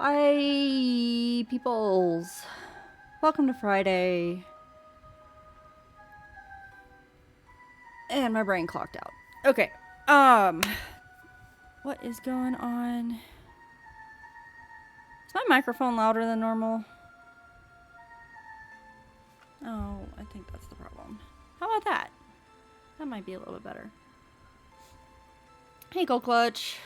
Hi, peoples. Welcome to Friday. And my brain clocked out. Okay. What is going on? Is my microphone louder than normal? Oh, I think that's the problem. How about that? That might be a little bit better. Hey, Go Clutch.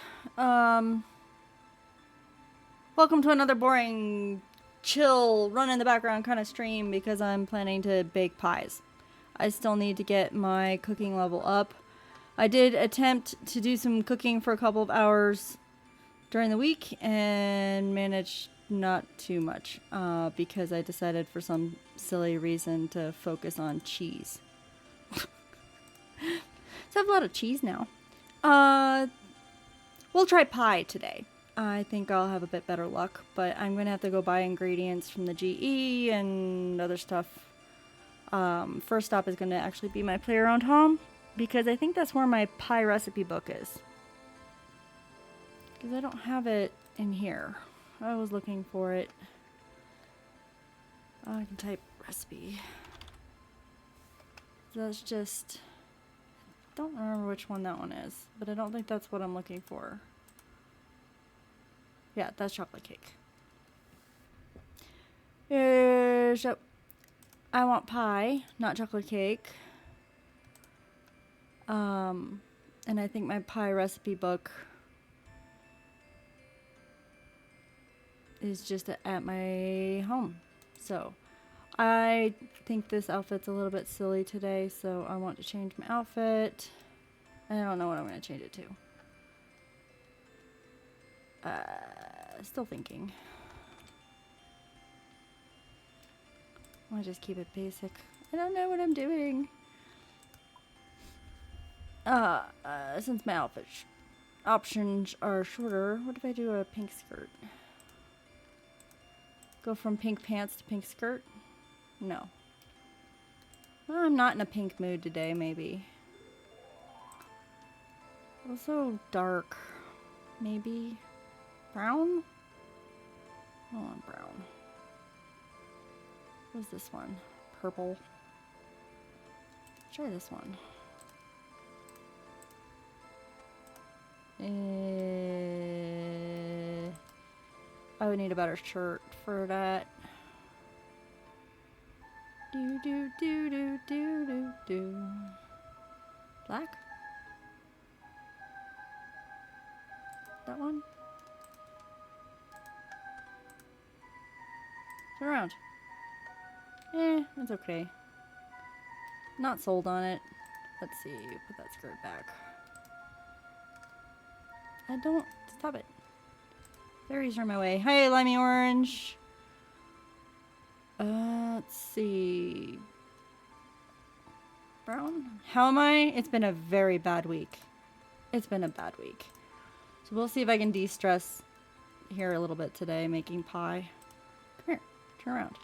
Welcome to another boring, chill, run in the background kind of stream because I'm planning to bake pies. I still need to get my cooking level up. I did attempt to do some cooking for a couple of hours during the week and managed not too much because I decided for some silly reason to focus on cheese. So I have a lot of cheese now. We'll try pie today. I think I'll have a bit better luck, but I'm going to have to go buy ingredients from the GE and other stuff. First stop is going to actually be my play around home, because I think that's where my pie recipe book is. Because I don't have it in here. I was looking for it. I can type recipe. That's just... don't remember which one that one is, but I don't think that's what I'm looking for. Yeah, that's chocolate cake. So, I want pie, not chocolate cake. And I think my pie recipe book is just at my home. So, I think this outfit's a little bit silly today, so I want to change my outfit. I don't know what I'm going to change it to. Still thinking. I want to just keep it basic. I don't know what I'm doing. Since my outfit options are shorter, what if I do a pink skirt? Go from pink pants to pink skirt? No. Well, I'm not in a pink mood today, maybe. Also dark. Maybe. Brown? I want brown. What's this one? Purple. Try this one. I would need a better shirt for that. Do do do do do do do. Black? That one? Turn around. It's okay. Not sold on it. Let's see. Put that skirt back. I don't... Stop it. Fairies are in my way. Hey, limey orange. Let's see. Brown? How am I? It's been a very bad week. It's been a bad week. So we'll see if I can de-stress here a little bit today making pie. Come here. Turn around.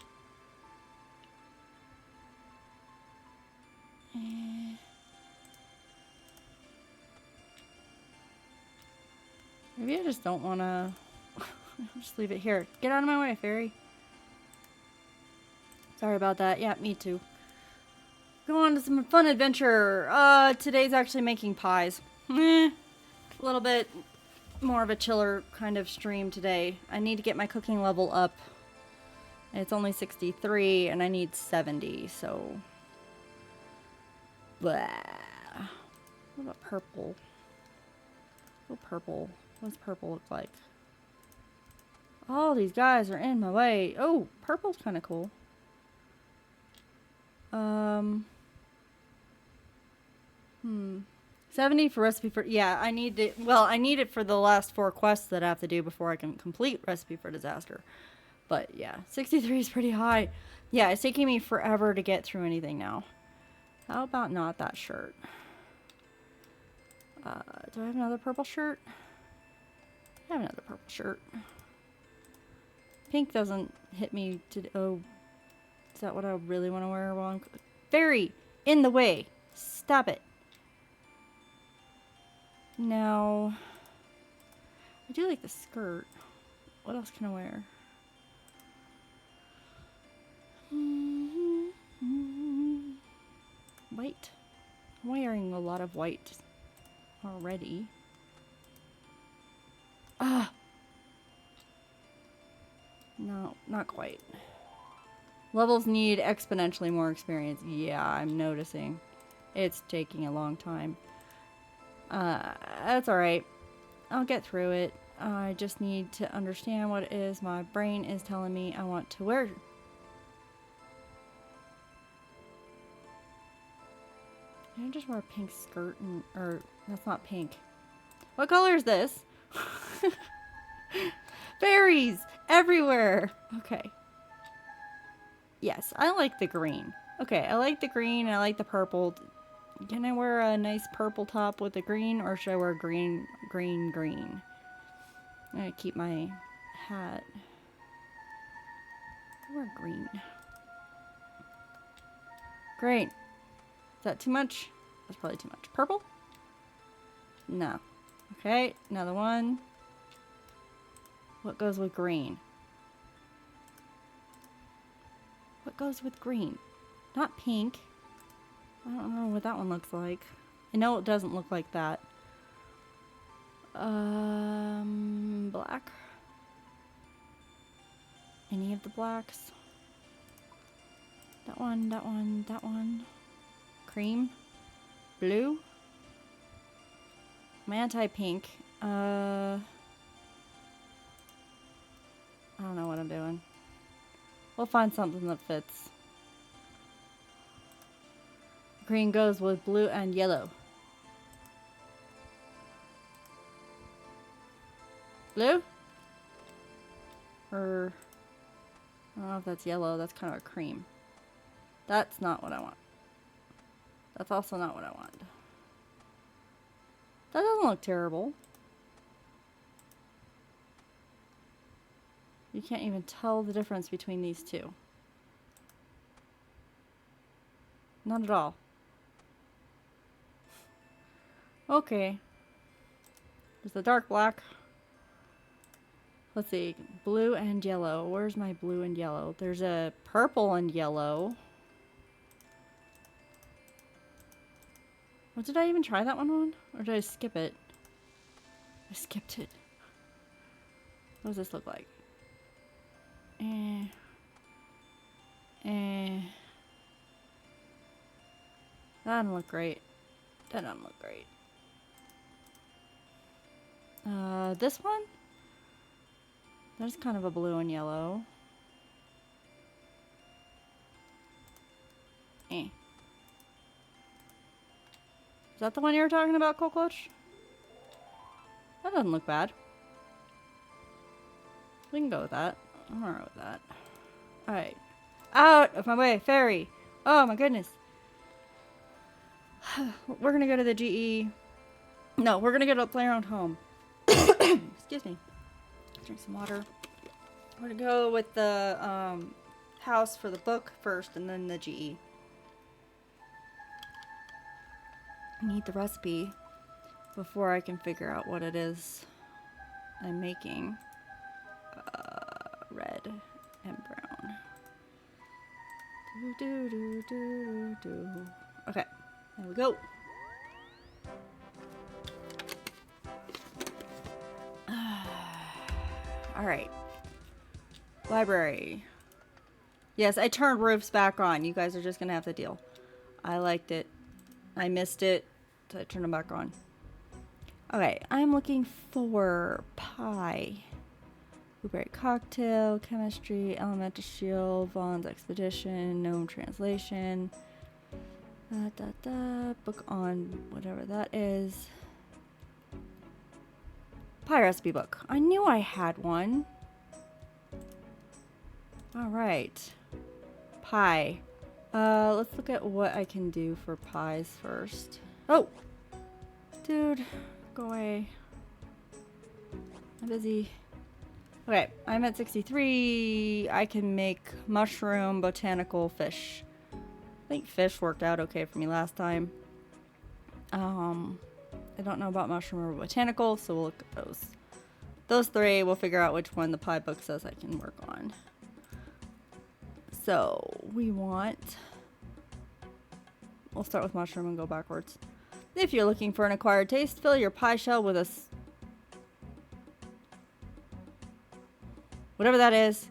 Maybe I just don't want to... just leave it here. Get out of my way, fairy. Sorry about that. Yeah, me too. Go on to some fun adventure. Today's actually making pies. A little bit more of a chiller kind of stream today. I need to get my cooking level up. It's only 63 and I need 70, so... Blah. What about purple? Oh, purple. What's purple look like? All these guys are in my way. Oh, purple's kind of cool. 70 for recipe for... Yeah, I need it. Well, I need it for the last 4 quests that I have to do before I can complete Recipe for Disaster. But yeah, 63 is pretty high. Yeah, it's taking me forever to get through anything now. How about not that shirt? Do I have another purple shirt? I have another purple shirt. Pink doesn't hit me to... Oh, is that what I really want to wear while I'm... Fairy! In the way! Stop it. Now... I do like the skirt. What else can I wear? White. I'm wearing a lot of white already. Ah! No, not quite. Levels need exponentially more experience. Yeah, I'm noticing. It's taking a long time. That's alright. I'll get through it. I just need to understand what it is my brain is telling me I want to wear. Can I just wear a pink skirt and, or that's not pink. What color is this? Berries everywhere. Okay. Yes, I like the green. Okay, I like the green and I like the purple. Can I wear a nice purple top with the green, or should I wear green? I'm gonna keep my hat. I wear green. Great. Is that too much? That's probably too much. Purple? No. Okay, another one. What goes with green? What goes with green? Not pink. I don't know what that one looks like. I know it doesn't look like that. Black. Any of the blacks? That one, that one, that one. Cream. Blue. I'm anti-pink. I don't know what I'm doing. We'll find something that fits. Green goes with blue and yellow. Blue? Or I don't know if that's yellow. That's kind of a cream. That's not what I want. That's also not what I want. That doesn't look terrible. You can't even tell the difference between these two. Not at all. Okay. There's the dark black. Let's see. Blue and yellow. Where's my blue and yellow? There's a purple and yellow. What, did I even try that one on? Or did I skip it? I skipped it. What does this look like? That doesn't look great. That doesn't look great. This one? There's kind of a blue and yellow. Is that the one you were talking about, Cold Clutch? That doesn't look bad. We can go with that. I'm alright with that. Alright. Out of my way, fairy! Oh my goodness. We're gonna go to the GE. No, we're gonna go to Playground Home. Excuse me. Drink some water. We're gonna go with the house for the book first and then the GE. I need the recipe before I can figure out what it is I'm making. Red and brown. Okay, there we go. All right. Library. Yes, I turned roofs back on. You guys are just gonna have to deal. I liked it. I missed it, so I turned them back on. Okay, I'm looking for pie. Blueberry cocktail, chemistry, elemental shield, Vaughn's expedition, gnome translation. Book on whatever that is. Pie recipe book. I knew I had one. Alright. Pie. Let's look at what I can do for pies first. Oh! Dude, go away. I'm busy. Okay, I'm at 63. I can make mushroom botanical fish. I think fish worked out okay for me last time. I don't know about mushroom or botanical, so we'll look at those. those three, we'll figure out which one the pie book says I can work on. So we want, we'll start with mushroom and go backwards. If you're looking for an acquired taste, fill your pie shell with a whatever that is.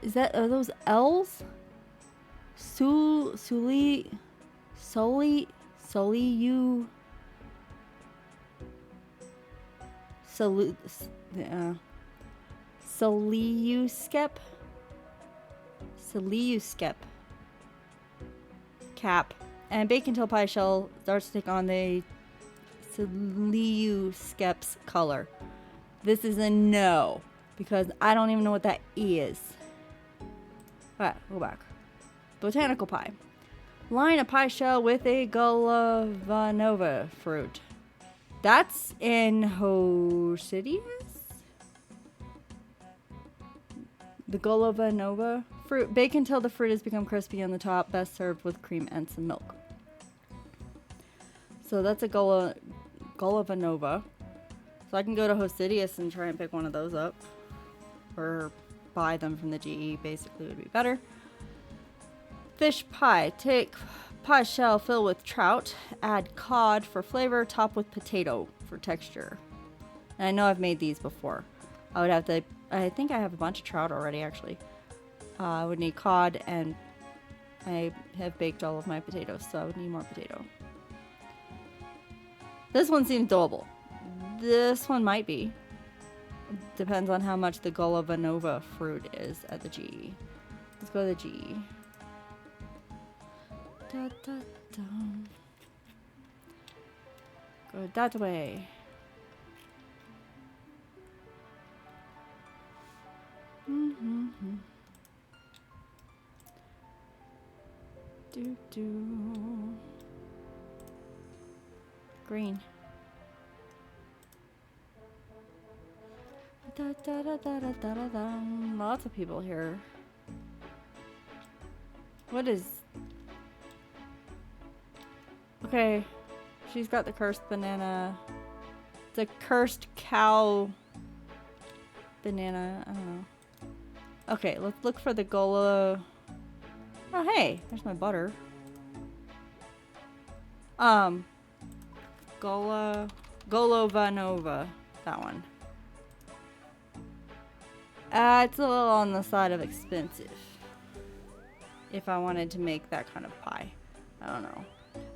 Is that, are those L's? Soliu skep cap, and bake until pie shell starts to take on the Soliu skep's color. This is a no, because I don't even know what that is. Alright, go back. Botanical pie. Line a pie shell with a Golavanova fruit. That's in Hosidius? The Golavanova fruit. Bake until the fruit has become crispy on the top. Best served with cream and some milk. So that's a Golavanova. So I can go to Hosidius and try and pick one of those up. Or buy them from the GE, basically, would be better. Fish pie. Take pie shell, fill with trout, add cod for flavor, top with potato for texture. And I know I've made these before. I would have to, I think I have a bunch of trout already, actually. I would need cod, and I have baked all of my potatoes, so I would need more potato. This one seems doable. This one might be. Depends on how much the Golavanova fruit is at the GE. Let's go to the GE. Da, da, da. Go that way. Green. Da, da, da, da, da, da, da. Lots of people here. What is... Okay. She's got the cursed banana. The cursed cow banana. I don't know. Okay, let's look for the Gola... Oh, hey! There's my butter. Golovanova. That one. It's a little on the side of expensive. If I wanted to make that kind of pie. I don't know.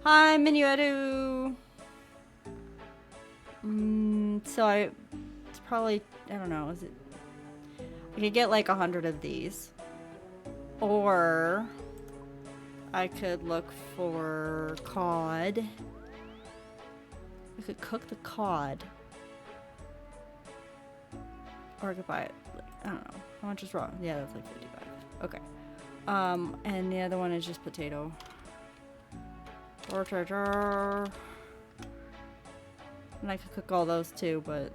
Hi, Minuetu! So it's probably, I don't know, is it... I could get like 100 of these. Or I could look for cod. I could cook the cod. Or I could buy it. I don't know. How much is raw? Yeah, that's like 55. Okay. And the other one is just potato. And I could cook all those too, but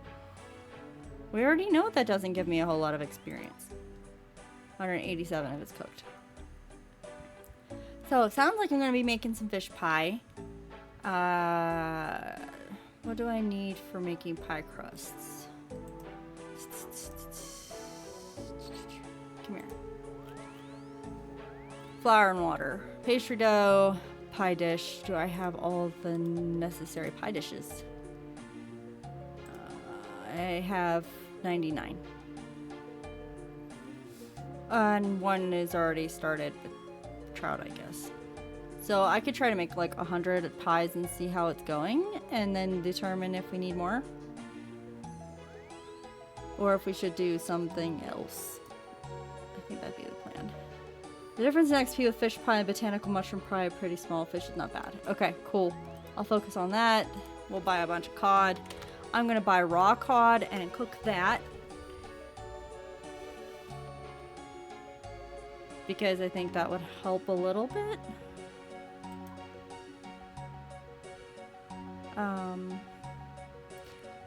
we already know that doesn't give me a whole lot of experience. 187 if it's cooked. So it sounds like I'm going to be making some fish pie. What do I need for making pie crusts? Come here. Flour and water. Pastry dough. Pie dish. Do I have all the necessary pie dishes? I have 99. And one is already started with trout, I guess. So I could try to make like 100 pies and see how it's going, and then determine if we need more. Or if we should do something else. I think that'd be the plan. The difference in XP with fish pie and botanical mushroom pie, pretty small. Fish is not bad. Okay, cool. I'll focus on that. We'll buy a bunch of cod. I'm gonna buy raw cod and cook that. Because I think that would help a little bit.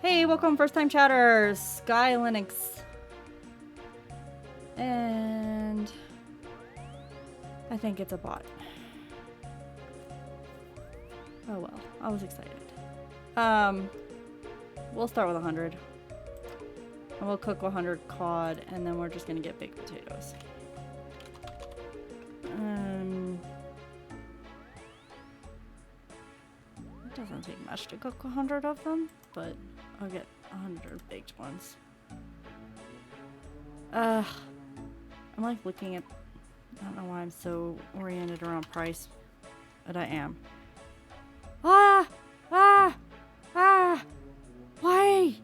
Hey, welcome first time chatters. Sky Linux. And I think it's a bot. Oh well, I was excited. We'll start with 100. And we'll cook 100 cod, and then we're just gonna get baked potatoes. It doesn't take much to cook 100 of them, but I'll get 100 baked ones. I'm like looking at, I don't know why I'm so oriented around price, but I am. Ah! Ah! Ah! Why?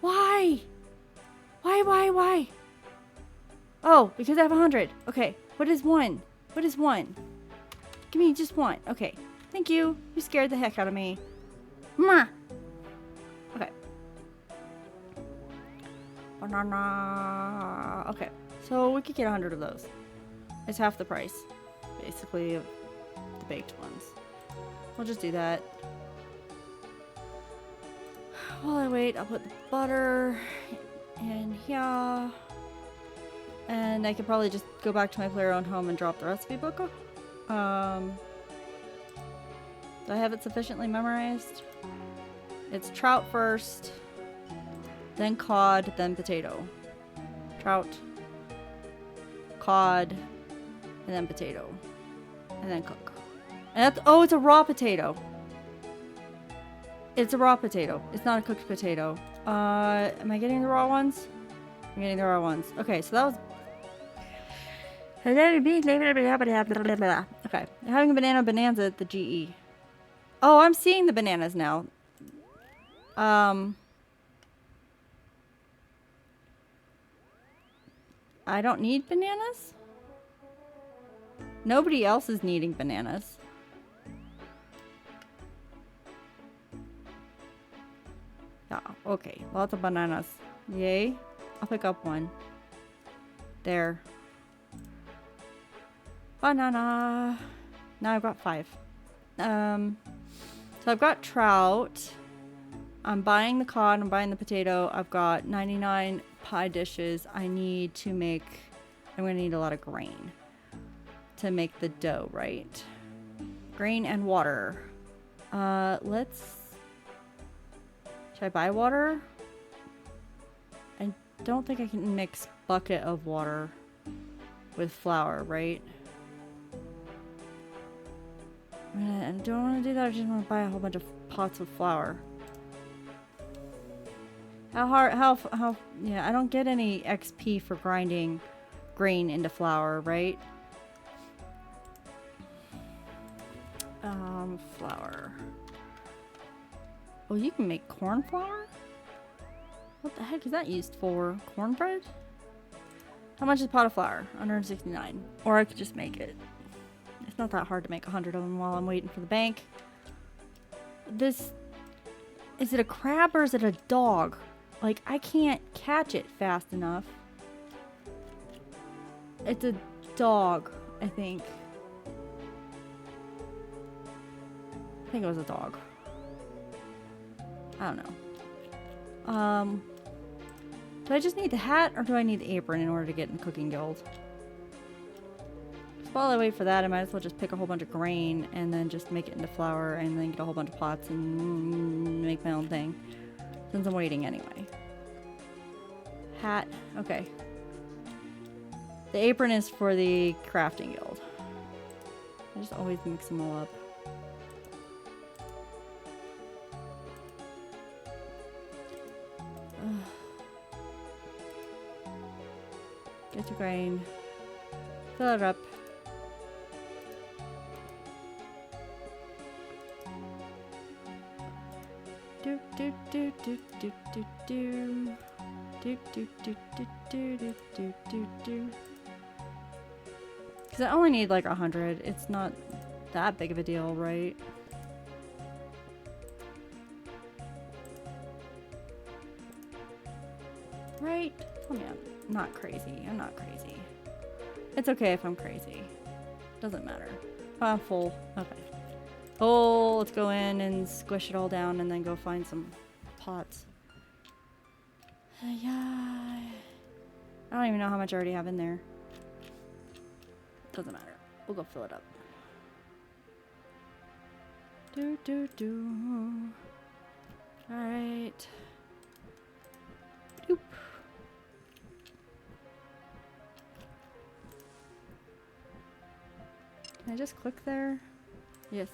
Why? Why? Oh, because I have 100. Okay, what is one? What is one? Give me just one. Okay, thank you. You scared the heck out of me. Mwah. Okay. Banana. Okay, so we could get 100 of those. It's half the price, basically, of the baked ones. We'll just do that. While I wait, I'll put the butter in here. And I could probably just go back to my player-owned home and drop the recipe book. Do I have it sufficiently memorized? It's trout first, then cod, then potato. Trout, cod, and then potato. And then cook. And that's, oh, it's a raw potato. It's a raw potato. It's not a cooked potato. Am I getting the raw ones? I'm getting the raw ones. Okay, so that was... Okay, having a banana bonanza at the GE. Oh, I'm seeing the bananas now. I don't need bananas? Nobody else is needing bananas. Yeah, okay. Lots of bananas. Yay. I'll pick up one. There. Banana. Now I've got 5. So I've got trout. I'm buying the cod. I'm buying the potato. I've got 99 pie dishes. I need to make... I'm going to need a lot of grain to make the dough, right? Grain and water. Let's... Should I buy water? I don't think I can mix bucket of water with flour, right? I don't want to do that. I just want to buy a whole bunch of pots of flour. How, yeah, I don't get any XP for grinding grain into flour, right? Flour. Oh, you can make corn flour? What the heck is that used for? Cornbread? How much is a pot of flour? 169. Or I could just make it. It's not that hard to make 100 of them while I'm waiting for the bank. This... Is it a crab or is it a dog? Like, I can't catch it fast enough. It's a dog, I think. I think it was a dog. I don't know. Do I just need the hat or do I need the apron in order to get in the cooking guild? So while I wait for that, I might as well just pick a whole bunch of grain and then just make it into flour and then get a whole bunch of pots and make my own thing. Since I'm waiting anyway. Hat. Okay. The apron is for the crafting guild. I just always mix them all up. Get your grain. Fill it up. Do do do do do do do. Do do do do do do do do do. Because I only need like 100. It's not that big of a deal, right? Right? Tell me I'm not crazy. I'm not crazy. It's okay if I'm crazy. Doesn't matter. I'm full. Okay. Oh, let's go in and squish it all down and then go find some pots. Yeah. I don't even know how much I already have in there. Doesn't matter. We'll go fill it up. Do do do. Alright. Doop. Can I just click there? Yes.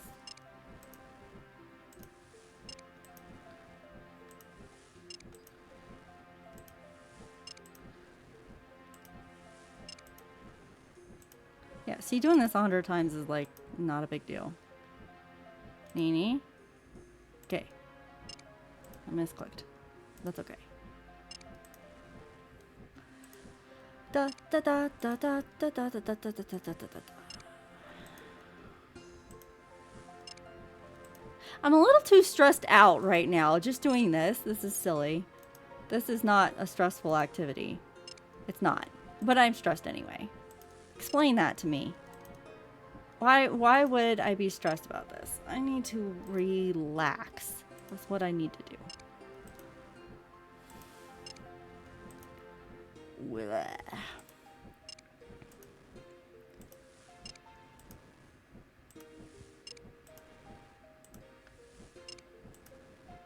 Yeah, see, doing this 100 times is like not a big deal. Nini. Okay. I misclicked. That's okay. Da da da da da da da da da da da da da da. I'm a little too stressed out right now just doing this. This is silly. This is not a stressful activity. It's not. But I'm stressed anyway. Explain that to me. Why would I be stressed about this? I need to relax. That's what I need to do.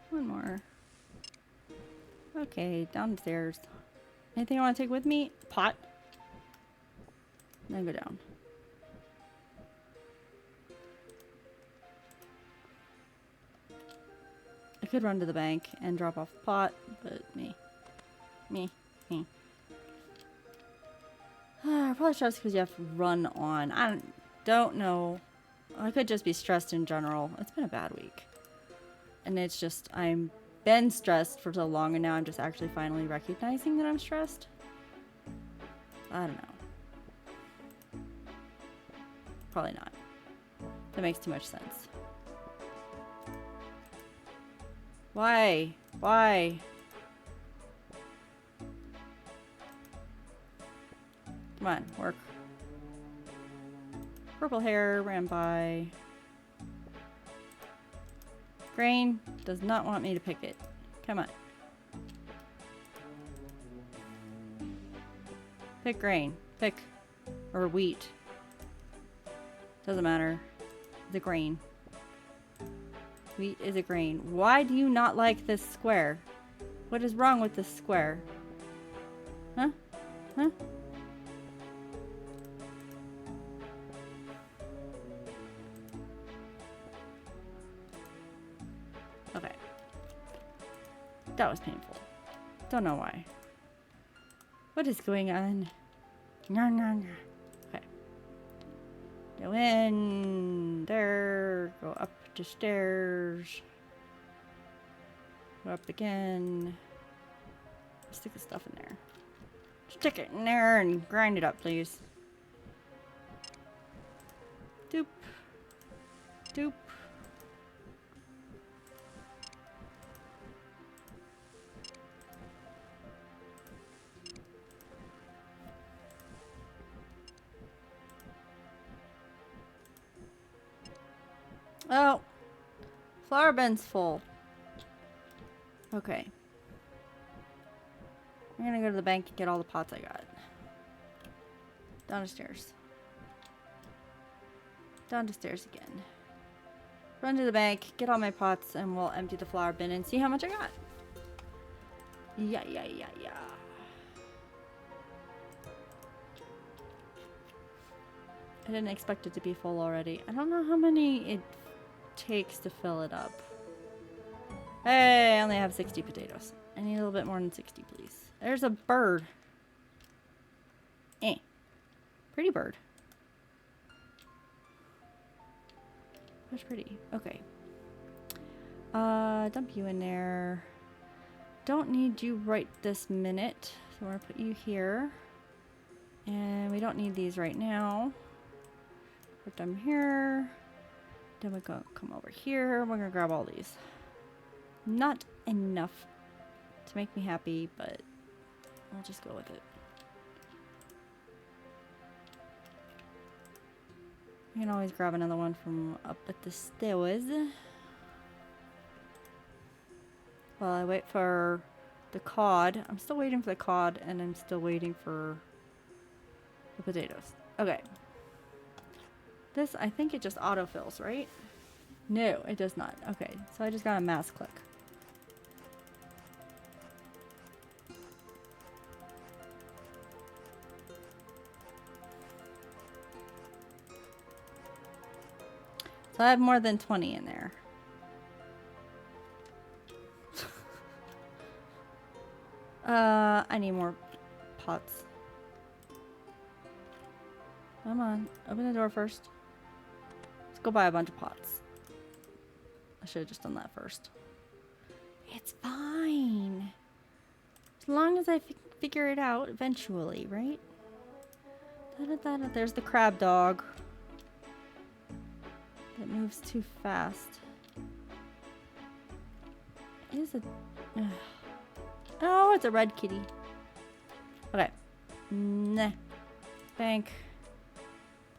One more. Okay, downstairs. Anything I want to take with me? Pot. Then go down. I could run to the bank and drop off the pot, but me. Probably stressed because you have to run on. I don't know. I could just be stressed in general. It's been a bad week. And it's just, I'm been stressed for so long and now I'm just actually finally recognizing that I'm stressed. I don't know. Probably not. That makes too much sense. Why? Why? Come on, work. Purple hair ran by. Grain does not want me to pick it. Come on. Pick grain. Pick. Or wheat. Doesn't matter. The grain. Wheat is a grain. Why do you not like this square? What is wrong with this square? Huh? Huh? Okay. That was painful. Don't know why. What is going on? Okay. Go in. There. Go up the stairs. Go up again. Stick the stuff in there. Stick it in there and grind it up, please. Doop. Doop. Oh, flower bin's full. Okay. I'm gonna go to the bank and get all the pots I got. Down the stairs. Down the stairs again. Run to the bank, get all my pots, and we'll empty the flower bin and see how much I got. Yeah. I didn't expect it to be full already. I don't know how many it takes to fill it up. Hey, I only have 60 potatoes. I need a little bit more than 60, please. There's a bird. Pretty bird. That's pretty. Okay. Dump you in there. Don't need you right this minute. So we're gonna put you here. And we don't need these right now. Put them here. Then we're gonna come over here. We're gonna grab all these. Not enough to make me happy, but I'll just go with it. You can always grab another one from up at the stairs. While I wait for the cod. I'm still waiting for the cod, and I'm still waiting for the potatoes. Okay. This, I think it just autofills, right? No, it does not. Okay, so I just got a mass click. So I have more than 20 in there. I need more pots. Come on, open the door first. Let's go buy a bunch of pots. I should have just done that first. It's fine. As long as I figure it out eventually, right? Da-da-da-da. There's the crab dog. That moves too fast. It is a... Oh, it's a red kitty. Okay. Nah. Bank.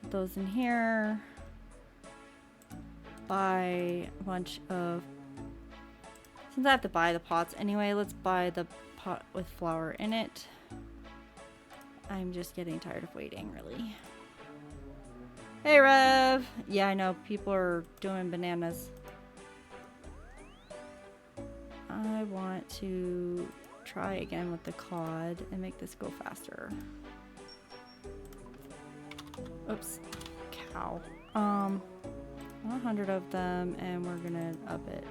Put those in here. Buy a bunch of... Since I have to buy the pots anyway, let's buy the pot with flour in it. I'm just getting tired of waiting, really. Hey, Rev! Yeah, I know. People are doing bananas. I want to try again with the cod and make this go faster. Oops. Cow. 100 of them, and we're gonna up it.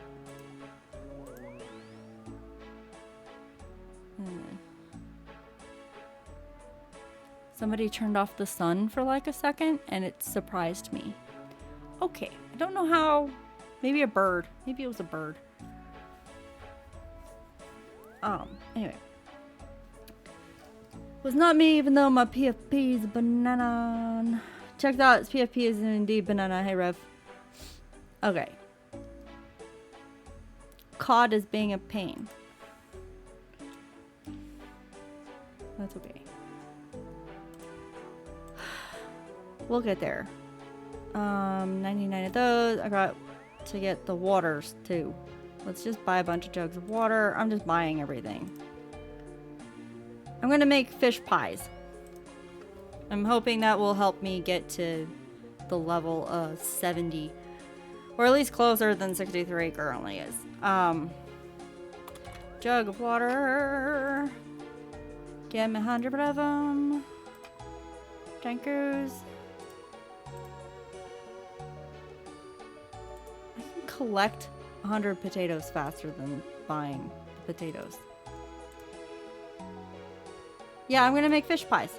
Somebody turned off the sun for like a second, and it surprised me. Okay, I don't know how. Maybe a bird. Maybe it was a bird. Anyway. Was not me, even though my PFP is a banana. Check that out. PFP is indeed banana. Hey, Rev. Okay. Cod is being a pain. That's okay. We'll get there. 99 of those. I got to get the waters too. Let's just buy a bunch of jugs of water. I'm just buying everything. I'm gonna make fish pies. I'm hoping that will help me get to the level of 70. Or at least closer than 63 currently is. Jug of water. Get me 100 of them. Tankers. I can collect 100 potatoes faster than buying potatoes. Yeah, I'm gonna make fish pies.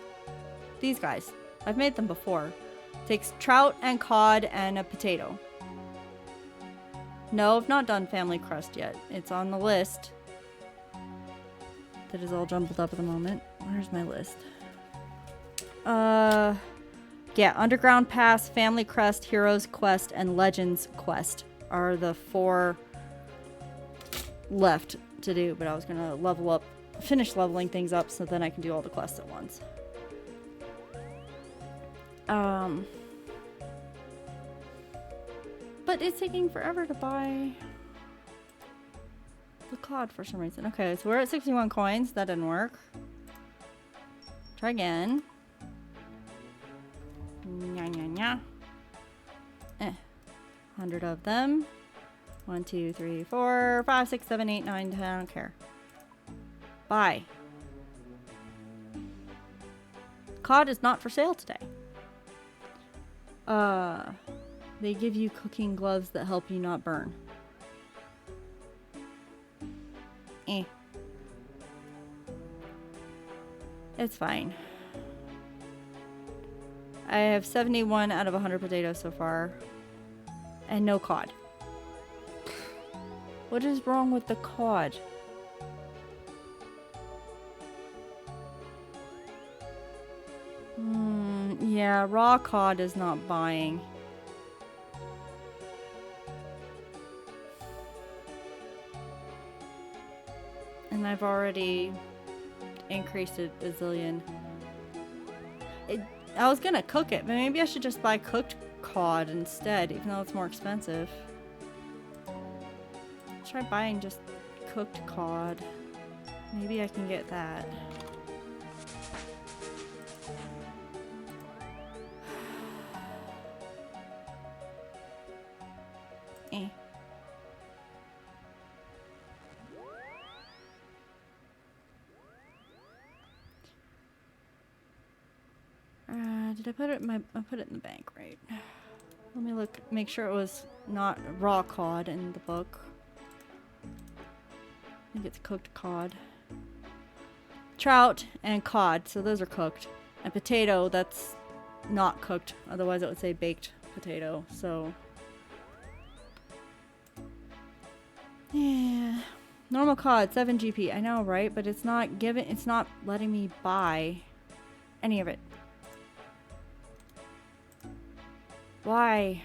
These guys. I've made them before. Takes trout and cod and a potato. No, I've not done family crust yet. It's on the list. That is all jumbled up at the moment. Where's my list? Yeah, Underground Pass, Family Crest, Heroes Quest, and Legends Quest are the 4 left to do, but I was gonna level up, finish leveling things up so then I can do all the quests at once. But it's taking forever to buy the cod for some reason. Okay, so we're at 61 coins. That didn't work. Try again. Nya, nya, nya. 100 of them. 1, 2, 3, 4, 5, 6, 7, 8, 9, 10. I don't care. Buy. Cod is not for sale today. They give you cooking gloves that help you not burn. It's fine. I have 71 out of 100 potatoes so far. And no cod. What is wrong with the cod? Yeah, raw cod is not buying. And I've already increased it a zillion. I was gonna cook it, but maybe I should just buy cooked cod instead, even though it's more expensive. Try buying just cooked cod. Maybe I can get that. Did I put it in I put it in the bank, right? Let me look, make sure it was not raw cod in the book. I think it's cooked cod. Trout and cod, so those are cooked. And potato, that's not cooked. Otherwise it would say baked potato, so. Yeah. Normal cod, 7 GP. I know, right? But it's not letting me buy any of it. Why?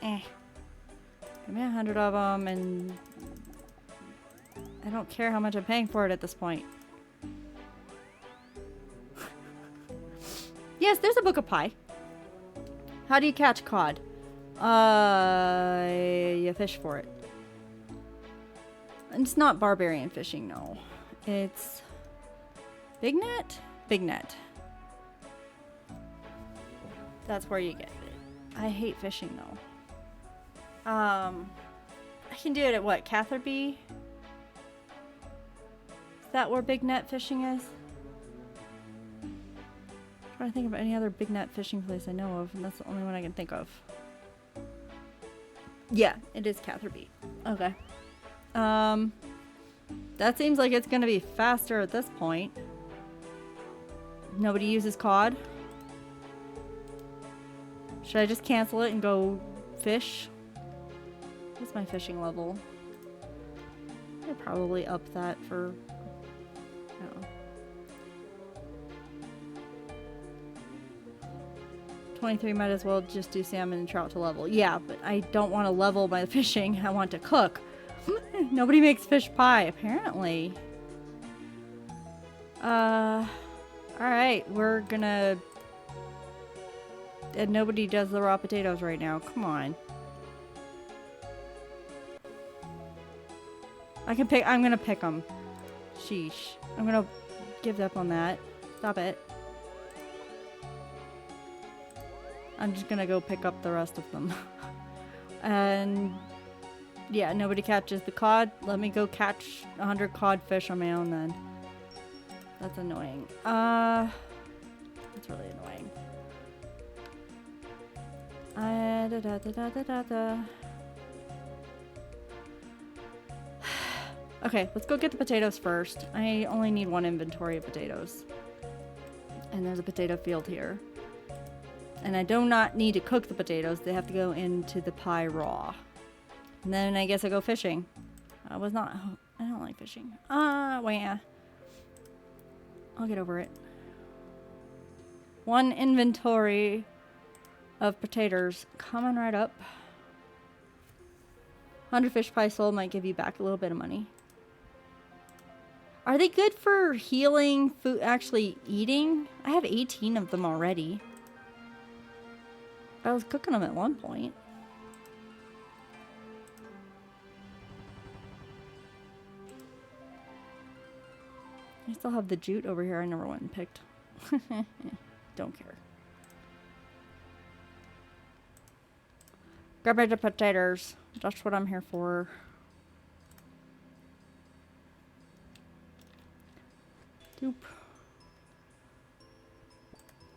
Give me 100 of them, and I don't care how much I'm paying for it at this point. Yes, there's a book of pie. How do you catch cod? You fish for it. It's not barbarian fishing, no. It's big net? Big net. That's where you get it. I hate fishing though. I can do it at what? Catherby? Is that where big net fishing is? I'm trying to think of any other big net fishing place I know of, and that's the only one I can think of. Yeah, it is Catherby. Okay. That seems like it's gonna be faster at this point. Nobody uses cod. Should I just cancel it and go fish? What's my fishing level? I'd probably up that for, I don't know, 23. Might as well just do salmon and trout to level. Yeah, but I don't want to level my fishing. I want to cook. Nobody makes fish pie, apparently. Alright, we're gonna... And nobody does the raw potatoes right now. Come on. I'm gonna pick them. Sheesh. I'm gonna give up on that. Stop it. I'm just gonna go pick up the rest of them. And... yeah, nobody catches the cod. Let me go catch 100 codfish on my own then. That's annoying. That's really annoying. Okay, let's go get the potatoes first. I only need one inventory of potatoes. And there's a potato field here. And I do not need to cook the potatoes. They have to go into the pie raw. And then I guess I go fishing. I don't like fishing. Well, yeah. I'll get over it. One inventory of potatoes coming right up. 100 fish pie sold might give you back a little bit of money. Are they good for healing, food, actually eating? I have 18 of them already. I was cooking them at one point. I still have the jute over here I never went and picked. Don't care. Garbage of potatoes. That's what I'm here for. Doop.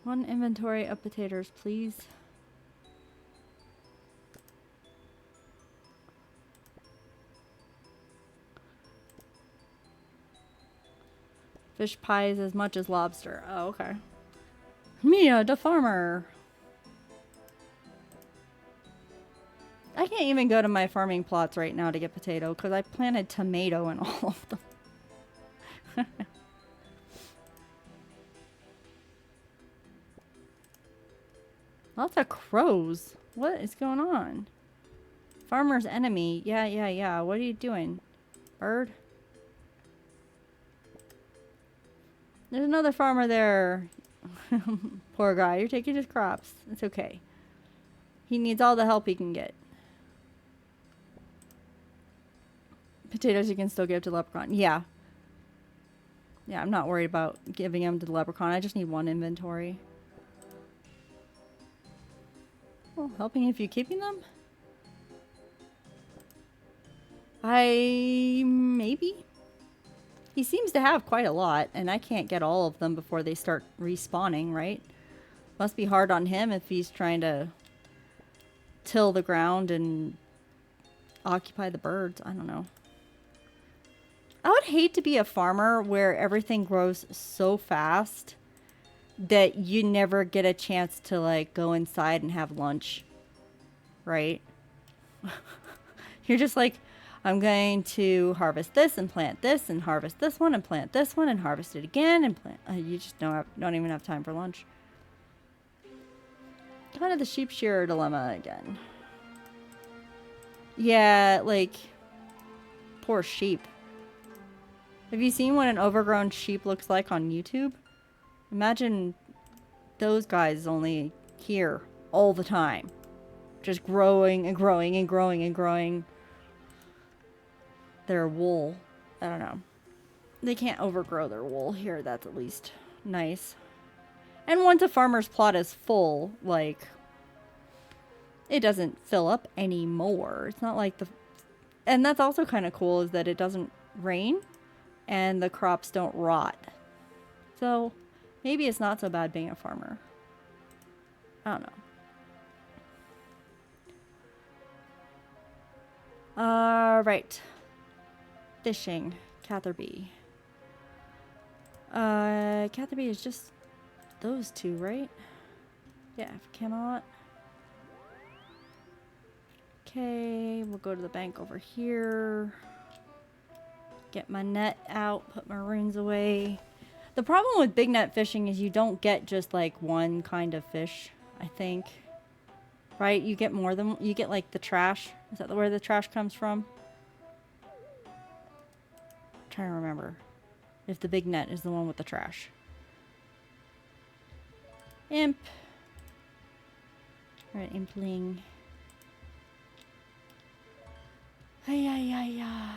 One inventory of potatoes, please. Fish pies as much as lobster. Oh, okay. Mia, the farmer. I can't even go to my farming plots right now to get potato because I planted tomato in all of them. Lots of crows. What is going on? Farmer's enemy. Yeah. What are you doing? Bird? There's another farmer there. Poor guy. You're taking his crops. It's okay. He needs all the help he can get. Potatoes you can still give to the leprechaun. Yeah. Yeah, I'm not worried about giving them to the leprechaun. I just need one inventory. Well, helping if you're keeping them? Maybe. He seems to have quite a lot, and I can't get all of them before they start respawning, right? Must be hard on him if he's trying to till the ground and occupy the birds. I don't know. I would hate to be a farmer where everything grows so fast that you never get a chance to like go inside and have lunch, right? You're just like, I'm going to harvest this and plant this and harvest this one and plant this one and harvest it again and plant. You just don't even have time for lunch. Kind of the sheep shearer dilemma again. Yeah, like, poor sheep. Have you seen what an overgrown sheep looks like on YouTube? Imagine those guys only here all the time. Just growing and growing and growing and growing their wool. I don't know. They can't overgrow their wool here. That's at least nice. And once a farmer's plot is full, like, it doesn't fill up anymore. It's not like the... And that's also kind of cool is that it doesn't rain and the crops don't rot. So maybe it's not so bad being a farmer. I don't know. Alright. Fishing. Catherby. Catherby is just those two, right? Yeah, Camelot. Okay, we'll go to the bank over here. Get my net out, put my runes away. The problem with big net fishing is you don't get just like one kind of fish, I think. Right? You get more than... You get like the trash. Is that where the trash comes from? I'm trying to remember if the big net is the one with the trash. Imp. Alright, impling. Ay, ay, ay, ay.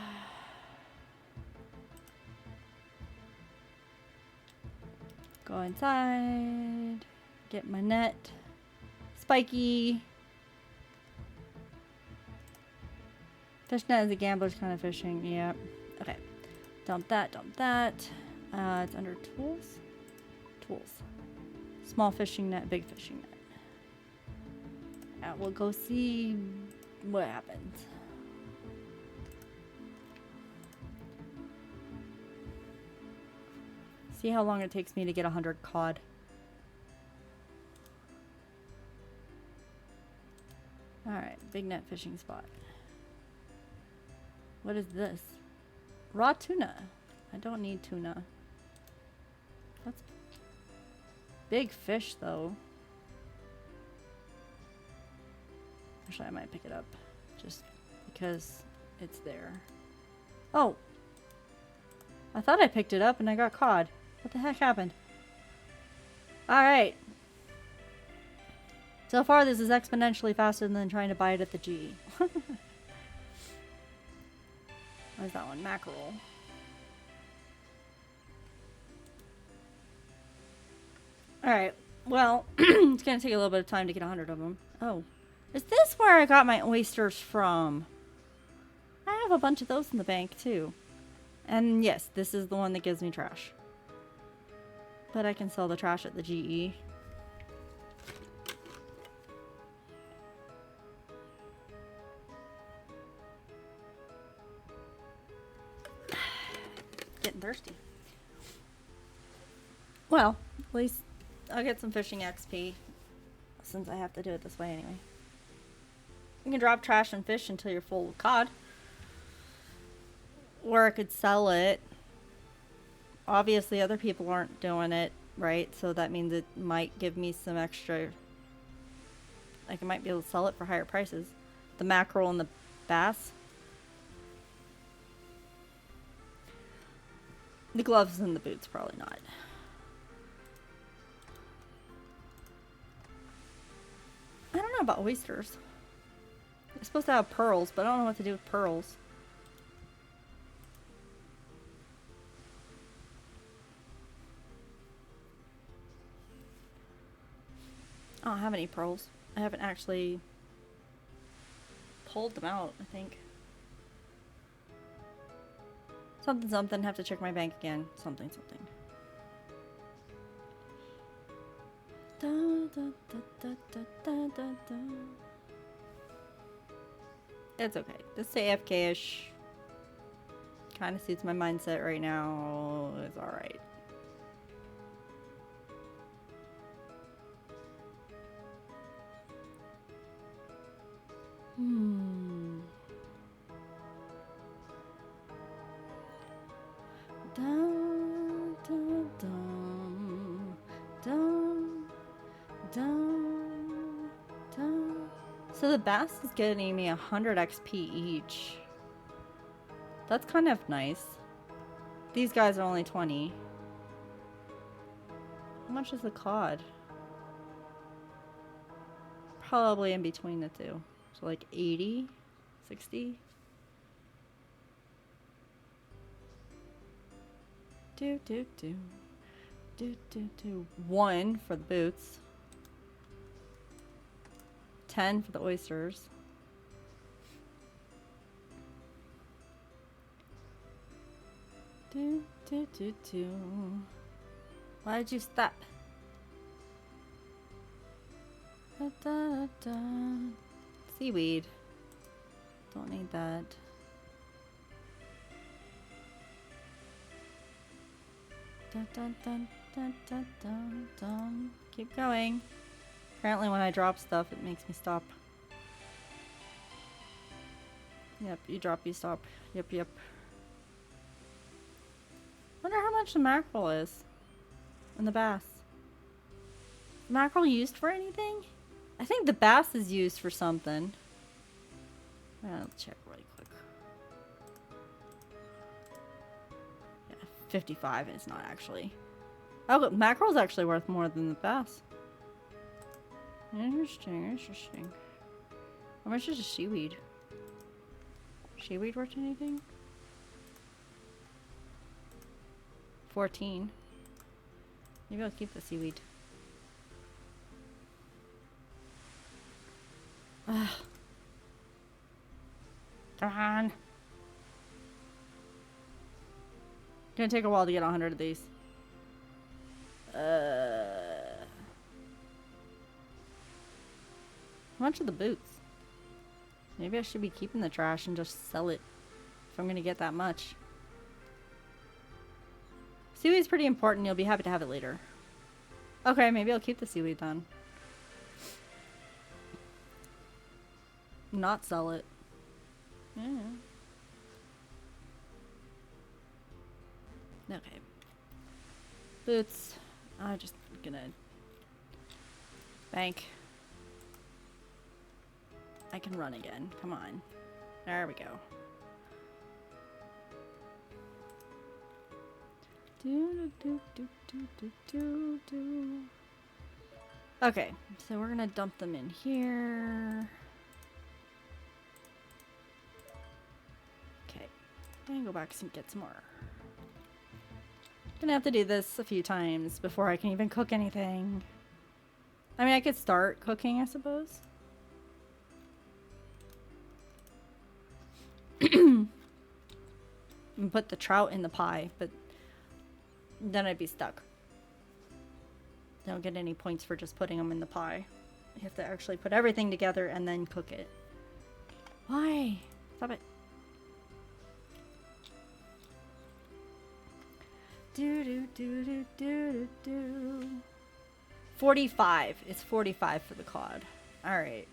Go inside. Get my net. Spiky. Fishnet is a gambler's kind of fishing. Yep. Okay. Dump that, dump that. It's under tools. Tools. Small fishing net, big fishing net. Yeah, we'll go see what happens. See how long it takes me to get 100 cod. Alright, big net fishing spot. What is this? Raw tuna. I don't need tuna. That's big fish though. Actually, I might pick it up just because it's there. Oh! I thought I picked it up and I got cod. What the heck happened? Alright. So far, this is exponentially faster than trying to buy it at the G. Where's that one? Mackerel. Alright. Well, it's going to take a little bit of time to get 100 of them. Oh. Is this where I got my oysters from? I have a bunch of those in the bank, too. And yes, this is the one that gives me trash. But I can sell the trash at the GE. Getting thirsty. Well, at least I'll get some fishing XP. Since I have to do it this way anyway. You can drop trash and fish until you're full of cod. Or I could sell it. Obviously, other people aren't doing it, right? So that means it might give me some extra... Like, I might be able to sell it for higher prices. The mackerel and the bass. The gloves and the boots, probably not. I don't know about oysters. It's supposed to have pearls, but I don't know what to do with pearls. I don't have any pearls. I haven't actually pulled them out, I think. Something, something. Have to check my bank again. Something, something. Da, da, da, da, da, da, da. It's okay. Just stay AFK-ish. Kind of suits my mindset right now. It's alright. Dun, dun, dun, dun, dun, dun. So the bass is getting me 100 XP each. That's kind of nice. These guys are only 20. How much is the cod? Probably in between the two. So like 80, 60. Do, do, do. Do, do, do. 1 for the boots. 10 for the oysters. Do, do, do, do. Why did you stop? Da, da, da. Seaweed. Don't need that. Dun, dun, dun, dun, dun, dun, dun. Keep going. Apparently when I drop stuff, it makes me stop. Yep, you drop, you stop. Yep, yep. Wonder how much the mackerel is. And the bass. Is the mackerel used for anything? I think the bass is used for something. I'll check really quick. Yeah, 55 is not actually. Oh, but mackerel's actually worth more than the bass. Interesting, interesting. How much is a seaweed? Seaweed worth anything? 14. Maybe I'll keep the seaweed. Ugh. Come on. It's gonna take a while to get 100 of these. How much are the boots? Maybe I should be keeping the trash and just sell it if I'm gonna get that much. Seaweed's pretty important. You'll be happy to have it later. Okay, maybe I'll keep the seaweed then. Not sell it. Yeah. Okay. Boots. I'm just gonna bank. I can run again. Come on. There we go. Do, do, do, do, do, do, do. Okay, so we're gonna dump them in here. Okay, then go back and get some more. Gonna have to do this a few times before I can even cook anything. I mean, I could start cooking, I suppose. And put the trout in the pie, but then I'd be stuck. Don't get any points for just putting them in the pie. You have to actually put everything together and then cook it. Why? Stop it. Do do do do do do. 45. It's 45 for the cod. All right.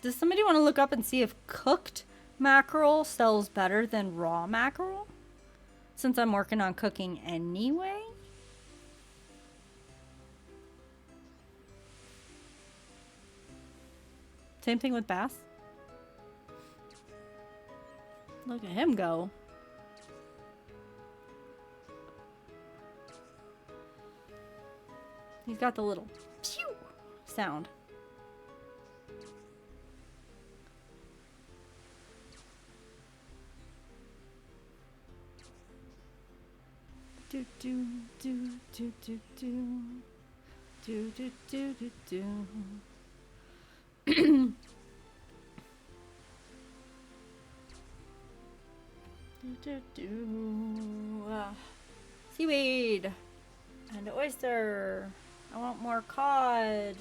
Does somebody want to look up and see if cooked mackerel sells better than raw mackerel? Since I'm working on cooking anyway. Same thing with bass. Look at him go. He's got the little pew sound. Do do do do do do. Do do do do do. Do do do. Seaweed and oyster. I want more cod.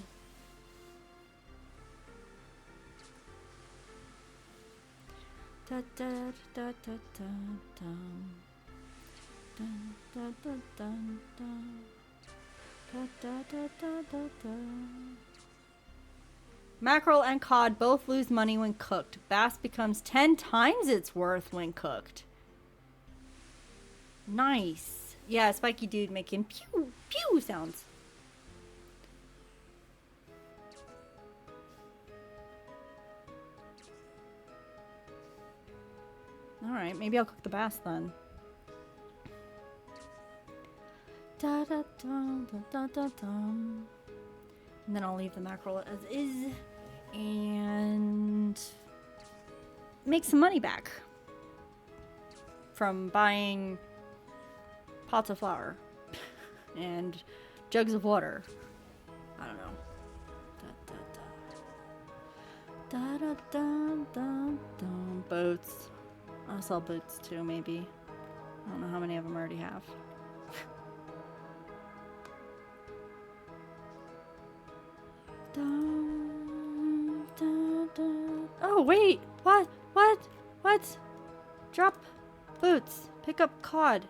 Da da da da da dum. Dun dun dun dun dun. Da da da da da da. Mackerel and cod both lose money when cooked. Bass becomes 10 times its worth when cooked. Nice. Yeah, Spiky Dude making pew pew sounds. Alright, maybe I'll cook the bass then. Da da da da da da. And then I'll leave the mackerel as is and make some money back from buying pots of flour and jugs of water. I don't know. Da da da da da. Boats. I'll sell boots too, maybe. I don't know how many of them I already have. Oh, wait! What? What? What? Drop boots. Pick up cod.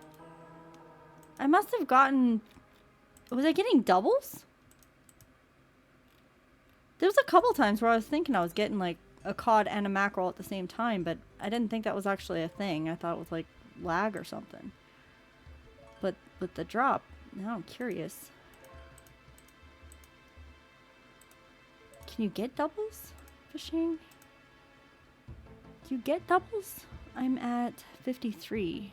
I must have gotten... Was I getting doubles? There was a couple times where I was thinking I was getting like a cod and a mackerel at the same time, but I didn't think that was actually a thing. I thought it was like lag or something. But with the drop, now I'm curious. Can you get doubles? Fishing? Do you get doubles? I'm at 53.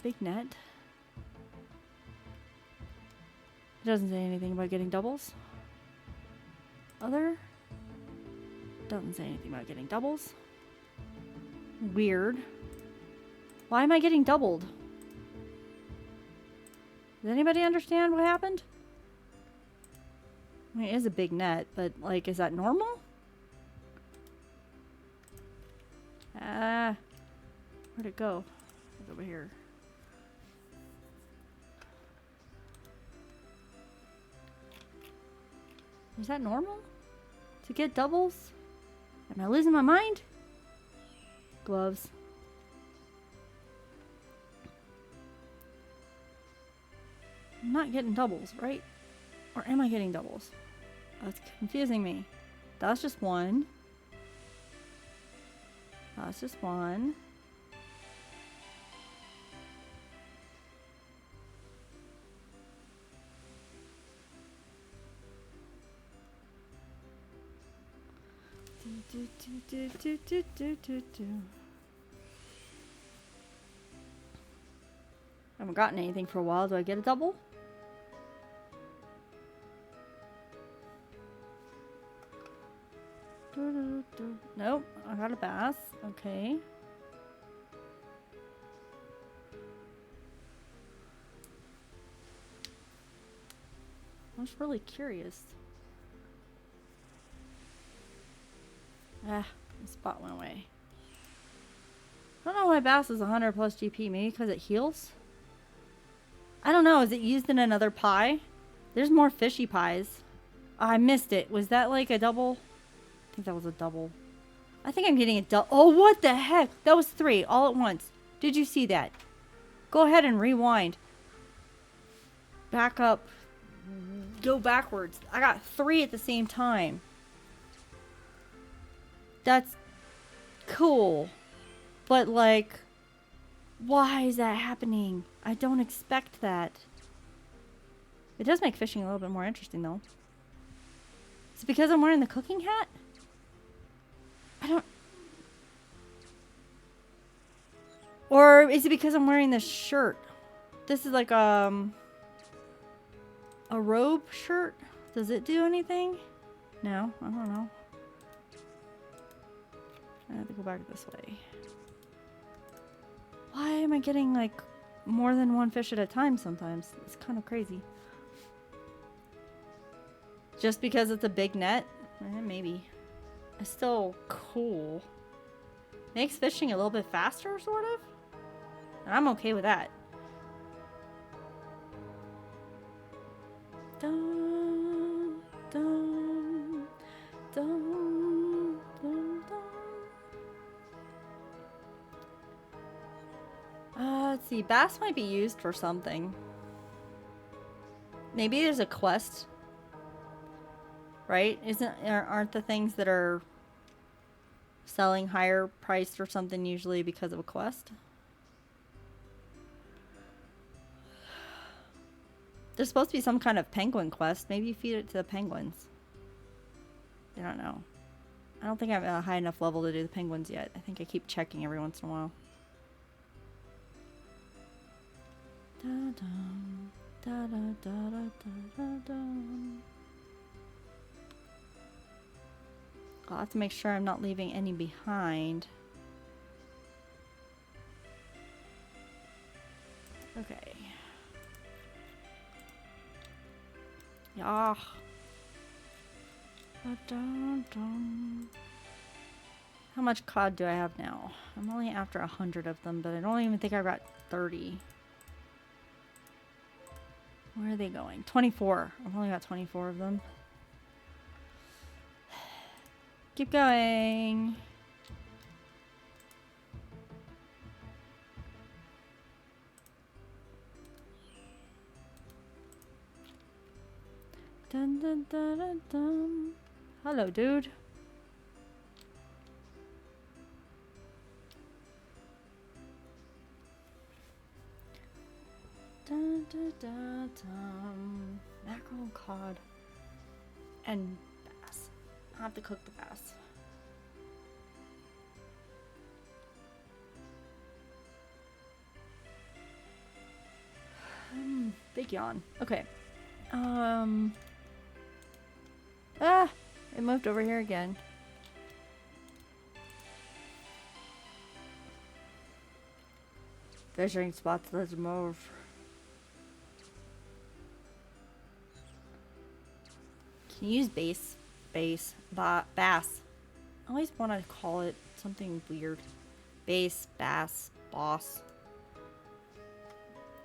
Big net. It doesn't say anything about getting doubles. Other? Doesn't say anything about getting doubles. Weird. Why am I getting doubled? Does anybody understand what happened? I mean, it is a big net, but like, is that normal? Where'd it go? It's over here. Is that normal? To get doubles? Am I losing my mind? Gloves. I'm not getting doubles, right? Or am I getting doubles? That's confusing me. That's just one. That's just one. I haven't gotten anything for a while. Do I get a double? Nope, I got a bass. Okay. I was really curious. Ah, the spot went away. I don't know why bass is 100 plus GP. Maybe because it heals? I don't know. Is it used in another pie? There's more fishy pies. Oh, I missed it. Was that like a double? I think that was a double. I think I'm getting a double. Oh, what the heck? That was 3 all at once. Did you see that? Go ahead and rewind. Back up. Go backwards. I got 3 at the same time. That's cool. But like, why is that happening? I don't expect that. It does make fishing a little bit more interesting though. Is it because I'm wearing the cooking hat? I don't... Or is it because I'm wearing this shirt? This is like a robe shirt. Does it do anything? No, I don't know. I have to go back this way. Why am I getting like more than one fish at a time sometimes? It's kind of crazy. Just because it's a big net? Maybe. It's still cool. Makes fishing a little bit faster, sort of. And I'm okay with that. Dun, dun, dun, dun, dun. Let's see. Bass might be used for something. Maybe there's a quest. Right? Aren't the things that are selling higher priced or something usually because of a quest? There's supposed to be some kind of penguin quest. Maybe you feed it to the penguins. I don't know. I don't think I'm at a high enough level to do the penguins yet. I think I keep checking every once in a while. Da-dum, da-da-da-da-da-da-dum. I'll have to make sure I'm not leaving any behind. Okay. Yeah. How much cod do I have now? I'm only after 100 of them, but I don't even think I've got 30. Where are they going? 24. I've only got 24 of them. Keep going. Dun, dun, dun, dun, dun. Hello, dude. Dun, dun, dun, dun. Mackerel, cod, and bass. I'll have to cook the bass. Big yawn. Okay. It moved over here again. Fishing spots, let's move. Can you use bass? Bass. Bass. I always want to call it something weird. Bass, bass, boss.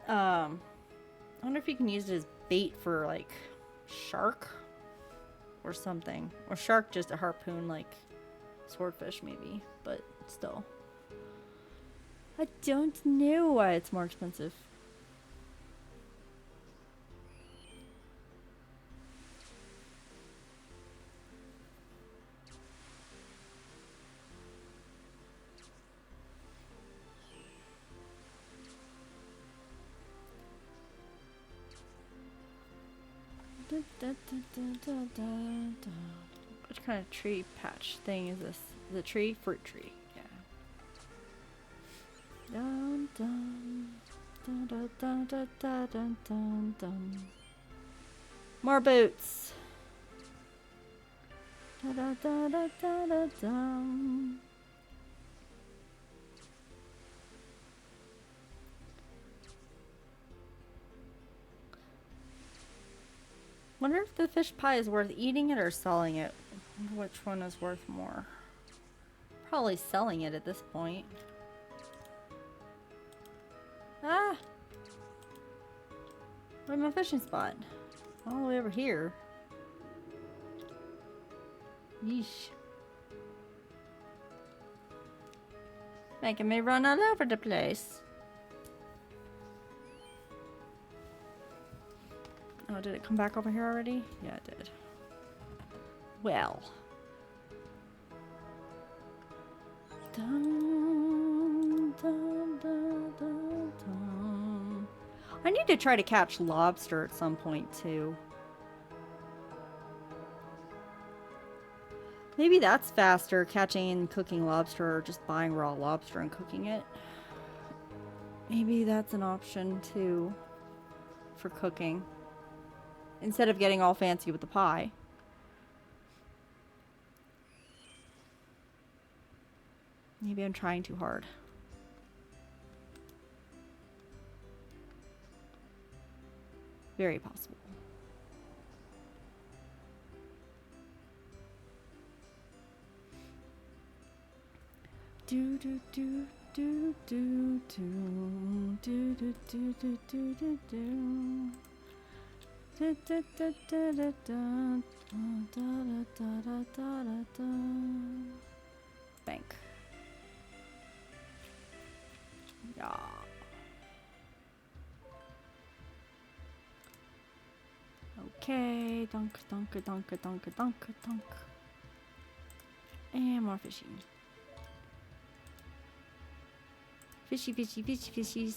I wonder if you can use it as bait for, like, shark or something. Or shark, just a harpoon, like swordfish maybe, but still. I don't know why it's more expensive. Which kind of tree patch thing is this? The tree? Fruit tree. Yeah. Dun, dun, dun, dun, dun, dun, dun, dun, dun. More boots. Da, da, da, da, da, da, dum. Wonder if the fish pie is worth eating it or selling it. Wonder which one is worth more. Probably selling it at this point. Ah! Where's my fishing spot? All the way over here. Yeesh. Making me run all over the place. Oh, did it come back over here already? Yeah, it did. Well. Dun, dun, dun, dun, dun. I need to try to catch lobster at some point, too. Maybe that's faster, catching and cooking lobster, or just buying raw lobster and cooking it. Maybe that's an option, too, for cooking. Instead of getting all fancy with the pie. Maybe I'm trying too hard. Very possible. Do do do do do do do do do do do do do. Da da da da da da da da da da da. Bank. Yeah. Okay, dunk, dunk, dunk, dunk, dunk, dunk. And more fishing. Fishy, fishy, fishy, fishies.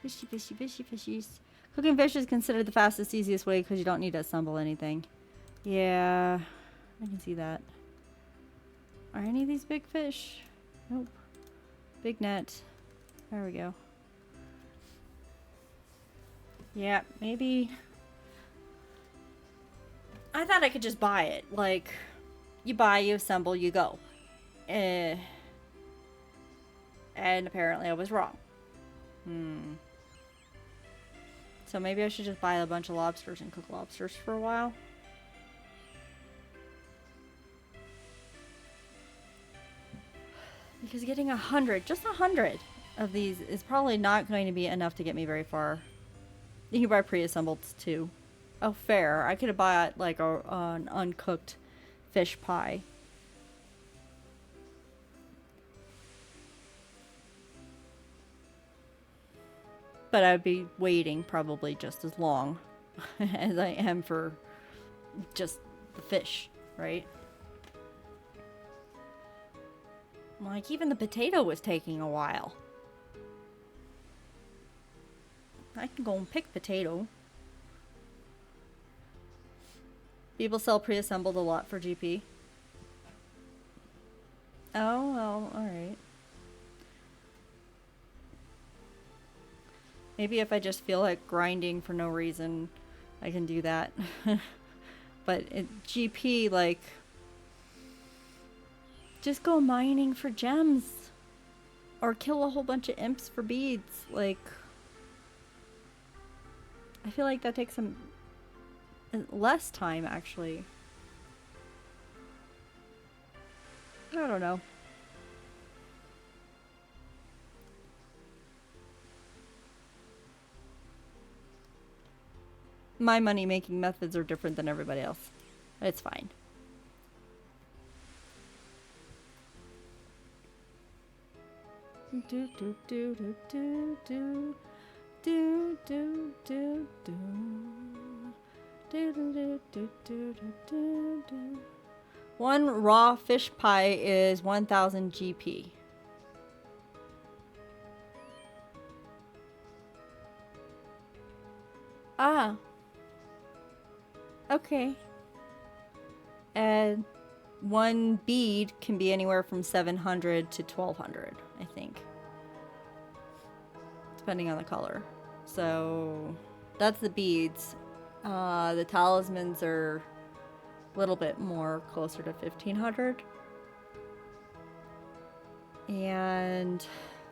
Fishy, fishy, fishy, fishies. Cooking fish is considered the fastest, easiest way because you don't need to assemble anything. Yeah, I can see that. Are any of these big fish? Nope. Big net. There we go. Yeah, maybe. I thought I could just buy it. Like, you buy, you assemble, you go. And apparently I was wrong. So maybe I should just buy a bunch of lobsters and cook lobsters for a while. Because getting 100, just 100 of these is probably not going to be enough to get me very far. You can buy pre-assembled too. Oh, fair. I could have bought like an uncooked fish pie. But I'd be waiting probably just as long as I am for just the fish, right? Like, even the potato was taking a while. I can go and pick potato. People sell pre-assembled a lot for GP. Oh, well, alright. Maybe if I just feel like grinding for no reason, I can do that. But GP, like, just go mining for gems. Or kill a whole bunch of imps for beads. Like, I feel like that takes some less time, actually. I don't know. My money-making methods are different than everybody else. It's fine. Do do do do do do do do do do do do do do do do. One raw fish pie is 1,000 GP. Ah. Okay. And one bead can be anywhere from 700 to 1,200, I think. Depending on the color. So, that's the beads. The talismans are a little bit more closer to 1,500. And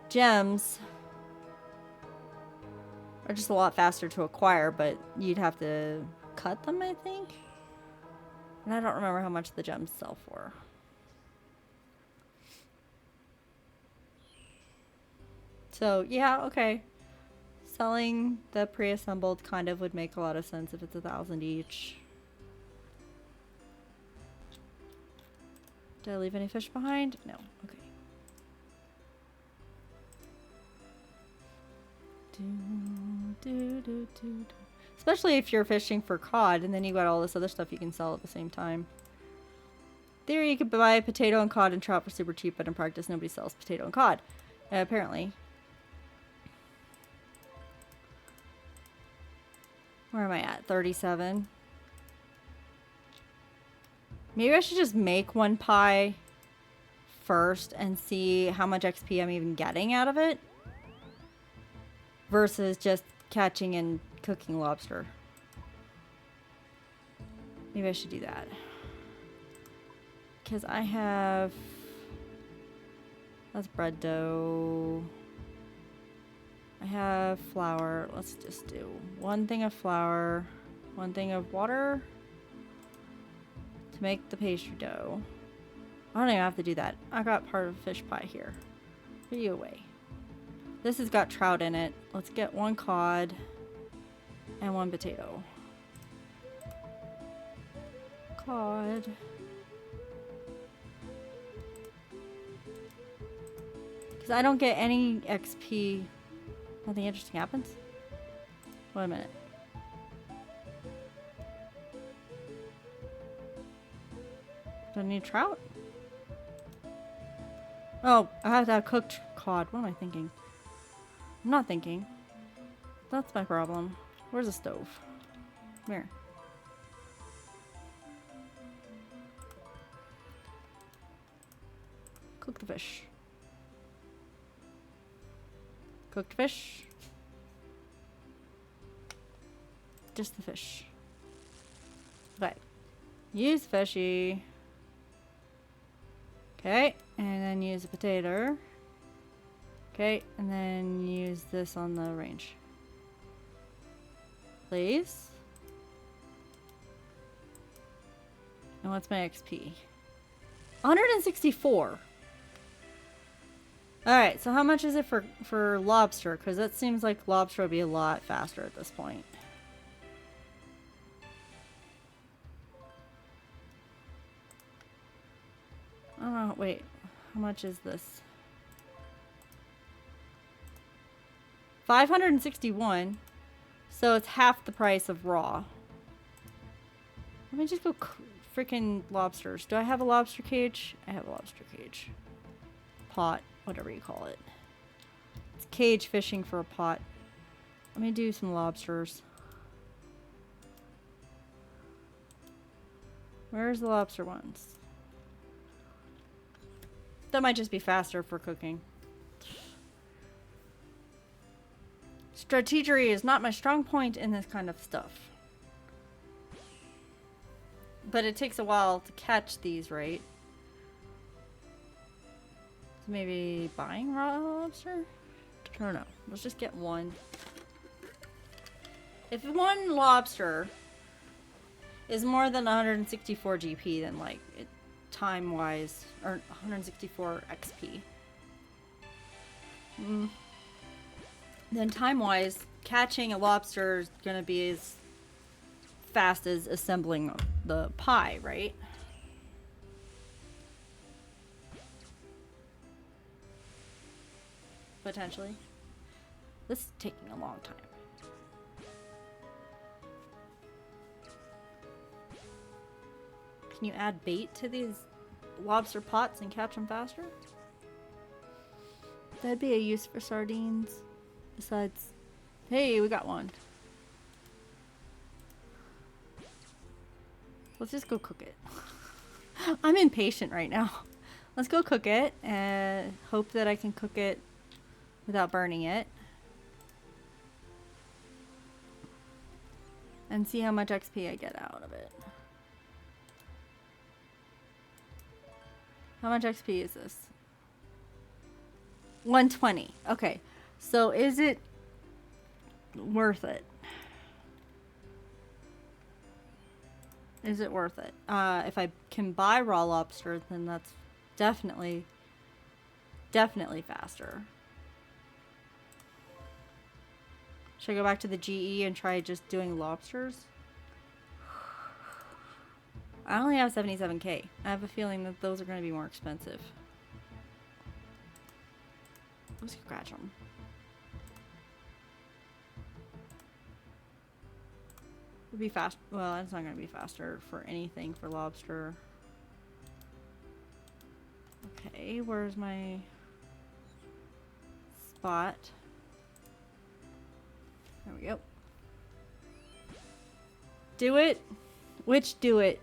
gems are just a lot faster to acquire, but you'd have to cut them, I think. And I don't remember how much the gems sell for. So, yeah, okay. Selling the pre-assembled kind of would make a lot of sense if it's 1,000 each. Did I leave any fish behind? No. Okay. Especially if you're fishing for cod and then you got all this other stuff you can sell at the same time. There you could buy potato and cod and trout for super cheap, but in practice nobody sells potato and cod. Apparently. Where am I at? 37. Maybe I should just make one pie first and see how much XP I'm even getting out of it. Versus just catching and cooking lobster. Maybe I should do that. Because I have... That's bread dough. I have flour. Let's just do one thing of flour, one thing of water to make the pastry dough. I don't even have to do that. I got part of fish pie here. Put you away. This has got trout in it. Let's get 1 cod and 1 potato. Cod. Because I don't get any XP. Nothing interesting happens. Wait a minute. Do I need trout? Oh, I have to have cooked cod. What am I thinking? I'm not thinking. That's my problem. Where's the stove? Come here. Cook the fish. Cooked fish. Just the fish. Okay. Use fishy. Okay, and then use a potato. Okay, and then use this on the range. Please. And what's my XP? 164. Alright, so how much is it for lobster? Because that seems like lobster would be a lot faster at this point. I don't know, wait. How much is this? 561. So it's half the price of raw. Let me just go freaking lobsters. Do I have a lobster cage? I have a lobster cage. Pot, whatever you call it. It's cage fishing for a pot. Let me do some lobsters. Where's the lobster ones? That might just be faster for cooking. Strategery is not my strong point in this kind of stuff. But it takes a while to catch these, right? So maybe buying raw lobster? I don't know. Let's just get 1. If 1 lobster is more than 164 GP, then like time-wise, or 164 XP. Then time-wise, catching a lobster is gonna be as fast as assembling the pie, right? Potentially. This is taking a long time. Can you add bait to these lobster pots and catch them faster? That'd be a use for sardines. Besides, hey, we got 1. Let's just go cook it. I'm impatient right now. Let's go cook it and hope that I can cook it without burning it. And see how much XP I get out of it. How much XP is this? 120. Okay. So is it worth it? Is it worth it? If I can buy raw lobster, then that's definitely faster. Should I go back to the GE and try just doing lobsters? I only have 77k. I have a feeling that those are going to be more expensive. Let's scratch them. Would be fast. Well, it's not going to be faster for anything for lobster. Okay, where's my spot? There we go. Do it? Which do it?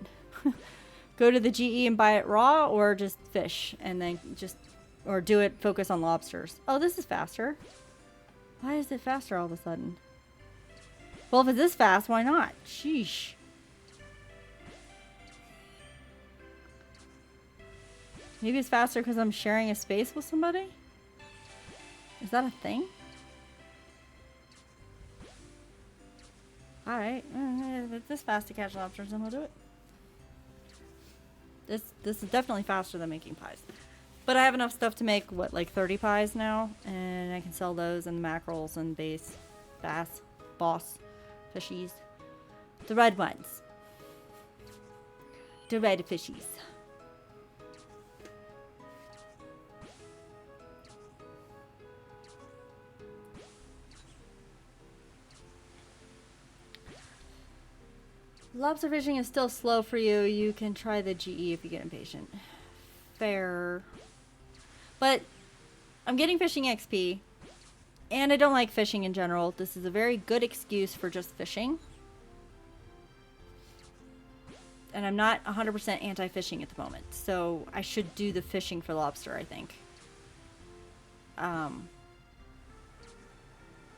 Go to the GE and buy it raw, or just fish and then just, or do it focus on lobsters. Oh, this is faster. Why is it faster all of a sudden? Well, if it's this fast, why not? Sheesh. Maybe it's faster because I'm sharing a space with somebody? Is that a thing? Alright. If it's this fast to catch lobsters, then we'll do it. This is definitely faster than making pies. But I have enough stuff to make, what, like 30 pies now? And I can sell those and mackerels and bass, boss, fishies. The red ones. The red fishies. Lobster fishing is still slow for you. You can try the GE if you get impatient. Fair. But I'm getting fishing XP. And I don't like fishing in general. This is a very good excuse for just fishing. And I'm not 100% anti-fishing at the moment. So I should do the fishing for lobster, I think.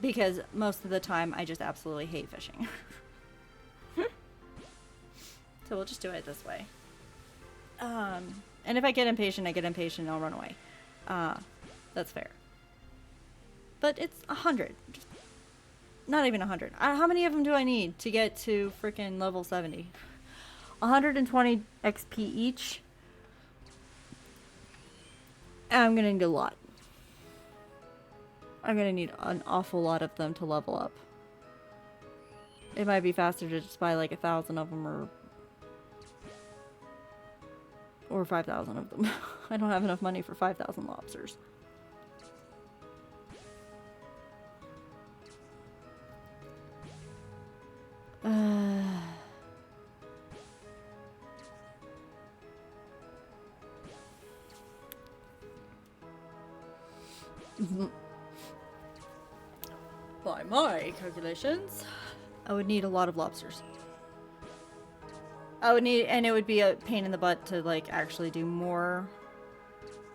Because most of the time I just absolutely hate fishing. So we'll just do it this way. And if I get impatient, I get impatient and I'll run away. That's fair. But it's 100. Just not even 100. How many of them do I need to get to freaking level 70? 120 XP each. And I'm gonna need a lot. I'm gonna need an awful lot of them to level up. It might be faster to just buy like 1,000 of them or 5,000 of them. I don't have enough money for 5,000 lobsters. By my calculations, I would need a lot of lobsters. I would need, and it would be a pain in the butt to like actually do more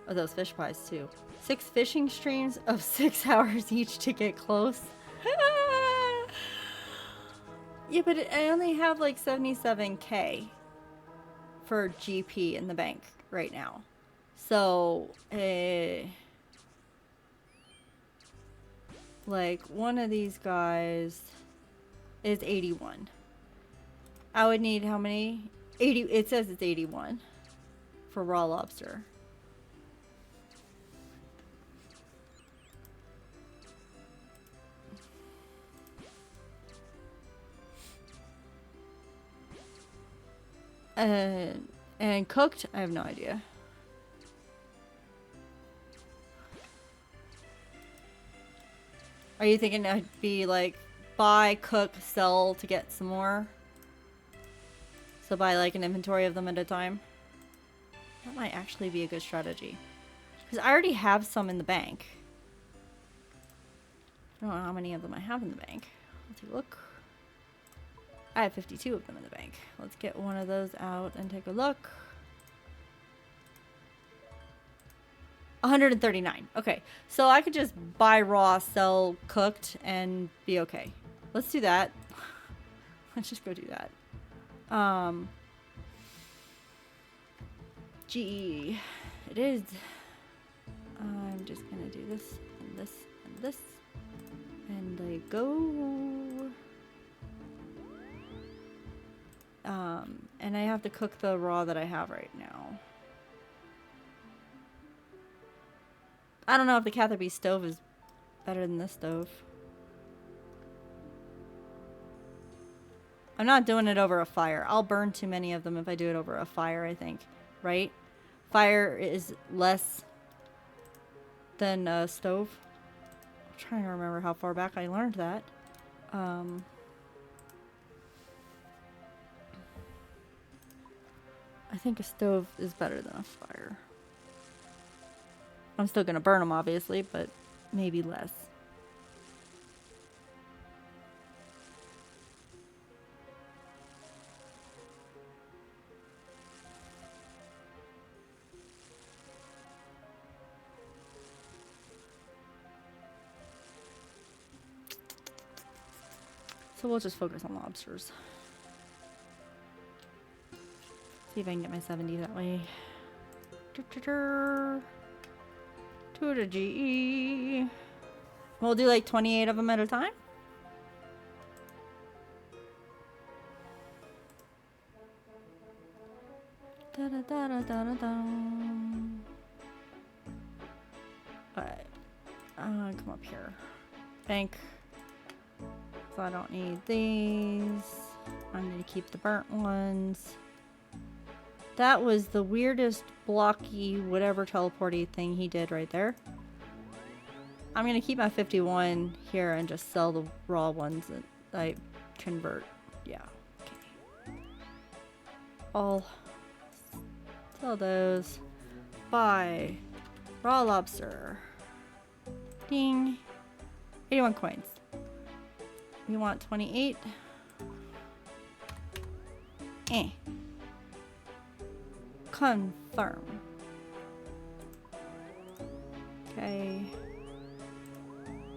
of those fish pies too. 6 fishing streams of 6 hours each to get close. Yeah, but I only have like 77k for GP in the bank right now. So, like one of these guys is 81. I would need how many? 80. It says it's 81 for raw lobster. And cooked, I have no idea. Are you thinking I'd be like buy, cook, sell to get some more? So buy like an inventory of them at a time? That might actually be a good strategy. Because I already have some in the bank. I don't know how many of them I have in the bank. Let's take a look. I have 52 of them in the bank. Let's get one of those out and take a look. 139. Okay, so I could just buy raw, sell cooked, and be okay. Let's do that. Let's just go do that. GE. It is. I'm just gonna do this and this and this. And they go. And I have to cook the raw that I have right now. I don't know if the Catherby stove is better than this stove. I'm not doing it over a fire. I'll burn too many of them if I do it over a fire, I think. Right? Fire is less than a stove. I'm trying to remember how far back I learned that. I think a stove is better than a fire. I'm still gonna burn them, obviously, but maybe less. So we'll just focus on lobsters. See if I can get my 70 that way. To the GE. We'll do like 28 of them at a time. Da da da da da da da. Alright. Come up here. Bank. So I don't need these. I'm gonna keep the burnt ones. That was the weirdest blocky whatever teleporty thing he did right there. I'm gonna keep my 51 here and just sell the raw ones that I convert. Yeah. Okay. I'll sell those. Buy raw lobster. Ding. 81 coins. We want 28. Confirm. Okay.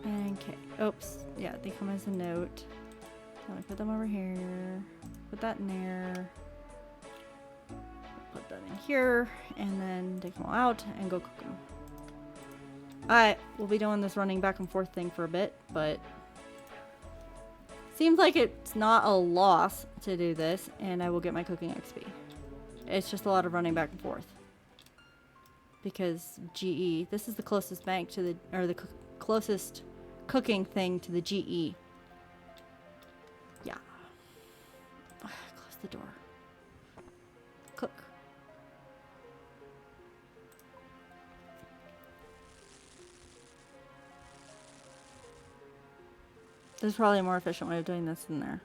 And okay. Oops. Yeah, they come as a note. I'm gonna put them over here. Put that in there. Put that in here. And then take them all out and go cook them. Alright, we'll be doing this running back and forth thing for a bit, but seems like it's not a loss to do this, and I will get my cooking XP. It's just a lot of running back and forth. Because GE, this is the closest bank to the, or the closest cooking thing to the GE. Yeah. Close the door. Cook. There's probably a more efficient way of doing this than there.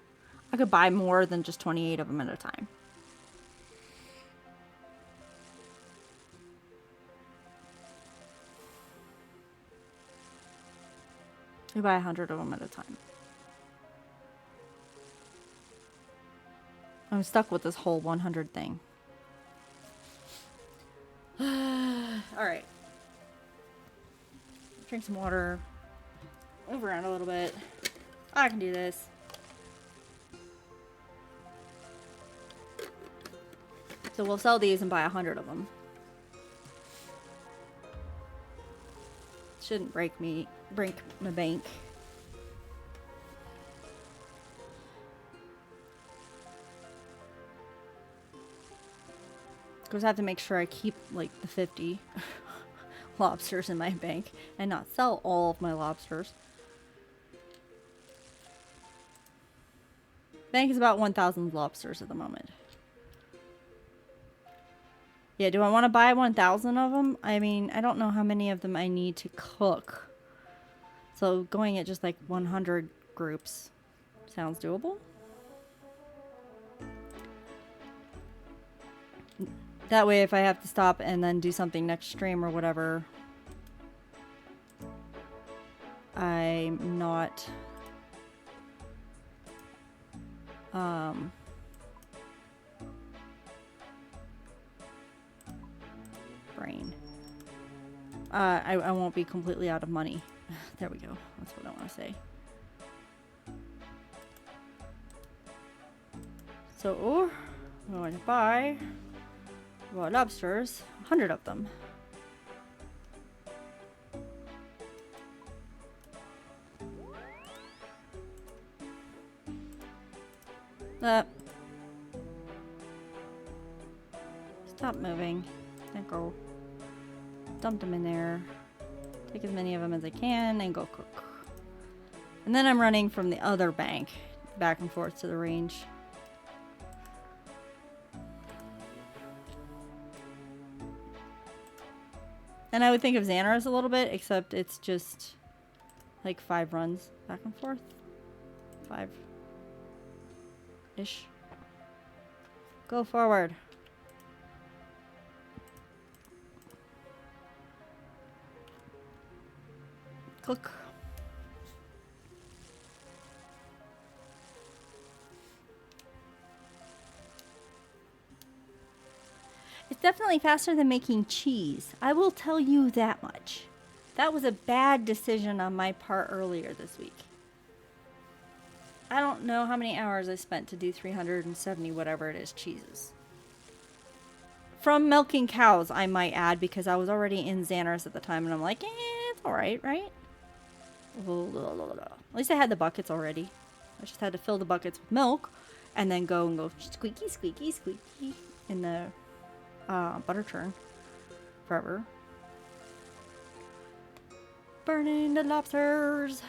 I could buy more than just 28 of them at a time. You buy 100 of them at a time. I'm stuck with this whole 100 thing. Alright. Drink some water. Move around a little bit. I can do this. So we'll sell these and buy 100 of them. Shouldn't break my bank. Of course, I have to make sure I keep like the 50 lobsters in my bank and not sell all of my lobsters. Bank is about 1,000 lobsters at the moment. Yeah, do I want to buy 1,000 of them? I mean, I don't know how many of them I need to cook. So going at just like 100 groups sounds doable. That way if I have to stop and then do something next stream or whatever, I'm not... brain. I won't be completely out of money. There we go. That's what I want to say. So, I'm going to buy raw lobsters, 100 of them. Stop moving. There go. Dump them in there. Take as many of them as I can and go cook. And then I'm running from the other bank back and forth to the range. And I would think of Xanaris a little bit, except it's just like 5 runs back and forth. 5-ish. Go forward. Cook. It's definitely faster than making cheese. I will tell you that much. That was a bad decision on my part earlier this week. I don't know how many hours I spent to do 370 whatever it is cheeses. From milking cows, I might add, because I was already in Xanaris at the time and I'm like, it's alright, right? At least I had the buckets already. I just had to fill the buckets with milk and then go squeaky, squeaky, squeaky in the butter churn forever. Burning the lobsters.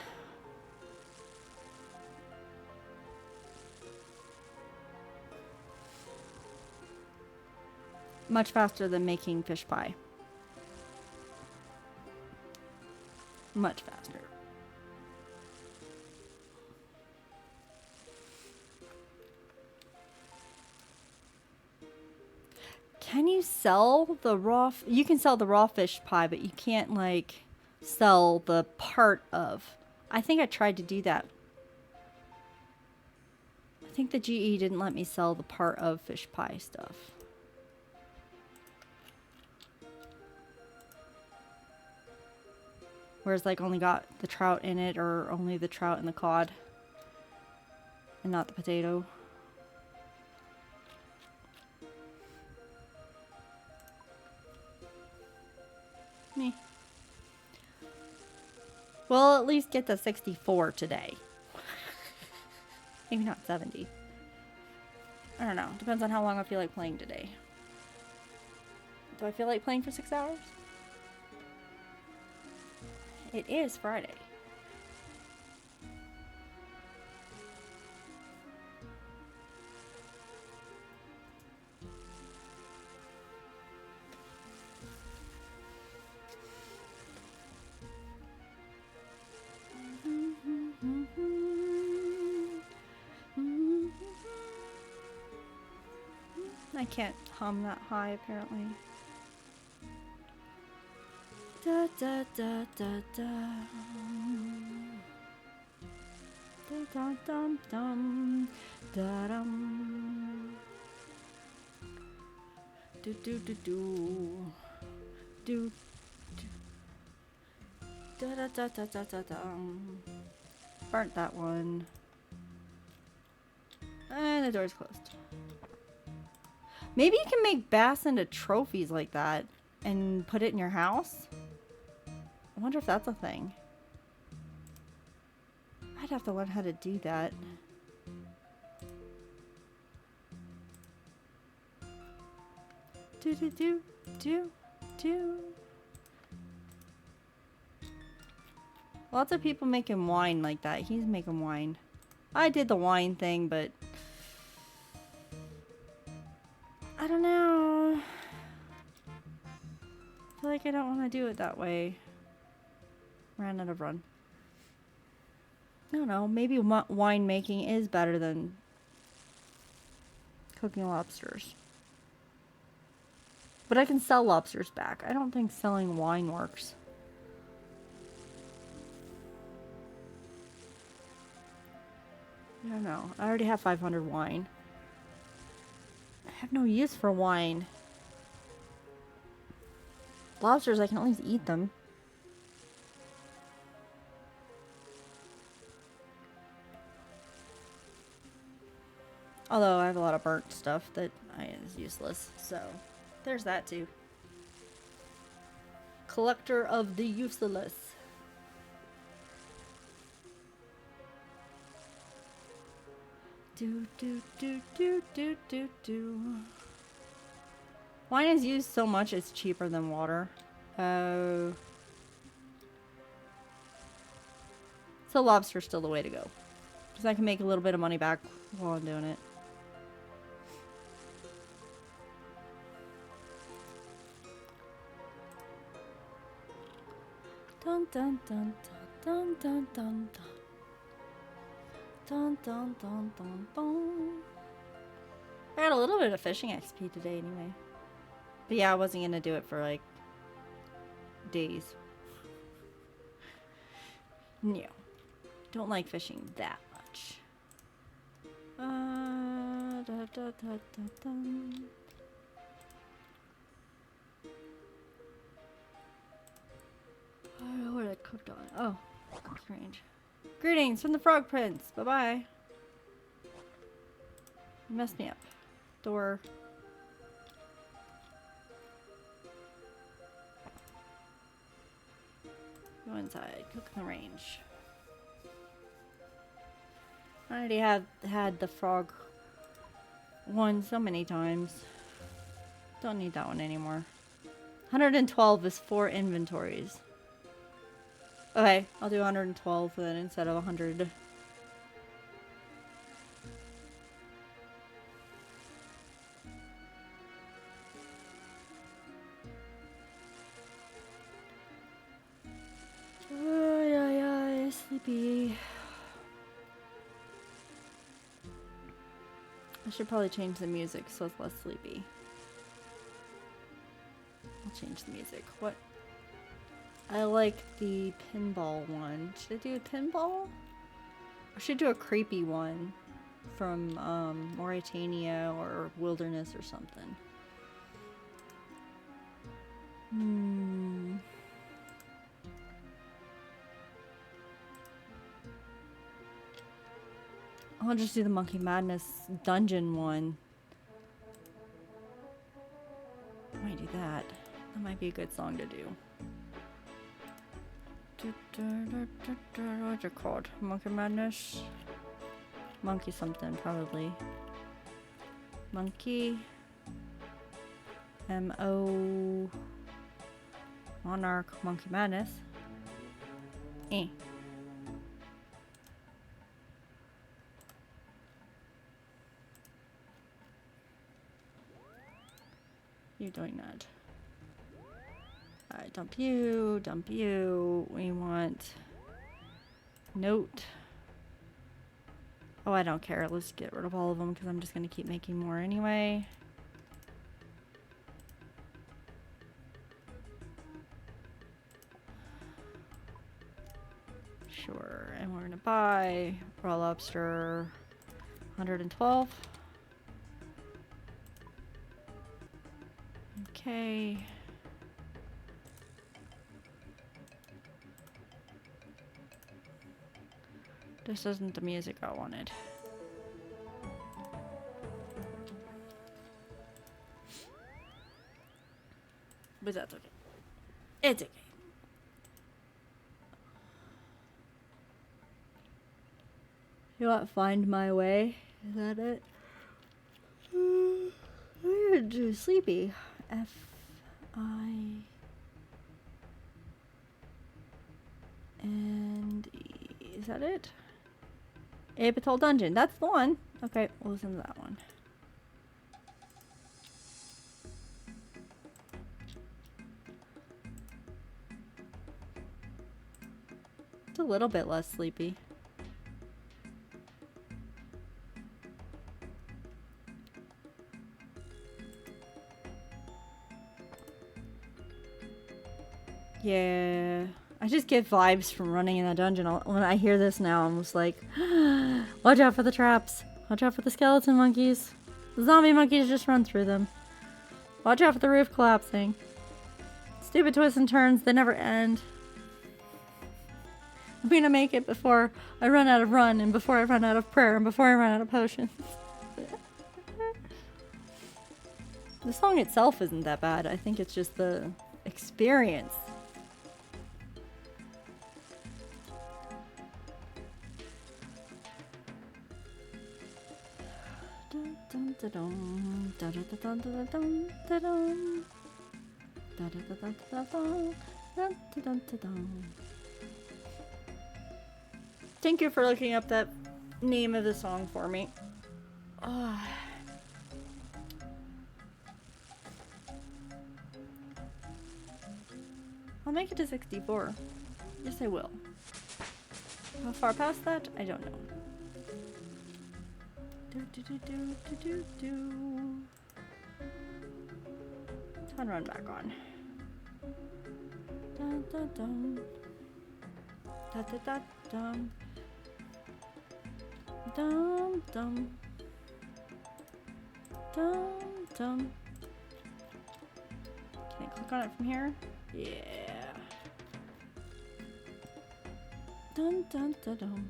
Much faster than making fish pie. Much faster. Can you sell the raw? You can sell the raw fish pie, but you can't like sell the part of. I think I tried to do that. I think the GE didn't let me sell the part of fish pie stuff. Whereas like only got the trout in it, or only the trout and the cod, and not the potato. Me. Well, at least get to 64 today. Maybe not 70. I don't know. Depends on how long I feel like playing today. Do I feel like playing for 6 hours? It is Friday. I can't hum that high, apparently. Da da da da da. Da da dum dum. Da dum. Do do do do. Do do. Da da da da da da dum. Burnt that one. And the door's closed. Maybe you can make bass into trophies like that and put it in your house. I wonder if that's a thing. I'd have to learn how to do that. Do do do do do. Lots of people making wine like that. He's making wine. I did the wine thing, but I don't know. I feel like I don't want to do it that way. Ran out of run. I don't know. Maybe wine making is better than cooking lobsters. But I can sell lobsters back. I don't think selling wine works. I don't know. I already have 500 wine. I have no use for wine. Lobsters, I can at least eat them. Although I have a lot of burnt stuff that is useless. So, there's that too. Collector of the useless. Do do do do do do do. Wine is used so much it's cheaper than water. Oh. So lobster's still the way to go. Because I can make a little bit of money back while I'm doing it. Dun dun dun dun dun dun dun. Dun dun dun dun dun. I got a little bit of fishing XP today anyway. But yeah, I wasn't gonna do it for like days. No. Don't like fishing that much. Da, da, da, da, da. I don't know where that cooked on. Oh, strange. Greetings from the Frog Prince. Bye-bye. You messed me up. Door. Go inside. Cook in the range. I already have had the frog one so many times. Don't need that one anymore. 112 is 4 inventories. Okay, I'll do 112 then instead of 100. Sleepy. I should probably change the music so it's less sleepy. I'll change the music. What? I like the pinball one. Should I do a pinball? I should do a creepy one from Mauritania or Wilderness or something. I'll just do the Monkey Madness dungeon one. I might do that. That might be a good song to do. What's it called? Monkey Madness? Monkey something, probably. Monkey. M-O. Monarch Monkey Madness. You doing that? Alright, dump you, dump you. We want note. Oh, I don't care. Let's get rid of all of them because I'm just going to keep making more anyway. Sure, and we're going to buy raw lobster 112. Okay. This isn't the music I wanted. But that's okay. It's okay. You want Find My Way? Is that it? I'm too sleepy. F-I... and E. Is that it? Apital Dungeon. That's the one. Okay, we'll listen to that one. It's a little bit less sleepy. Yeah, I just get vibes from running in that dungeon. When I hear this now, I'm just like, watch out for the traps. Watch out for the skeleton monkeys. The zombie monkeys just run through them. Watch out for the roof collapsing. Stupid twists and turns, they never end. I'm gonna make it before I run out of run, and before I run out of prayer, and before I run out of potions. The song itself isn't that bad. I think it's just the experience. Thank you for looking up that name of the song for me. I'll make it to 64. Yes, I will. How far past that? I don't know. Turn run back on. Dun, dun, dun. Da, da, da, dum. Dum, dum. Dum, dum. Can I click on it from here? Yeah. Dun, dun, dun, dum.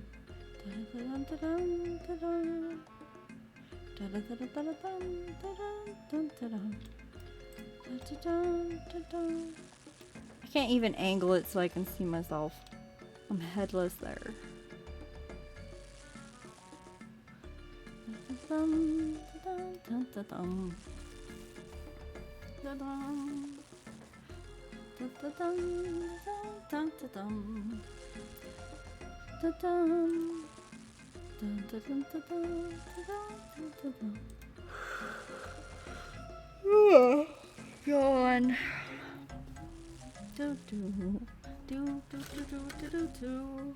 Dun, dun, dun, dun, dun, dun. I can't even angle it so I can see myself. I'm headless there. Yawn. Do do do do do do do do.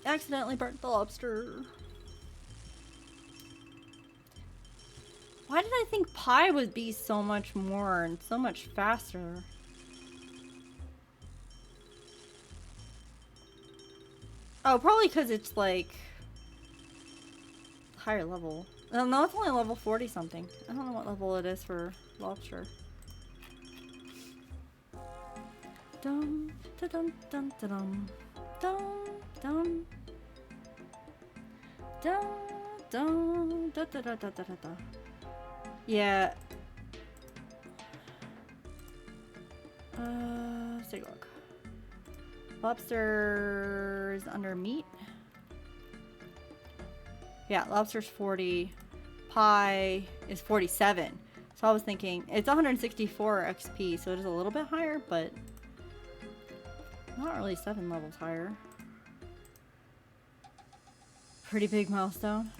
Accidentally burnt the lobster. Why did I think pie would be so much more and so much faster? Oh, probably because it's like higher level. No, it's only level 40 something. I don't know what level it is for lobster. Dum da dum dum da dum dum dum dum dum da da da da da da. Yeah. Let's take a look. Lobsters under meat. Yeah, lobster's 40. Pie is 47. So I was thinking it's 164 XP, so it is a little bit higher, but not really 7 levels higher. Pretty big milestone.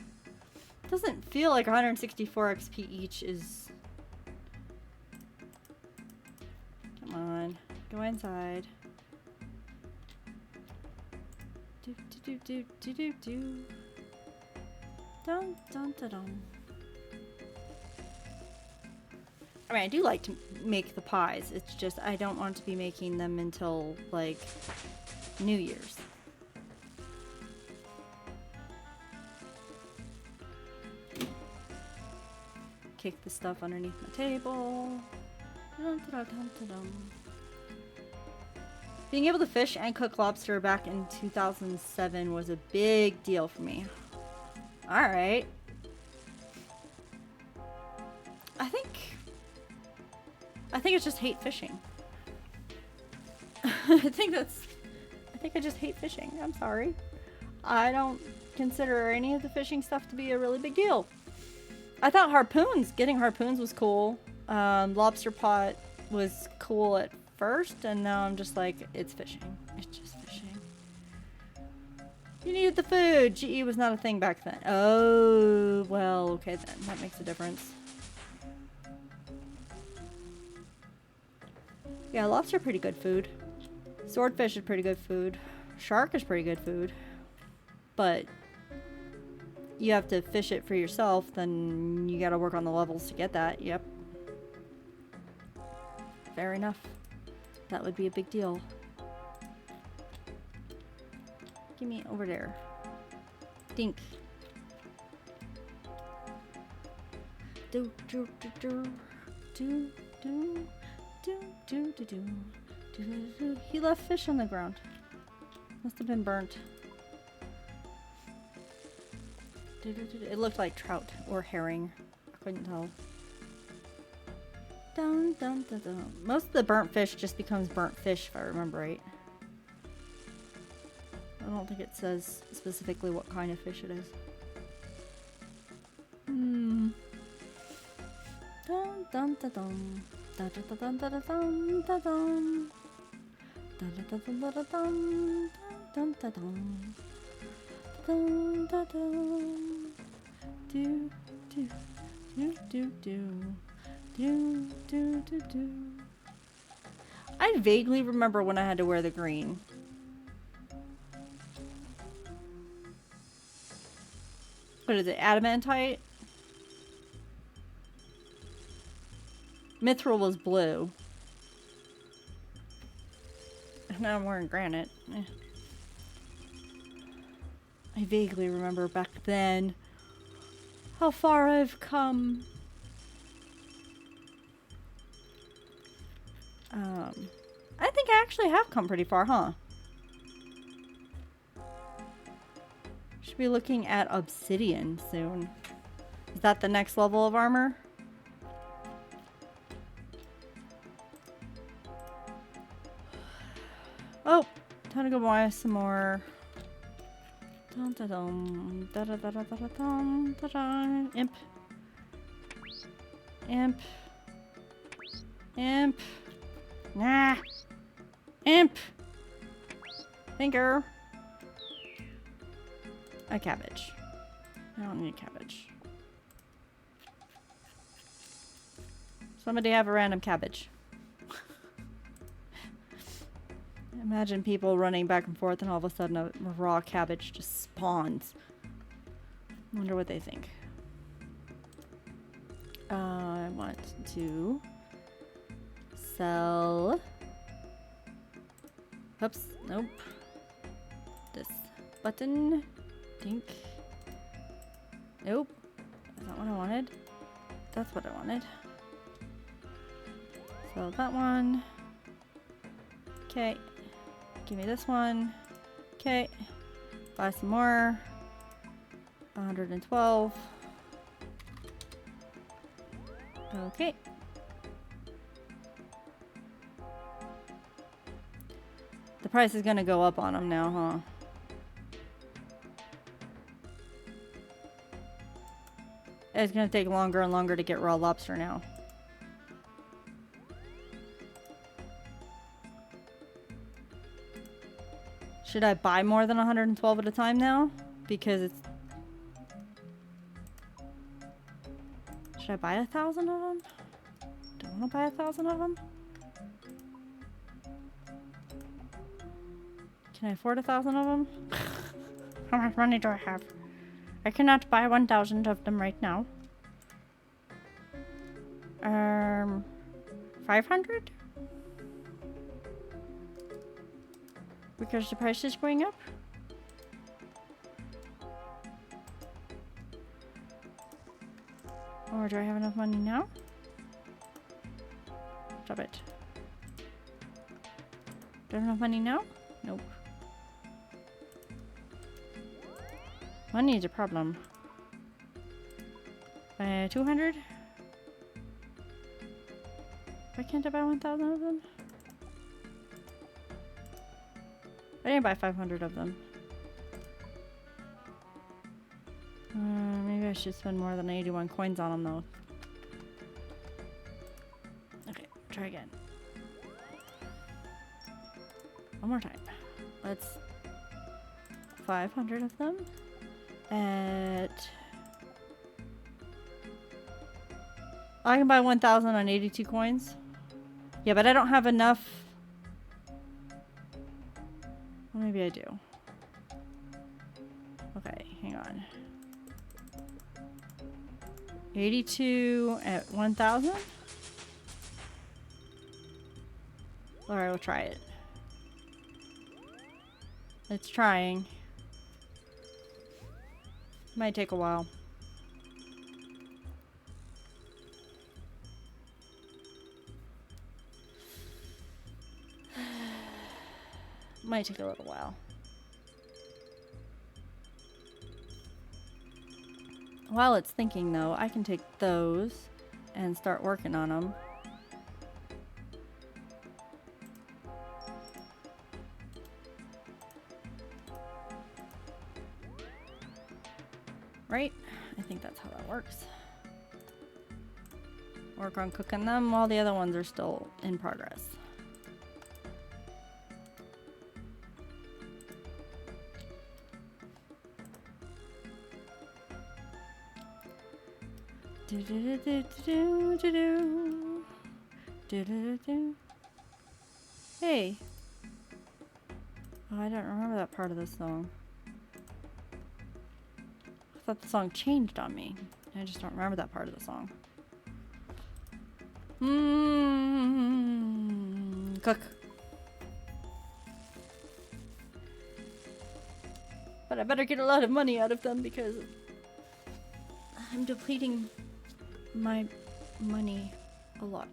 Doesn't feel like 164 XP each is. Come on, go inside. Do do do do do do. Dun dun dun dun. I mean, I do like to make the pies. It's just I don't want to be making them until like New Year's. Kick the stuff underneath my table. Dun, dun, dun, dun, dun. Being able to fish and cook lobster back in 2007 was a big deal for me. Alright. I think it's just hate fishing. I think I just hate fishing. I'm sorry. I don't consider any of the fishing stuff to be a really big deal. I thought getting harpoons was cool. Lobster pot was cool at first, and now I'm just like, it's fishing. It's just fishing. You needed the food. GE was not a thing back then. Oh, well, okay then. That makes a difference. Yeah, lobster pretty good food. Swordfish is pretty good food. Shark is pretty good food. But you have to fish it for yourself, then you gotta work on the levels to get that. Yep. Fair enough. That would be a big deal. Give me over there. Dink. Do do do do do do do do do do do. He left fish on the ground. Must have been burnt. It looked like trout or herring. I couldn't tell. Dun, dun, dun, dun. Most of the burnt fish just becomes burnt fish, if I remember right. I don't think it says specifically what kind of fish it is. Dun, dun, dun, dun. Dun, dun, dun, dun, dun, dun, dun. Dun, dun, dun, dun, dun, dun, dun, dun, dun. Dun, dun, dun. Do, do, do, do, do. Do, do, do, do. I vaguely remember when I had to wear the green. What is it? Adamantite? Mithril was blue. And now I'm wearing granite. I vaguely remember back then how far I've come. I think I actually have come pretty far, huh? Should be looking at obsidian soon. Is that the next level of armor? Oh, Time to go buy some more. Dun, dun, dun, da, da, da, da, da, dun, da, da. Imp. Imp. Imp. Nah. Imp. Finger. A cabbage. I don't need a cabbage. Somebody have a random cabbage. Imagine people running back and forth and all of a sudden a raw cabbage just spawns. Wonder what they think. I want to sell. Oops, nope. This button. Dink. Nope. That's not what I wanted. That's what I wanted. Sell that one. Okay. Give me this one. Okay. Buy some more. 112. Okay. The price is gonna go up on them now, huh? It's gonna take longer and longer to get raw lobster now. Should I buy more than 112 at a time now? Because it's... Should I buy 1,000 of them? Do I want to buy 1,000 of them? Can I afford 1,000 of them? How much money do I have? I cannot buy 1,000 of them right now. 500? Because the price is going up? Or do I have enough money now? Stop it. Do I have enough money now? Nope. Money is a problem. 200? Why can't I buy 1,000 of them? I didn't buy 500 of them. Maybe I should spend more than 81 coins on them though. Okay, try again. One more time. Let's 500 of them at... I can buy 1,000 on 82 coins. Yeah, but I don't have enough. Well, maybe I do. Okay, hang on. 82 at 1,000? Alright, we'll try it. It's trying. Might take a while. Might take a little while. While it's thinking though, I can take those and start working on them. Right? I think that's how that works. Work on cooking them while the other ones are still in progress. Hey. Oh, I don't remember that part of the song. I thought the song changed on me. I just don't remember that part of the song. Cook. But I better get a lot of money out of them because I'm depleting my money a lot.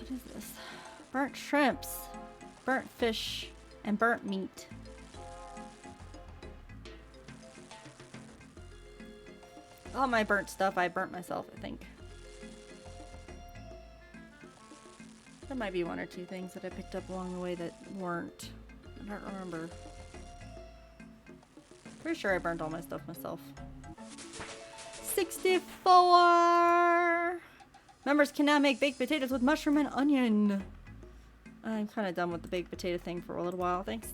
What is this? Burnt shrimps, burnt fish, and burnt meat. All my burnt stuff I burnt myself, I think. There might be one or two things that I picked up along the way that weren't. I don't remember. Pretty sure I burnt all my stuff myself. 64! Members can now make baked potatoes with mushroom and onion. I'm kind of done with the baked potato thing for a little while, thanks.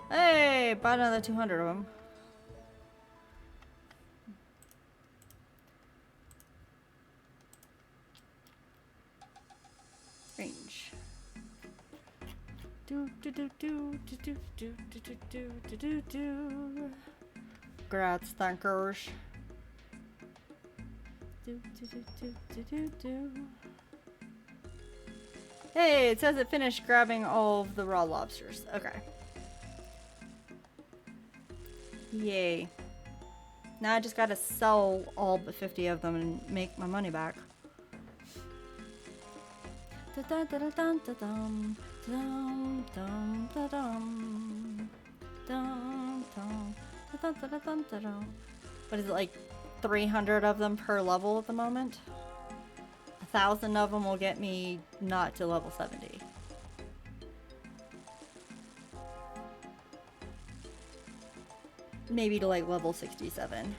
Hey, bought another 200 of them. Range. Grats, thankers. Hey, it says it finished grabbing all of the raw lobsters. Okay. Yay. Now I just gotta sell all but 50 of them and make my money back. What is it, like 300 of them per level at the moment? 1,000 of them will get me not to level 70. Maybe to like level 67.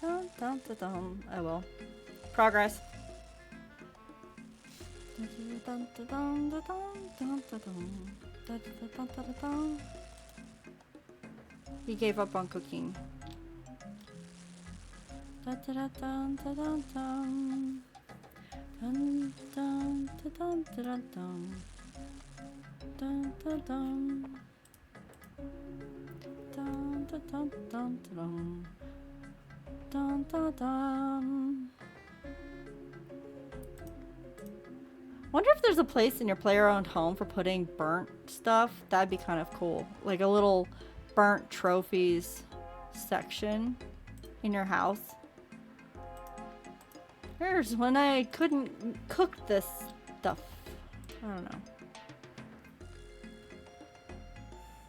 Oh well. Progress. He gave up on cooking. Wonder if there's a place in your player-owned home for putting burnt stuff. That'd be kind of cool. Like a little burnt trophies section in your house. Here's when I couldn't cook this stuff. I don't know.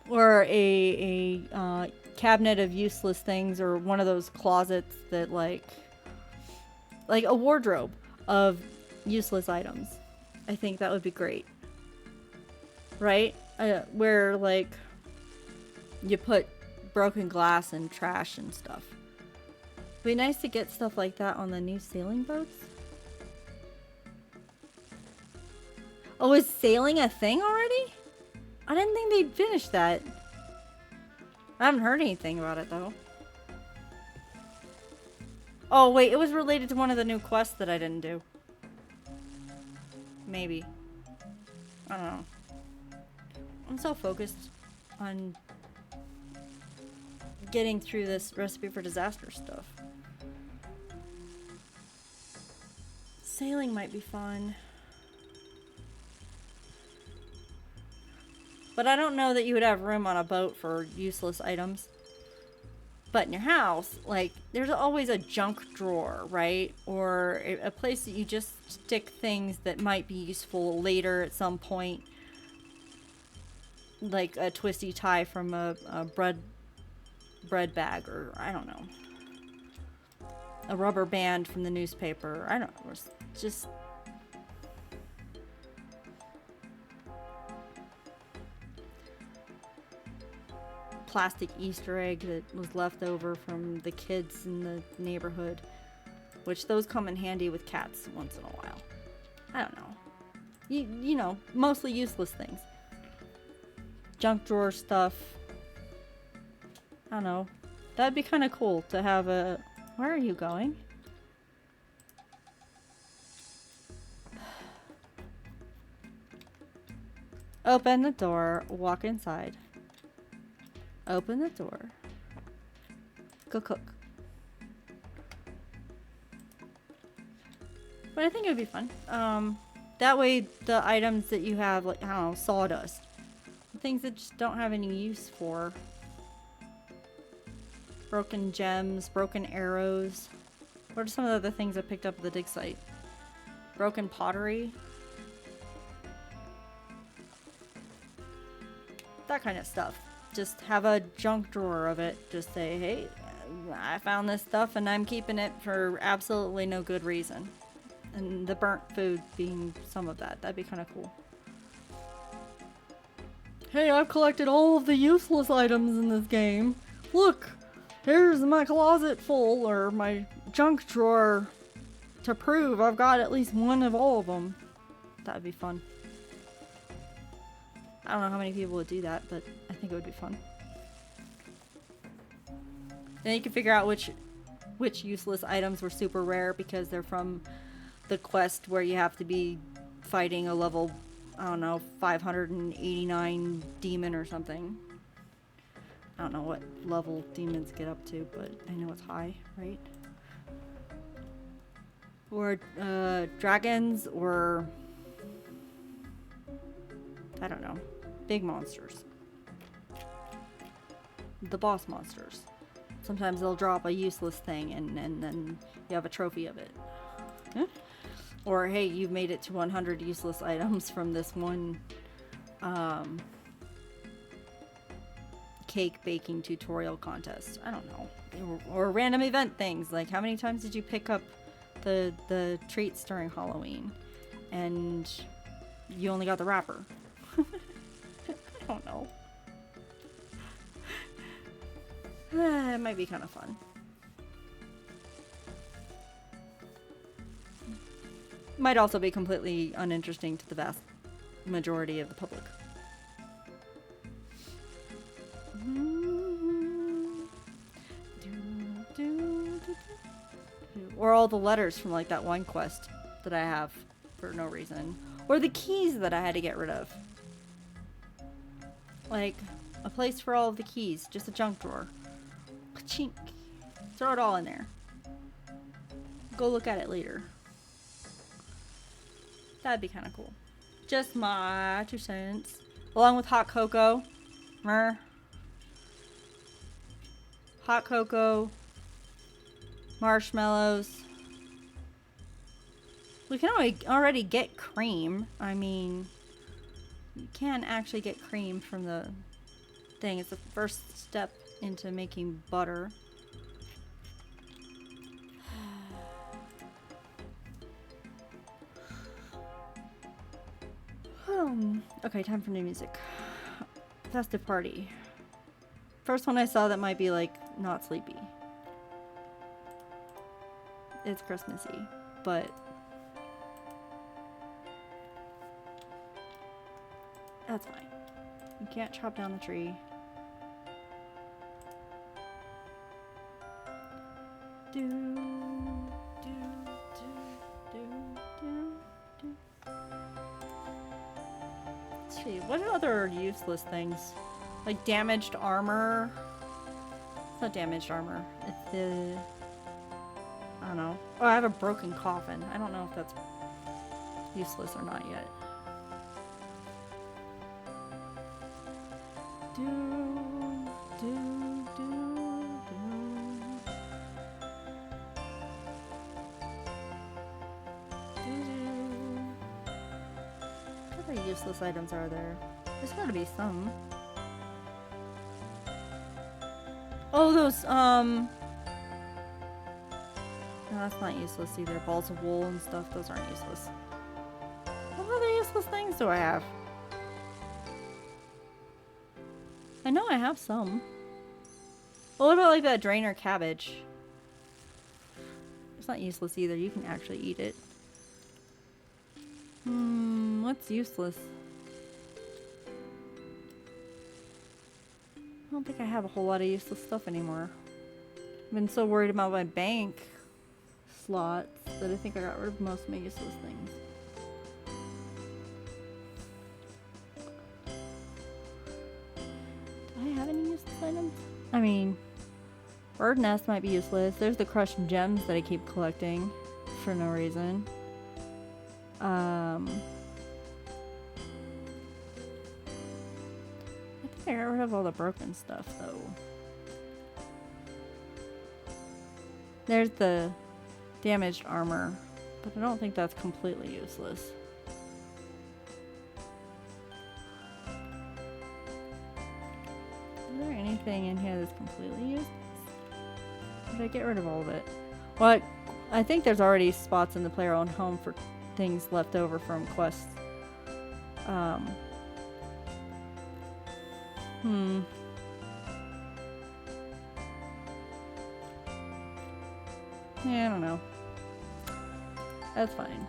Or a cabinet of useless things, or one of those closets that like a wardrobe of useless items. I think that would be great. Right? Where like you put broken glass and trash and stuff. It'd be nice to get stuff like that on the new sailing boats. Oh, is sailing a thing already? I didn't think they'd finished that. I haven't heard anything about it though. Oh wait, it was related to one of the new quests that I didn't do. Maybe. I don't know. I'm so focused on getting through this recipe for disaster stuff. Sailing might be fun. But I don't know that you would have room on a boat for useless items. But in your house, like, there's always a junk drawer, right? Or a place that you just stick things that might be useful later at some point. Like a twisty tie from a bread bag, or I don't know. A rubber band from the newspaper. I don't know. Just... plastic Easter egg that was left over from the kids in the neighborhood, which those come in handy with cats once in a while. I don't know. You know, mostly useless things. Junk drawer stuff. I don't know. That'd be kind of cool to have a... Where are you going? Open the door, walk inside. Open the door. Go cook. But I think it would be fun. That way the items that you have, like, I don't know, sawdust. Things that just don't have any use for. Broken gems, broken arrows. What are some of the other things I picked up at the dig site? Broken pottery. That kind of stuff. Just have a junk drawer of it. Just say, hey, I found this stuff and I'm keeping it for absolutely no good reason. And the burnt food being some of that. That'd be kind of cool. Hey, I've collected all of the useless items in this game. Look, here's my closet full, or my junk drawer, to prove I've got at least one of all of them. That'd be fun. I don't know how many people would do that, but I think it would be fun. Then you can figure out which useless items were super rare because they're from the quest where you have to be fighting a level, I don't know, 589 demon or something. I don't know what level demons get up to, but I know it's high, right? Or dragons, or I don't know, big monsters. The boss monsters. Sometimes they'll drop a useless thing and then you have a trophy of it. Huh? Or hey, you've made it to 100 useless items from this one cake baking tutorial contest. I don't know. Or random event things, like how many times did you pick up the treats during Halloween and you only got the wrapper? I don't know. It might be kind of fun. Might also be completely uninteresting to the vast majority of the public. Or all the letters from like that one quest that I have for no reason. Or the keys that I had to get rid of. Like a place for all of the keys, just a junk drawer. Ka-chink. Throw it all in there. Go look at it later. That'd be kind of cool. Just my 2 cents. Along with hot cocoa. Hot cocoa. Marshmallows. We can already get cream. I mean, you can actually get cream from the thing. It's the first step into making butter. Okay, time for new music. Festive party. First one I saw that might be like not sleepy. It's Christmassy, but that's fine. You can't chop down the tree. Let's see, what other useless things? Like damaged armor? It's not damaged armor. It's the... I don't know. Oh, I have a broken coffin. I don't know if that's useless or not yet. What other useless items are there? There's gotta be some. Oh, those, no, that's not useless either. Balls of wool and stuff, those aren't useless. What other useless things do I have? I know I have some. Well, what about like that drainer cabbage? It's not useless either. You can actually eat it. What's useless? I don't think I have a whole lot of useless stuff anymore. I've been so worried about my bank slots that I think I got rid of most of my useless things. Do I have any useless items? I mean, bird nest might be useless. There's the crushed gems that I keep collecting for no reason. I think I got rid of all the broken stuff though. There's the damaged armor, but I don't think that's completely useless. Is there anything in here that's completely useless? Did I get rid of all of it? Well, I think there's already spots in the player-owned home for things left over from quests. Yeah, I don't know. That's fine.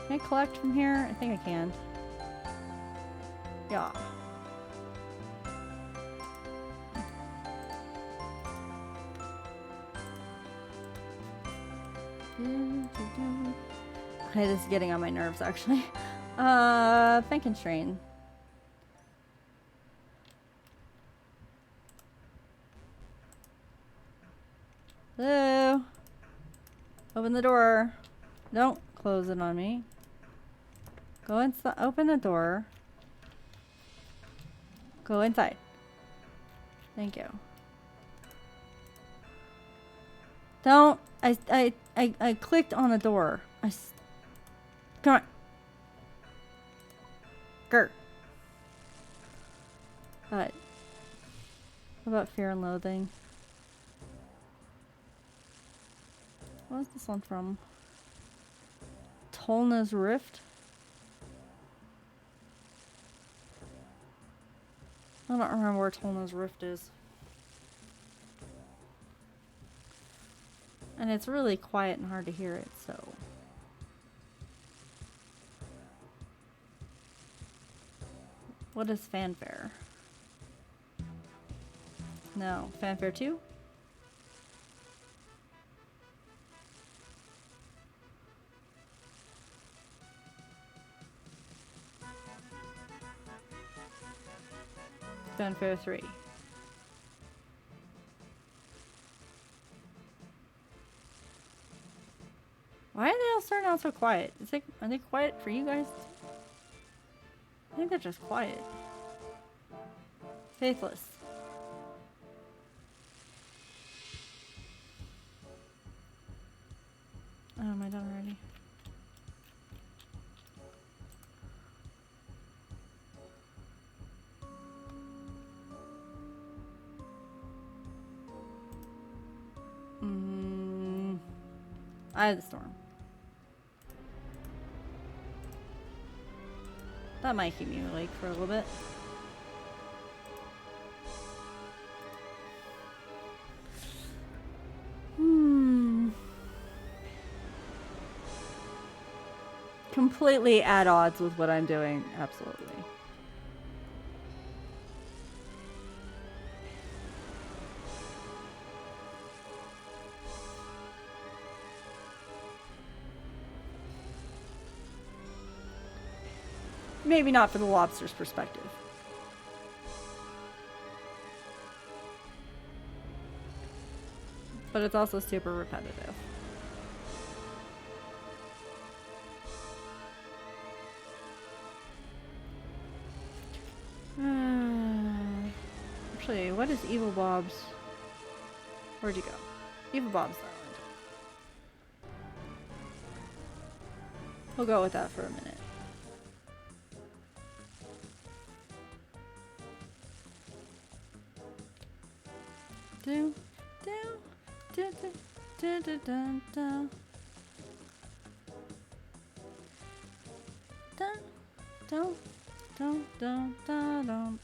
Can I collect from here? I think I can. Yeah. Okay, this is getting on my nerves actually. Frankenstrain. Hello? Open the door. Don't close it on me. Go inside. Open the door. Go inside. Thank you. Don't. I clicked on the door. Come on. Gert. What about Fear and Loathing? What is this one from? Tolna's Rift? I don't remember where Tolna's Rift is. And it's really quiet and hard to hear it, so. What is Fanfare? No. Fanfare 2? Fanfare 3. Why are they all starting out so quiet? Are they quiet for you guys? I think they're just quiet. Faithless. Oh, am I done already? Eye of the Storm. That might keep me awake for a little bit. Completely at odds with what I'm doing, absolutely. Maybe not for the lobster's perspective. But it's also super repetitive. Actually, what is Evil Bob's? Where'd you go? Evil Bob's Island. We'll go with that for a minute. Do, do, do, do, do, do, do, do. Dun, dun, dun, dun, dun, dun.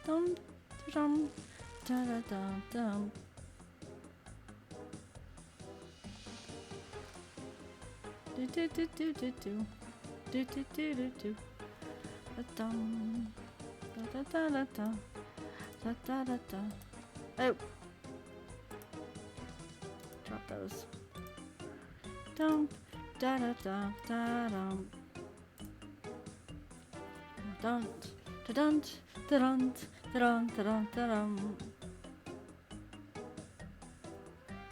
Dum, dum, dum, da da dum, dum. Do do do do do do, do do do do do. Da dum, da da da da da, da da da da. Oh, drop those. Dum, da da da da dum. Dum, da dum, da dum, da dum, da dum, da dum.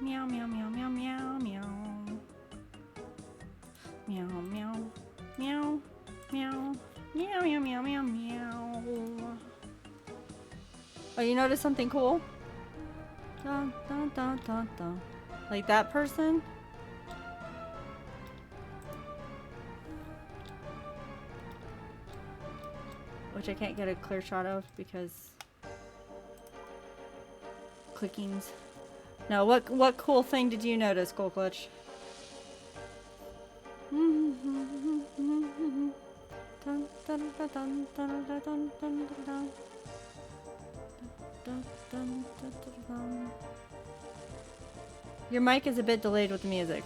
Meow, meow, meow, meow, meow, meow. Meow, meow, meow, meow, meow, meow, meow, meow, meow. Oh, you noticed something cool? Dun, dun, dun, dun, dun. Like that person? Which I can't get a clear shot of because clickings. No, what cool thing did you notice, Gold Clutch? Your mic is a bit delayed with the music.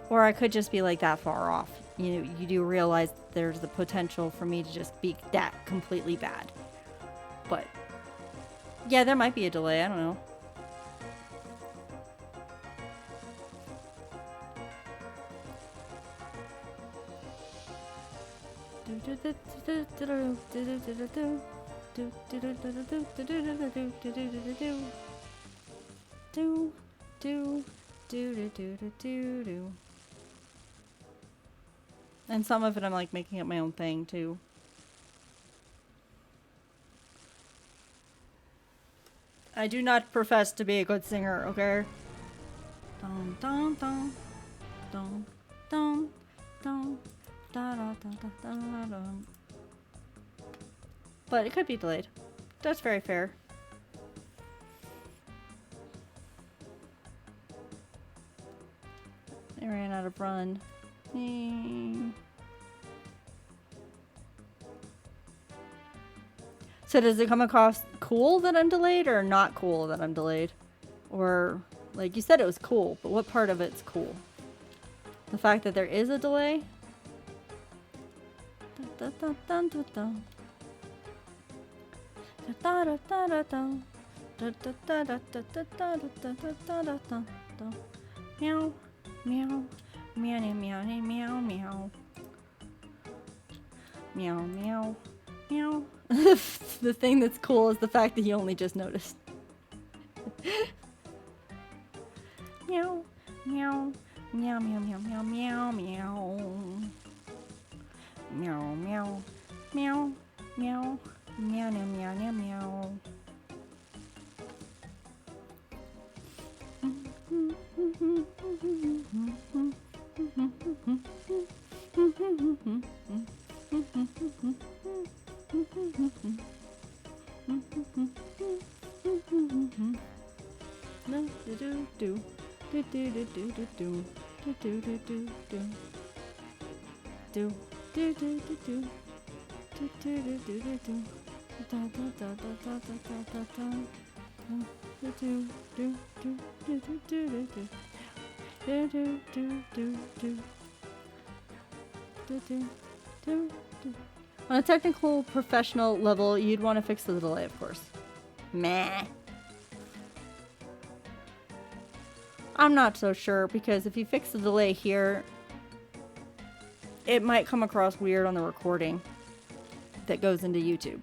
Or I could just be like that far off. You know, you do realize there's the potential for me to just be that completely bad. But yeah, there might be a delay, I don't know. And some of it I'm like making up my own thing too. I do not profess to be a good singer, okay? Dun dun dun dun dun dun da da da da da da. But it could be delayed. That's very fair. I ran out of run. So does it come across cool that I'm delayed or not cool that I'm delayed? Or, like you said it was cool, but what part of it's cool? The fact that there is a delay? Dun, dun, dun, dun, dun. Da, da, da, da, da. Da, da, da, da, da, da, da, da, da, da, da, da. Meow, meow, meow, meow, meow, meow. Meow, meow, meow. The thing that's cool is the fact that you only just noticed. Meow, meow, meow, meow, meow, meow, meow, meow. Meow, meow, meow, meow, meow, meow, meow, meow. On a technical professional level, you'd want to fix the delay, of course. Meh. I'm not so sure, because if you fix the delay here, it might come across weird on the recording that goes into YouTube.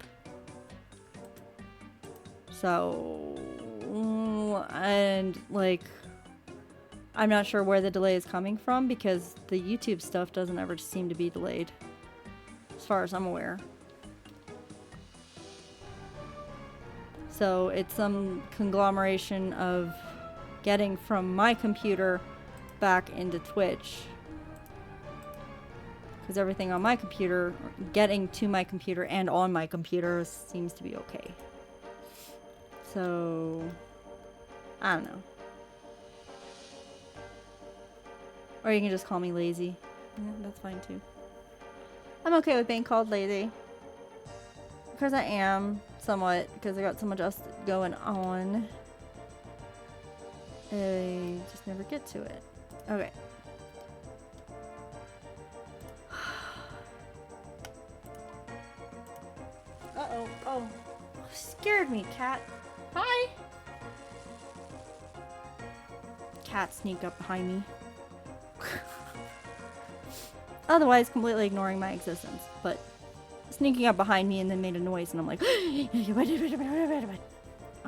So, and like, I'm not sure where the delay is coming from, because the YouTube stuff doesn't ever seem to be delayed, as far as I'm aware. So it's some conglomeration of getting from my computer back into Twitch. Because everything on my computer, getting to my computer and on my computer seems to be okay. So, I don't know. Or you can just call me lazy. Yeah, that's fine too. I'm okay with being called lazy. Because I am, somewhat, because I got so much else going on. I just never get to it. Okay. Uh-oh. Oh. Scared me, cat. Hi! Cat sneaked up behind me. Otherwise, completely ignoring my existence. But sneaking up behind me and then made a noise, and I'm like, I'm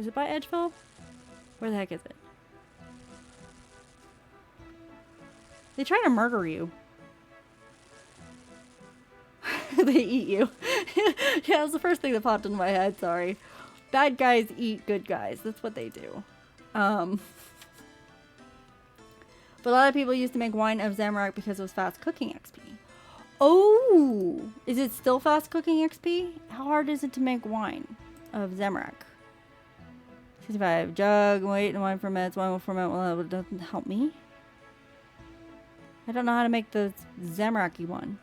Is it by Edgeville? Where the heck is it? They try to murder you. They eat you. Yeah, that was the first thing that popped into my head, sorry. Bad guys eat good guys. That's what they do. But a lot of people used to make wine of Zamorak because it was fast cooking XP. Oh! Is it still fast cooking XP? How hard is it to make wine of Zamorak? 65. Jug, wait, and wine ferments. Wine will ferment. Well, it doesn't help me. I don't know how to make the Zamorak-y one.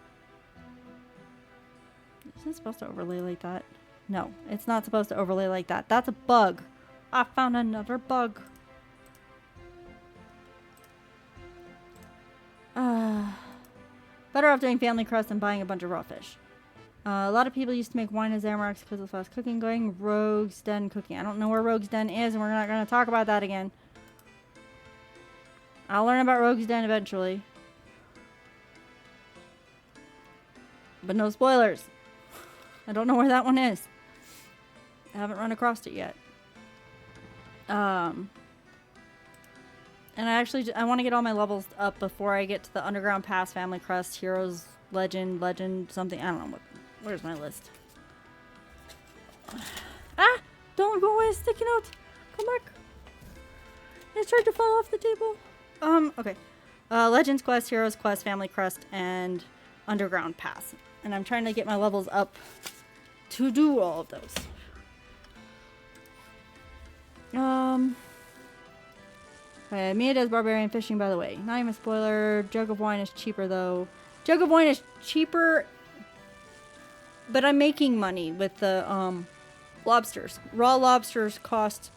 Is it supposed to overlay like that? No, it's not supposed to overlay like that. That's a bug. I found another bug. Better off doing family crust than buying a bunch of raw fish. A lot of people used to make wine of Zamorak because of fast cooking going. Rogue's Den cooking. I don't know where Rogue's Den is, and we're not going to talk about that again. I'll learn about Rogue's Den eventually. But no spoilers. I don't know where that one is. I haven't run across it yet. And I want to get all my levels up before I get to the Underground Pass, Family Crest, Heroes, Legend, something. I don't know what. Where's my list? Ah! Don't go away, sticky note. Come back. It tried to fall off the table. Okay. Legends Quest, Heroes Quest, Family Crest, and Underground Pass. And I'm trying to get my levels up to do all of those. Mia does barbarian fishing, by the way. Not even a spoiler. Jug of wine is cheaper, though. Jug of wine is cheaper, but I'm making money with the lobsters. Raw lobsters cost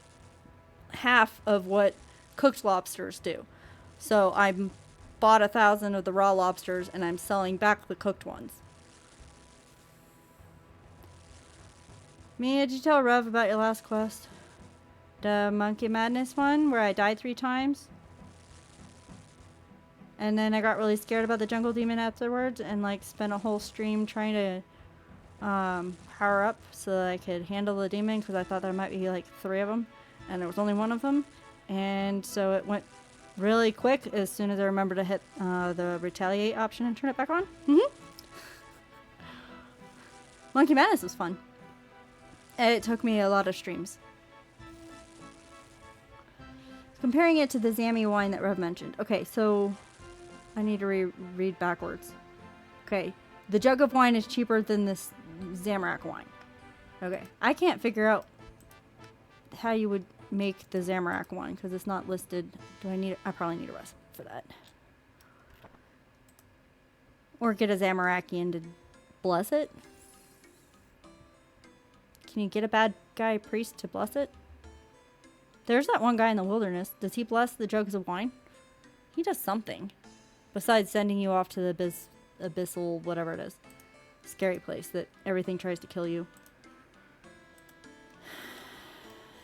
half of what cooked lobsters do. So I bought 1,000 of the raw lobsters, and I'm selling back the cooked ones. Mia, did you tell Rev about your last quest? The Monkey Madness one, where I died 3 times. And then I got really scared about the jungle demon afterwards, and like spent a whole stream trying to power up so that I could handle the demon, because I thought there might be like 3 of them, and there was only 1 of them. And so it went really quick as soon as I remembered to hit the retaliate option and turn it back on. Monkey Madness was fun. It took me a lot of streams. Comparing it to the Zammy wine that Rev mentioned. Okay, so I need to read backwards. Okay, the jug of wine is cheaper than this Zamorak wine. Okay, I can't figure out how you would make the Zamorak wine because it's not listed. I probably need a recipe for that. Or get a Zamorakian to bless it. Can you get a bad guy priest to bless it? There's that one guy in the wilderness. Does he bless the jugs of wine? He does something. Besides sending you off to the abyssal, whatever it is. Scary place that everything tries to kill you.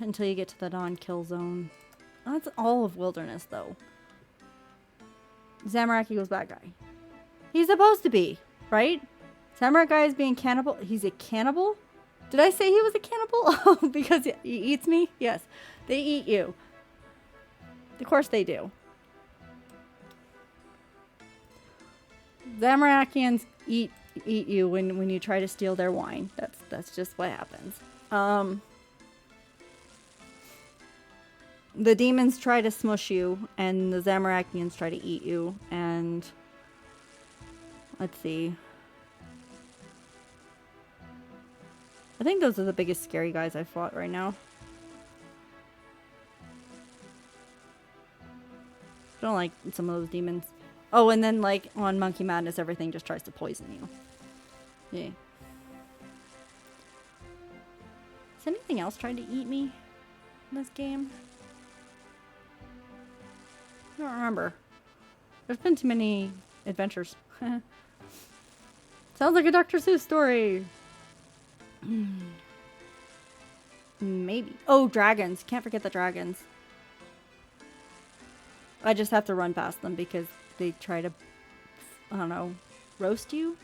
Until you get to the non-kill zone. That's all of wilderness, though. Zamorak equals bad guy. He's supposed to be, right? Zamorak guy is being cannibal. He's a cannibal? Did I say he was a cannibal? Oh, because he eats me? Yes. They eat you. Of course they do. Zamorakians eat you when you try to steal their wine. That's just what happens. The demons try to smush you, and the Zamorakians try to eat you. And let's see. I think those are the biggest scary guys I've fought right now. I don't like some of those demons. Oh, and then like on Monkey Madness, everything just tries to poison you. Yeah. Is anything else trying to eat me in this game? I don't remember. There's been too many adventures. Sounds like a Dr. Seuss story. Maybe. Oh, dragons. Can't forget the dragons. I just have to run past them because they try to, I don't know, roast you?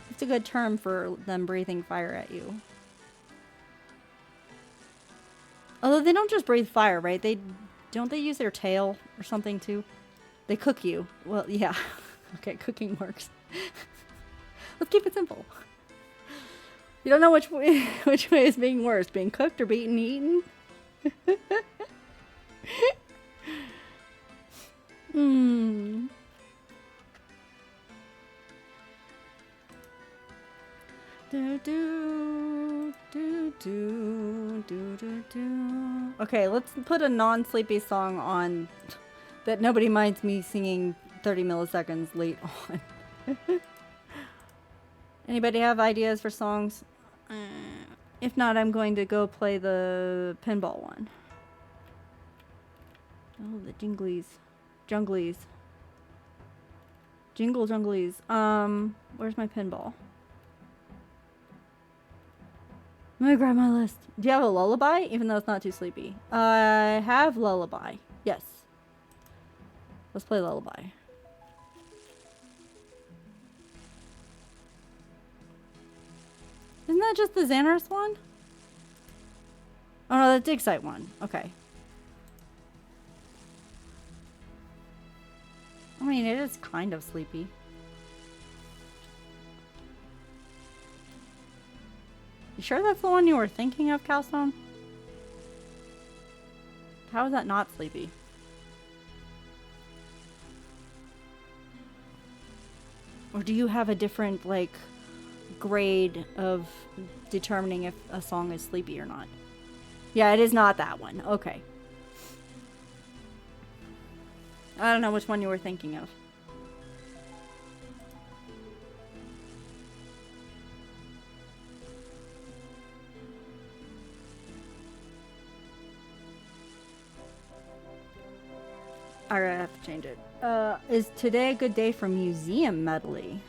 It's a good term for them breathing fire at you. Although they don't just breathe fire, right? Don't they use their tail or something too? They cook you. Well, yeah. Okay, cooking works. Let's keep it simple. You don't know which way is being worse, being cooked or being eaten? Hmm. Okay, let's put a non-sleepy song on that nobody minds me singing 30 milliseconds late on. Anybody have ideas for songs? If not, I'm going to go play the pinball one. Oh, the jinglies. Junglies. Jingle junglies. Where's my pinball? Let me grab my list. Do you have a lullaby? Even though it's not too sleepy. I have lullaby. Yes. Let's play lullaby. Isn't that just the Xanaris one? Oh no, the dig site one. Okay. I mean, it is kind of sleepy. You sure that's the one you were thinking of, Cowstone? How is that not sleepy? Or do you have a different, like, grade of determining if a song is sleepy or not? Yeah, it is not that one. Okay. I don't know which one you were thinking of. Alright, I have to change it. Is today a good day for museum medley?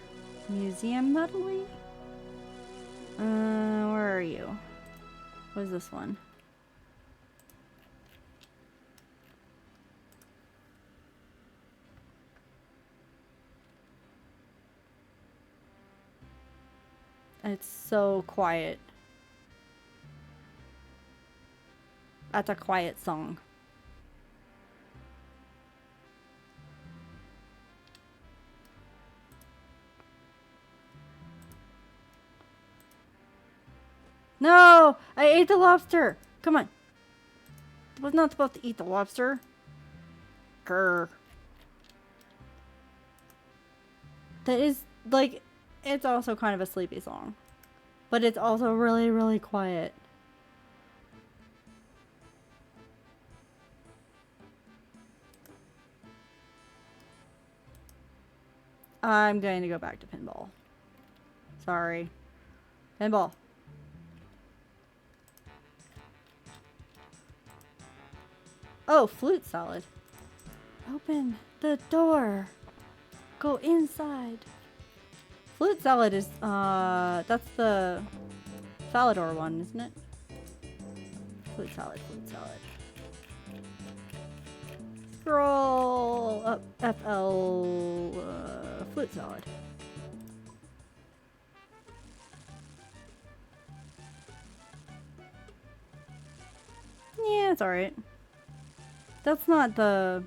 Museum medley? Where are you? What is this one? It's so quiet. That's a quiet song. No! I ate the lobster! Come on. I was not supposed to eat the lobster. Grr. That is, like, it's also kind of a sleepy song. But it's also really, really quiet. I'm going to go back to pinball. Sorry. Pinball. Oh, flute salad. Open the door. Go inside. Flute salad is, that's the Falador one, isn't it? Flute salad, flute salad. Scroll up, FL, flute salad. Yeah, it's alright. That's not the...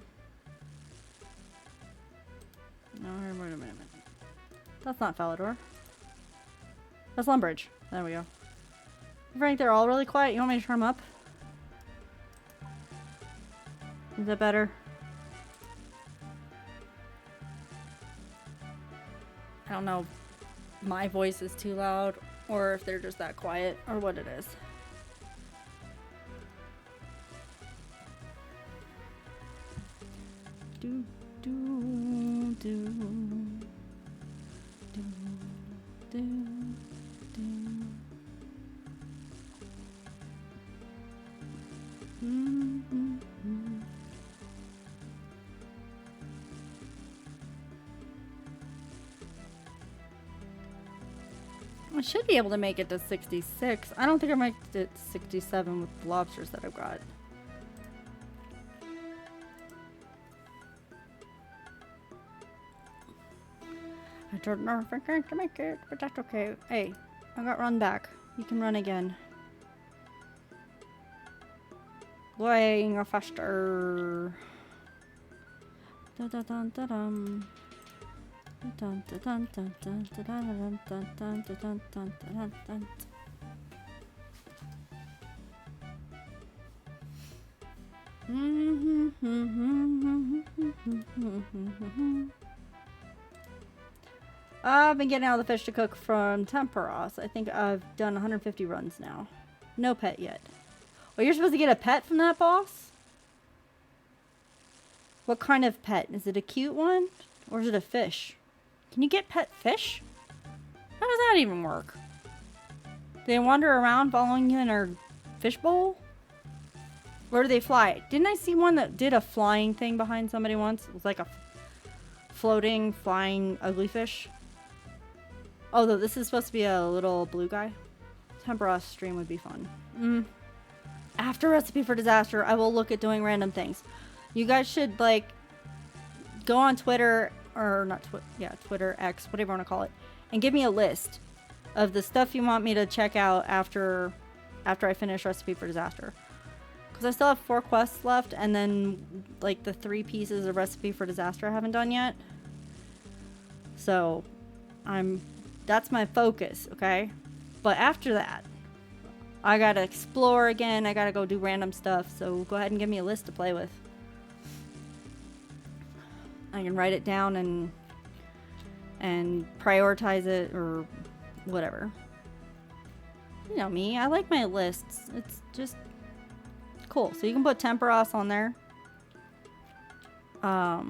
No, wait a minute. That's not Falador. That's Lumbridge. There we go. Frank, they're all really quiet. You want me to turn them up? Is that better? I don't know if my voice is too loud or if they're just that quiet or what it is. Do, do, do, do, do, do. Mm-hmm. I should be able to make it to 66. I don't think I make it to 67 with the lobsters that I've got. I don't know if I'm going to make it, but that's okay. Hey, I got run back. You can run again. Going faster. Dun dun dun dun dun. Dun dun dun dun dun dun dun dun dun dun dun dun dun. I've been getting all the fish to cook from Temperos. I think I've done 150 runs now. No pet yet. Oh, you're supposed to get a pet from that boss? What kind of pet? Is it a cute one? Or is it a fish? Can you get pet fish? How does that even work? Do they wander around following you in our fishbowl? Where do they fly? Didn't I see one that did a flying thing behind somebody once? It was like a floating, flying, ugly fish. Oh, though this is supposed to be a little blue guy. Temperos stream would be fun. After Recipe for Disaster, I will look at doing random things. You guys should, like, go on Twitter, or not Twitter, yeah, Twitter, X, whatever you want to call it, and give me a list of the stuff you want me to check out after I finish Recipe for Disaster. Because I still have 4 quests left, and then, like, the 3 pieces of Recipe for Disaster I haven't done yet. So, that's my focus, okay? But after that, I gotta explore again, I gotta go do random stuff, so go ahead and give me a list to play with. I can write it down and prioritize it, or whatever. You know me, I like my lists. It's just cool. So you can put Temperos on there. I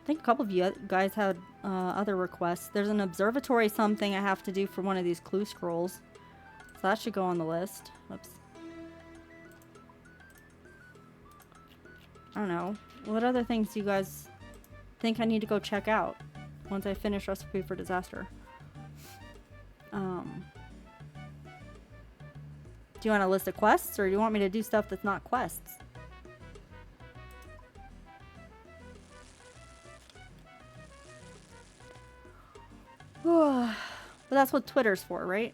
think a couple of you guys had other requests. There's an observatory something I have to do for one of these clue scrolls. So that should go on the list. Whoops. I don't know. What other things do you guys think I need to go check out once I finish Recipe for Disaster? Do you want a list of quests, or do you want me to do stuff that's not quests? But that's what Twitter's for, right?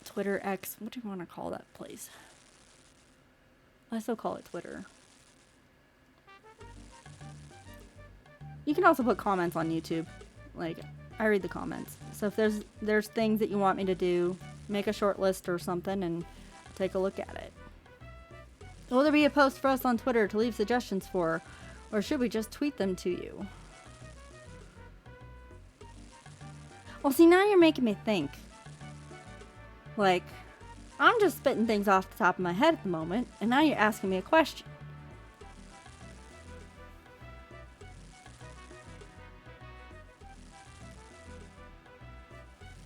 Twitter X, what do you want to call that place? I still call it Twitter. You can also put comments on YouTube. Like, I read the comments. So if there's things that you want me to do, make a short list or something and take a look at it. Will there be a post for us on Twitter to leave suggestions for? Or should we just tweet them to you? Well, see, now you're making me think. Like, I'm just spitting things off the top of my head at the moment, and now you're asking me a question.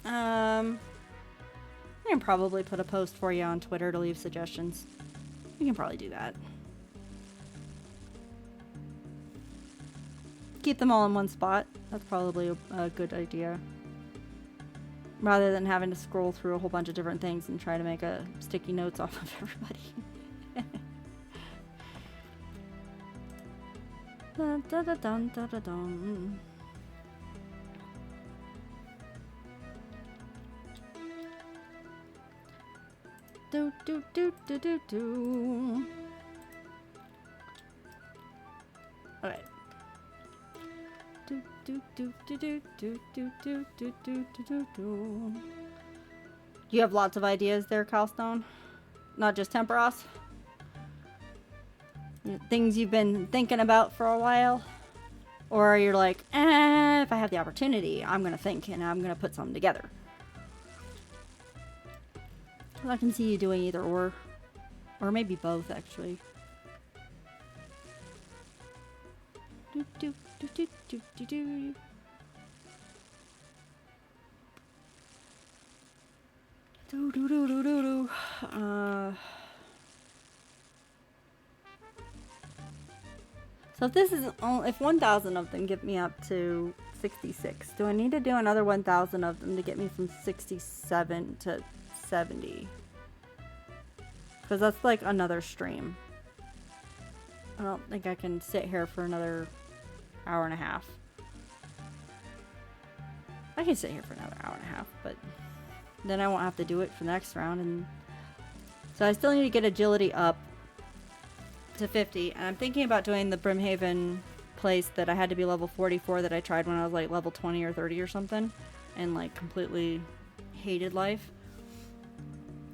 I can probably put a post for you on Twitter to leave suggestions. You can probably do that. Keep them all in one spot. That's probably a good idea. Rather than having to scroll through a whole bunch of different things and try to make a sticky notes off of everybody. Dun, dun, dun, dun, dun, dun, dun. Do do do do do do. Okay. Do do do do do do do do do do do do. You have lots of ideas there, Calstone? Not just Temperos? Things you've been thinking about for a while? Or you're like, if I have the opportunity, I'm gonna think and I'm gonna put something together. I can see you doing either or maybe both, actually. Do do do do do do do. Do do do do do do. So if this is if 1,000 of them get me up to 66, do I need to do another 1,000 of them to get me from 67 to 70? Because that's like another stream. I don't think I can sit here for another hour and a half. I can sit here for another hour and a half, but then I won't have to do it for the next round. And so I still need to get agility up to 50. And I'm thinking about doing the Brimhaven place that I had to be level 44 that I tried when I was like level 20 or 30 or something. And like completely hated life.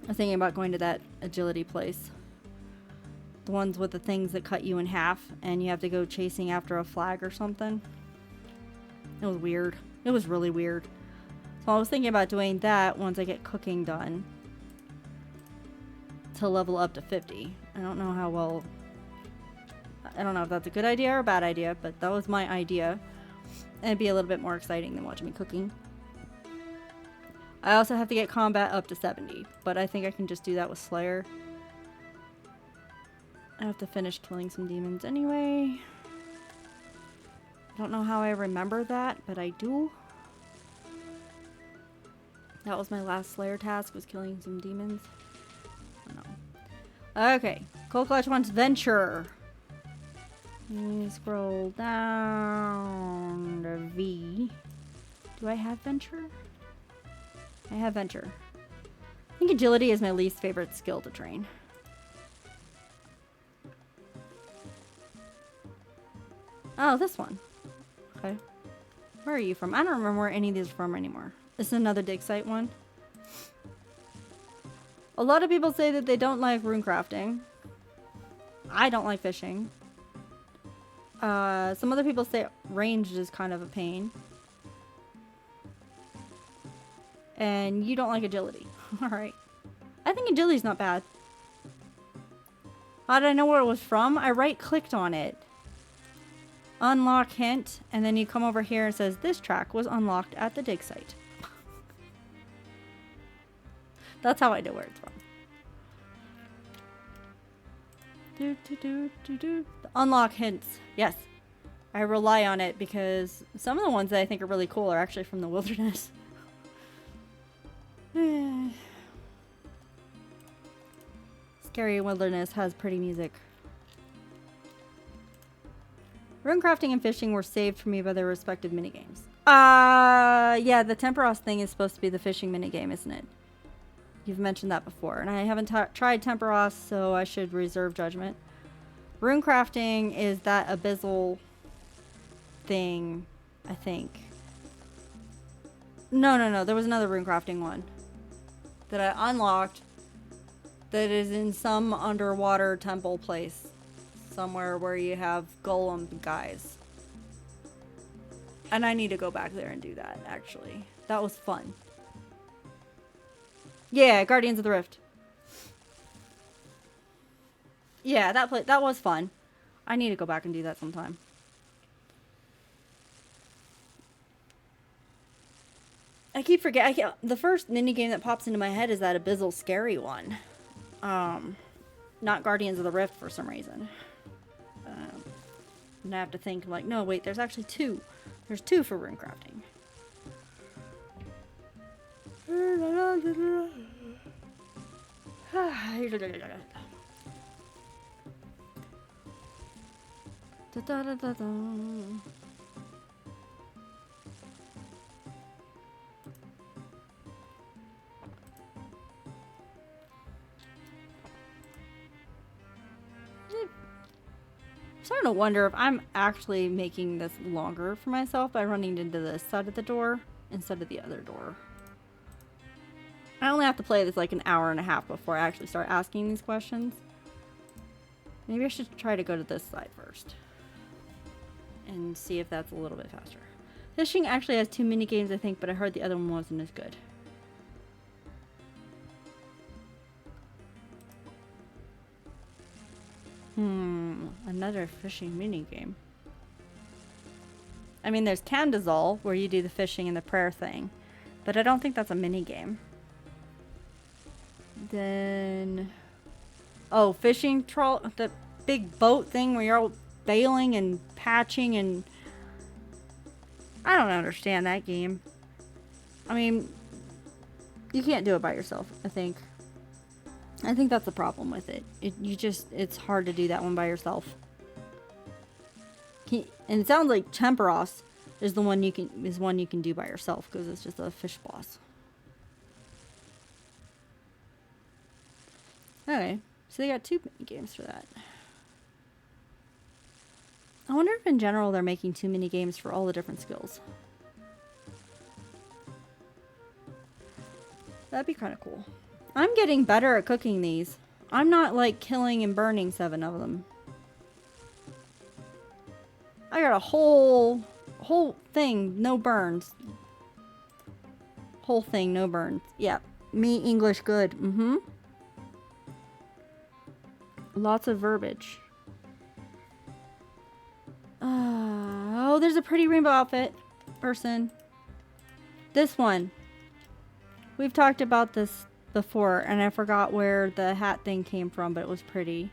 I was thinking about going to that agility place. The ones with the things that cut you in half and you have to go chasing after a flag or something. It was weird. It was really weird. So I was thinking about doing that once I get cooking done. To level up to 50. I don't know how well... I don't know if that's a good idea or a bad idea, but that was my idea. And it'd be a little bit more exciting than watching me cooking. I also have to get combat up to 70, but I think I can just do that with Slayer. I have to finish killing some demons anyway. I don't know how I remember that, but I do. That was my last Slayer task, was killing some demons. I don't know. Okay, Cold Clutch wants Venture. Let me scroll down to V. Do I have Venture? I have Venture. I think Agility is my least favorite skill to train. Oh, this one. Okay. Where are you from? I don't remember where any of these are from anymore. This is another dig site one. A lot of people say that they don't like rune crafting. I don't like fishing. Some other people say ranged is kind of a pain. And you don't like agility. Alright. I think agility's not bad. How did I know where it was from? I right-clicked on it. Unlock hint. And then you come over here and it says this track was unlocked at the dig site. That's how I know where it's from. Unlock hints. Yes. I rely on it because some of the ones that I think are really cool are actually from the wilderness. Scary wilderness has pretty music. Runecrafting and fishing were saved for me by their respective minigames. Yeah, the Temperos thing is supposed to be the fishing minigame, isn't it? You've mentioned that before, and I haven't tried Temperos, so I should reserve judgment. Runecrafting is that abyssal thing, I think. No, there was another runecrafting one that I unlocked that is in some underwater temple place. Somewhere where you have golem guys. And I need to go back there and do that, actually. That was fun. Yeah, Guardians of the Rift. Yeah, that was fun. I need to go back and do that sometime. I keep forgetting. The first minigame that pops into my head is that abyssal scary one. Not Guardians of the Rift for some reason. And I have to think, like, no, wait, there's actually two. There's two for runecrafting. I'm starting to wonder if I'm actually making this longer for myself by running into this side of the door instead of the other door. I only have to play this like an hour and a half before I actually start asking these questions. Maybe I should try to go to this side first and see if that's a little bit faster. Fishing actually has 2 mini games, I think, but I heard the other one wasn't as good. Another fishing mini game. I mean, there's Candazol, where you do the fishing and the prayer thing, but I don't think that's a mini game. Then, oh, fishing troll, the big boat thing where you're all bailing and patching, and I don't understand that game. I mean, you can't do it by yourself, I think. I think that's the problem with it. It's hard to do that one by yourself. And it sounds like Temperos is one you can do by yourself because it's just a fish boss. Okay, so they got 2 mini games for that. I wonder if in general they're making 2 mini games for all the different skills. That'd be kind of cool. I'm getting better at cooking these. I'm not like killing and burning 7 of them. I got a whole thing, no burns. Whole thing, no burns. Yeah, me English good. Mm-hmm. Lots of verbiage. Oh, there's a pretty rainbow outfit person. This one. We've talked about this before, and I forgot where the hat thing came from, but it was pretty.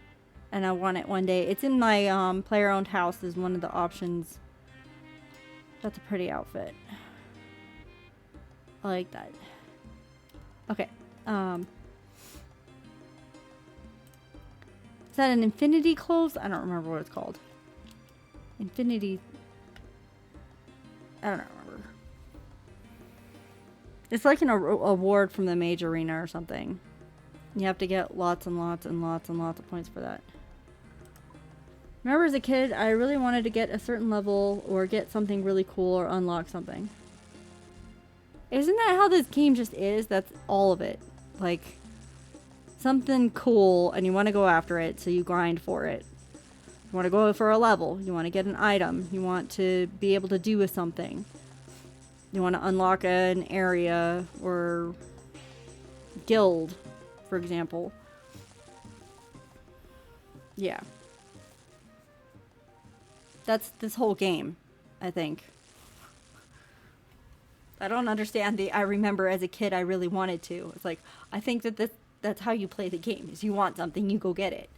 And I want it one day. It's in my player-owned house is one of the options. That's a pretty outfit. I like that. Okay. Is that an infinity clothes? I don't remember what it's called. Infinity. I don't remember. It's like an award from the Mage Arena or something. You have to get lots and lots and lots and lots of points for that. Remember as a kid, I really wanted to get a certain level or get something really cool or unlock something. Isn't that how this game just is? That's all of it. Like, something cool and you want to go after it, so you grind for it. You want to go for a level. You want to get an item. You want to be able to do something. You want to unlock an area or guild, for example. Yeah. That's this whole game, I think. I don't understand I remember as a kid I really wanted to. It's like, I think that that's how you play the game. Is you want something, you go get it.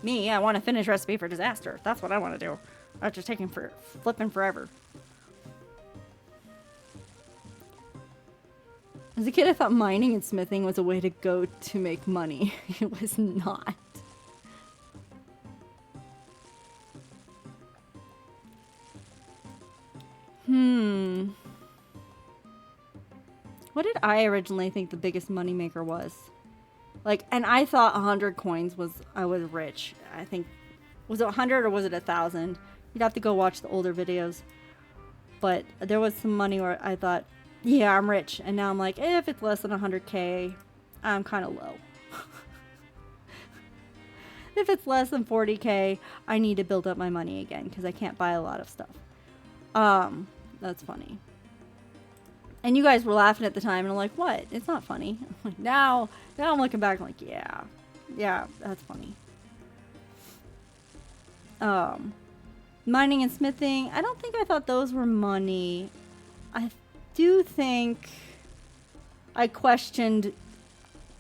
Me, I want to finish Recipe for Disaster. That's what I want to do. That's just taking flipping forever. As a kid, I thought mining and smithing was a way to go to make money. It was not. What did I originally think the biggest moneymaker was? Like, and I thought 100 coins I was rich. I think, was it 100 or was it 1,000? You'd have to go watch the older videos. But there was some money where I thought, yeah, I'm rich. And now I'm like, if it's less than 100k, I'm kind of low. If it's less than 40k, I need to build up my money again because I can't buy a lot of stuff. That's funny. And you guys were laughing at the time and I'm like, what? It's not funny. I'm like, now I'm looking back I'm like, yeah, that's funny. Mining and smithing, I don't think I thought those were money. I do think I questioned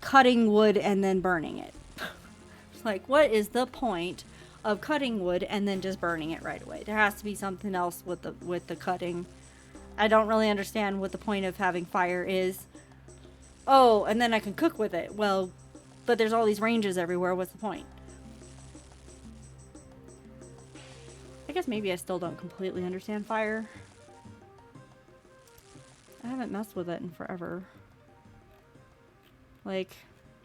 cutting wood and then burning it. It's like, what is the point of cutting wood and then just burning it right away? There has to be something else with the cutting. I don't really understand what the point of having fire is. Oh, and then I can cook with it. Well, but there's all these ranges everywhere. What's the point? I guess maybe I still don't completely understand fire. I haven't messed with it in forever. Like,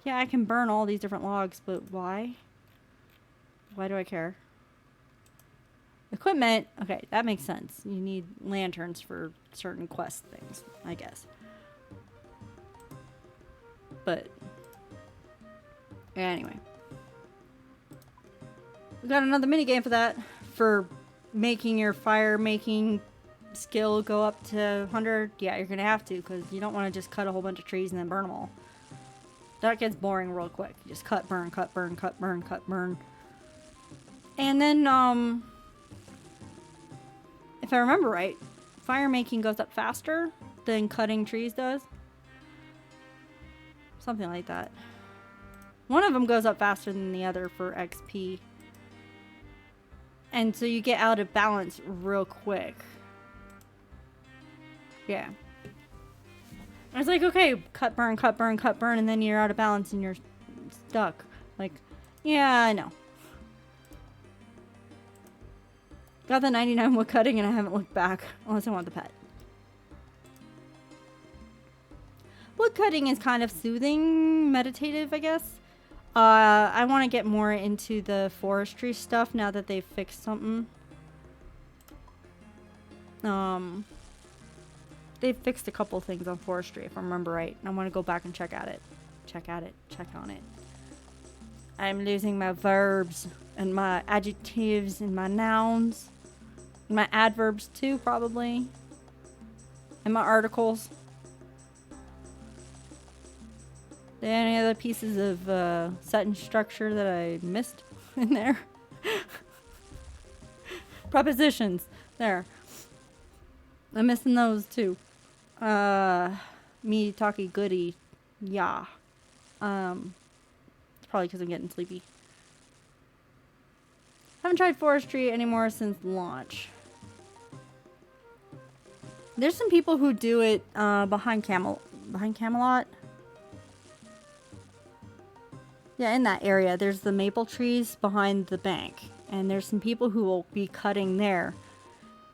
yeah, I can burn all these different logs, but why? Why do I care? Equipment, okay, that makes sense. You need lanterns for certain quest things, I guess. But anyway, we got another mini game for that, for making your fire making skill go up to 100. Yeah, you're gonna have to, because you don't want to just cut a whole bunch of trees and then burn them all. That gets boring real quick. You just cut, burn, cut, burn, cut, burn, cut, burn. And then if I remember right, fire making goes up faster than cutting trees does. Something like that. One of them goes up faster than the other for XP. And so you get out of balance real quick. Yeah. I was like, okay, cut, burn, cut, burn, cut, burn, and then you're out of balance and you're stuck. Like, yeah, I know. Got the 99 wood cutting and I haven't looked back unless I want the pet. Wood cutting is kind of soothing, meditative, I guess. I want to get more into the forestry stuff now that they've fixed something. They've fixed a couple things on forestry, if I remember right. And I want to go back and check on it. Check on it. I'm losing my verbs and my adjectives and my nouns. And my adverbs too, probably. And my articles. Are there any other pieces of sentence structure that I missed in there? Prepositions. There. I'm missing those too. Me talking goody. Yeah. It's probably because I'm getting sleepy. Haven't tried forestry anymore since launch. There's some people who do it behind Camelot. Yeah, in that area. There's the maple trees behind the bank. And there's some people who will be cutting there.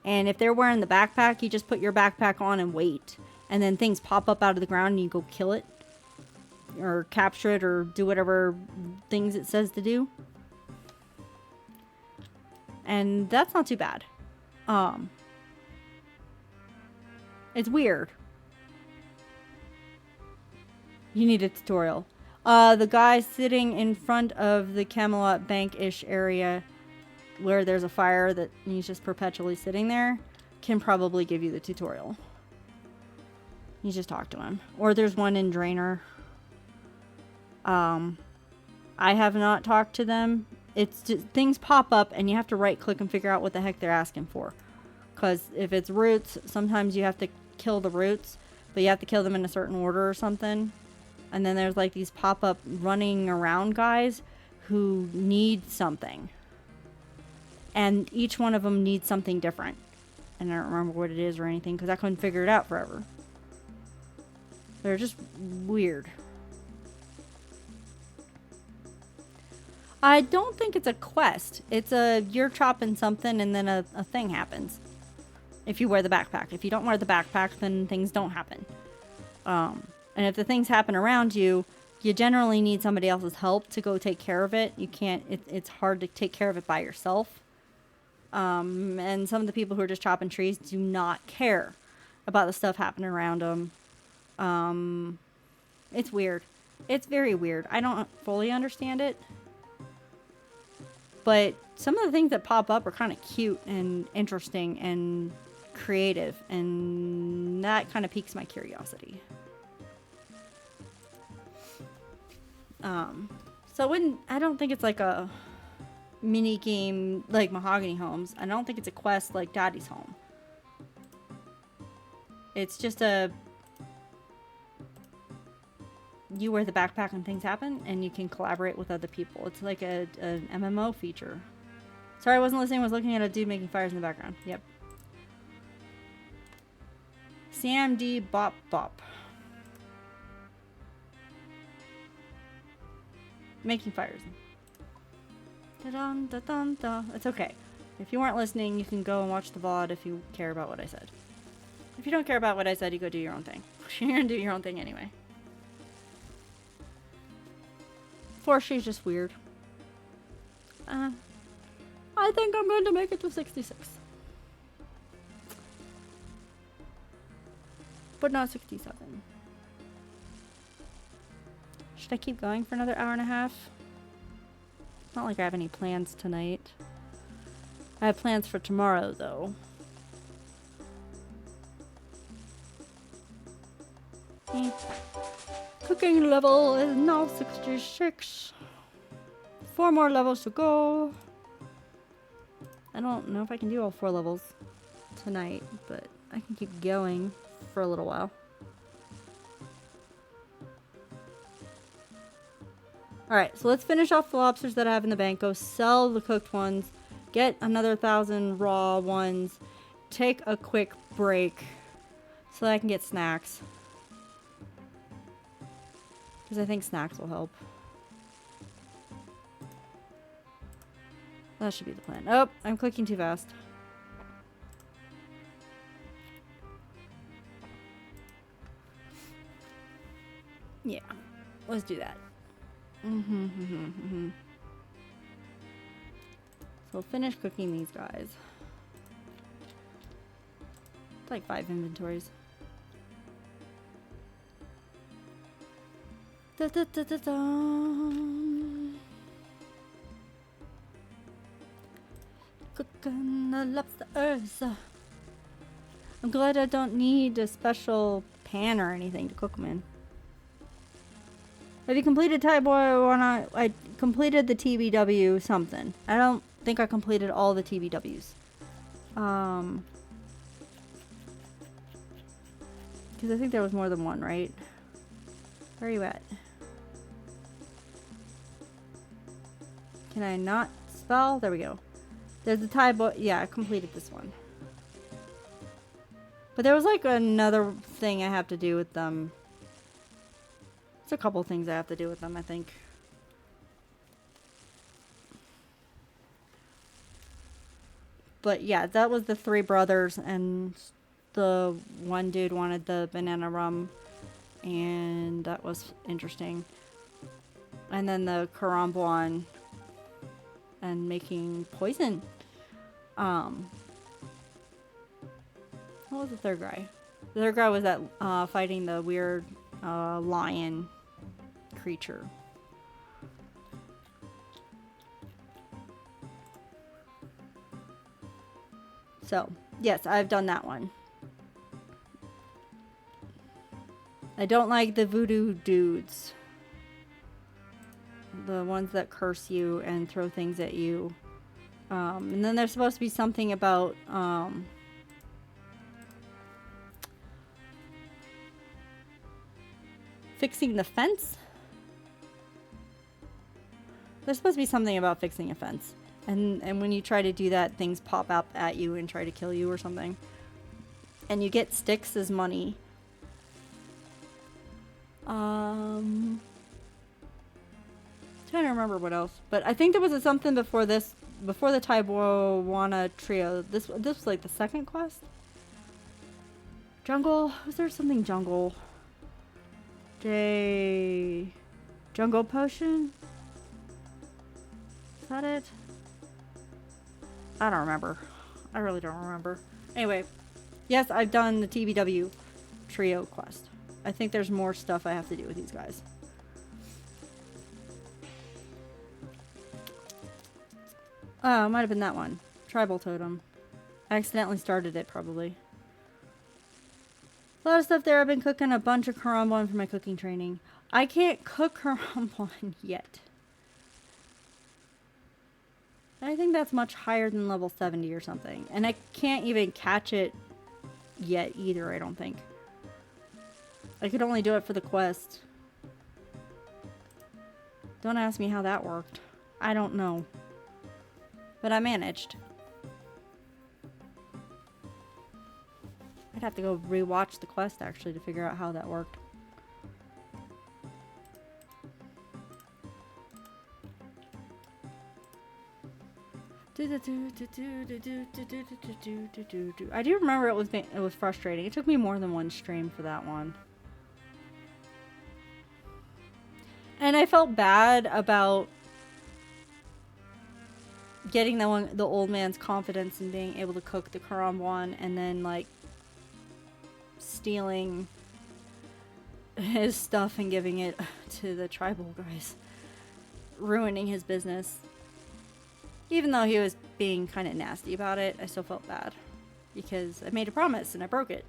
And if they're wearing the backpack, you just put your backpack on and wait. And then things pop up out of the ground and you go kill it. Or capture it or do whatever things it says to do. And that's not too bad. It's weird. You need a tutorial. The guy sitting in front of the Camelot Bank-ish area where there's a fire that he's just perpetually sitting there can probably give you the tutorial. You just talk to him. Or there's one in Drainer. I have not talked to them. It's just, things pop up and you have to right click and figure out what the heck they're asking for. Because if it's roots, sometimes you have to kill the roots, but you have to kill them in a certain order or something. And then there's like these pop-up running around guys who need something. And each one of them needs something different. And I don't remember what it is or anything because I couldn't figure it out forever. They're just weird. I don't think it's a quest. It's a, you're chopping something and then a thing happens. If you wear the backpack. If you don't wear the backpack, then things don't happen. And if the things happen around you, you generally need somebody else's help to go take care of it. You can't, it's hard to take care of it by yourself. And some of the people who are just chopping trees do not care about the stuff happening around them. It's weird. It's very weird. I don't fully understand it. But some of the things that pop up are kind of cute and interesting and creative. And that kind of piques my curiosity. So I don't think it's like a mini game like Mahogany Homes. I don't think it's a quest like Daddy's Home. It's just you wear the backpack and things happen and you can collaborate with other people. It's like an MMO feature. Sorry, I wasn't listening. I was looking at a dude making fires in the background. Yep. CMD Bop Bop. Making fires. Da-dum, da-dum, da. It's okay. If you weren't listening, you can go and watch the VOD if you care about what I said. If you don't care about what I said, you go do your own thing. You're gonna do your own thing anyway. Forestry's just weird. I think I'm going to make it to 66. But not 67. Should I keep going for another hour and a half? It's not like I have any plans tonight. I have plans for tomorrow, though. Cooking level is now 66. 4 more levels to go. I don't know if I can do all 4 levels tonight, but I can keep going for a little while. Alright, so let's finish off the lobsters that I have in the bank. Go sell the cooked ones. Get another 1,000 raw ones. Take a quick break so that I can get snacks. Because I think snacks will help. That should be the plan. Oh, I'm clicking too fast. Yeah, let's do that. So finish cooking these guys. It's like 5 inventories. Da, da, da, da, da. Cooking the lobsters. I'm glad I don't need a special pan or anything to cook them in. Have you completed Type Boy? I completed the TBW something. I don't think I completed all the TBWs. Because I think there was more than one, right? Where are you at? Can I not spell? There we go. There's the Type Boy. Yeah, I completed this one. But there was like another thing I have to do with them. There's a couple things I have to do with them, I think. But yeah, that was the 3 brothers, and the one dude wanted the banana rum, and that was interesting. And then the Karambwan and making poison. What was the third guy? The third guy was that fighting the weird lion creature. So, yes, I've done that one. I don't like the voodoo dudes. The ones that curse you and throw things at you. And then there's supposed to be something about fixing the fence. There's supposed to be something about fixing a fence. And when you try to do that, things pop up at you and try to kill you or something. And you get sticks as money. Trying to remember what else. But I think there was something before this, before the Taiwana trio. This was like the second quest? Jungle? Was there something jungle? Jungle potion? Is that it? I don't remember. I really don't remember. Anyway, yes, I've done the TBW trio quest. I think there's more stuff I have to do with these guys. Oh, it might have been that one. Tribal totem. I accidentally started it, probably. A lot of stuff there. I've been cooking a bunch of Karambwan for my cooking training. I can't cook Karambwan yet. I think that's much higher than level 70 or something. And I can't even catch it yet either, I don't think. I could only do it for the quest. Don't ask me how that worked. I don't know. But I managed. I'd have to go rewatch the quest actually to figure out how that worked. I do remember it was frustrating. It took me more than one stream for that one. And I felt bad about getting the old man's confidence and being able to cook the Karambwan and then like stealing his stuff and giving it to the tribal guys, ruining his business. Even though he was being kind of nasty about it, I still felt bad because I made a promise and I broke it.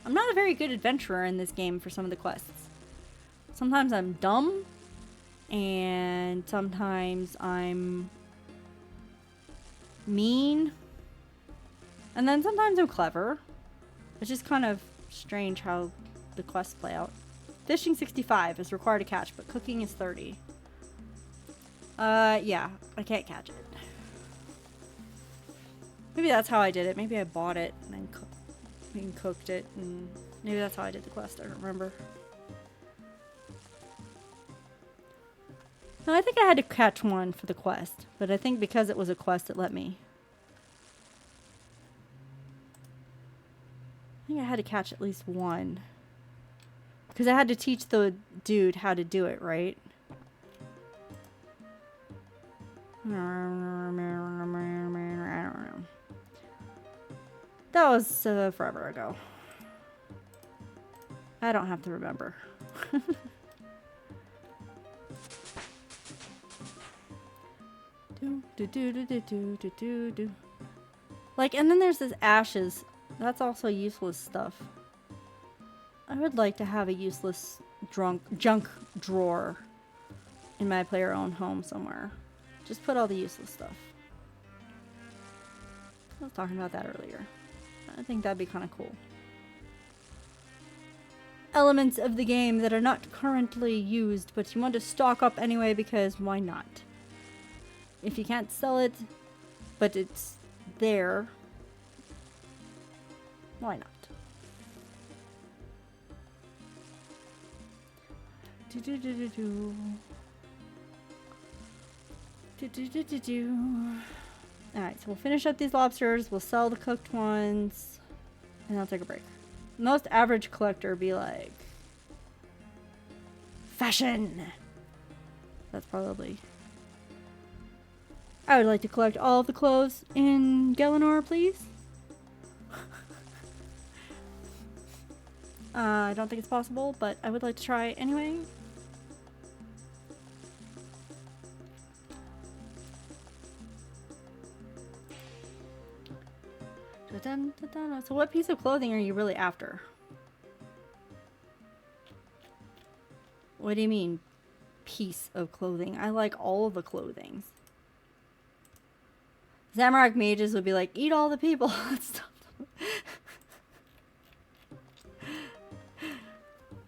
I'm not a very good adventurer in this game for some of the quests. Sometimes I'm dumb and sometimes I'm mean, and then sometimes I'm clever. It's just kind of strange how the quests play out. Fishing 65 is required to catch, but cooking is 30. Yeah, I can't catch it. Maybe that's how I did it. Maybe I bought it and then cooked it, and maybe that's how I did the quest. I don't remember. No, I think I had to catch one for the quest, but I think because it was a quest, it let me. I think I had to catch at least one. Because I had to teach the dude how to do it, right? I don't know. That was forever ago. I don't have to remember. Like, and then there's this ashes. That's also useless stuff. I would like to have a useless junk drawer in my player-owned home somewhere. Just put all the useless stuff. I was talking about that earlier. I think that'd be kind of cool. Elements of the game that are not currently used, but you want to stock up anyway because why not? If you can't sell it, but it's there, why not? Alright, so we'll finish up these lobsters, we'll sell the cooked ones, and I'll take a break. Most average collector be like, fashion! That's probably... I would like to collect all of the clothes in Galanor, please. I don't think it's possible, but I would like to try anyway. So what piece of clothing are you really after? What do you mean, piece of clothing? I like all of the clothing. Zamorak mages would be like, eat all the people and stuff.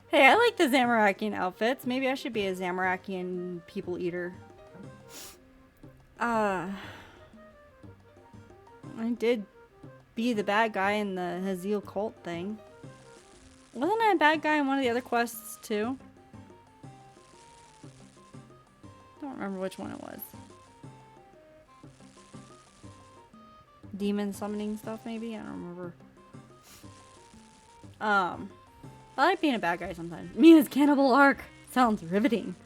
Hey, I like the Zamorakian outfits. Maybe I should be a Zamorakian people eater. I did be the bad guy in the Haziel cult thing. Wasn't I a bad guy in one of the other quests too? Don't remember which one it was. Demon summoning stuff maybe? I don't remember. I like being a bad guy sometimes. Mina's Cannibal Arc! Sounds riveting.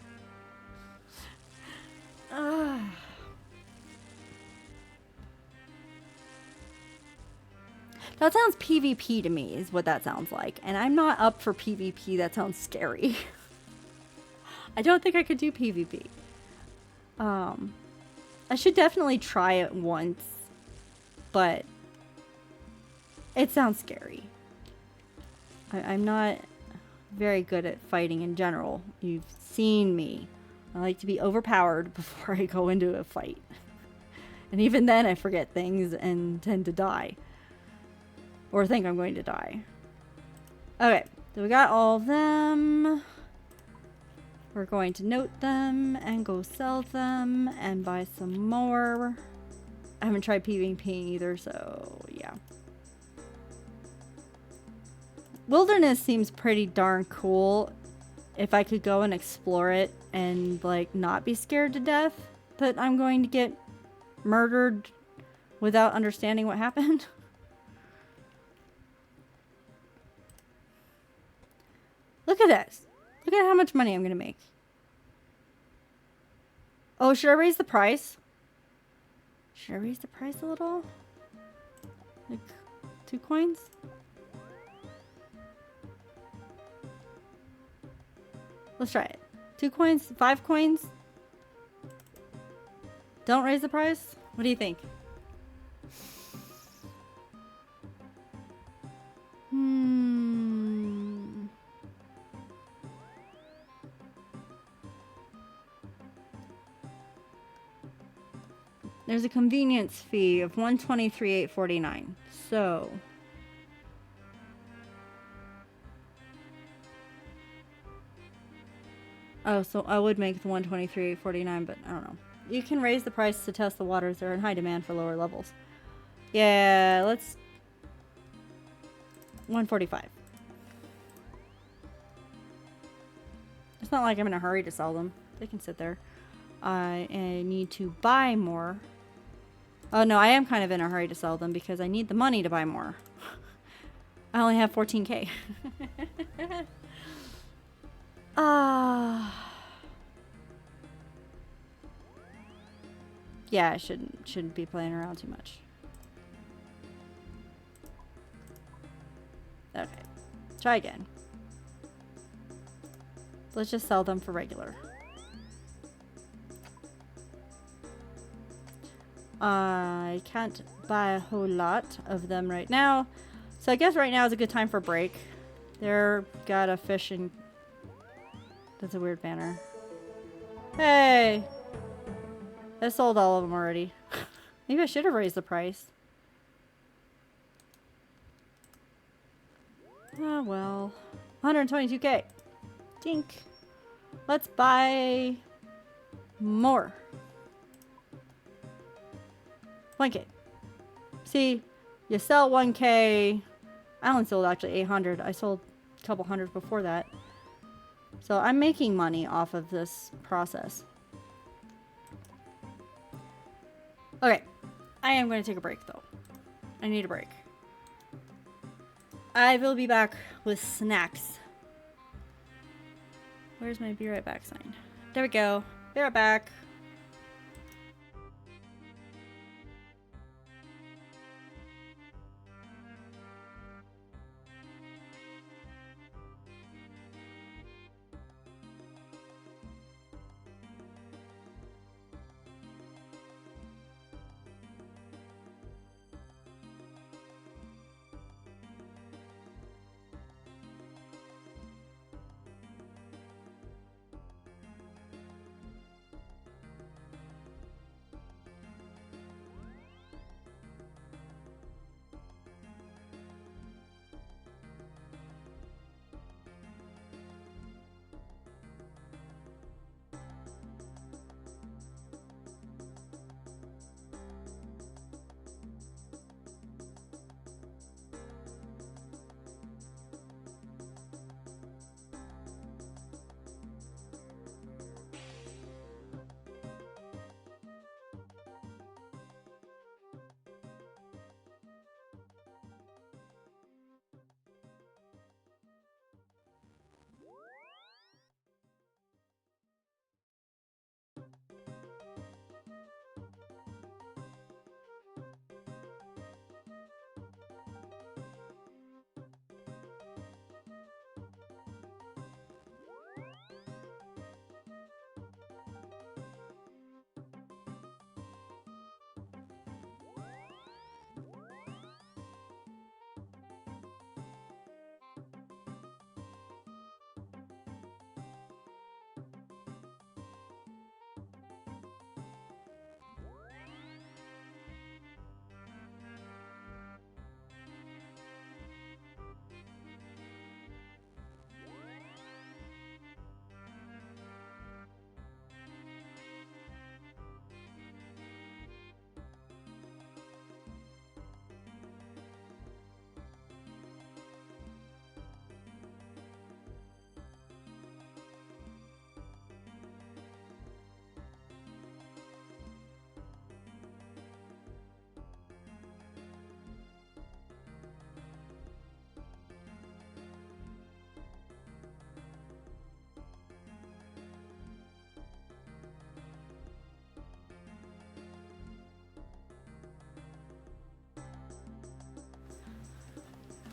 That sounds PvP to me, is what that sounds like. And I'm not up for PvP. That sounds scary. I don't think I could do PvP. I should definitely try it once. But it sounds scary. I'm not very good at fighting in general. You've seen me. I like to be overpowered before I go into a fight. And even then I forget things and tend to die. Or think I'm going to die. Okay, so we got all of them. We're going to note them and go sell them and buy some more. I haven't tried PvP either, so yeah. Wilderness seems pretty darn cool. If I could go and explore it and like not be scared to death that I'm going to get murdered without understanding what happened. Look at this. Look at how much money I'm going to make. Oh, should I raise the price? Should I raise the price a little? Like 2 coins? Let's try it. 2 coins? 5 coins? Don't raise the price? What do you think? There's a convenience fee of $123,849. So oh, so I would make the $123,849, but I don't know. You can raise the price to test the waters. They're in high demand for lower levels. Yeah, let's $145. It's not like I'm in a hurry to sell them. They can sit there. I need to buy more. Oh no, I am kind of in a hurry to sell them because I need the money to buy more. I only have 14K. Yeah, I shouldn't be playing around too much. Okay. Try again. Let's just sell them for regular. I can't buy a whole lot of them right now. So I guess right now is a good time for a break. They're got a fish and... That's a weird banner. Hey! I sold all of them already. Maybe I should have raised the price. Oh well. 122k. Dink. Let's buy more. 1k. See, you sell 1k. I only sold actually 800. I sold a couple hundred before that. So I'm making money off of this process. Okay. I am going to take a break though. I need a break. I will be back with snacks. Where's my be right back sign? There we go. Be right back.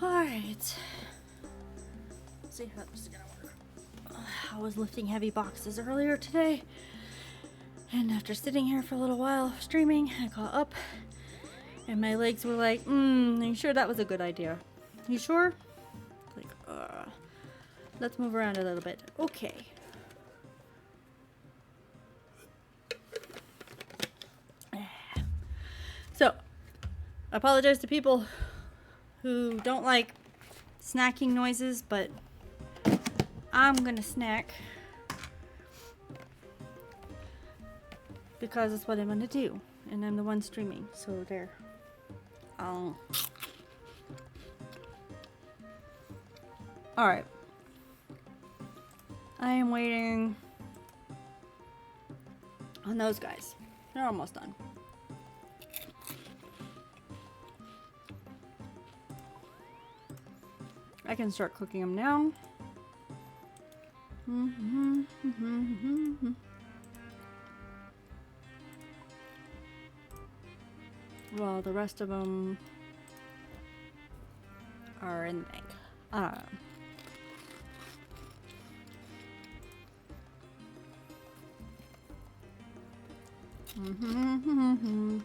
Alright. See how this is gonna work. I was lifting heavy boxes earlier today. And after sitting here for a little while streaming, I got up. And my legs were like, are you sure that was a good idea? You sure? Like, let's move around a little bit. Okay. So, I apologize to people who don't like snacking noises, but I'm gonna snack because it's what I'm gonna do, and I'm the one streaming, so there. Alright. I am waiting on those guys. They're almost done. I can start cooking them now. Well, the rest of them are in the bank. I don't know.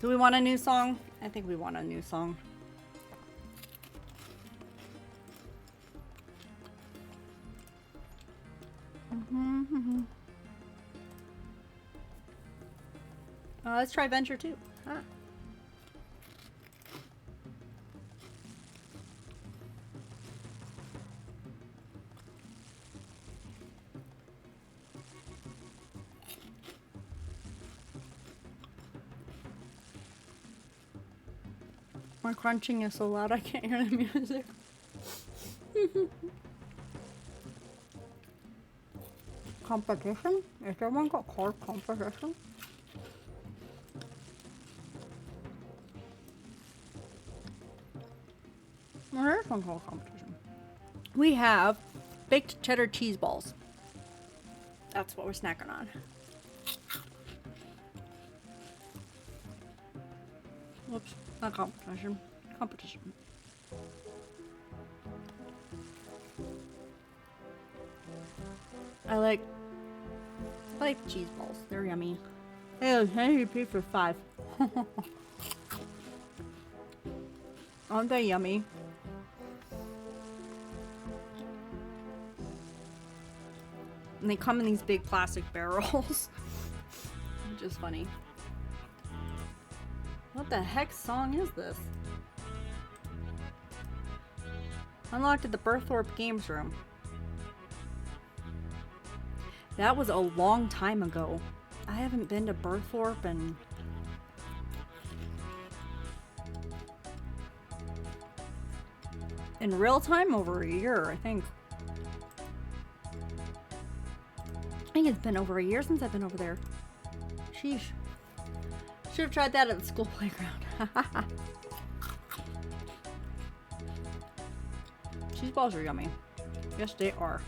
Do we want a new song? I think we want a new song. Let's try Venture 2. Huh. My crunching is so loud I can't hear the music. Competition? Is there one called competition? Well, there's one called competition. We have baked cheddar cheese balls. That's what we're snacking on. Whoops, not competition. Competition. I like cheese balls. They're yummy. Hey, I paid for 5. Aren't they yummy? And they come in these big plastic barrels. Which is funny. What the heck song is this? Unlocked at the Berthorpe Games Room. That was a long time ago. I haven't been to Berthorpe in real time over a year, I think. I think it's been over a year since I've been over there. Sheesh. Should have tried that at the school playground. Cheese balls are yummy. Yes, they are.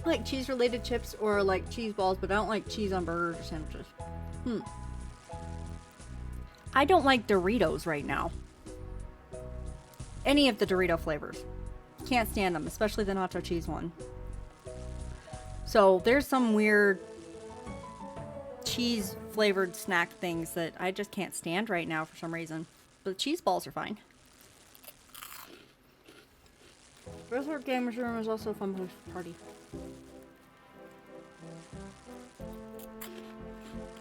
I like cheese related chips or like cheese balls, but I don't like cheese on burgers or sandwiches. I don't like Doritos right now. Any of the Dorito flavors. Can't stand them, especially the nacho cheese one. So there's some weird cheese flavored snack things that I just can't stand right now for some reason. But cheese balls are fine. Berthorpe Gamers Room is also a fun place for party.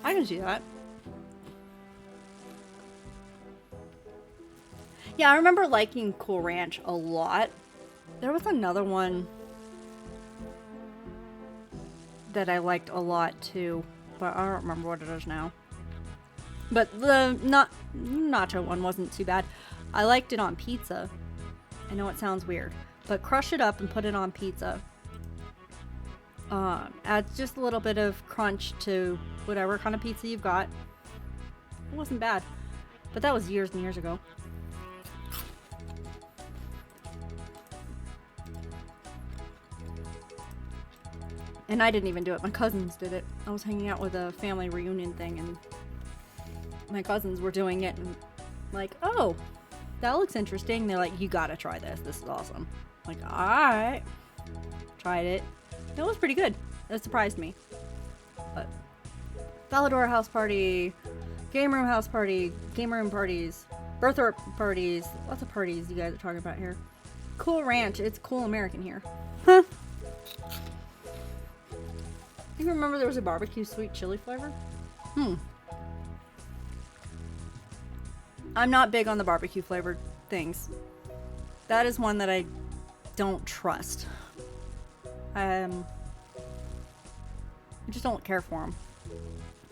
I can see that. Yeah, I remember liking Cool Ranch a lot. There was another one that I liked a lot too, but I don't remember what it is now. But the nacho one wasn't too bad. I liked it on pizza. I know it sounds weird, but crush it up and put it on pizza. Adds just a little bit of crunch to whatever kind of pizza you've got. It wasn't bad, but that was years and years ago. And I didn't even do it. My cousins did it. I was hanging out with a family reunion thing and my cousins were doing it and like, oh, that looks interesting. They're like, you gotta try this. This is awesome. I'm like, alright. Tried it. It was pretty good. It surprised me. But Valador house party, game room house party, game room parties, Berthorpe parties. Lots of parties you guys are talking about here. Cool Ranch. It's cool American here. Huh. You remember there was a barbecue sweet chili flavor? I'm not big on the barbecue flavored things. That is one that I don't trust. I just don't care for them.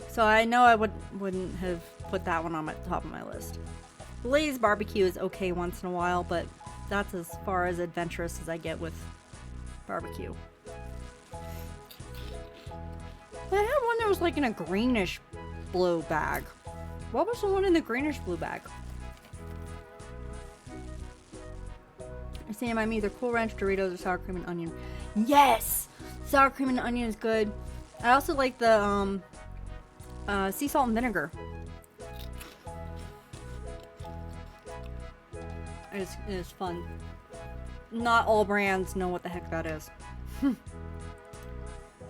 So I know I wouldn't have put that one on my top of my list. Blaze barbecue is okay once in a while, but that's as far as adventurous as I get with barbecue. I had one that was like in a greenish blue bag. What was the one in the greenish blue bag? I see I'm either Cool Ranch, Doritos, or sour cream and onion. Yes! Sour cream and onion is good. I also like the sea salt and vinegar. It's fun. Not all brands know what the heck that is.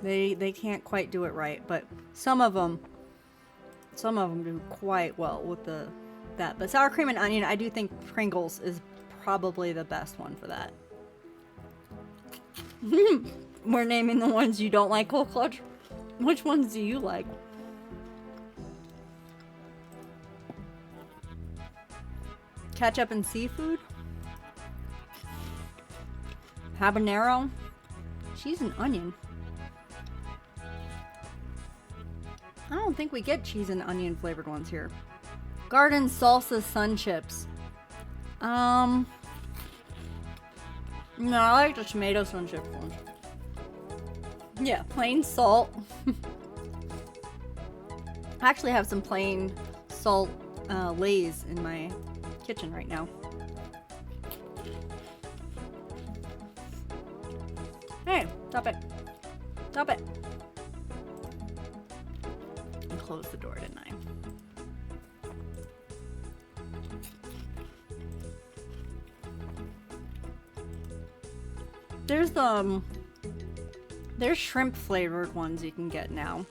They can't quite do it right, but some of them do quite well with that. But sour cream and onion, I do think Pringles is probably the best one for that. We're naming the ones you don't like, Cold Clutch. Which ones do you like? Ketchup and seafood? Habanero? Cheese and onion. I don't think we get cheese and onion flavored ones here. Garden salsa sun chips. No, I like the tomato sun chip ones. Yeah, plain salt. I actually have some plain salt Lay's in my kitchen right now. Hey, stop it. Stop it. I closed the door, didn't I? There's shrimp flavored ones you can get now.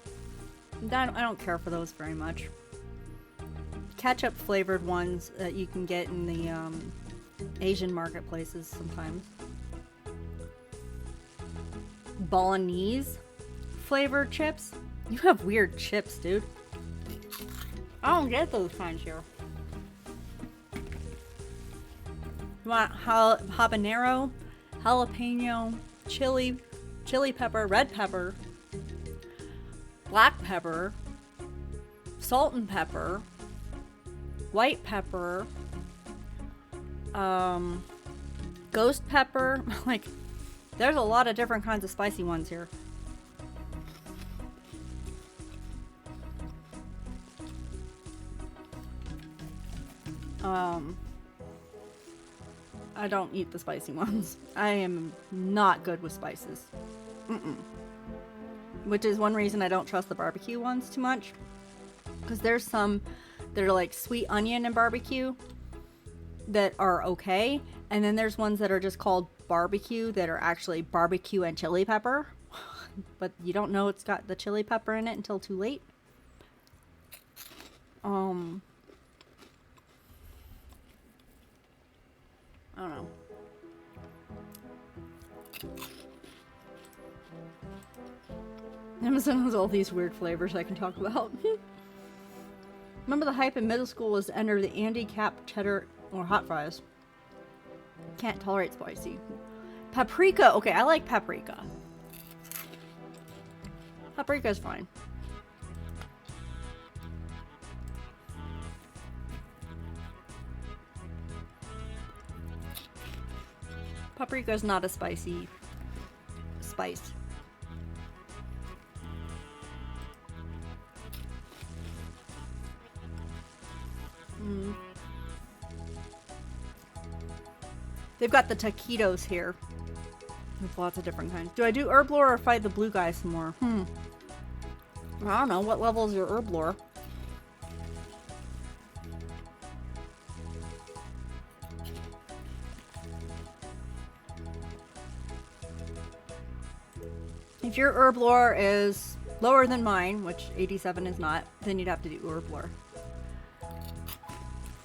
I don't care for those very much. Ketchup flavored ones that you can get in the Asian marketplaces sometimes. Bolognese flavored chips. You have weird chips, dude. I don't get those kinds here. You want habanero, jalapeno, chili pepper, red pepper, black pepper, salt and pepper, white pepper, ghost pepper. Like, there's a lot of different kinds of spicy ones here. I don't eat the spicy ones. I am not good with spices. Which is one reason I don't trust the barbecue ones too much. Because there's some that are like sweet onion and barbecue that are okay. And then there's ones that are just called barbecue that are actually barbecue and chili pepper. But you don't know it's got the chili pepper in it until too late. I don't know. Amazon has all these weird flavors I can talk about. Remember the hype in middle school was to enter the Andy Cap cheddar or hot fries. Can't tolerate spicy. Paprika. Okay, I like paprika. Paprika is fine. Paprika is not a spicy spice. They've got the taquitos here. With lots of different kinds. Do I do herb lore or fight the blue guy some more? I don't know. What level is your herb lore? If your herb lore is lower than mine, which 87 is not, then you'd have to do herb lore.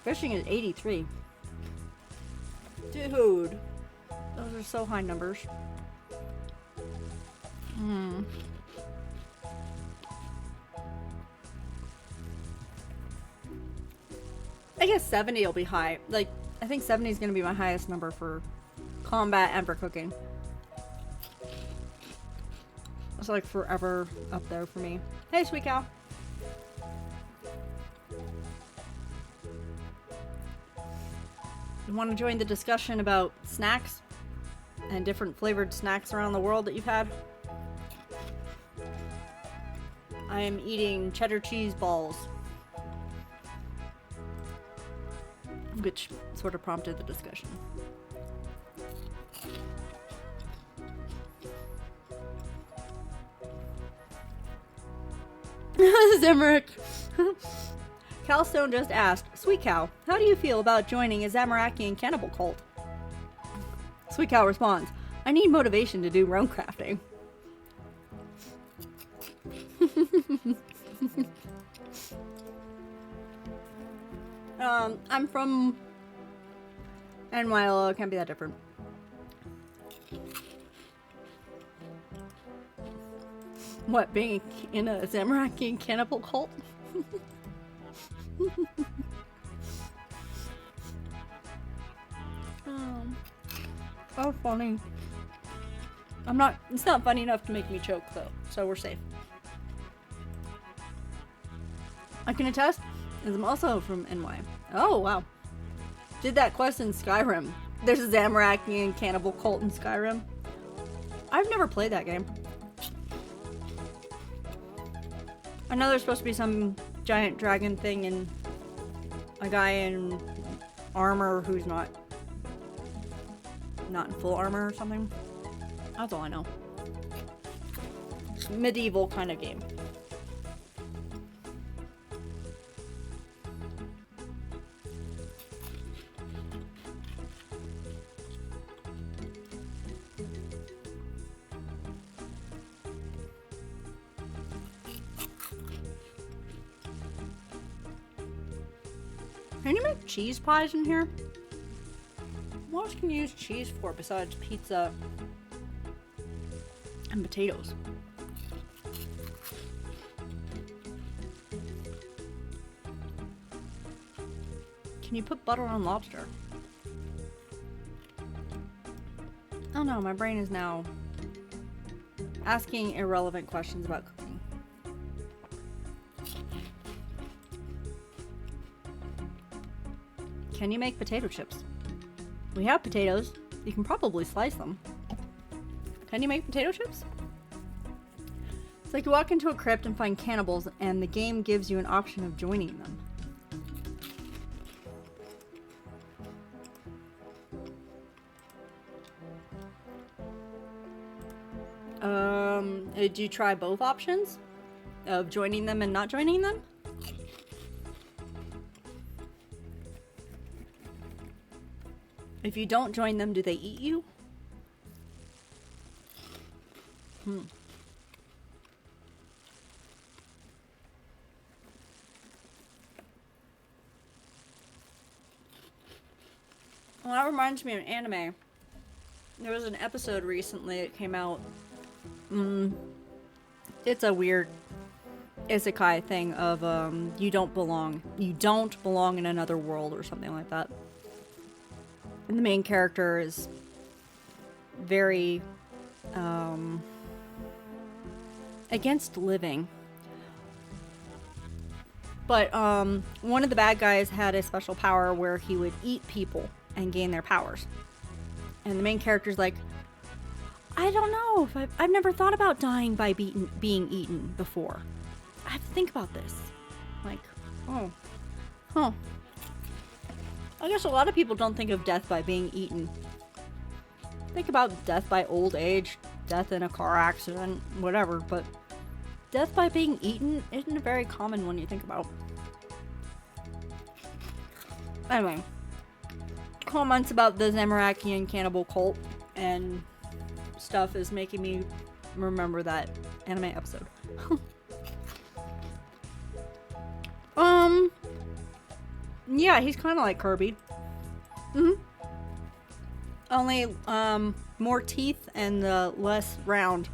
Fishing is 83. Dude. Those are so high numbers. I guess 70 will be high. Like, I think 70 is going to be my highest number for combat and for cooking. It's like forever up there for me. Hey, sweet cow. You want to join the discussion about snacks? and different flavored snacks around the world that you've had. I am eating cheddar cheese balls, which sort of prompted the discussion. Zamorak. Calstone just asked, Sweet Cow, how do you feel about joining a Zamorakian cannibal cult? Sweet Cow responds, I need motivation to do rune crafting. I'm from NYLO, it can't be that different. What, being in a Zamorakian cannibal cult? Oh, funny. It's not funny enough to make me choke though, so we're safe. I can attest, as I'm also from NY. Oh, wow. Did that quest in Skyrim. There's a Zamorakian cannibal cult in Skyrim. I've never played that game. I know there's supposed to be some giant dragon thing and a guy in armor who's not in full armor or something. That's all I know. Medieval kind of game. Can you make cheese pies in here? What else can you use cheese for besides pizza and potatoes? Can you put butter on lobster? Oh no, my brain is now asking irrelevant questions about cooking. Can you make potato chips? We have potatoes. You can probably slice them. Can you make potato chips? It's like you walk into a crypt and find cannibals, and the game gives you an option of joining them. Did you try both options? Of joining them and not joining them? If you don't join them, do they eat you? Well, that reminds me of anime. There was an episode recently that came out. It's a weird isekai thing of you don't belong in another world or something like that. And the main character is very against living. But one of the bad guys had a special power where he would eat people and gain their powers. And the main character's like, I don't know if I've never thought about dying by being eaten before. I have to think about this. Like, I guess a lot of people don't think of death by being eaten. Think about death by old age, death in a car accident, whatever, but death by being eaten isn't a very common one you think about. Anyway, comments about the Zamorakian cannibal cult and stuff is making me remember that anime episode. Yeah, he's kind of like Kirby. Only, more teeth and less round.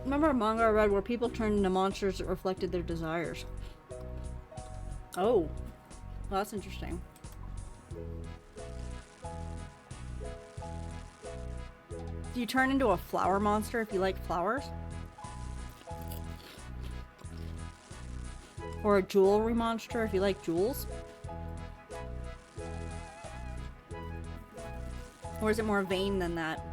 Remember a manga I read where people turned into monsters that reflected their desires? Oh, well, that's interesting. Do you turn into a flower monster if you like flowers? Or a jewelry monster if you like jewels. Or is it more vain than that?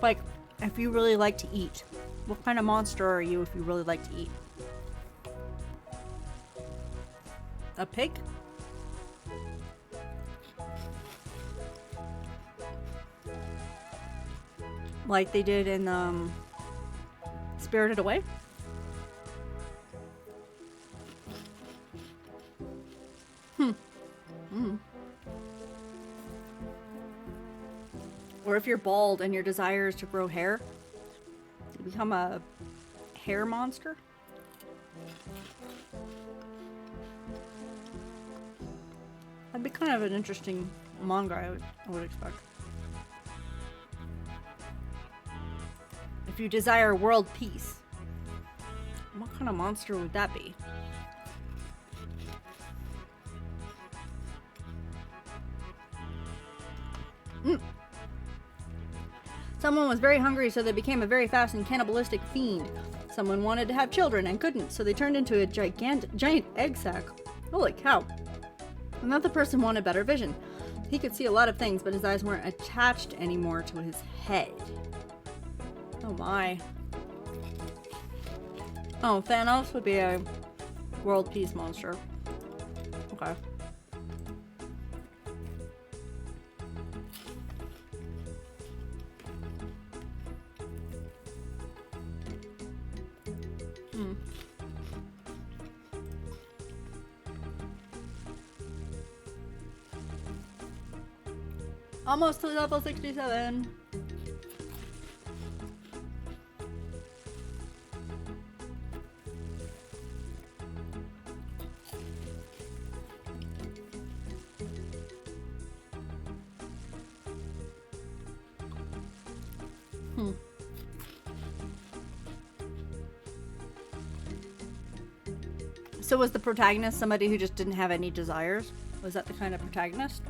Like, if you really like to eat, what kind of monster are you if you really like to eat? A pig? Like they did in Spirited Away? Or if you're bald and your desire is to grow hair, you become a hair monster? That'd be kind of an interesting manga, I would expect. If you desire world peace, what kind of monster would that be? Someone was very hungry, so they became a very fast and cannibalistic fiend. Someone wanted to have children and couldn't, so they turned into a giant egg sack. Holy cow. Another person wanted better vision. He could see a lot of things, but his eyes weren't attached anymore to his head. Oh my. Oh, Thanos would be a world peace monster. Okay. Almost to level 67. So was the protagonist somebody who just didn't have any desires? Was that the kind of protagonist?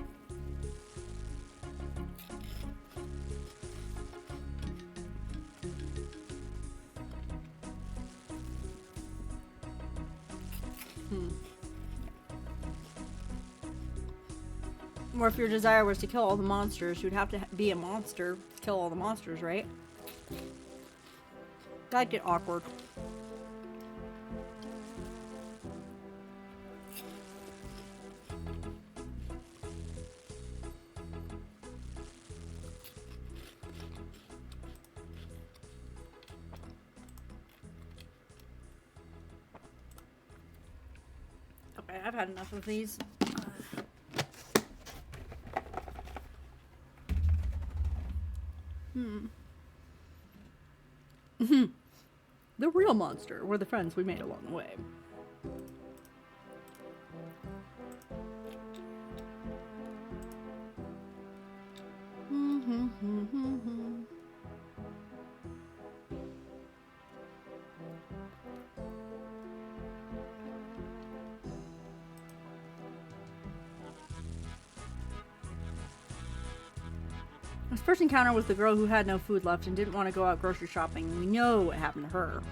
Or if your desire was to kill all the monsters, you'd have to be a monster to kill all the monsters, right? That'd get awkward. Okay, I've had enough of these. The real monster were the friends we made along the way. His first encounter was the girl who had no food left and didn't want to go out grocery shopping. We know what happened to her.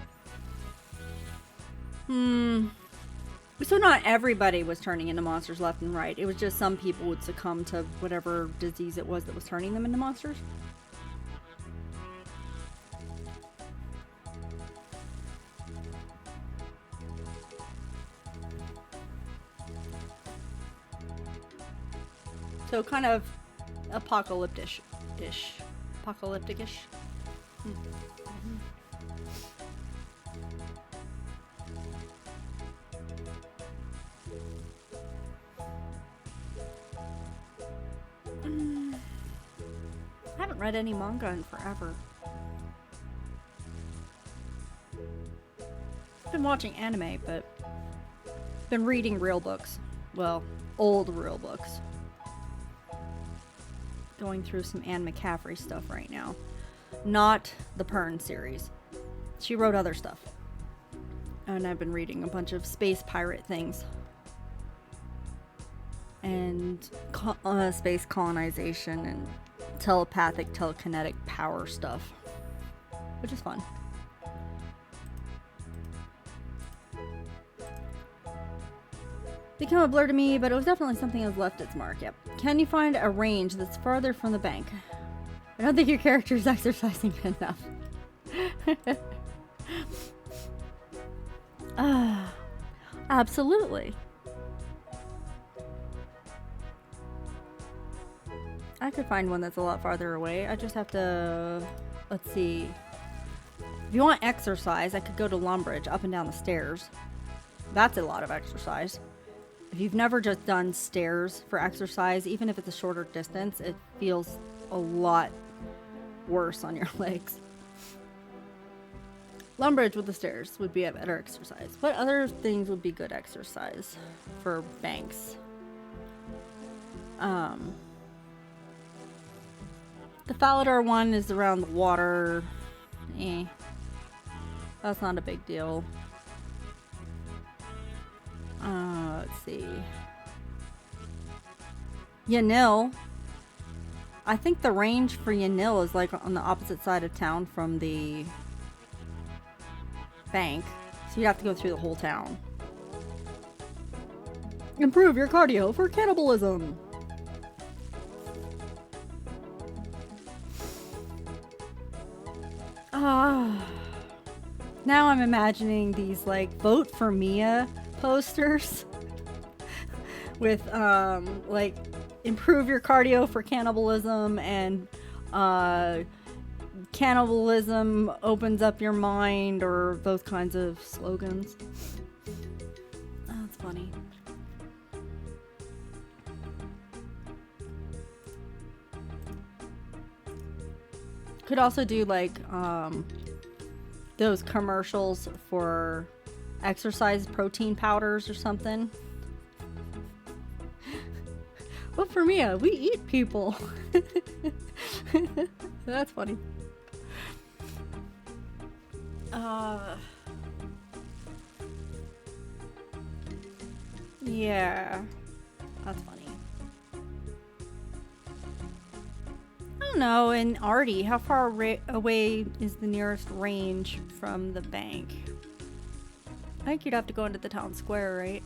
So not everybody was turning into monsters left and right. It was just some people would succumb to whatever disease it was that was turning them into monsters. So kind of apocalyptic-ish. Apocalyptic-ish. I haven't read any manga in forever. I've been watching anime, but been reading real books. Well, old real books. Going through some Anne McCaffrey stuff right now. Not the Pern series. She wrote other stuff. And I've been reading a bunch of space pirate things. And space colonization and telepathic, telekinetic power stuff. Which is fun. Become a blur to me, but it was definitely something that has left its mark. Yep. Can you find a range that's farther from the bank? I don't think your character is exercising enough. Absolutely. I could find one that's a lot farther away. I just have to... Let's see. If you want exercise, I could go to Lumbridge, up and down the stairs. That's a lot of exercise. If you've never just done stairs for exercise, even if it's a shorter distance, it feels a lot worse on your legs. Lumbridge with the stairs would be a better exercise. What other things would be good exercise for banks? The Faladar one is around the water. That's not a big deal. Let's see. Yanil. I think the range for Yanil is like on the opposite side of town from the bank. So you'd have to go through the whole town. Improve your cardio for cannibalism. Now I'm imagining these like vote for Mia posters with like improve your cardio for cannibalism and cannibalism opens up your mind, or those kinds of slogans. That's funny. Could also do like those commercials for exercise protein powders or something. Well, for Mia, we eat people. That's funny. Yeah, that's funny. I don't know, in Artie, how far away is the nearest range from the bank? I think you'd have to go into the town square, right?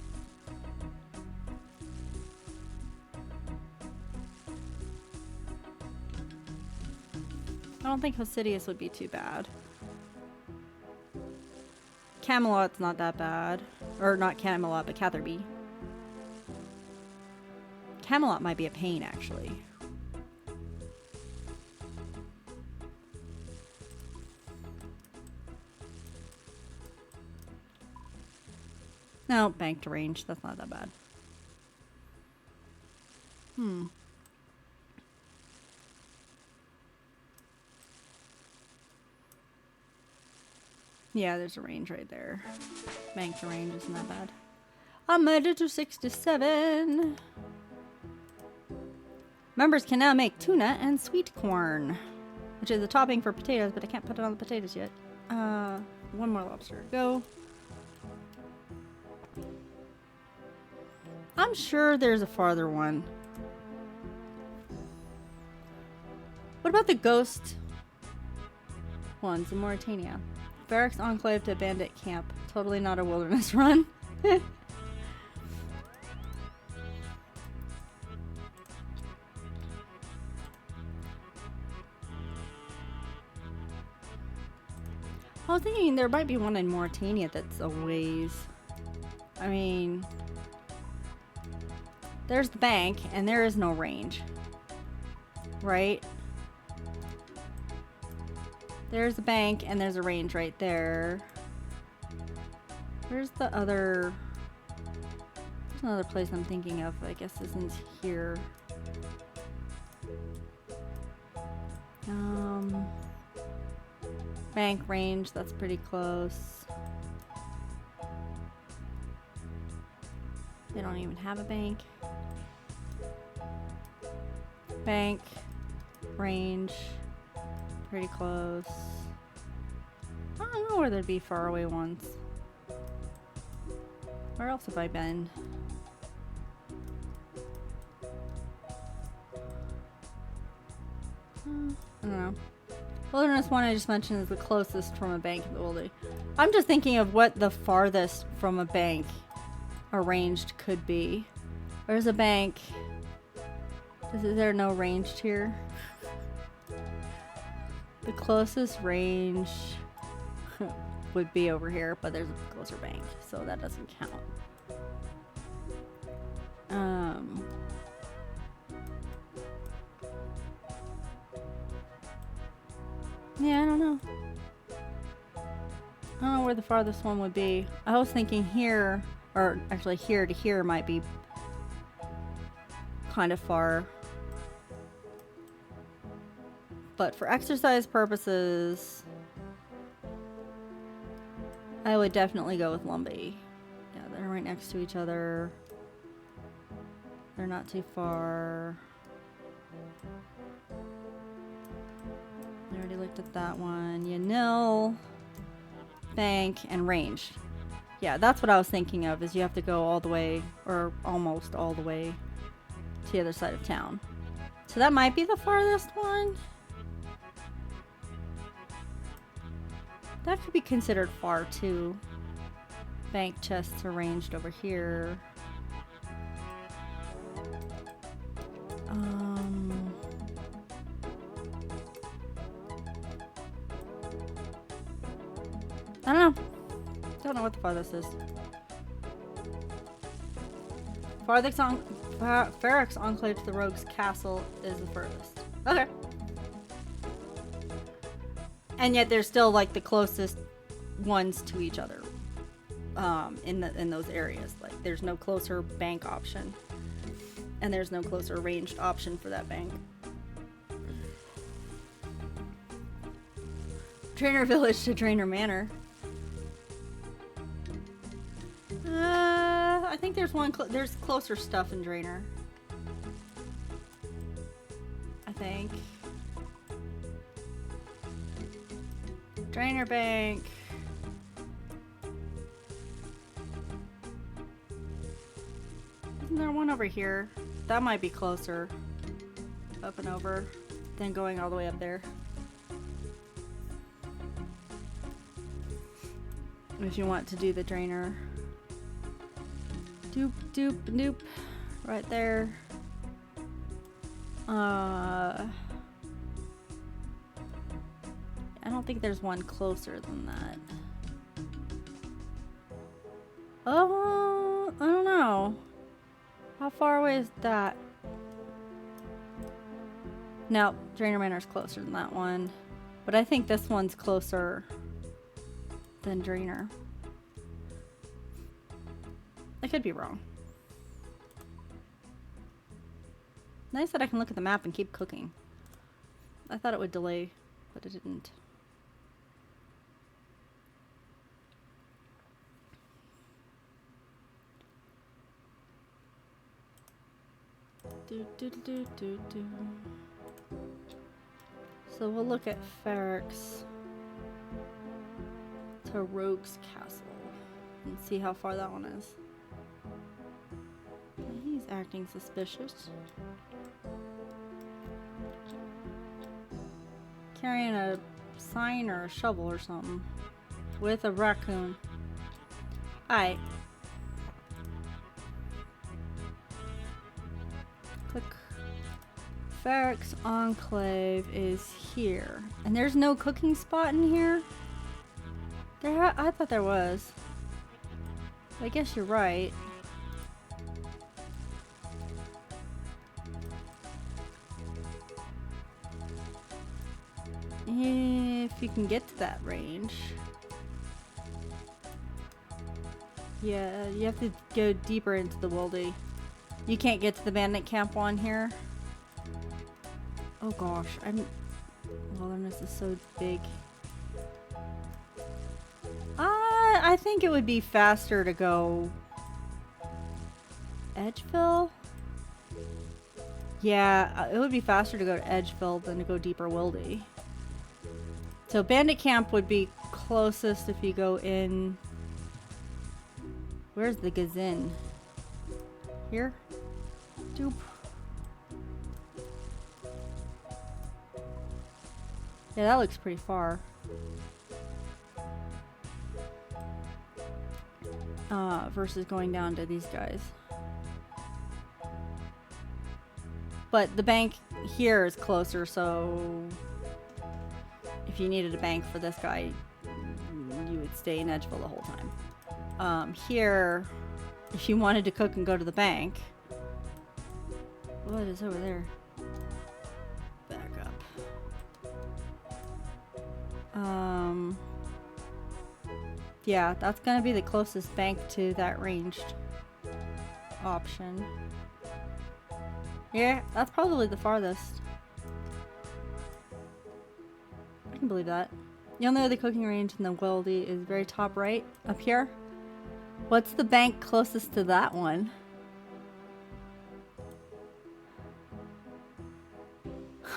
I don't think Hosidius would be too bad. Camelot's not that bad. Or not Camelot, but Catherby. Camelot might be a pain, actually. No, bank to range. That's not that bad. Yeah, there's a range right there. Bank to range isn't that bad. I made it to 67. Members can now make tuna and sweet corn, which is a topping for potatoes, but I can't put it on the potatoes yet. One more lobster. Go. I'm sure there's a farther one. What about the ghost ones in Mauritania? Barracks enclave to bandit camp. Totally not a wilderness run. I was thinking there might be one in Mauritania that's a ways. I mean, there's the bank and there is no range. Right? There's a bank and there's a range right there. Where's the other... There's another place I'm thinking of. I guess isn't here. Bank range, that's pretty close. They don't even have a bank. Bank, range, pretty close. I don't know where there'd be faraway ones. Where else have I been? I don't know. Wilderness one I just mentioned is the closest from a bank in the wilderness. I'm just thinking of what the farthest from a bank arranged could be. There's a bank. Is there no ranged here? The closest range would be over here, but there's a closer bank, so that doesn't count. Yeah, I don't know. I don't know where the farthest one would be. I was thinking here, or actually here to here might be kind of far. But for exercise purposes, I would definitely go with Lumbee. Yeah, they're right next to each other. They're not too far. I already looked at that one. Yanil, bank, and range. Yeah, that's what I was thinking of, is you have to go all the way, or almost all the way, to the other side of town. So that might be the farthest one. That could be considered far too. Bank chests arranged over here. I don't know. Don't know what the farthest is. Feryx Enclave to the Rogue's Castle is the furthest. Okay. And yet they're still like the closest ones to each other in those areas. Like there's no closer bank option. And there's no closer ranged option for that bank. Trainer Village to Trainer Manor. I think there's one. There's closer stuff in Drainer. I think. Drainer Bank. Isn't there one over here? That might be closer. Up and over than going all the way up there. If you want to do the Drainer. Doop, doop, doop. Right there. I don't think there's one closer than that. Oh, I don't know. How far away is that? No, Drainer Manor's closer than that one. But I think this one's closer than Drainer. I could be wrong. Nice that I can look at the map and keep cooking. I thought it would delay, but it didn't. So we'll look at Feryx to Rogue's Castle and see how far that one is. He's acting suspicious. Carrying a sign or a shovel or something. With a raccoon. Alright. Click. Feryx Enclave is here. And there's no cooking spot in here? I thought there was. I guess you're right. If you can get to that range. Yeah, you have to go deeper into the wildy. You can't get to the bandit camp one here. Oh gosh, wilderness is so big. I think it would be faster to go Edgeville. Yeah, it would be faster to go to Edgeville than to go deeper wildy. So bandit camp would be closest if you go in. Where's the Gazin? Here? Doop. Yeah, that looks pretty far. versus going down to these guys. But the bank here is closer, so if you needed a bank for this guy, you would stay in Edgeville the whole time. Here, if you wanted to cook and go to the bank, what is over there? Back up. Yeah, that's gonna be the closest bank to that ranged option. Yeah, that's probably the farthest. I can believe that. The only other cooking range in the Weldy is very top right, up here. What's the bank closest to that one?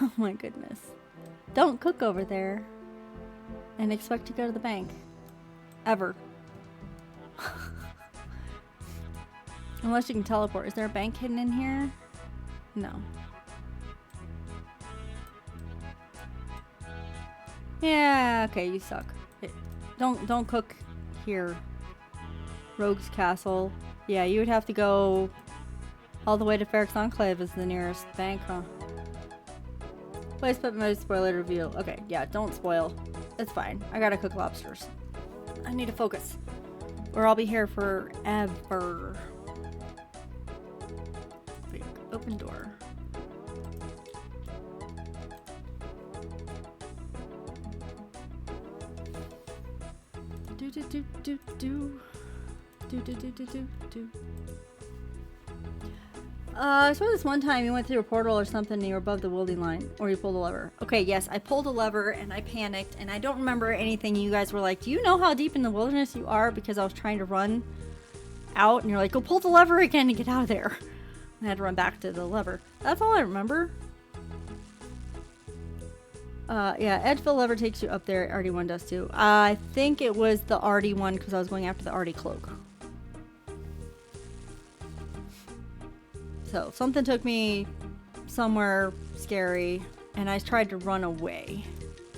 Oh my goodness. Don't cook over there and expect to go to the bank. Ever. Unless you can teleport. Is there a bank hidden in here? No. Yeah, okay, you suck. Don't cook here. Rogue's Castle. Yeah, you would have to go all the way to Ferrex Enclave as the nearest bank, huh? Place but my spoiler review. Okay, yeah, don't spoil. It's fine. I gotta cook lobsters. I need to focus. Or I'll be here forever. Wait, open door. Do do do do do. Do do do do do do. I saw this one time you went through a portal or something and you were above the welding line. Or you pulled a lever. Okay, yes, I pulled a lever and I panicked and I don't remember anything. You guys were like, do you know how deep in the wilderness you are? Because I was trying to run out and you're like, go pull the lever again and get out of there. And I had to run back to the lever. That's all I remember. Yeah, Edgeville lever takes you up there. RD1 does too. I think it was the RD1 because I was going after the RD cloak. So something took me somewhere scary and I tried to run away.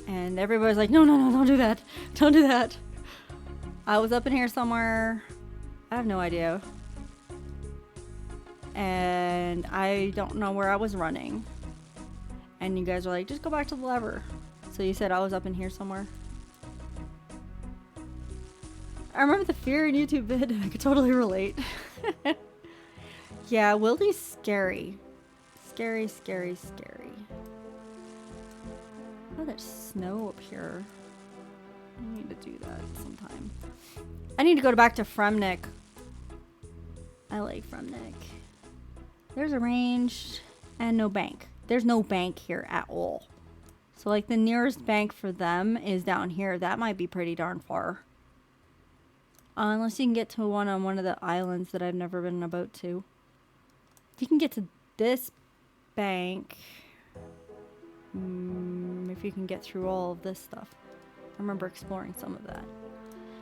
And everybody's like, no, no, no, don't do that. Don't do that. I was up in here somewhere. I have no idea. And I don't know where I was running. And you guys were like, just go back to the lever. So you said I was up in here somewhere. I remember the fear in YouTube vid. I could totally relate. Yeah, Wildy's scary. Scary, scary, scary. Oh, there's snow up here. I need to do that sometime. I need to go back to Fremnik. I like Fremnik. There's a range and no bank. There's no bank here at all. So like the nearest bank for them is down here. That might be pretty darn far. Unless you can get to one on one of the islands that I've never been about to. If you can get to this bank, if you can get through all of this stuff. I remember exploring some of that.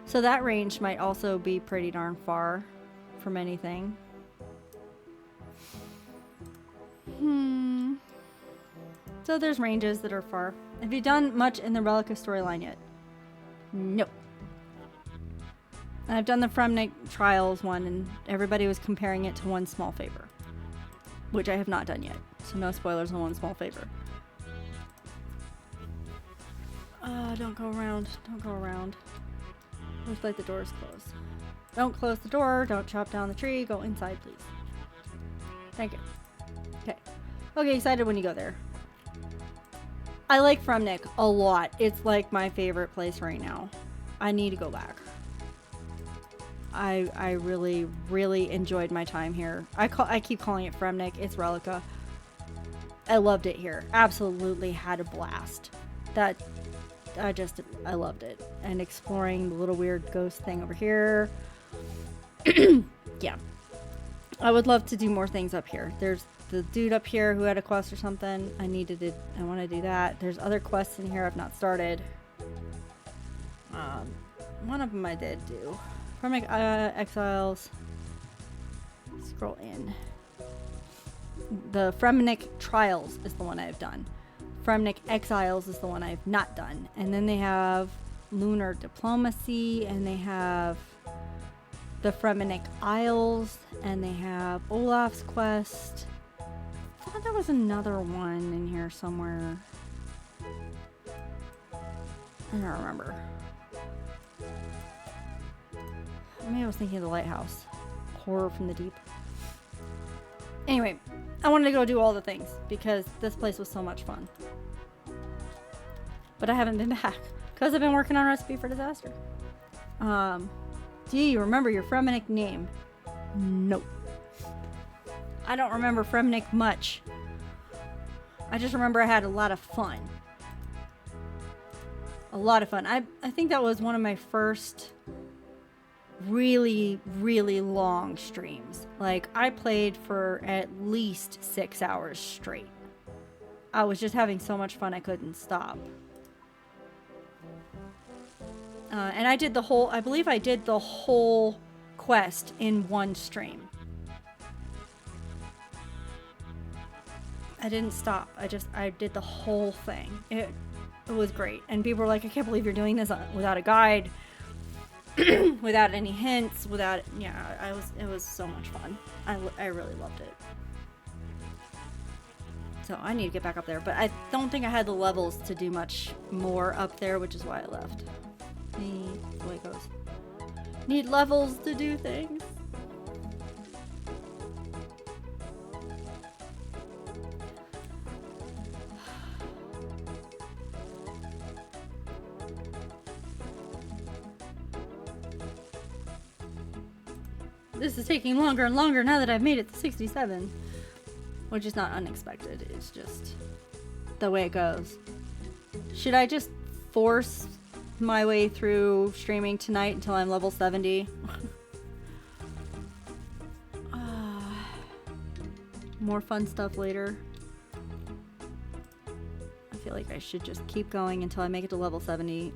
So that range might also be pretty darn far from anything. So there's ranges that are far. Have you done much in the Relica storyline yet? Nope. I've done the Fremnik Trials one and everybody was comparing it to One Small Favor. Which I have not done yet. So no spoilers on One Small Favor. Don't go around. Don't go around. Looks like the door is closed. Don't close the door. Don't chop down the tree. Go inside, please. Thank you. Okay. Okay, excited when you go there. I like Fremnik a lot. It's like my favorite place right now. I need to go back. I really, really enjoyed my time here. I keep calling it Fremnik. It's Relica. I loved it here. Absolutely had a blast. I loved it. And exploring the little weird ghost thing over here. Yeah. I would love to do more things up here. There's the dude up here who had a quest or something. I want to do that. There's other quests in here I've not started. One of them I did do. Fremnik Exiles. Scroll in. The Fremnik Trials is the one I've done. Fremnik Exiles is the one I've not done. And then they have Lunar Diplomacy, and they have the Fremenic Isles, and they have Olaf's Quest. I thought there was another one in here somewhere. I don't remember. Maybe I was thinking of the lighthouse. Horror from the deep. Anyway, I wanted to go do all the things because this place was so much fun. But I haven't been back because I've been working on Recipe for Disaster. Do you remember your Fremenic name? Nope. I don't remember Fremenic much. I just remember I had a lot of fun. A lot of fun. I think that was one of my first really, really long streams. Like, I played for at least 6 hours straight. I was just having so much fun I couldn't stop. And I did the whole, I believe I did the whole quest in one stream. I didn't stop. I did the whole thing. It was great. And people were like, I can't believe you're doing this without a guide, without any hints, without, yeah, it was so much fun. I really loved it. So I need to get back up there, but I don't think I had the levels to do much more up there, which is why I left. The way it goes. Need levels to do things. This is taking longer and longer now that I've made it to 67. Which is not unexpected. It's just the way it goes. Should I just force my way through streaming tonight until I'm level 70? More fun stuff later. I feel like I should just keep going until I make it to level 70.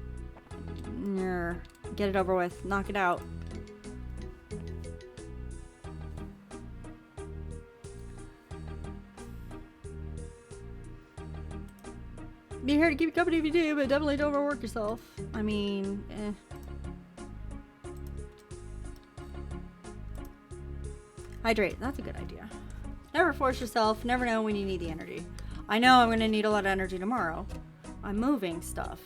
Get it over with. Knock it out. Be here to keep you company if you do, but definitely don't overwork yourself. I mean, Hydrate, that's a good idea. Never force yourself, never know when you need the energy. I know I'm gonna need a lot of energy tomorrow. I'm moving stuff.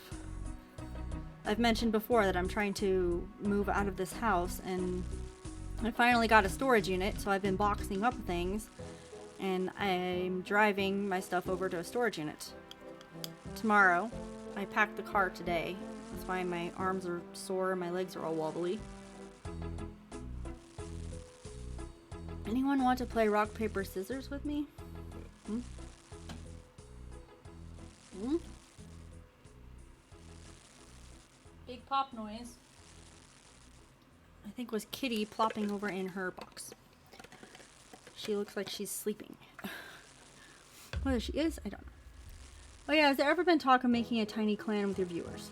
I've mentioned before that I'm trying to move out of this house, and I finally got a storage unit, so I've been boxing up things, and I'm driving my stuff over to a storage unit. Tomorrow. I packed the car today. That's why my arms are sore and my legs are all wobbly. Anyone want to play rock, paper, scissors with me? Hmm? Hmm? Big pop noise. I think was Kitty plopping over in her box. She looks like she's sleeping. Whether she is, I don't know. Oh yeah, has there ever been talk of making a tiny clan with your viewers?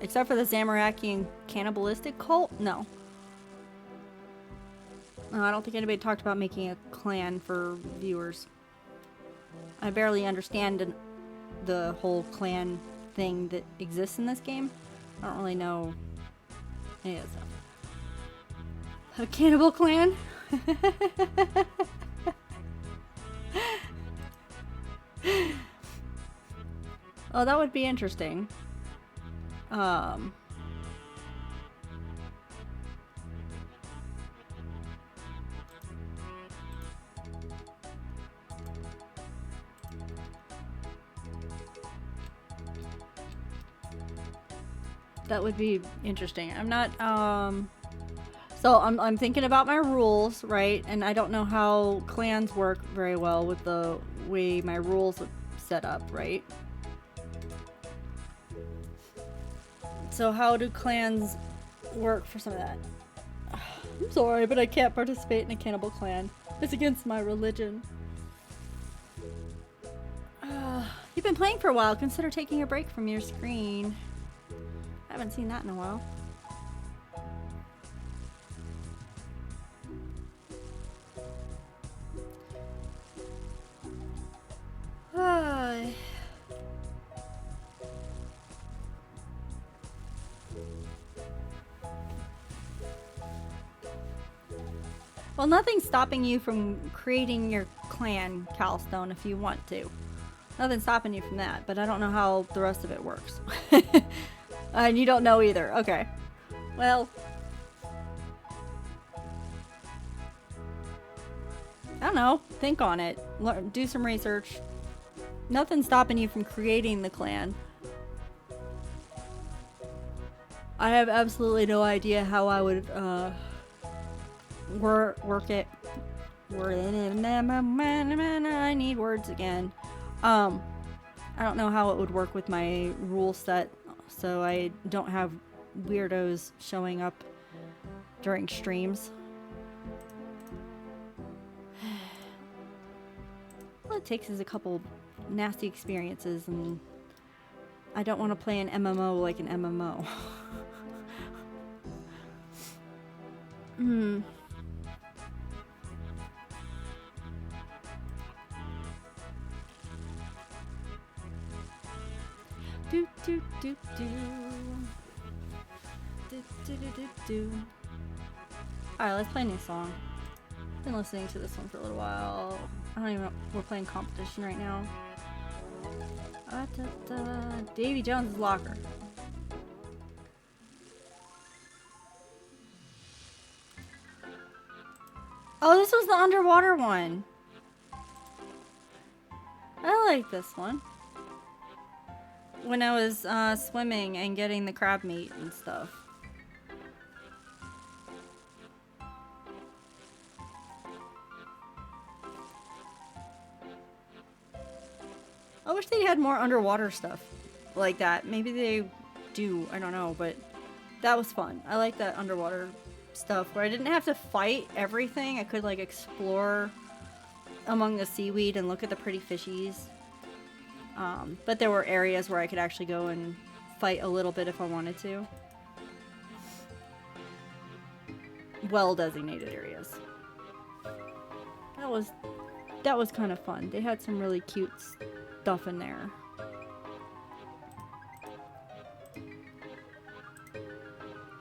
Except for the Zamorakian cannibalistic cult? No. No, I don't think anybody talked about making a clan for viewers. I barely understand the whole clan thing that exists in this game. I don't really know any of that stuff. A cannibal clan? Oh, that would be interesting. That would be interesting. I'm not, so I'm thinking about my rules, right? And I don't know how clans work very well with the way my rules are set up, right? So how do clans work for some of that? I'm sorry, but I can't participate in a cannibal clan. It's against my religion. You've been playing for a while. Consider taking a break from your screen. I haven't seen that in a while. Well, nothing's stopping you from creating your clan, Calstone, if you want to. Nothing's stopping you from that, but I don't know how the rest of it works. And you don't know either. Okay. Well, I don't know. Think on it. Learn, do some research. Nothing's stopping you from creating the clan. I have absolutely no idea how I would work it. I need words again. I don't know how it would work with my rule set, so I don't have weirdos showing up during streams. All it takes is a couple nasty experiences, and I don't want to play an MMO like an MMO. Do do do do. Do do do do do. Alright, let's play a new song. Been listening to this one for a little while. I don't even know. We're playing competition right now. Davy Jones' Locker. Oh, this was the underwater one. I like this one. When I was swimming and getting the crab meat and stuff. I wish they had more underwater stuff like that. Maybe they do, I don't know, but that was fun. I like that underwater stuff where I didn't have to fight everything. I could like explore among the seaweed and look at the pretty fishies. But there were areas where I could actually go and fight a little bit if I wanted to. Well-designated areas. That was kind of fun. They had some really cute stuff in there.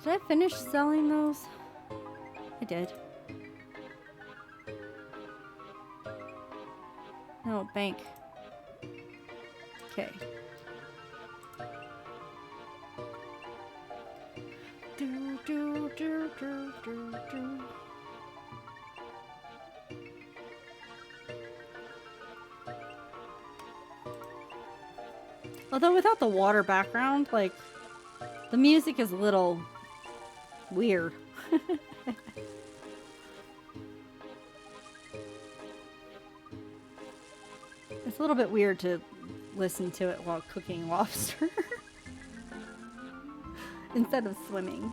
Did I finish selling those? I did. No, bank. Okay. Do, do, do, do, do, do. Although without the water background, like, the music is a little weird. It's a little bit weird to listen to it while cooking lobster instead of swimming.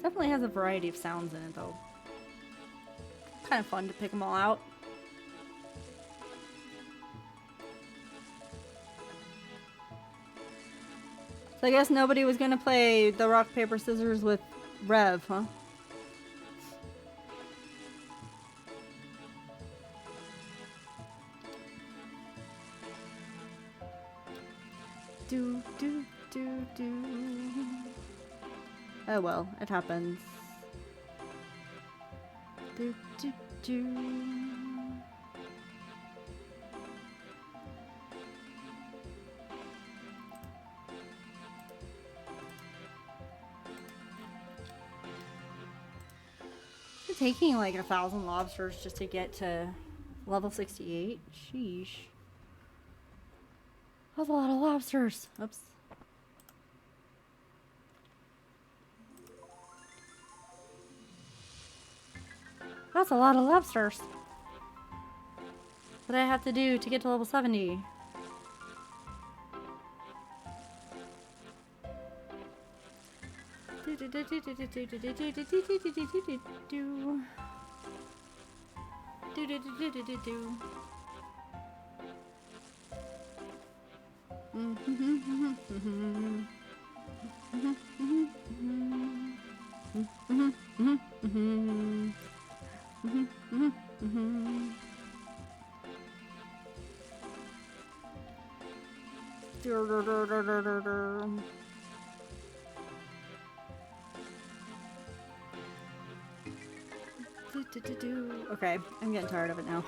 Definitely has a variety of sounds in it though. Kind of fun to pick them all out. So I guess nobody was gonna play the rock, paper, scissors with Rev, huh? Do, do, do, do. Oh well, it happens. Do, do, do. It's taking like 1,000 lobsters just to get to level 68. Sheesh. That's a lot of lobsters. Oops. That's a lot of lobsters. What do I have to do to get to level 70? Mhm. Mhm. Mhm. Mhm. Mhm. Okay, I'm getting tired of it now.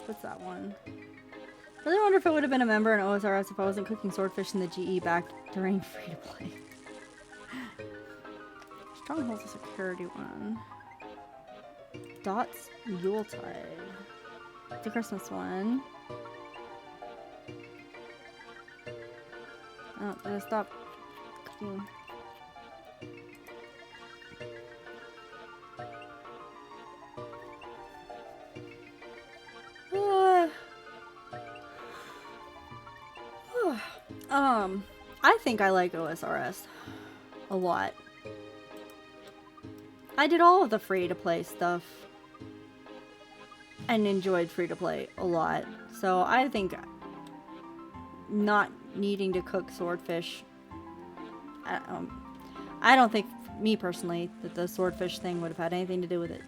What's that one? I really wonder if I would have been a member in OSRS if I wasn't cooking swordfish in the GE back during free to play. Stronghold's a security one. Dots Yuletide. The Christmas one. Oh, did I stop cooking? I think I like OSRS a lot. I did all of the free-to-play stuff and enjoyed free-to-play a lot. So I think not needing to cook swordfish, I don't think, me personally, that the swordfish thing would have had anything to do with it.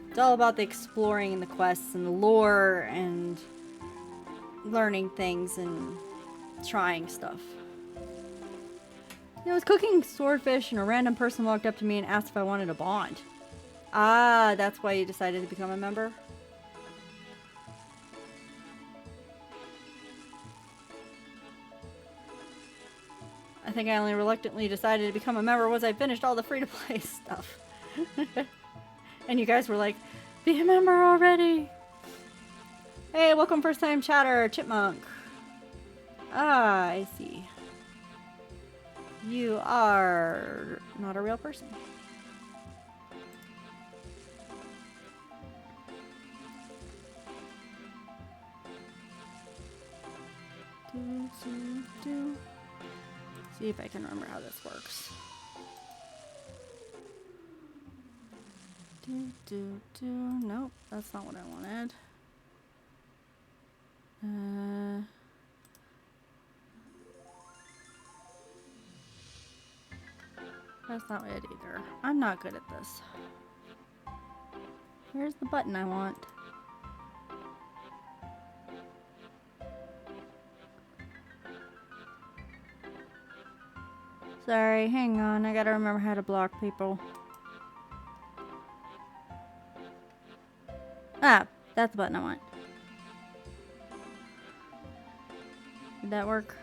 It's all about the exploring and the quests and the lore and learning things and trying stuff. I was cooking swordfish and a random person walked up to me and asked if I wanted a bond. Ah, that's why you decided to become a member? I think I only reluctantly decided to become a member once I finished all the free-to-play stuff. And you guys were like, be a member already! Hey, welcome first time chatter, Chipmunk. Ah, I see. You are not a real person. See if I can remember how this works. Nope, that's not what I wanted. That's not it either. I'm not good at this. Where's the button I want? Sorry, hang on. I gotta remember how to block people. Ah, that's the button I want. Did that work?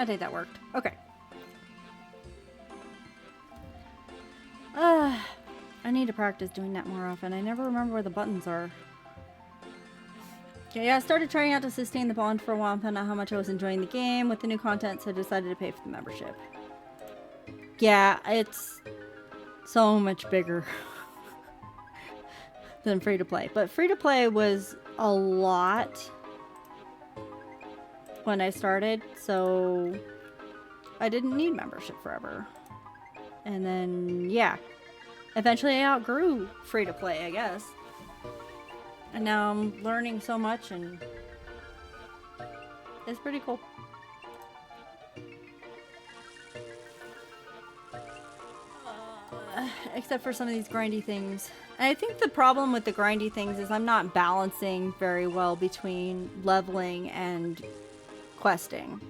I think that worked. Okay. I need to practice doing that more often. I never remember where the buttons are. Okay, yeah, I started trying out to sustain the bond for a while and found out how much I was enjoying the game with the new content, so I decided to pay for the membership. Yeah, it's so much bigger than free-to-play. But free-to-play was a lot when I started, so I didn't need membership forever. And then, yeah. Eventually I outgrew free-to-play, I guess. And now I'm learning so much, and it's pretty cool. Except for some of these grindy things. And I think the problem with the grindy things is I'm not balancing very well between leveling and questing.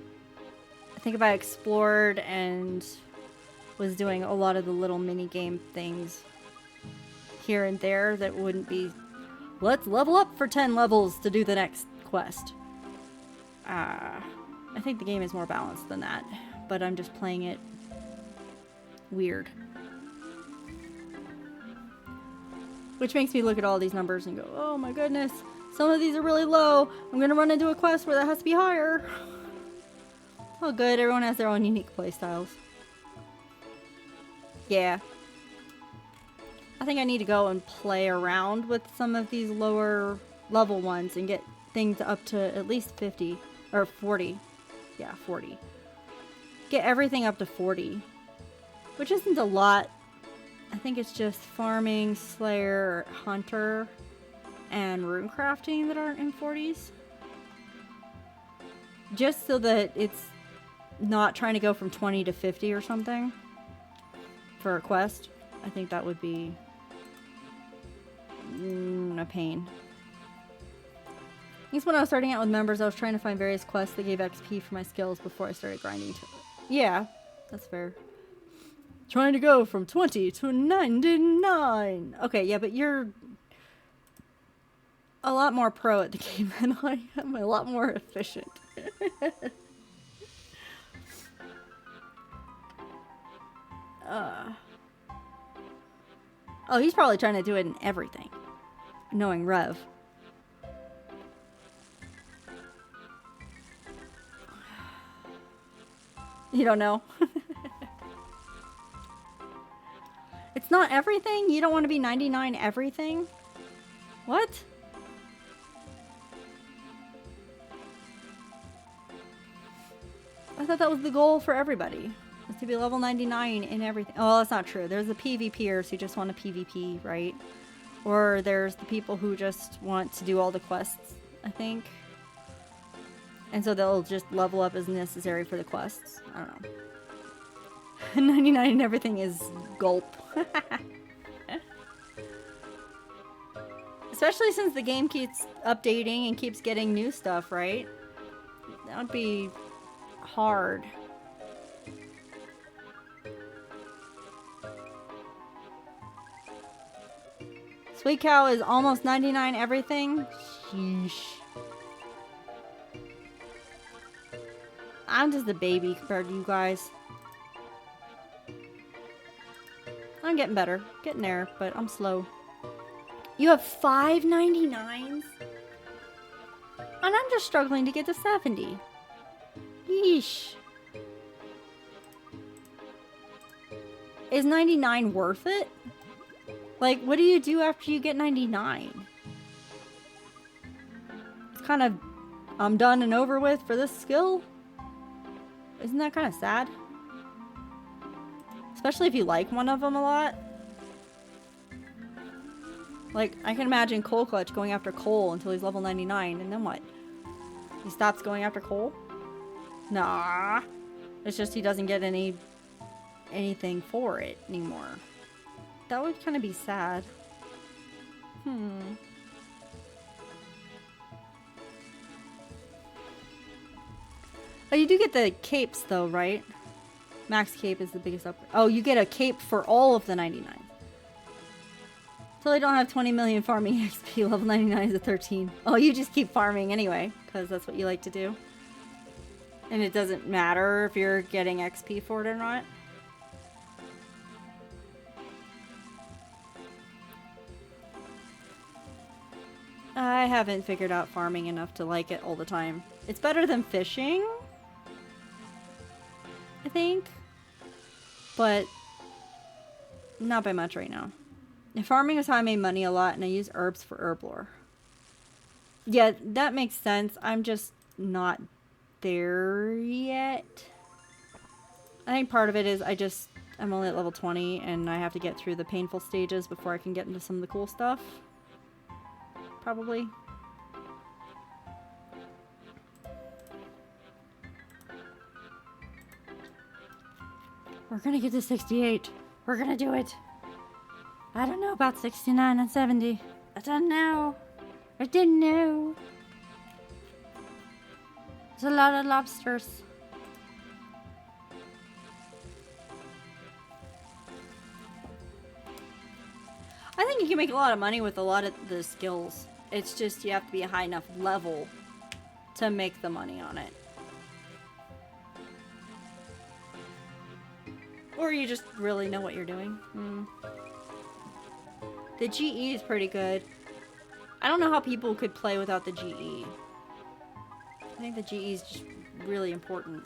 I think if I explored and was doing a lot of the little mini game things here and there, that wouldn't be, let's level up for 10 levels to do the next quest. I think the game is more balanced than that, but I'm just playing it weird. Which makes me look at all these numbers and go, oh my goodness, some of these are really low. I'm gonna run into a quest where that has to be higher. Oh good, everyone has their own unique playstyles. Yeah. I think I need to go and play around with some of these lower level ones and get things up to at least 50 or 40. Yeah, 40. Get everything up to 40, which isn't a lot. I think it's just farming, slayer, hunter, and rune crafting that aren't in 40s. Just so that it's not trying to go from 20 to 50 or something for a quest. I think that would be a pain. I guess when I was starting out with members, I was trying to find various quests that gave XP for my skills before I started grinding to it. Yeah, that's fair. Trying to go from 20 to 99. Okay, yeah, but you're a lot more pro at the game than I am. A lot more efficient. Oh, he's probably trying to do it in everything. Knowing Rev. You don't know? It's not everything? You don't want to be 99 everything? What? I thought that was the goal for everybody. Was to be level 99 in everything. Oh, that's not true. There's the PvPers who just want to PvP, right? Or there's the people who just want to do all the quests, I think. And so they'll just level up as necessary for the quests. I don't know. 99 and everything is gulp. Especially since the game keeps updating and keeps getting new stuff, right? That would be hard. Sweet Cow is almost 99 everything. Sheesh. I'm just a baby compared to you guys. I'm getting better. Getting there, but I'm slow. You have 5 99s? And I'm just struggling to get to 70. Yeesh. Is 99 worth it? Like, what do you do after you get 99? It's kind of, I'm done and over with for this skill. Isn't that kind of sad? Especially if you like one of them a lot. Like, I can imagine Coal Clutch going after Coal until he's level 99, and then what? He stops going after Coal? Nah. It's just he doesn't get anything for it anymore. That would kind of be sad. Oh, you do get the capes though, right? Max cape is the biggest upgrade. Oh, you get a cape for all of the 99. Totally don't have 20 million farming XP. Level 99 is a 13. Oh, you just keep farming anyway, because that's what you like to do. And it doesn't matter if you're getting XP for it or not. I haven't figured out farming enough to like it all the time. It's better than fishing, I think, but not by much right now. And farming is how I made money a lot, and I use herbs for herb lore. Yeah, that makes sense. I'm just not there yet. I think part of it is I'm only at level 20, and I have to get through the painful stages before I can get into some of the cool stuff. Probably. We're gonna get to 68. We're gonna do it. I don't know about 69 and 70. I don't know. I didn't know. There's a lot of lobsters. I think you can make a lot of money with a lot of the skills. It's just you have to be a high enough level to make the money on it. Or you just really know what you're doing. The GE is pretty good. I don't know how people could play without the GE. I think the GE is just really important.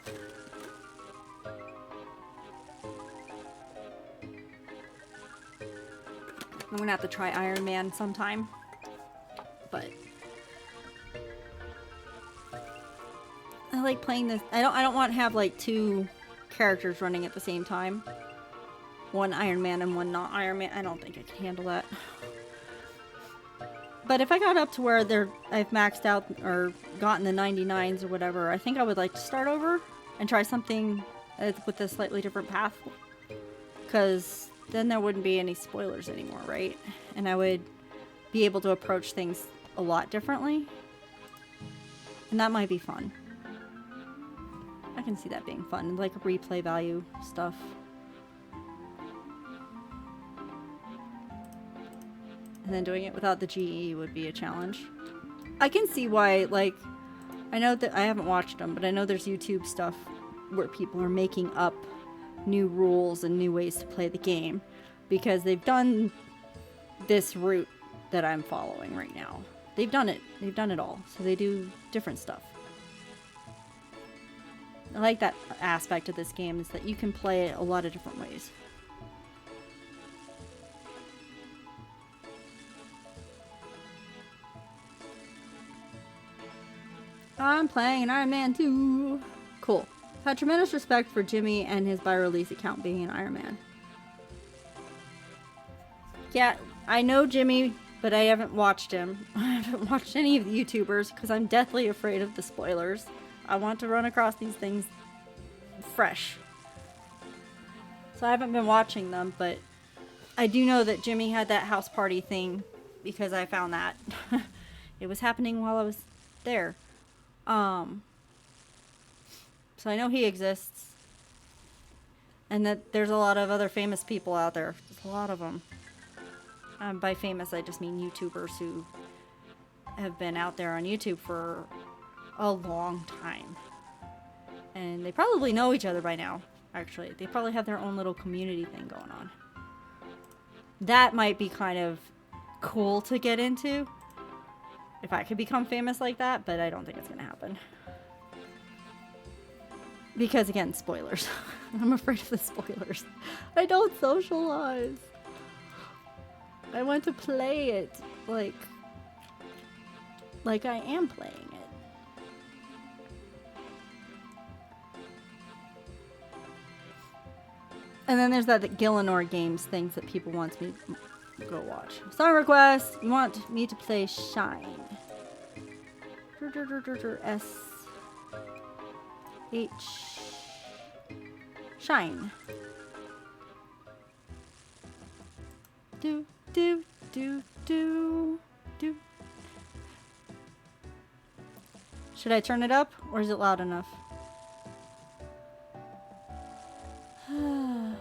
I'm gonna have to try Iron Man sometime. But I like playing this. I don't want to have like 2 characters running at the same time. One Iron Man and one not Iron Man. I don't think I can handle that. But if I got up to where I've maxed out or gotten the 99s or whatever, I think I would like to start over and try something with a slightly different path. Because then there wouldn't be any spoilers anymore, right? And I would be able to approach things a lot differently. And that might be fun. I can see that being fun, like replay value stuff. And then doing it without the GE would be a challenge. I can see why, like, I know that I haven't watched them, but I know there's YouTube stuff where people are making up new rules and new ways to play the game because they've done this route that I'm following right now. They've done it. They've done it all. So they do different stuff. I like that aspect of this game is that you can play it a lot of different ways. I'm playing an Iron Man 2. Cool. Had tremendous respect for Jimmy and his by-release account being an Iron Man. Yeah, I know Jimmy, but I haven't watched him. I haven't watched any of the YouTubers because I'm deathly afraid of the spoilers. I want to run across these things fresh. So I haven't been watching them, but I do know that Jimmy had that house party thing because I found that. It was happening while I was there. So I know he exists. And that there's a lot of other famous people out there. There's a lot of them. By famous, I just mean YouTubers who have been out there on YouTube for a long time. And they probably know each other by now, actually. They probably have their own little community thing going on. That might be kind of cool to get into. If I could become famous like that, but I don't think it's going to happen. Because, again, spoilers. I'm afraid of the spoilers. I don't socialize. I want to play it like I am playing it. And then there's that Gillinor Games things that people want me to go watch. Song request. You want me to play Shine. S H Shine. Do do do do do. Should I turn it up or is it loud enough? I'm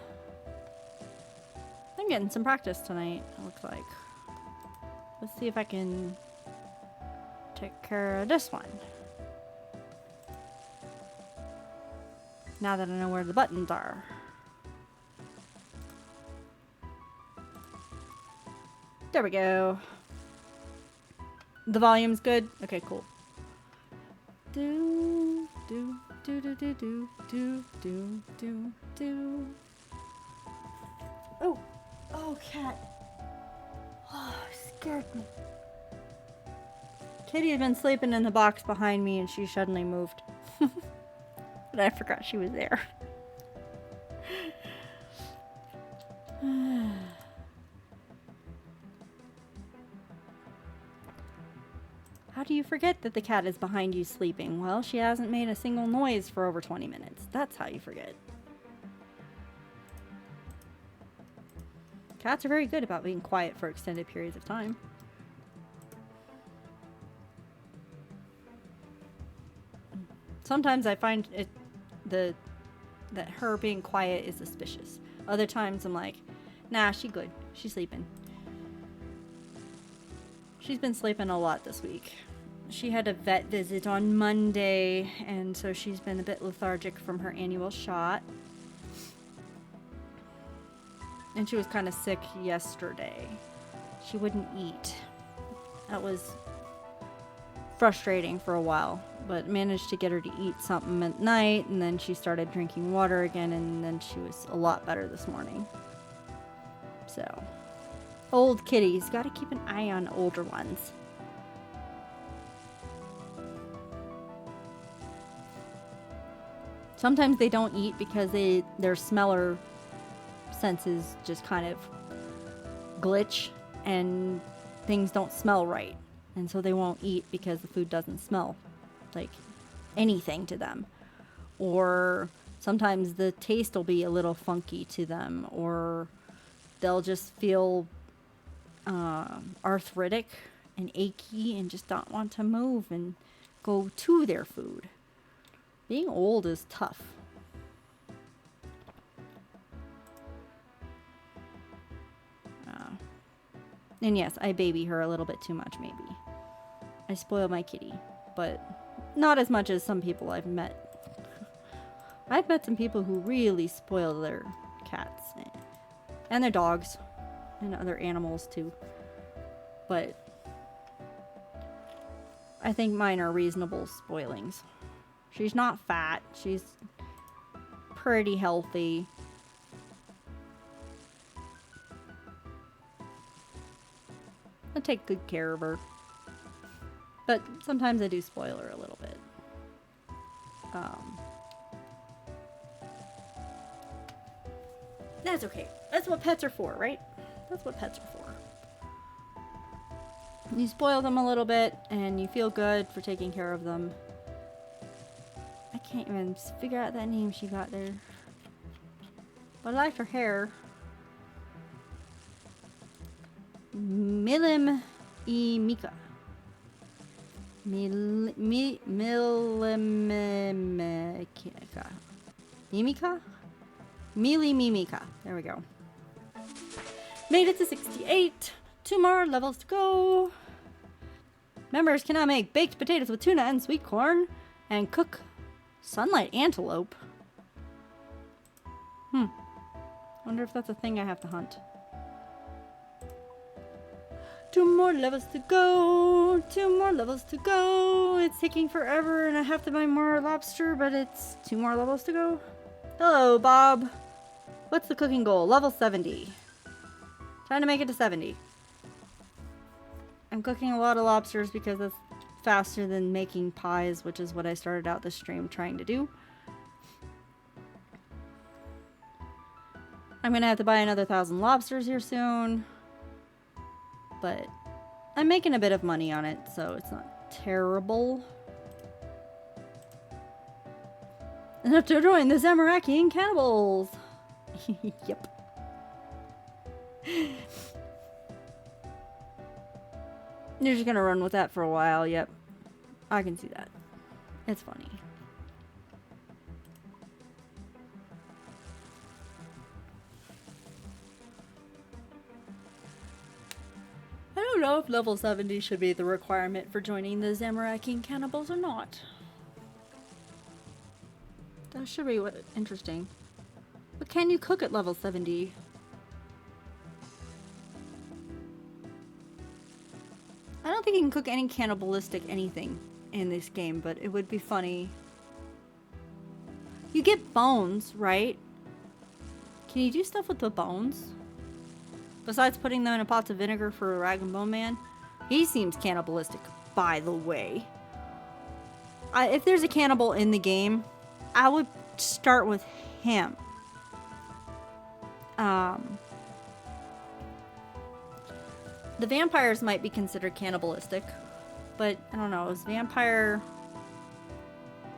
getting some practice tonight, it looks like. Let's see if I can take care of this one. Now that I know where the buttons are. There we go. The volume's good? Okay, cool. Do do do do do do do do do do. Oh, oh, cat. Oh, scared me. Kitty had been sleeping in the box behind me and she suddenly moved. But I forgot she was there. How do you forget that the cat is behind you sleeping? Well, she hasn't made a single noise for over 20 minutes. That's how you forget. Cats are very good about being quiet for extended periods of time. Sometimes I find that her being quiet is suspicious. Other times I'm like, nah, she good. She's sleeping. She's been sleeping a lot this week. She had a vet visit on Monday, and so she's been a bit lethargic from her annual shot. And she was kind of sick yesterday. She wouldn't eat. That was frustrating for a while, but managed to get her to eat something at night, and then she started drinking water again, and then she was a lot better this morning. So, old kitties, gotta keep an eye on older ones. Sometimes they don't eat because their smeller senses just kind of glitch, and things don't smell right. And so they won't eat because the food doesn't smell like anything to them. Or sometimes the taste will be a little funky to them, or they'll just feel arthritic and achy and just don't want to move and go to their food. Being old is tough. And yes, I baby her a little bit too much, maybe. I spoil my kitty, but not as much as some people I've met. I've met some people who really spoil their cats and their dogs and other animals too. But I think mine are reasonable spoilings. She's not fat. She's pretty healthy. I take good care of her. But sometimes I do spoil her a little bit. That's okay. That's what pets are for, right? That's what pets are for. You spoil them a little bit and you feel good for taking care of them. I can't even figure out that name she got there. But I like her hair. Milim e Mika. Mimika? Mealy Mimika. There we go. Made it to 68. 2 more levels to go. Members can now make baked potatoes with tuna and sweet corn and cook sunlight antelope. Wonder if that's a thing I have to hunt. 2 more levels to go. 2 more levels to go. It's taking forever and I have to buy more lobster, but it's 2 more levels to go. Hello, Bob. What's the cooking goal? Level 70. Trying to make it to 70. I'm cooking a lot of lobsters because that's faster than making pies, which is what I started out the stream trying to do. I'm gonna have to buy another 1,000 lobsters here soon. But I'm making a bit of money on it, so it's not terrible. Enough to join the Zamorak cannibals. Yep. You're just gonna run with that for a while. Yep. I can see that. It's funny. I don't know if level 70 should be the requirement for joining the Zamorak cannibals or not. That should be interesting. But can you cook at level 70? I don't think you can cook any cannibalistic anything in this game, but it would be funny. You get bones, right? Can you do stuff with the bones? Besides putting them in a pot of vinegar for a rag and bone man? He seems cannibalistic, by the way. If there's a cannibal in the game, I would start with him. The vampires might be considered cannibalistic, but I don't know, is vampire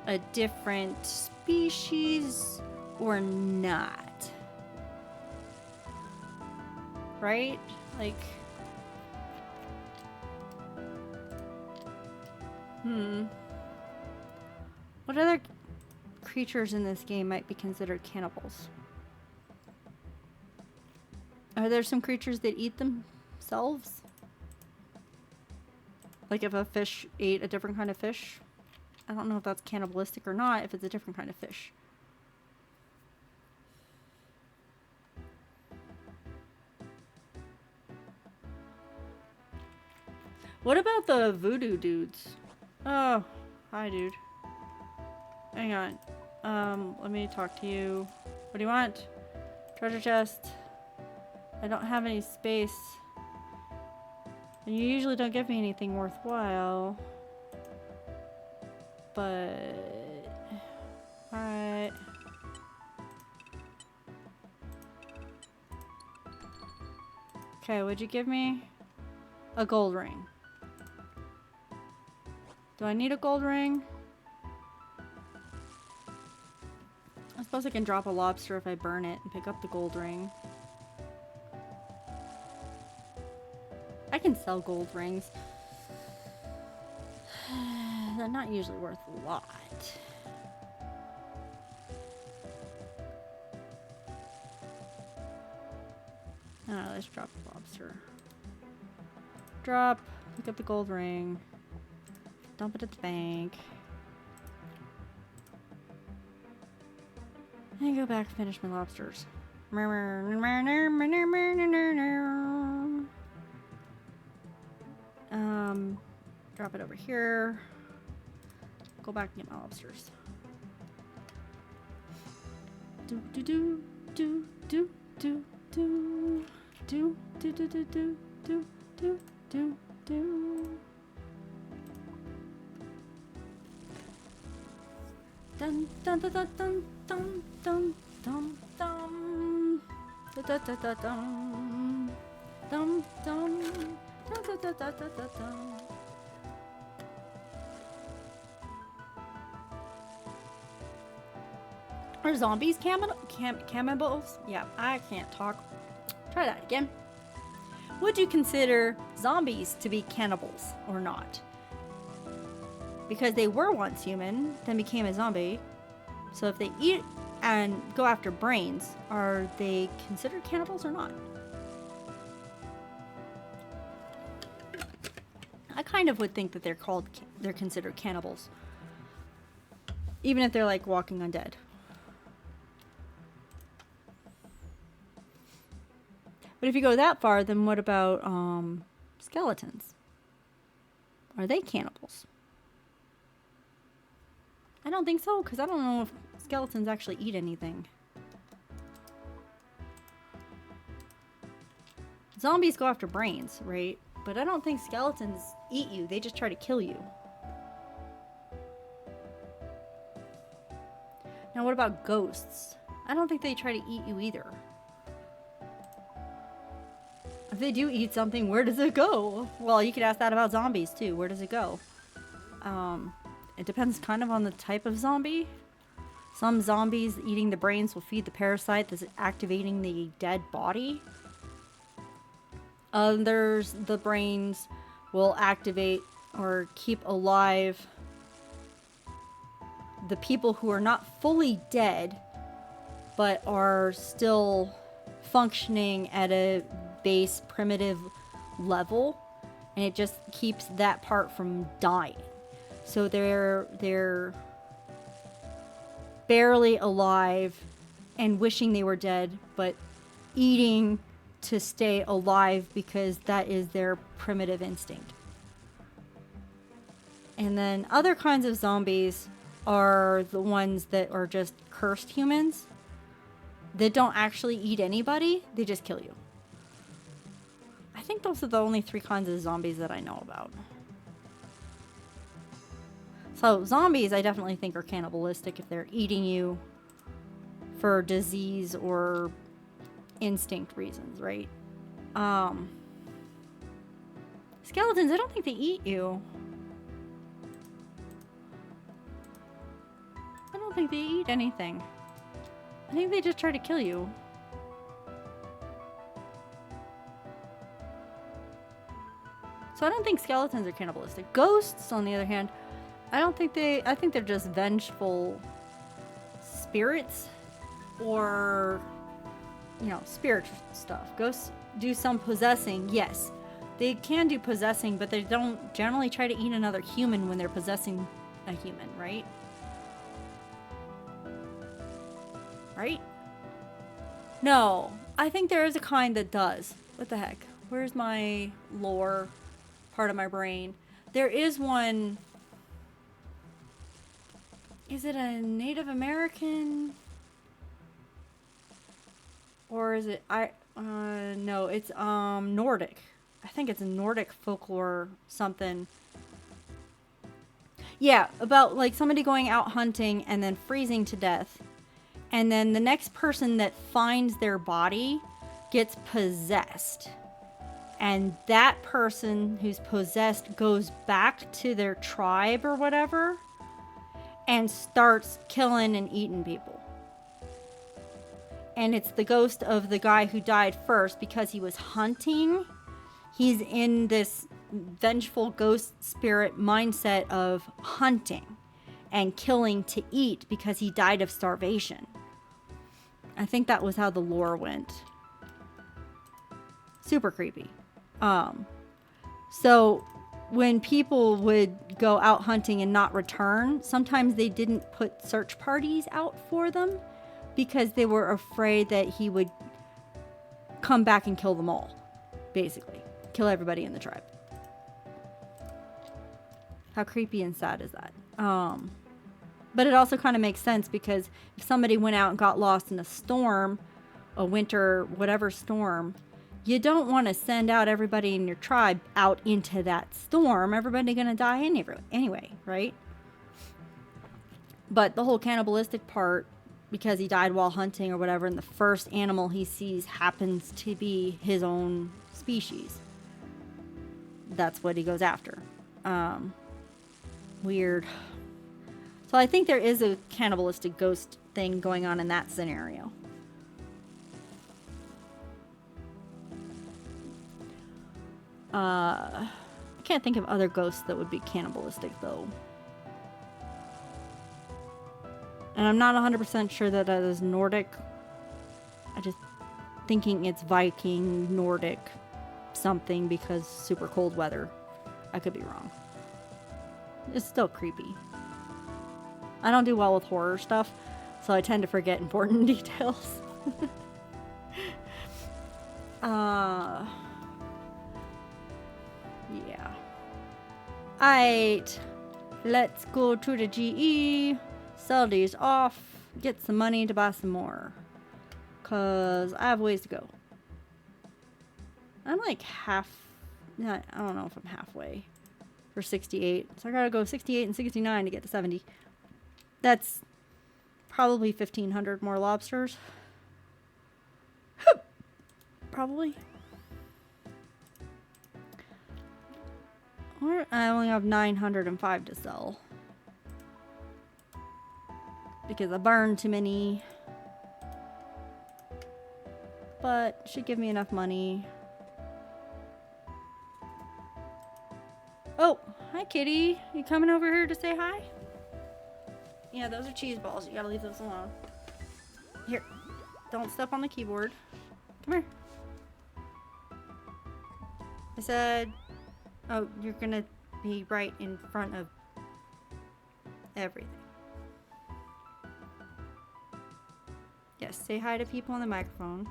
a different species or not? Right? Like, what other creatures in this game might be considered cannibals? Are there some creatures that eat themselves? Like if a fish ate a different kind of fish? I don't know if that's cannibalistic or not, if it's a different kind of fish. What about the voodoo dudes? Oh, hi dude. Hang on. Let me talk to you. What do you want? Treasure chest. I don't have any space. And you usually don't give me anything worthwhile. But... alright. Okay, what'd you give me? a gold ring. Do I need a gold ring? I suppose I can drop a lobster if I burn it and pick up the gold ring. I can sell gold rings. They're not usually worth a lot. Oh, let's drop the lobster. Drop, pick up the gold ring, dump it at the bank, and go back and finish my lobsters. Drop it over here. Go back and get my lobsters. Do do do do do do do do do do do do do do do do. Dun dun dun dun dun dun dun dun dun dun dun dun dun dun dun. Are zombies cannibals? Yeah, I can't talk. Try that again. Would you consider zombies to be cannibals or not? Because they were once human, then became a zombie. So if they eat and go after brains, are they considered cannibals or not? I kind of would think that they're considered cannibals. Even if they're like walking undead. But if you go that far, then what about skeletons? Are they cannibals? I don't think so, because I don't know if skeletons actually eat anything. Zombies go after brains, right? But I don't think skeletons eat you. They just try to kill you. Now what about ghosts? I don't think they try to eat you either. If they do eat something, where does it go? Well, you could ask that about zombies too. Where does it go? It depends kind of on the type of zombie. Some zombies eating the brains will feed the parasite that's activating the dead body. Others, the brains will activate or keep alive the people who are not fully dead, but are still functioning at a base primitive level, and it just keeps that part from dying. So they're barely alive and wishing they were dead, but eating to stay alive because that is their primitive instinct. And then other kinds of zombies are the ones that are just cursed humans that don't actually eat anybody, they just kill you. I think those are the only 3 kinds of zombies that I know about. So zombies I definitely think are cannibalistic if they're eating you for disease or instinct reasons, right? Skeletons, I don't think they eat you. I don't think they eat anything. I think they just try to kill you. So I don't think skeletons are cannibalistic. Ghosts, on the other hand, I think they're just vengeful spirits or, you know, spirit stuff. Ghosts do some possessing, yes. They can do possessing, but they don't generally try to eat another human when they're possessing a human, right? Right? No, I think there is a kind that does. What the heck? Where's my lore part of my brain? There is one. Is it a Native American? Or is it no, it's Nordic. I think it's a Nordic folklore something. Yeah, about like somebody going out hunting and then freezing to death. And then the next person that finds their body gets possessed. and that person who's possessed goes back to their tribe or whatever and starts killing and eating people. And it's the ghost of the guy who died first because he was hunting. He's in this vengeful ghost spirit mindset of hunting and killing to eat because he died of starvation. I think that was how the lore went. Super creepy. So when people would go out hunting and not return, sometimes they didn't put search parties out for them because they were afraid that he would come back and kill them all. Basically. Kill everybody in the tribe. How creepy and sad is that? But it also kind of makes sense because if somebody went out and got lost in a storm, a winter, whatever storm, you don't want to send out everybody in your tribe out into that storm. Everybody's going to die anyway, right? But the whole cannibalistic part, because he died while hunting or whatever, and the first animal he sees happens to be his own species. That's what he goes after. Weird. So I think there is a cannibalistic ghost thing going on in that scenario. I can't think of other ghosts that would be cannibalistic though. And I'm not 100% sure that that is Nordic. I just thinking it's Viking, Nordic, something because super cold weather. I could be wrong. It's still creepy. I don't do well with horror stuff, so I tend to forget important details. Yeah. Alright. Let's go to the GE. Sell these off. Get some money to buy some more. Because I have ways to go. I'm like half... I don't know if I'm halfway. For 68. So I gotta go 68 and 69 to get to 70. That's probably 1,500 more lobsters. Probably. Or I only have 905 to sell. Because I burned too many. But should give me enough money. Oh, hi kitty. You coming over here to say hi? Yeah, those are cheese balls. You gotta leave those alone. Here. Don't step on the keyboard. Come here. I said... Oh, you're gonna be right in front of everything. Yes, say hi to people on the microphone.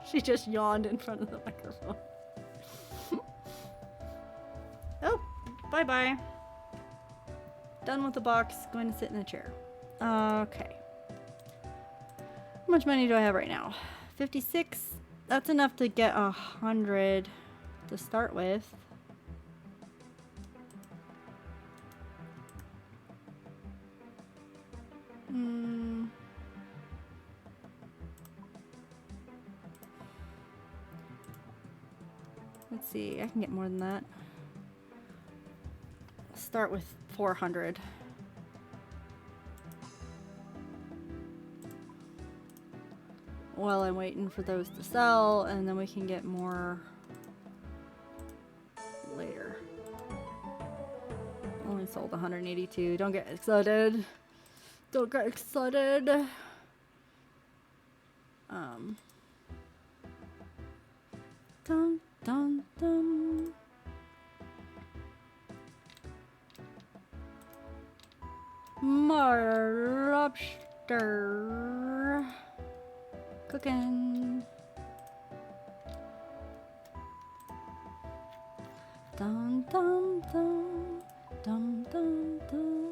She just yawned in front of the microphone. Oh, bye-bye. Done with the box. Going to sit in the chair. Okay. How much money do I have right now? 56. That's enough to get 100 to start with. Let's see, I can get more than that. I'll start with 400. While I'm waiting for those to sell, and then we can get more later. Only sold 182. Don't get excited. Don't get excited. Dun dun dun. More lobster. Cooking. Dun dun dun dun dun dun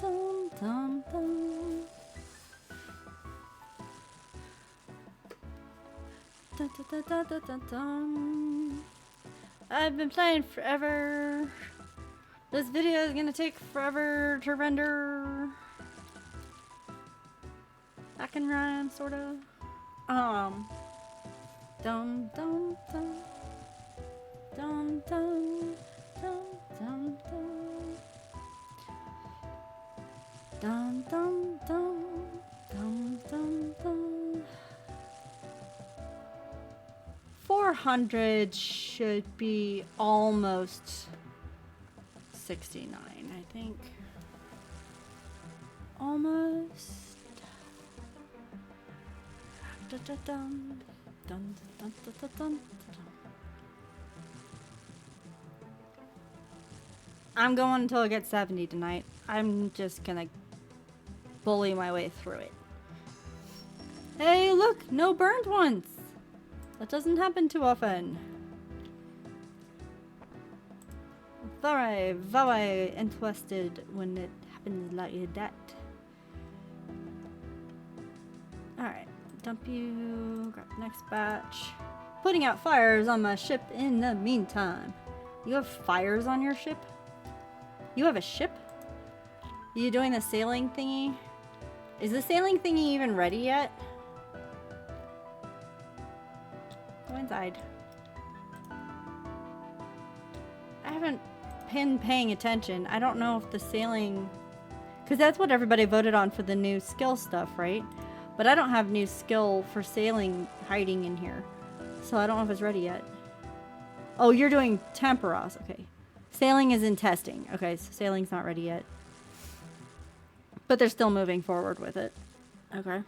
dun dun dun. Dun, dun, dun, dun, dun, dun, dun. I've been playing forever. This video is gonna take forever to render. I can rhyme, sorta. Dum dum dum. Dum dum dum dum dum. Dum dum dum. Dum dum dum. 400 should be almost 69, I think. Almost. Dun, dun, dun. Dun, dun, dun, dun, dun, dun. I'm going until I get 70 tonight. I'm just gonna bully my way through it. Hey, look! No burned ones! That doesn't happen too often. Very interested when it happens like that. Alright, dump you, grab the next batch. Putting out fires on my ship in the meantime. You have fires on your ship? You have a ship? Are you doing the sailing thingy? Is the sailing thingy even ready yet? Go inside. I haven't been paying attention. I don't know if the sailing... Because that's what everybody voted on for the new skill stuff, right? But I don't have new skill for sailing hiding in here. So I don't know if it's ready yet. Oh, you're doing Temperos. Okay. Sailing is in testing. Okay, so sailing's not ready yet. But they're still moving forward with it. Okay.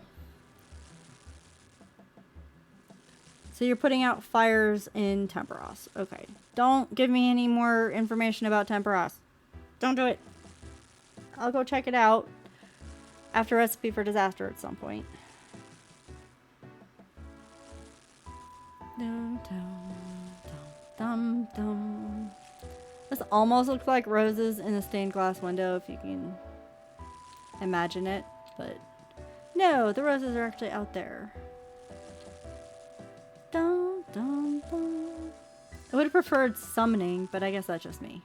So you're putting out fires in Temperos. Okay. Don't give me any more information about Temperos. Don't do it. I'll go check it out after Recipe for Disaster at some point. Dum, dum, dum, dum, dum. This almost looks like roses in a stained glass window, if you can imagine it. But no, the roses are actually out there. Dum, dum, dum. I would have preferred summoning, but I guess that's just me.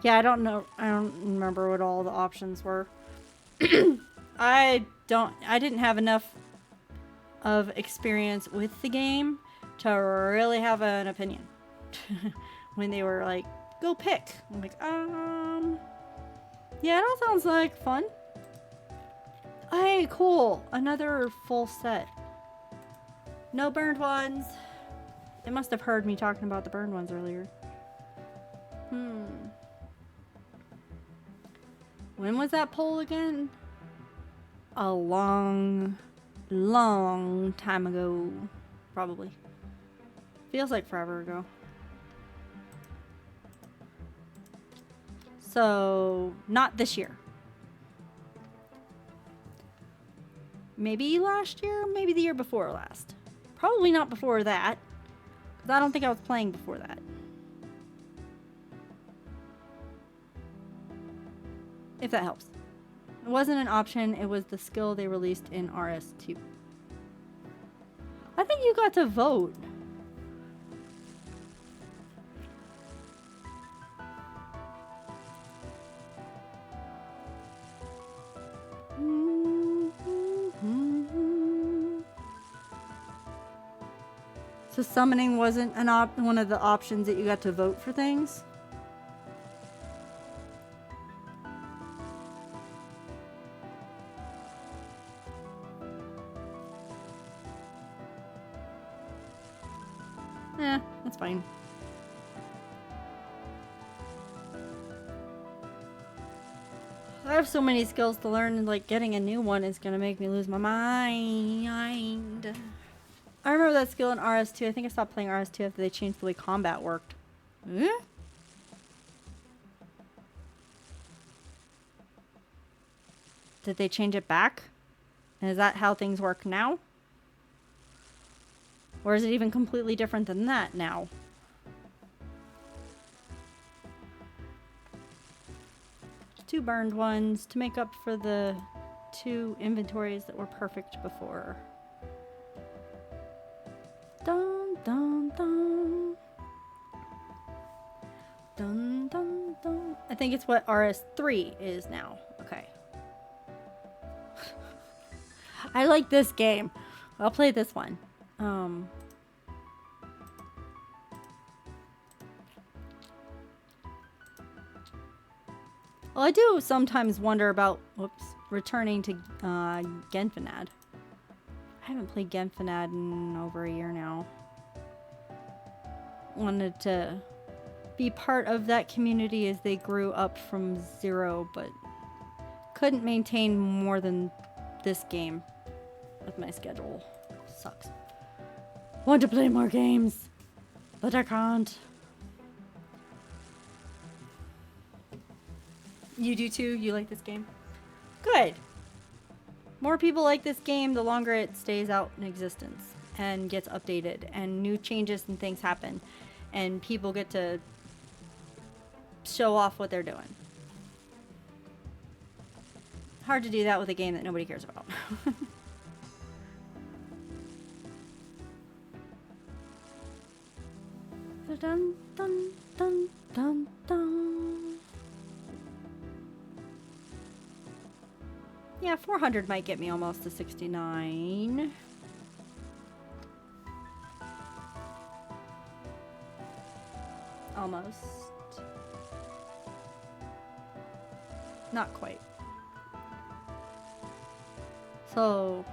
Yeah, I don't know. I don't remember what all the options were. I didn't have enough of experience with the game to really have an opinion. When they were like, go pick. I'm like, yeah, that sounds like fun. Hey, cool. Another full set. No burned ones. They must have heard me talking about the burned ones earlier. When was that poll again? A long time ago. Probably. Feels like forever ago. So, not this year. Maybe last year, maybe the year before last. Probably not before that, because I don't think I was playing before that. If that helps. It wasn't an option, it was the skill they released in RS2. I think you got to vote. So summoning wasn't one of the options that you got to vote for things? Eh, that's fine. I have so many skills to learn, and like getting a new one is gonna make me lose my mind. I remember that skill in RS2. I think I stopped playing RS2 after they changed the way combat worked. Eh? Did they change it back? And is that how things work now? Or is it even completely different than that now? Two burned ones to make up for the 2 inventories that were perfect before. Dun dun dun. Dun dun dun. I think it's what RS3 is now. Okay. I like this game. I'll play this one. Well, I do sometimes wonder about, whoops, returning to Genfinad. I haven't played Genfinad in over a year now. Wanted to be part of that community as they grew up from 0, but couldn't maintain more than this game with my schedule. Sucks. Want to play more games, but I can't. You do too? You like this game? Good. More people like this game, the longer it stays out in existence and gets updated and new changes and things happen and people get to show off what they're doing. Hard to do that with a game that nobody cares about. Dun, dun, dun, dun, dun. Yeah, 400 might get me almost to 69. Almost. Not quite. So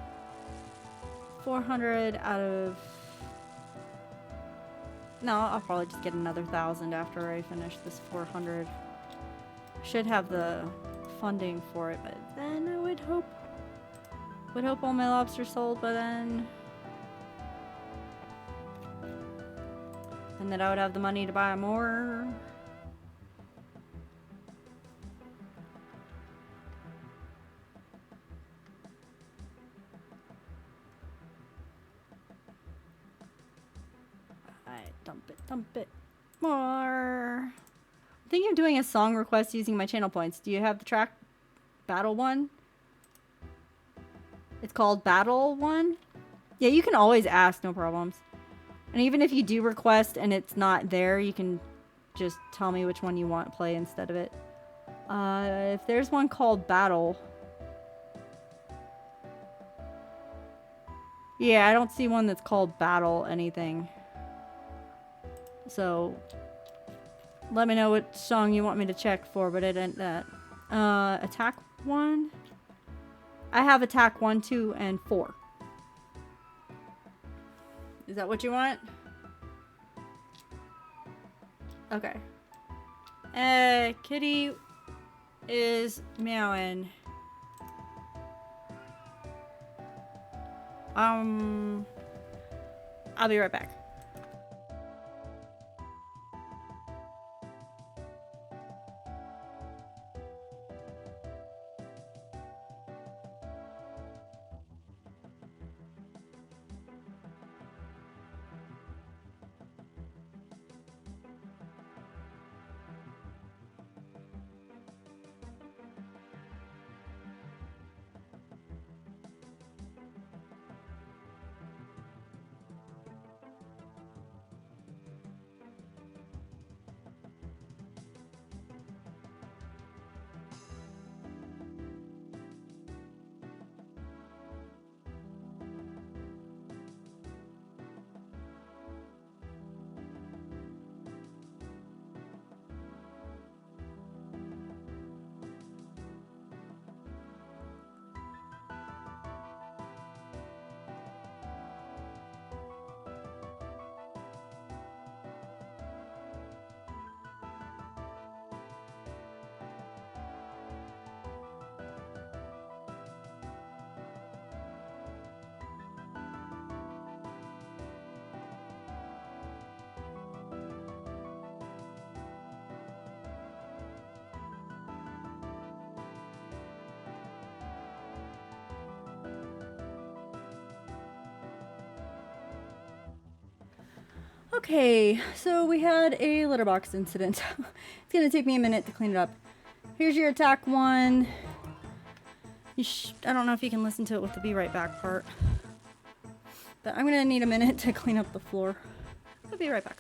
400 out of... No, I'll probably just get another 1,000 after I finish this 400. Should have the funding for it, but then I would hope all my lobsters sold by then. And that I would have the money to buy more. Dump it more. I'm thinking of doing a song request using my channel points. Do you have the track Battle one? It's called Battle one? Yeah, you can always ask, no problems. And even if you do request and it's not there, you can just tell me which one you want to play instead of it. If there's one called Battle. Yeah, I don't see one that's called Battle anything. So, let me know what song you want me to check for, but I didn't that. Attack 1? I have attack 1, 2, and 4. Is that what you want? Okay. Kitty is meowing. I'll be right back. Okay, so we had a litter box incident. It's gonna take me a minute to clean it up. Here's your attack 1. I don't know if you can listen to it with the be right back part. But I'm gonna need a minute to clean up the floor. I'll be right back.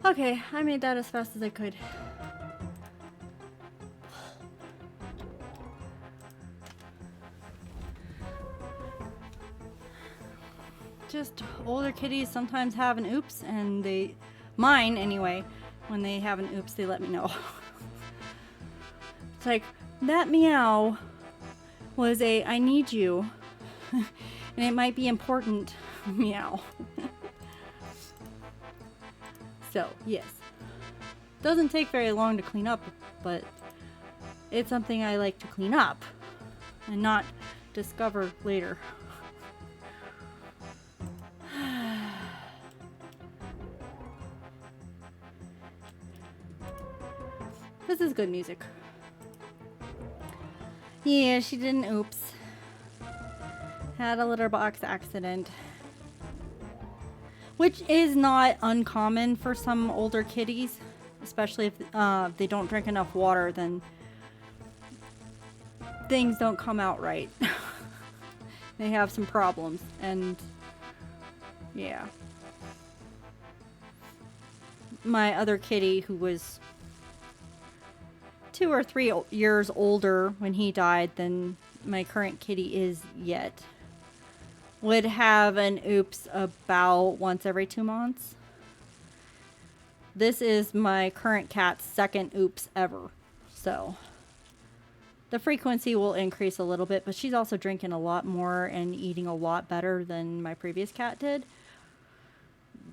Okay, I made that as fast as I could. Just older kitties sometimes have an oops, and mine anyway, when they have an oops, they let me know. It's like, that meow was a I need you, and it might be important meow. So, yes. Doesn't take very long to clean up, but it's something I like to clean up and not discover later. This is good music. Yeah, she did an oops. Had a litter box accident. Which is not uncommon for some older kitties. Especially if they don't drink enough water, then things don't come out right. They have some problems. And yeah. My other kitty, who was 2 or 3 years older when he died than my current kitty is yet, would have an oops about once every 2 months. This is my current cat's second oops ever. So the frequency will increase a little bit, but she's also drinking a lot more and eating a lot better than my previous cat did.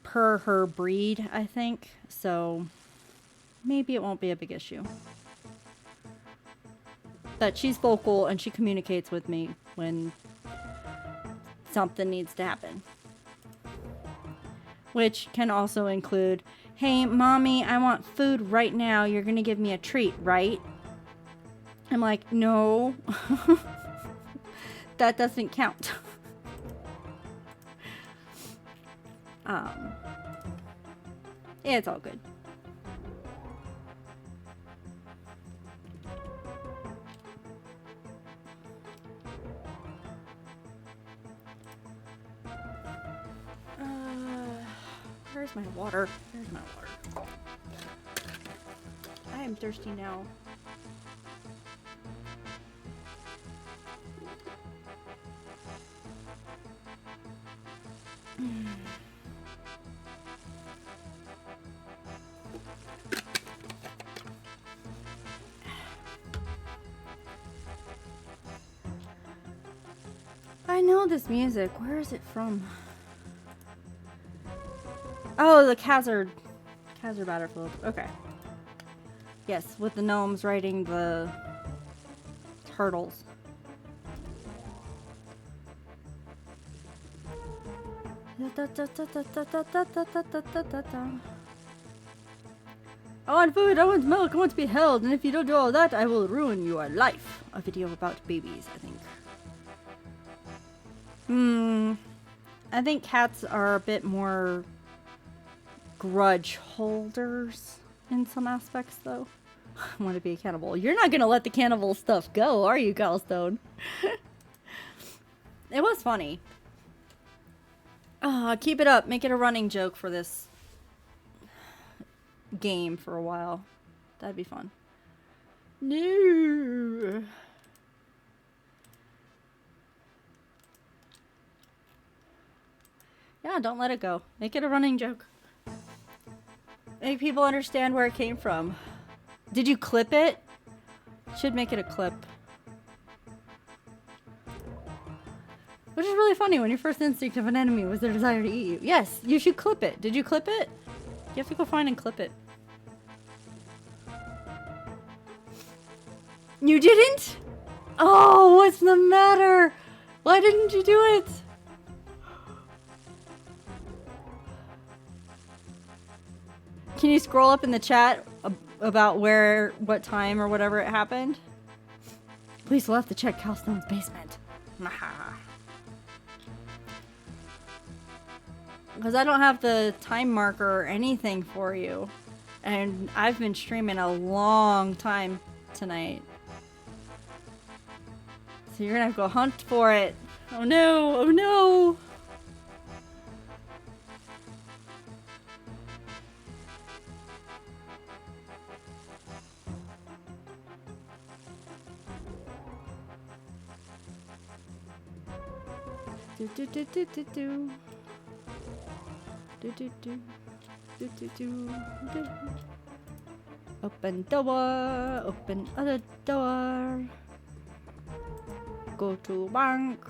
Per her breed, I think. So maybe it won't be a big issue. But she's vocal and she communicates with me when something needs to happen. Which can also include, hey, mommy, I want food right now. You're going to give me a treat, right? I'm like, no. That doesn't count. Yeah, it's all good. Where's my water? Where's my water? I am thirsty now. I know this music. Where is it from? Oh, the Khazard Battlefield. Okay. Yes, with the gnomes riding the turtles. I want food, I want milk, I want to be held, and if you don't do all that, I will ruin your life. A video about babies, I think. I think cats are a bit more grudge holders in some aspects, though. I want to be a cannibal. You're not gonna let the cannibal stuff go, are you, Galstone? It was funny. Keep it up. Make it a running joke for this game for a while. That'd be fun. No. Yeah, don't let it go. Make it a running joke. Make people understand where it came from. Did you clip it? Should make it a clip. Which is really funny when your first instinct of an enemy was their desire to eat you. Yes, you should clip it. Did you clip it? You have to go find and clip it. You didn't? Oh, what's the matter? Why didn't you do it? Can you scroll up in the chat about where, what time or whatever it happened? Please we'll have to check Calstone's basement. Because I don't have the time marker or anything for you. And I've been streaming a long time tonight. So you're gonna have to go hunt for it. Oh no, oh no! Do do do do do do. Do do do do do do do. Open door, open other door. Go to bank.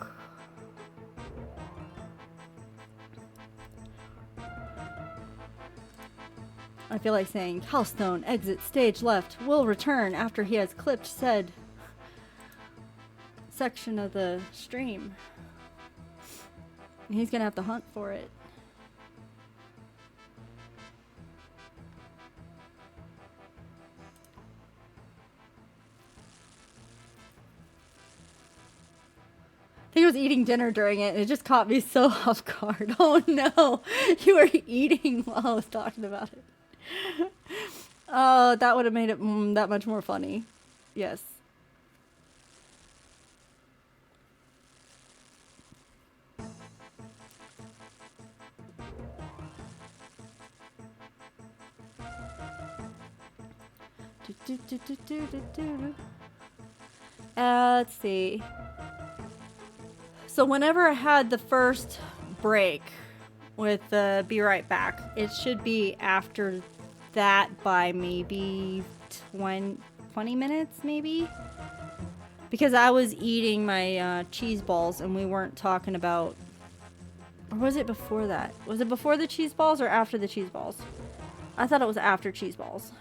I feel like saying Calstone exit stage left will return after he has clipped said section of the stream. He's gonna have to hunt for it. I think I was eating dinner during it and it just caught me so off guard. Oh no, you were eating while I was talking about it. Oh, that would have made it that much more funny. Yes. Let's see. So whenever I had the first break with the be right back, it should be after that by maybe 20 minutes maybe, because I was eating my cheese balls and we weren't talking about, or was it before that? Was it before the cheese balls or after the cheese balls? I thought it was after cheese balls.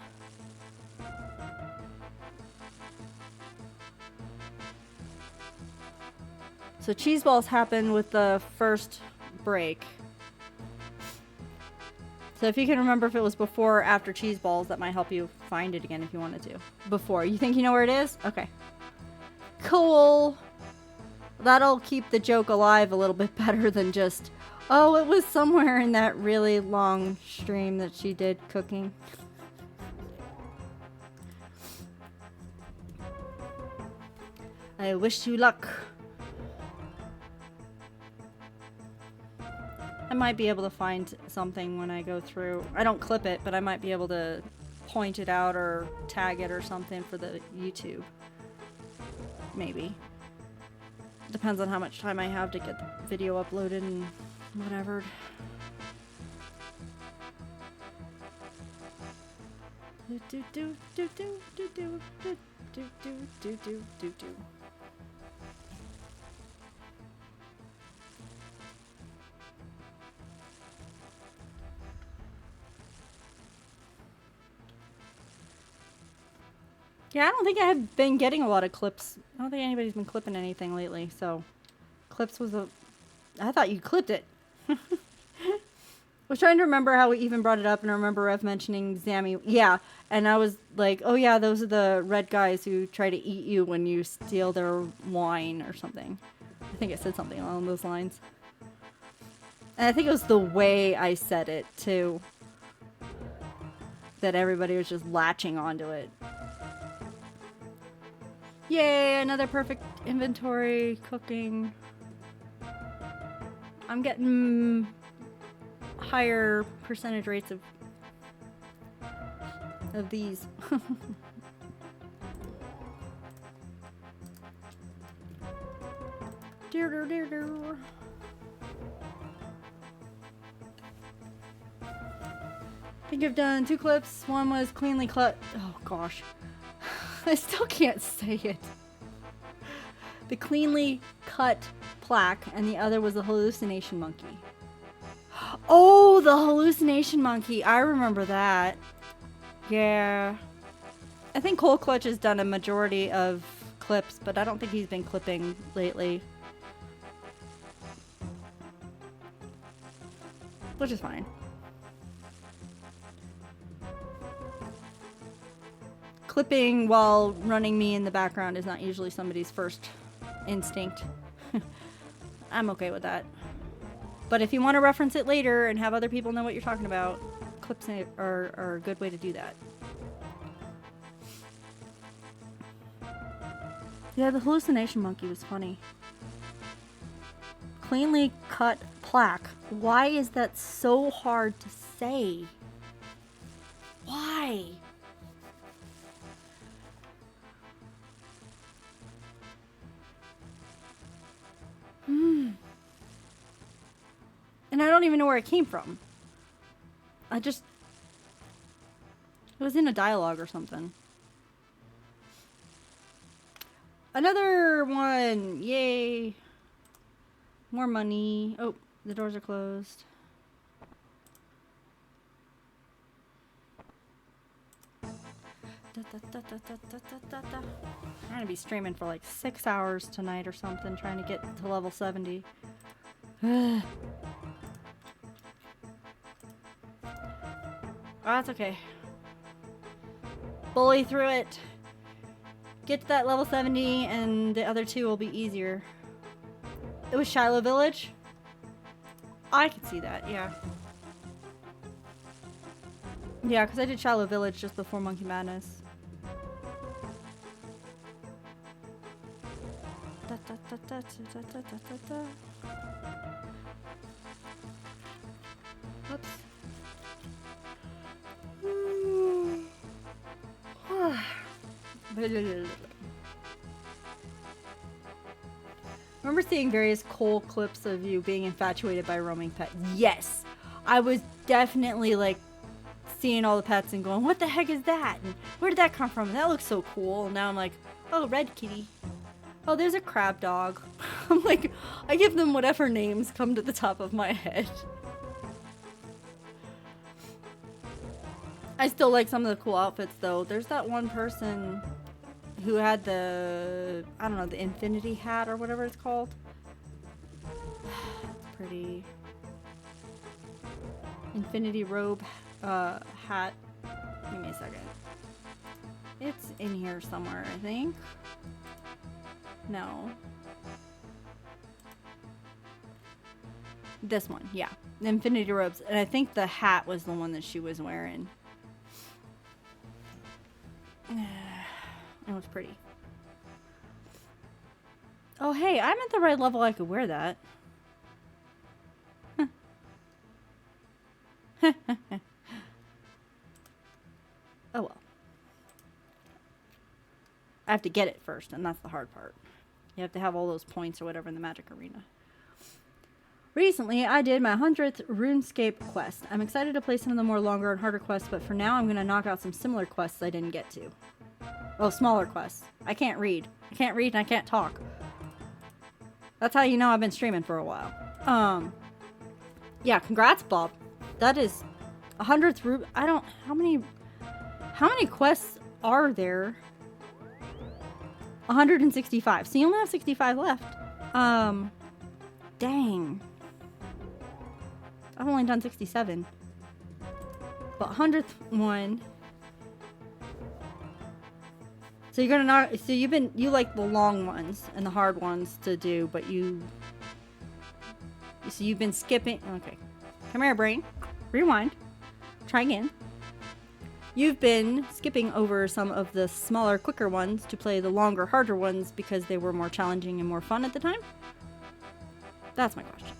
So cheese balls happened with the first break. So if you can remember if it was before or after cheese balls, that might help you find it again if you wanted to. Before. You think you know where it is? Okay. Cool. That'll keep the joke alive a little bit better than just, oh, it was somewhere in that really long stream that she did cooking. I wish you luck. I might be able to find something when I go through. I don't clip it, but I might be able to point it out or tag it or something for the YouTube. Maybe. Depends on how much time I have to get the video uploaded and whatever. Do do do do do do do do do do do do do. Yeah, I don't think I have been getting a lot of clips. I don't think anybody's been clipping anything lately, so clips was a... I thought you clipped it. I was trying to remember how we even brought it up, and I remember Rev mentioning Zammy. Yeah, and I was like, oh yeah, those are the red guys who try to eat you when you steal their wine or something. I think it said something along those lines. And I think it was the way I said it, too. That everybody was just latching onto it. Yay, another perfect inventory, cooking. I'm getting higher percentage rates of these. I think I've done 2 clips. One was cleanly cut. Oh gosh. I still can't say it. The cleanly cut plaque, and the other was the hallucination monkey. Oh, the hallucination monkey. I remember that. Yeah. I think Cold Clutch has done a majority of clips, but I don't think he's been clipping lately. Which is fine. Clipping while running me in the background is not usually somebody's first instinct. I'm okay with that. But if you want to reference it later and have other people know what you're talking about, clips are a good way to do that. Yeah, the hallucination monkey was funny. Cleanly cut plaque. Why is that so hard to say? Why? And I don't even know where it came from. It was in a dialogue or something. Another one! Yay! More money. Oh, the doors are closed. I'm gonna be streaming for like 6 hours tonight or something, trying to get to level 70. Oh, that's okay. Bully through it. Get to that level 70 and the other 2 will be easier. It was Shiloh Village? I could see that, yeah. Yeah, because I did Shiloh Village just before Monkey Madness. Whoops. Remember seeing various Cole clips of you being infatuated by roaming pets? Yes! I was definitely like seeing all the pets and going, what the heck is that? And where did that come from? That looks so cool. And now I'm like, oh, red kitty. Oh, there's a crab dog. I'm like, I give them whatever names come to the top of my head. I still like some of the cool outfits though. There's that one person who had the, I don't know, the infinity hat or whatever it's called. It's pretty. Infinity robe hat. Give me a second. It's in here somewhere, I think. No. This one, yeah. The infinity robes. And I think the hat was the one that she was wearing. It was pretty. Oh, hey, I'm at the right level. I could wear that. Oh, well. I have to get it first, and that's the hard part. You have to have all those points or whatever in the Magic Arena. Recently, I did my 100th RuneScape quest. I'm excited to play some of the more longer and harder quests, but for now I'm going to knock out some similar quests I didn't get to. Oh, smaller quests. I can't read. I can't read and I can't talk. That's how you know I've been streaming for a while. Yeah, congrats, Bob. That is 100th root. I don't... How many quests are there? 165. So you only have 65 left. Dang. I've only done 67. But 100th one. So you're gonna not. So you like the long ones and the hard ones to do, but so you've been skipping. Okay, come here, brain. Rewind. Try again. You've been skipping over some of the smaller, quicker ones to play the longer, harder ones because they were more challenging and more fun at the time? That's my question.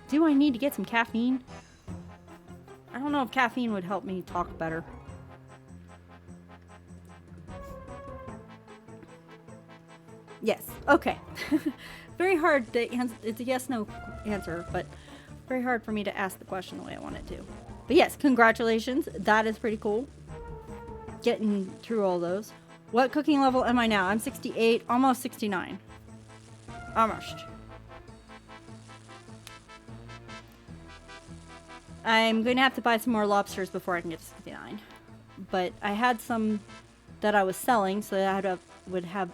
Do I need to get some caffeine? I don't know if caffeine would help me talk better. Yes. Okay. Very hard to answer. It's a yes/no answer, but very hard for me to ask the question the way I want it to. But yes, congratulations. That is pretty cool. Getting through all those. What cooking level am I now? I'm 68, almost 69. Almost. I'm going to have to buy some more lobsters before I can get to 69. But I had some that I was selling, so that I would have...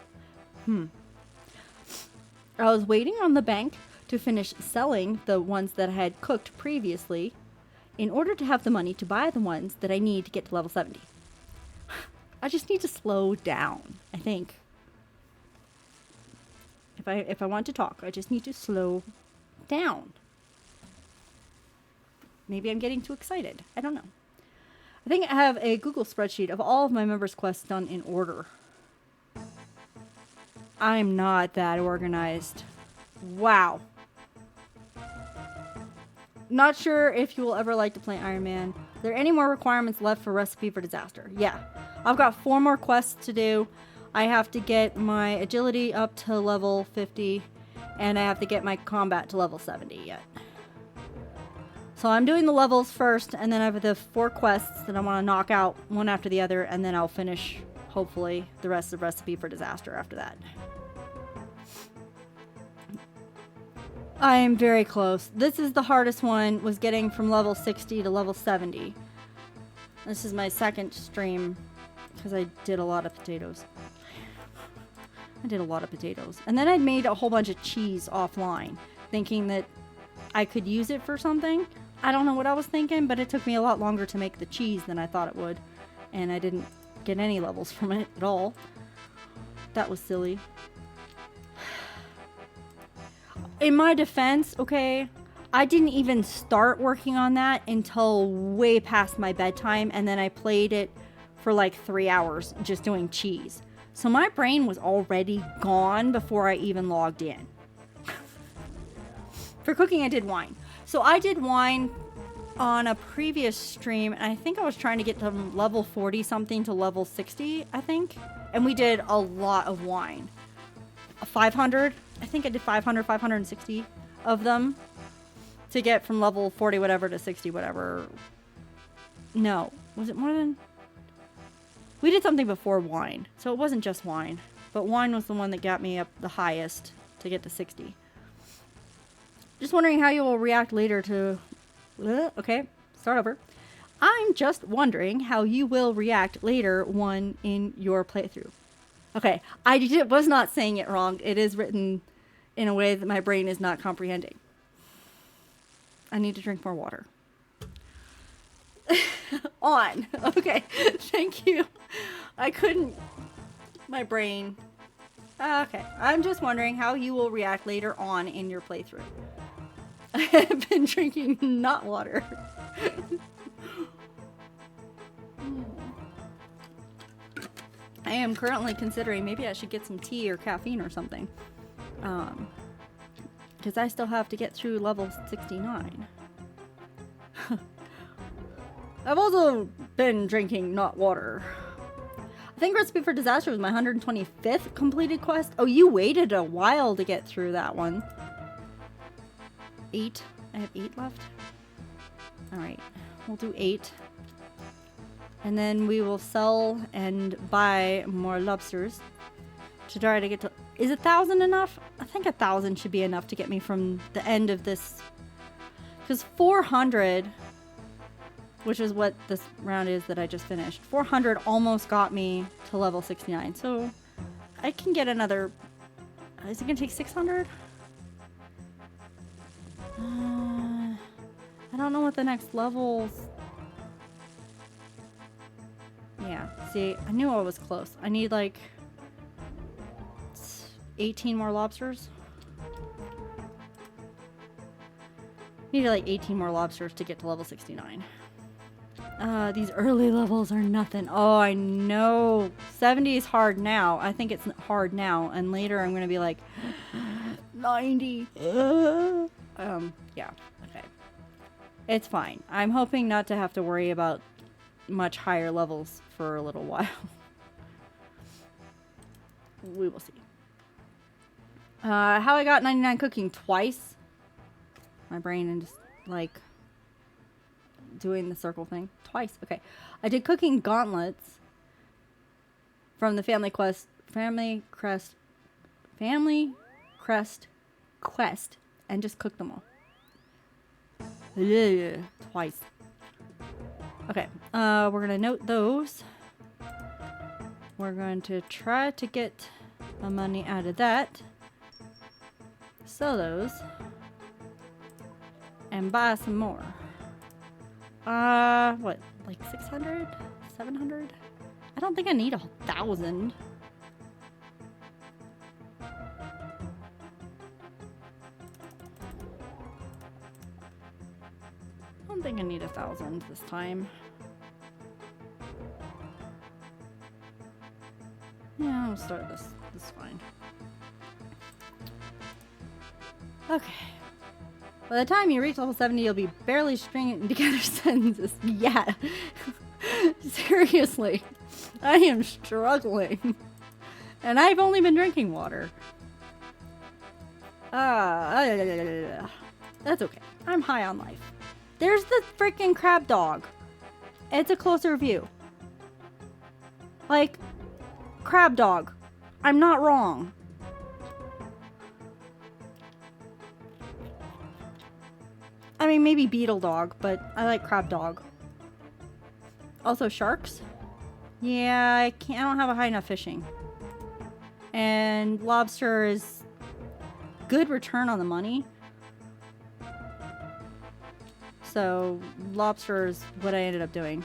I was waiting on the bank to finish selling the ones that I had cooked previously in order to have the money to buy the ones that I need to get to level 70. I just need to slow down, I think. If I want to talk, I just need to slow down. Maybe I'm getting too excited. I don't know. I think I have a Google spreadsheet of all of my members' quests done in order. I'm not that organized. Wow. Not sure if you will ever like to play Iron Man. Are there any more requirements left for Recipe for Disaster? Yeah. I've got 4 more quests to do. I have to get my agility up to level 50. And I have to get my combat to level 70 yet. So I'm doing the levels first. And then I have the 4 quests that I want to knock out one after the other. And then I'll finish, hopefully, the rest of Recipe for Disaster after that. I am very close. This is the hardest one, was getting from level 60 to level 70. This is my second stream because I did a lot of potatoes. And then I made a whole bunch of cheese offline, thinking that I could use it for something. I don't know what I was thinking, but it took me a lot longer to make the cheese than I thought it would. And I didn't get any levels from it at all. That was silly. In my defense, okay, I didn't even start working on that until way past my bedtime, and then I played it for like 3 hours just doing cheese. So my brain was already gone before I even logged in. For cooking, I did wine. So I did wine on a previous stream, and I think I was trying to get from level 40 something to level 60, I think. And we did a lot of wine. 500, I think I did 500, 560 of them to get from level 40 whatever to 60 whatever. No, was it more than... We did something before wine, so it wasn't just wine. But wine was the one that got me up the highest to get to 60. Just wondering how you will react later to... Okay, start over. I'm just wondering how you will react later one in your playthrough. Okay, I was not saying it wrong. It is written in a way that my brain is not comprehending. I need to drink more water. On. Okay, thank you. I couldn't... My brain... Okay, I'm just wondering how you will react later on in your playthrough. I have been drinking not water. I am currently considering maybe I should get some tea or caffeine or something. Because I still have to get through level 69. I've also been drinking not water. I think Recipe for Disaster was my 125th completed quest. Oh, you waited a while to get through that one. 8. I have 8 left. Alright, we'll do 8. And then we will sell and buy more lobsters to try to get to... Is 1,000 enough? I think 1,000 should be enough to get me from the end of this. Because 400, which is what this round is that I just finished, 400 almost got me to level 69. So I can get another... Is it going to take 600? I don't know what the next levels... Yeah, see, I knew I was close. I need like 18 more lobsters. Need like 18 more lobsters to get to level 69. These early levels are nothing. Oh, I know. 70 is hard now. I think it's hard now, and later I'm gonna be like 90. Yeah, okay. It's fine. I'm hoping not to have to worry about much higher levels for a little while. We will see. How I got 99 cooking twice. My brain and just like doing the circle thing twice. Okay. I did cooking gauntlets from the Family Crest quest and just cooked them all. Yeah, twice. Okay. We're gonna note those. We're going to try to get the money out of that. Sell those. And buy some more. What? Like 600? 700? I don't think I need 1,000. I don't think I need 1,000 this time. Yeah, I'll start this. This is fine. Okay. By the time you reach level 70, you'll be barely stringing together sentences. Yeah. Seriously. I am struggling. And I've only been drinking water. That's okay. I'm high on life. There's the freaking crab dog. It's a closer view. Like, crab dog. I'm not wrong. I mean, maybe beetle dog, but I like crab dog. Also, sharks. Yeah, I don't have a high enough fishing. And lobster is good return on the money. So, lobster is what I ended up doing.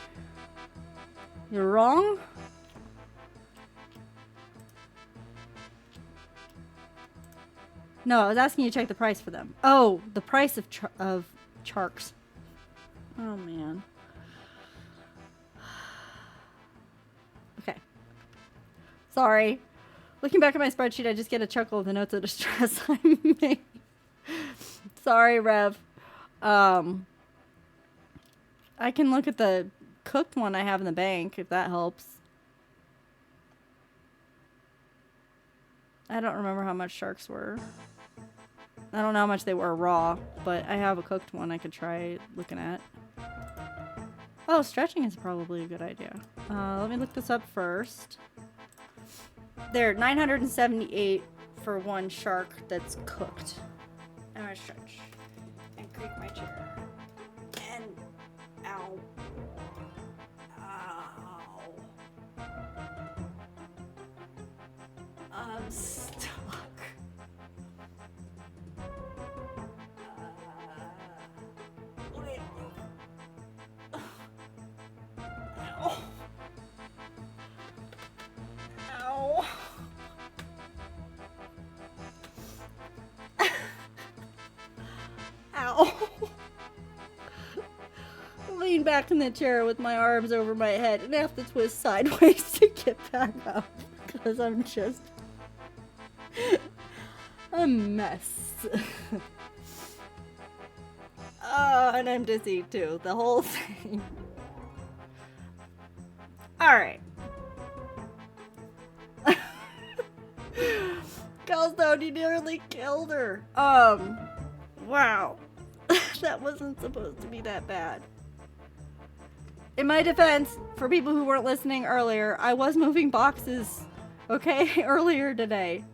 You're wrong? No, I was asking you to check the price for them. Oh, the price of sharks. Oh, man. Okay. Sorry. Looking back at my spreadsheet, I just get a chuckle of the notes of distress I made. Sorry, Rev. I can look at the cooked one I have in the bank, if that helps. I don't remember how much sharks were. I don't know how much they were raw, but I have a cooked one I could try looking at. Oh, stretching is probably a good idea. Let me look this up first. They're 978 for one shark that's cooked. I'm gonna stretch and creak my chair. And ow. Ow. I'm stuck. Wait. Ow. Ow. Ow. Lean back in the chair with my arms over my head and have to twist sideways to get back up because I'm just a mess. And I'm dizzy too, the whole thing. Alright. Gallstone, you nearly killed her. Wow. That wasn't supposed to be that bad. In my defense, for people who weren't listening earlier, I was moving boxes, okay, earlier today.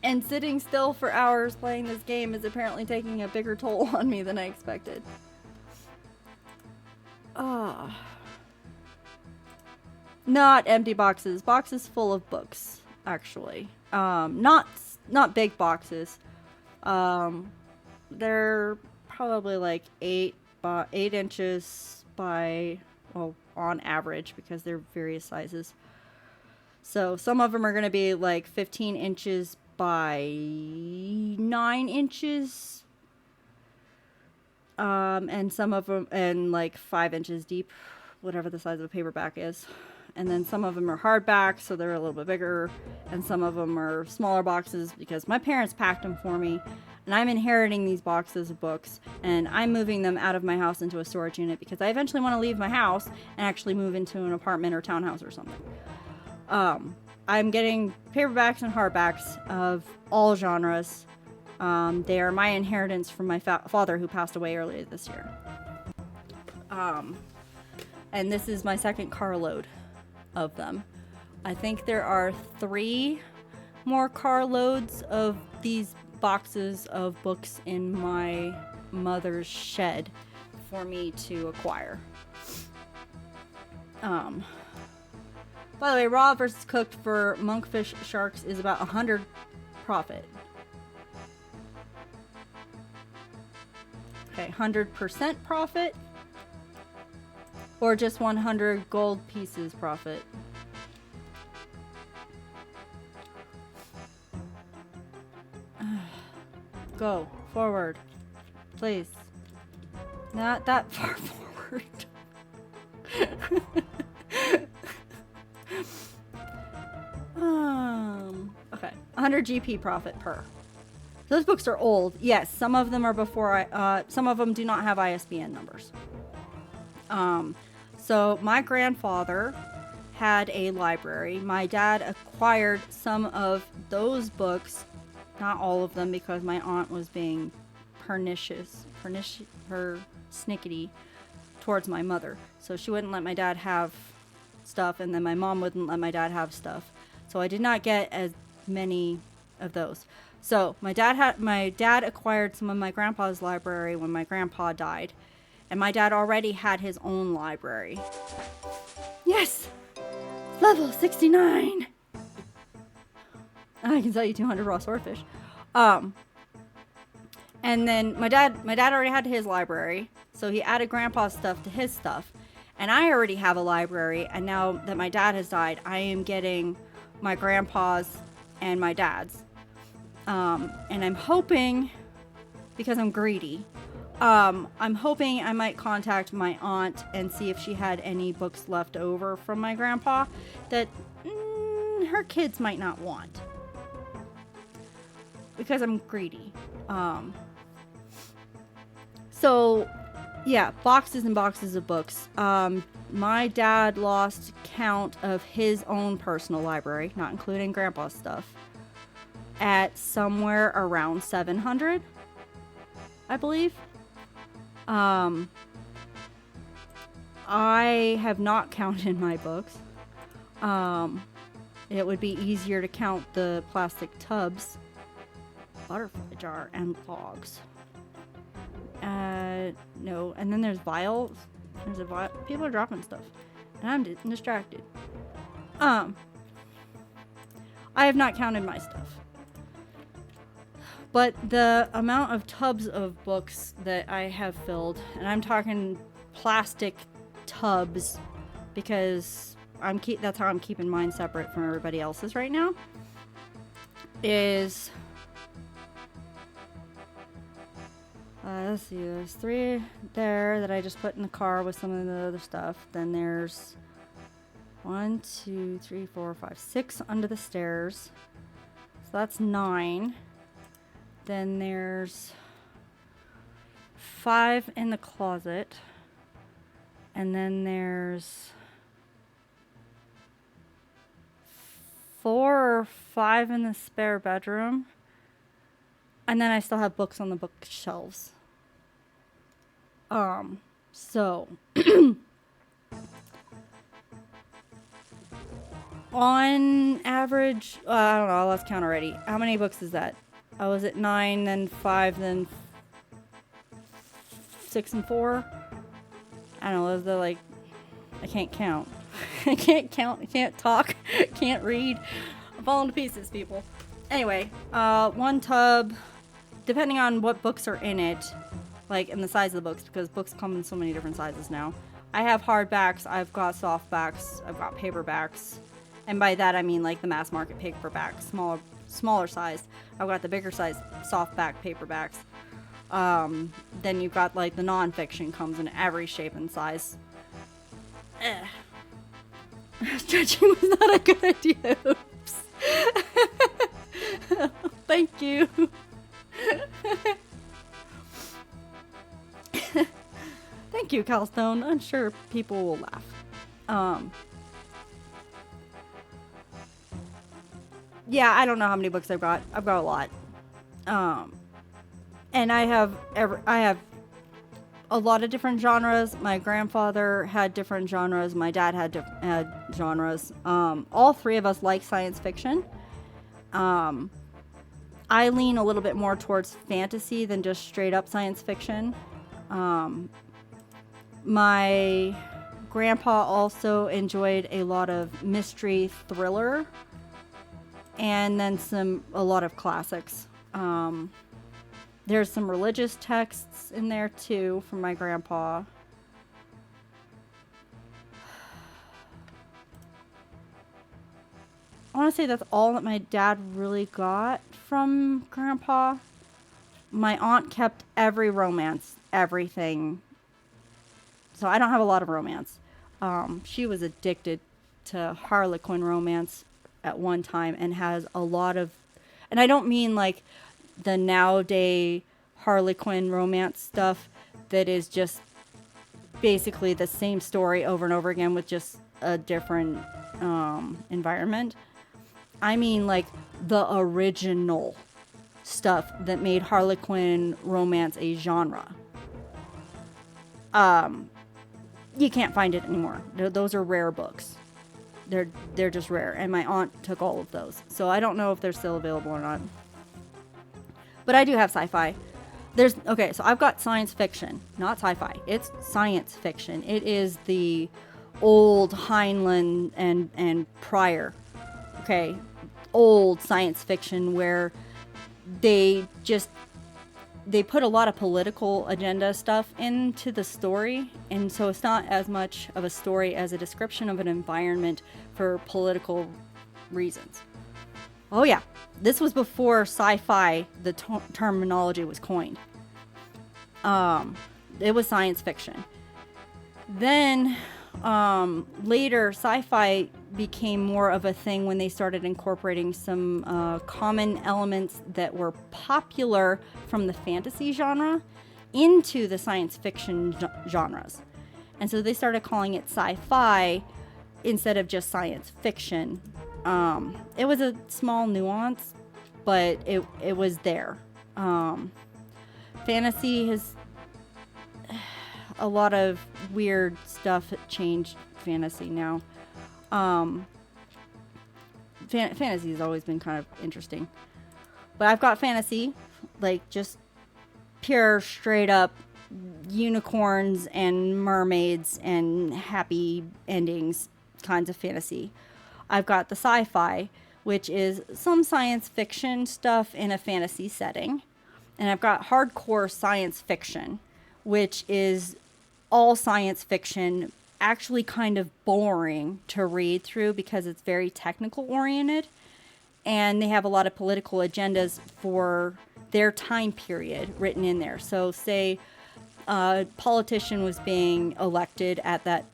And sitting still for hours playing this game is apparently taking a bigger toll on me than I expected. Not empty boxes. Boxes full of books, actually. Not big boxes. They're probably like 8 inches by, well, on average, because they're various sizes. So some of them are going to be like 15 inches by 9 inches. And some of them, and like 5 inches deep, whatever the size of a paperback is. And then some of them are hardback, so they're a little bit bigger. And some of them are smaller boxes because my parents packed them for me. And I'm inheriting these boxes of books. And I'm moving them out of my house into a storage unit because I eventually want to leave my house and actually move into an apartment or townhouse or something. I'm getting paperbacks and hardbacks of all genres. They are my inheritance from my father, who passed away earlier this year. And this is my second carload of them. I think there are 3 more carloads of these boxes of books in my mother's shed for me to acquire. By the way, raw versus cooked for monkfish sharks is about 100 profit. Okay, 100% profit, or just 100 gold pieces profit. Go forward, please. Not that far forward. Okay, 100 GP profit per. Those books are old. Yes, some of them are before some of them do not have ISBN numbers. So my grandfather had a library. My dad acquired some of those books, not all of them, because my aunt was being snickety towards my mother. So she wouldn't let my dad have stuff, and then my mom wouldn't let my dad have stuff. So I did not get as many of those. So my dad acquired some of my grandpa's library when my grandpa died, and my dad already had his own library. Yes, level 69. I can sell you 200 raw swordfish. And then my dad already had his library, so he added grandpa's stuff to his stuff. And I already have a library, and now that my dad has died, I am getting my grandpa's and my dad's. And I'm hoping, because I'm greedy, I'm hoping I might contact my aunt and see if she had any books left over from my grandpa that her kids might not want. Because I'm greedy. So, yeah, boxes and boxes of books. My dad lost count of his own personal library, not including grandpa's stuff, at somewhere around 700, I believe. I have not counted my books. It would be easier to count the plastic tubs, butterfly jar, and logs. No, and then there's vials. There's a vial. People are dropping stuff, and I'm distracted. I have not counted my stuff. But the amount of tubs of books that I have filled, and I'm talking plastic tubs, because that's how I'm keeping mine separate from everybody else's right now, is... let's see, there's 3 there that I just put in the car with some of the other stuff. Then there's 1, 2, 3, 4, 5, 6 under the stairs. So that's 9. Then there's 5 in the closet. And then there's 4 or 5 in the spare bedroom. And then I still have books on the bookshelves. So on average, I don't know, let's count already. How many books is that? I was at 9, then 5, then 6 and 4. I don't know, they're like, I can't count. I can't count, I can't talk, can't read. I'm falling to pieces, people. Anyway, 1 tub, depending on what books are in it, like, and the size of the books, because books come in so many different sizes now. I have hardbacks, I've got softbacks, I've got paperbacks, and by that I mean like the mass market paperback, smaller size. I've got the bigger size softback paperbacks. Then you've got like the non-fiction comes in every shape and size. Stretching was not a good idea. Oops. Thank you. Thank you, Calstone. I'm sure people will laugh. yeah, I don't know how many books I've got. I've got a lot. And I have a lot of different genres. My grandfather had different genres. My dad had genres. All three of us like science fiction. I lean a little bit more towards fantasy than just straight up science fiction. My grandpa also enjoyed a lot of mystery thriller, and then a lot of classics. There's some religious texts in there too from my grandpa. I want to say that's all that my dad really got from grandpa. My aunt kept every romance, everything. So I don't have a lot of romance. She was addicted to Harlequin romance at one time and has a lot of, and I don't mean like the nowadays Harlequin romance stuff that is just basically the same story over and over again with just a different environment. I mean like the original stuff that made Harlequin romance a genre. You can't find it anymore. Those are rare books. They're just rare, and my aunt took all of those. So I don't know if they're still available or not. But I do have sci-fi. Okay, so I've got science fiction, not sci-fi. It's science fiction. It is the old Heinlein and prior. Okay, old science fiction where they put a lot of political agenda stuff into the story, and so it's not as much of a story as a description of an environment for political reasons. Oh yeah, this was before sci-fi, the terminology was coined. It was science fiction. Then later, sci-fi became more of a thing when they started incorporating some common elements that were popular from the fantasy genre into the science fiction genres. And so they started calling it sci-fi instead of just science fiction. It was a small nuance, but it was there. Fantasy has a lot of weird stuff changed fantasy now. Fantasy has always been kind of interesting. But I've got fantasy, like just pure, straight up unicorns and mermaids and happy endings kinds of fantasy. I've got the sci-fi, which is some science fiction stuff in a fantasy setting. And I've got hardcore science fiction, which is all science fiction, actually kind of boring to read through because it's very technical oriented, and they have a lot of political agendas for their time period written in there. So say a politician was being elected at that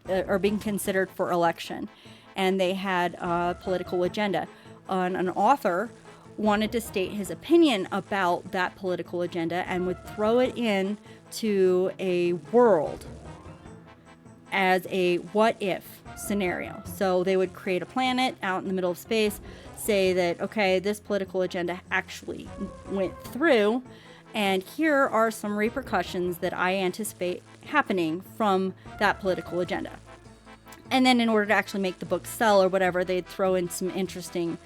or being considered for election, and they had a political agenda. An author wanted to state his opinion about that political agenda and would throw it in to a world as a what if scenario. So they would create a planet out in the middle of space, say that, okay, this political agenda actually went through, and here are some repercussions that I anticipate happening from that political agenda. And then in order to actually make the book sell or whatever, they'd throw in some interesting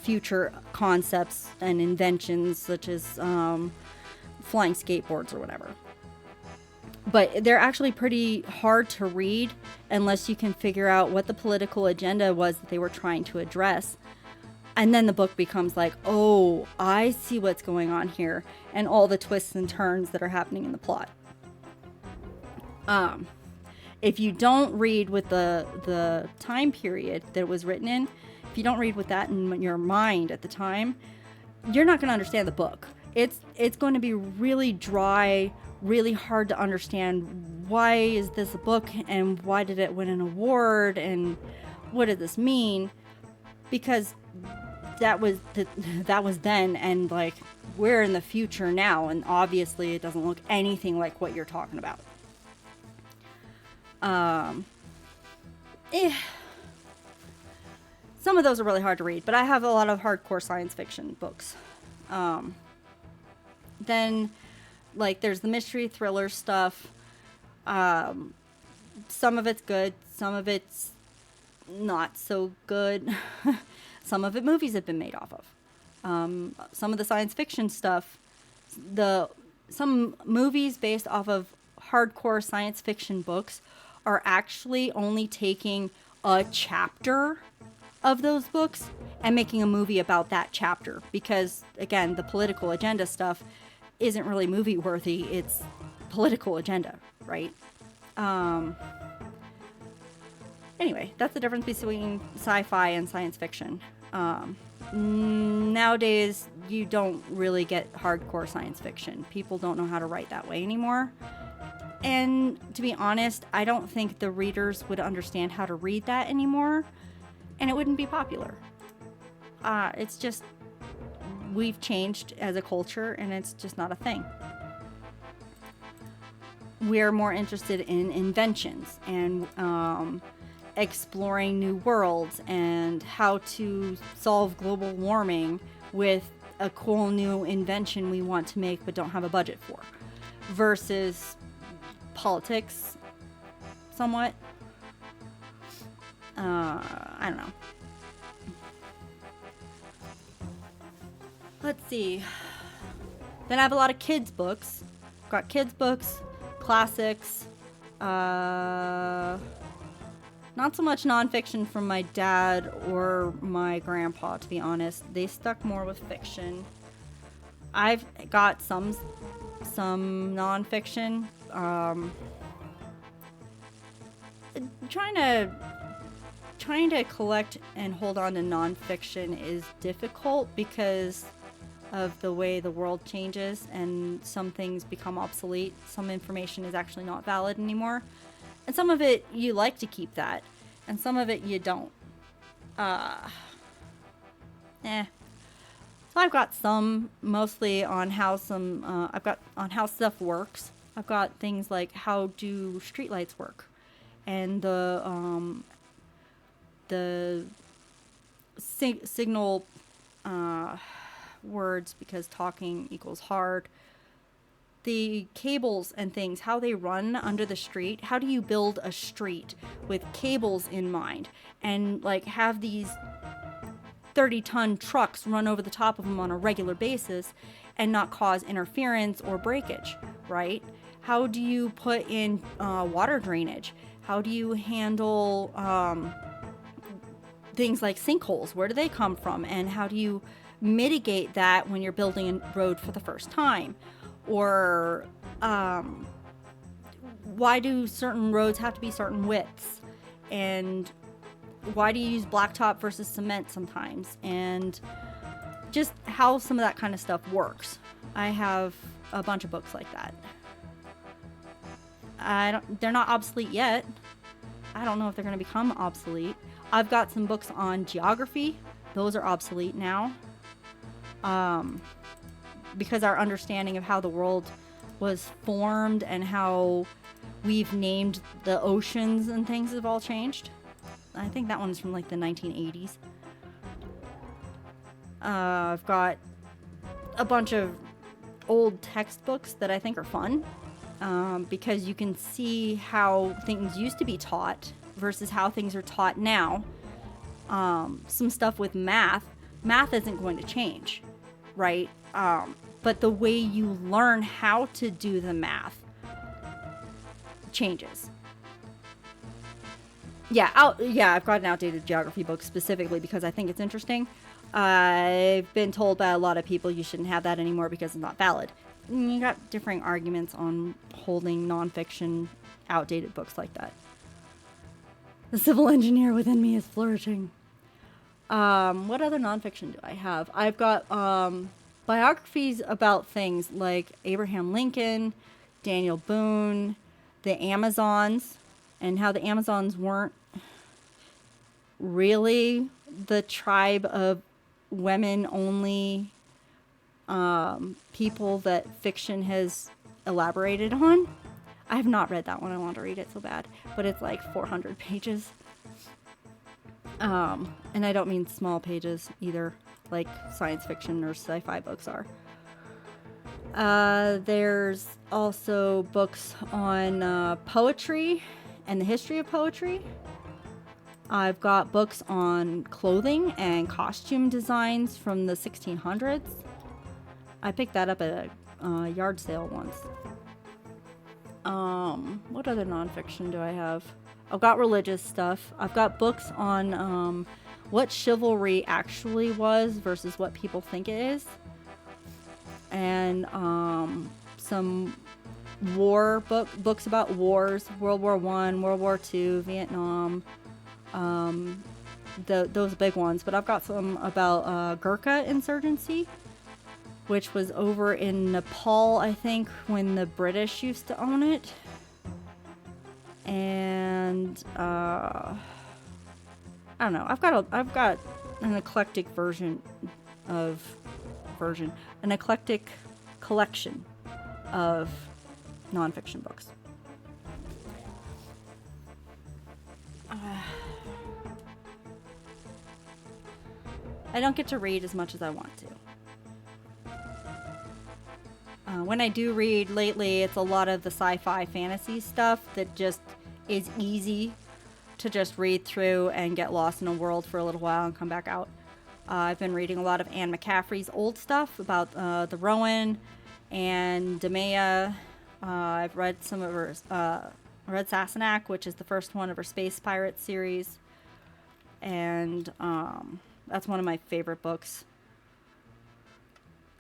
future concepts and inventions, such as flying skateboards or whatever. But they're actually pretty hard to read unless you can figure out what the political agenda was that they were trying to address. And then the book becomes like, oh, I see what's going on here, and all the twists and turns that are happening in the plot. If you don't read with the time period that it was written in, if you don't read with that in your mind at the time, you're not going to understand the book. It's going to be really dry, really hard to understand. Why is this a book, and why did it win an award, and what did this mean? Because that was then, and like we're in the future now, and obviously it doesn't look anything like what you're talking about. some of those are really hard to read, but I have a lot of hardcore science fiction books. Then, like, there's the mystery thriller stuff. Some of it's good, some of it's not so good. Some of it movies have been made off of. Some of the science fiction stuff, some movies based off of hardcore science fiction books are actually only taking a chapter of those books and making a movie about that chapter, because again, the political agenda stuff isn't really movie worthy. It's political agenda, right? Anyway, that's the difference between sci-fi and science fiction. Nowadays, you don't really get hardcore science fiction. People don't know how to write that way anymore. And to be honest, I don't think the readers would understand how to read that anymore, and it wouldn't be popular. It's just, we've changed as a culture, and it's just not a thing. We're more interested in inventions and exploring new worlds and how to solve global warming with a cool new invention we want to make but don't have a budget for, versus politics somewhat. I don't know. Let's see. Then I have a lot of kids books. Got kids books, classics, not so much nonfiction from my dad or my grandpa, to be honest. They stuck more with fiction. I've got some nonfiction. Trying to collect and hold on to nonfiction is difficult because of the way the world changes and some things become obsolete. Some information is actually not valid anymore. And some of it, you like to keep that. And some of it, you don't. So I've got some, mostly on how on how stuff works. I've got things like how do streetlights work. And the signal words, because talking equals hard. The cables and things, how they run under the street. How do you build a street with cables in mind and like have these 30-ton trucks run over the top of them on a regular basis and not cause interference or breakage, right? How do you put in water drainage? How do you handle things like sinkholes? Where do they come from? And how do you mitigate that when you're building a road for the first time? Or why do certain roads have to be certain widths? And why do you use blacktop versus cement sometimes? And just how some of that kind of stuff works. I have a bunch of books like that. They're not obsolete yet. I don't know if they're going to become obsolete. I've got some books on geography. Those are obsolete now. Because our understanding of how the world was formed and how we've named the oceans and things have all changed. I think that one's from like the 1980s. I've got a bunch of old textbooks that I think are fun, because you can see how things used to be taught versus how things are taught now. Some stuff with math isn't going to change, right? But the way you learn how to do the math changes. I've got an outdated geography book specifically because I think it's interesting. I've been told by a lot of people you shouldn't have that anymore because it's not valid. And you got differing arguments on holding nonfiction, outdated books like that. The civil engineer within me is flourishing. What other nonfiction do I have? I've got biographies about things like Abraham Lincoln, Daniel Boone, the Amazons, and how the Amazons weren't really the tribe of women-only people that fiction has elaborated on. I have not read that one. I want to read it so bad. But it's like 400 pages. And I don't mean small pages either, like science fiction or sci-fi books are. There's also books on poetry and the history of poetry. I've got books on clothing and costume designs from the 1600s. I picked that up at a yard sale once. What other nonfiction do I have? I've got religious stuff. I've got books on what chivalry actually was versus what people think it is. And some war books about wars, World War I, World War II, Vietnam, those big ones. But I've got some about Gurkha insurgency, which was over in Nepal, I think, when the British used to own it. And I don't know. I've got an eclectic an eclectic collection of nonfiction books. I don't get to read as much as I want to. When I do read lately, it's a lot of the sci-fi fantasy stuff that just is easy to just read through and get lost in a world for a little while and come back out. I've been reading a lot of Anne McCaffrey's old stuff about the Rowan and Demea. I've read some of her read Sassenach, which is the first one of her Space Pirates series, and that's one of my favorite books.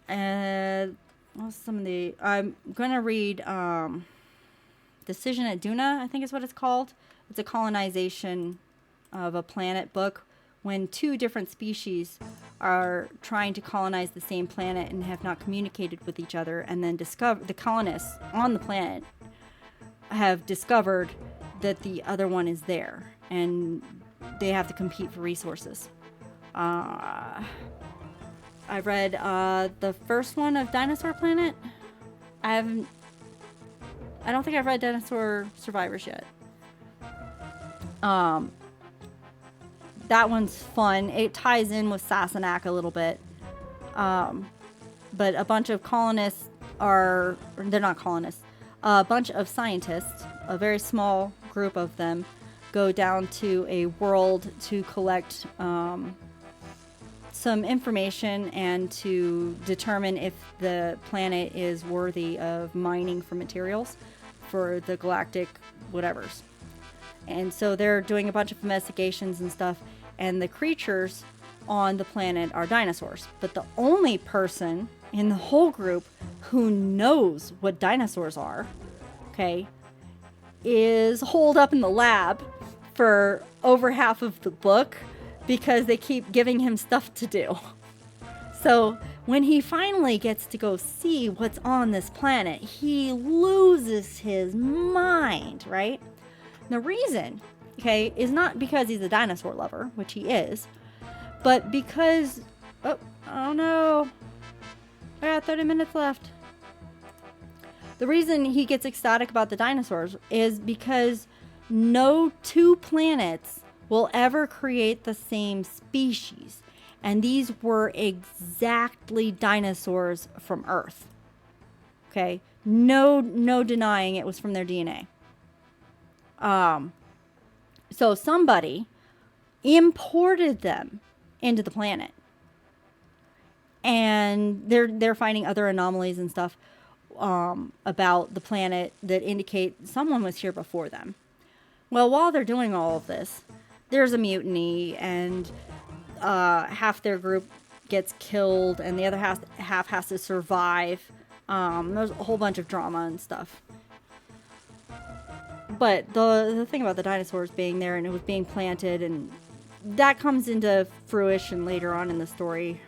And what's some of the? I'm gonna read Decision at Duna, I think is what it's called. It's a colonization of a planet book when two different species are trying to colonize the same planet and have not communicated with each other, and then the colonists on the planet have discovered that the other one is there, and they have to compete for resources. I read the first one of Dinosaur Planet. I don't think I've read Dinosaur Survivors yet. That one's fun. It ties in with Sassenach a little bit. But a bunch of colonists they're not colonists. A bunch of scientists, a very small group of them, go down to a world to collect some information and to determine if the planet is worthy of mining for materials for the galactic whatevers. And so they're doing a bunch of investigations and stuff, and the creatures on the planet are dinosaurs. But the only person in the whole group who knows what dinosaurs are, okay, is holed up in the lab for over half of the book because they keep giving him stuff to do. So when he finally gets to go see what's on this planet, he loses his mind, right? The reason, okay, is not because he's a dinosaur lover, which he is, but because, oh no, I got 30 minutes left. The reason he gets ecstatic about the dinosaurs is because no two planets will ever create the same species. And these were exactly dinosaurs from Earth. Okay? No denying it was from their DNA. So somebody imported them into the planet. And they're finding other anomalies and stuff about the planet that indicate someone was here before them. Well, while they're doing all of this, there's a mutiny, and half their group gets killed, and the other half has to survive. There's a whole bunch of drama and stuff. But the thing about the dinosaurs being there, and it was being planted, and that comes into fruition later on in the story.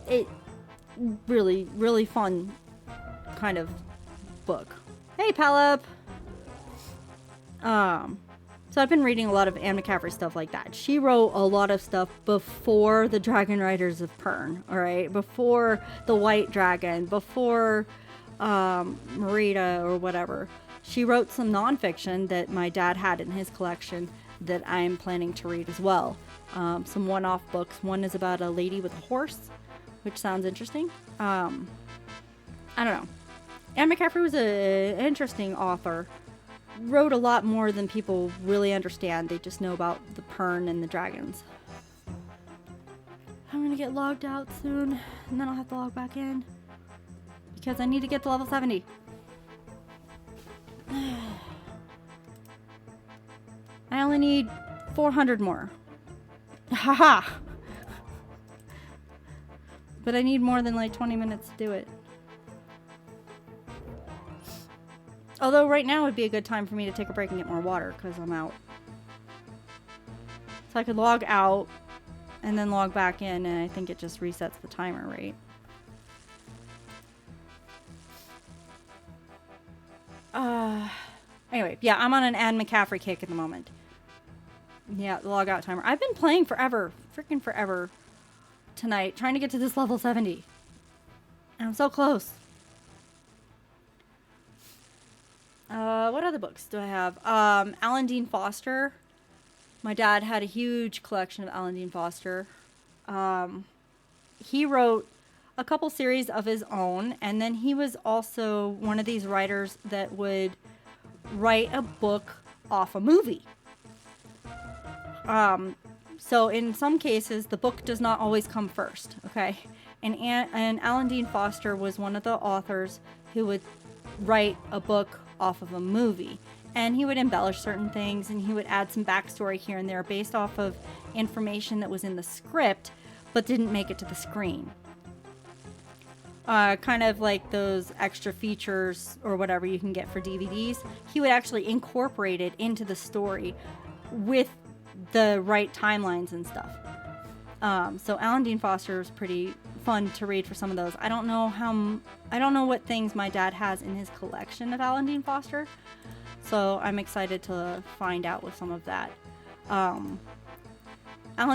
It really, really fun kind of book. Hey, Palop! So I've been reading a lot of Anne McCaffrey stuff like that. She wrote a lot of stuff before the Dragon Riders of Pern, alright? Before the White Dragon, before Merida or whatever. She wrote some nonfiction that my dad had in his collection that I'm planning to read as well. Some one-off books. One is about a lady with a horse, which sounds interesting. I don't know. Anne McCaffrey was an interesting author. Wrote a lot more than people really understand. They just know about the Pern and the dragons. I'm gonna get logged out soon, and then I'll have to log back in because I need to get to level 70. I only need 400 more. Haha! But I need more than like 20 minutes to do it. Although right now would be a good time for me to take a break and get more water because I'm out. So I could log out and then log back in, and I think it just resets the timer, right? Anyway, yeah, I'm on an Anne McCaffrey kick at the moment. Yeah, the log out timer. I've been playing forever, freaking forever tonight, trying to get to this level 70. And I'm so close. What other books do I have? Alan Dean Foster. My dad had a huge collection of Alan Dean Foster. He wrote a couple series of his own, and then he was also one of these writers that would write a book off a movie. So in some cases, the book does not always come first, okay? And Alan Dean Foster was one of the authors who would write a book off of a movie. And he would embellish certain things, and he would add some backstory here and there based off of information that was in the script, but didn't make it to the screen. Kind of like those extra features or whatever you can get for DVDs. He would actually incorporate it into the story with the right timelines and stuff. So Alan Dean Foster is pretty fun to read for some of those. I don't know what things my dad has in his collection of Alan Dean Foster. So I'm excited to find out with some of that. Alan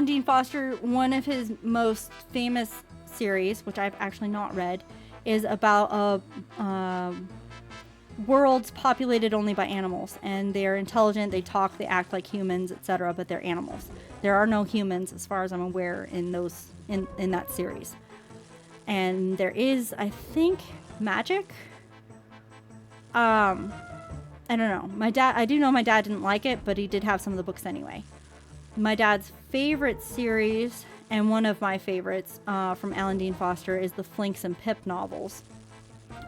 Dean Foster, one of his most famous series, which I've actually not read, is about worlds populated only by animals. And they're intelligent, they talk, they act like humans, etc., but they're animals. There are no humans, as far as I'm aware, in that series. And there is, I think, magic. I don't know. I do know my dad didn't like it, but he did have some of the books anyway. My dad's favorite series, and one of my favorites from Alan Dean Foster, is the Flinks and Pip novels,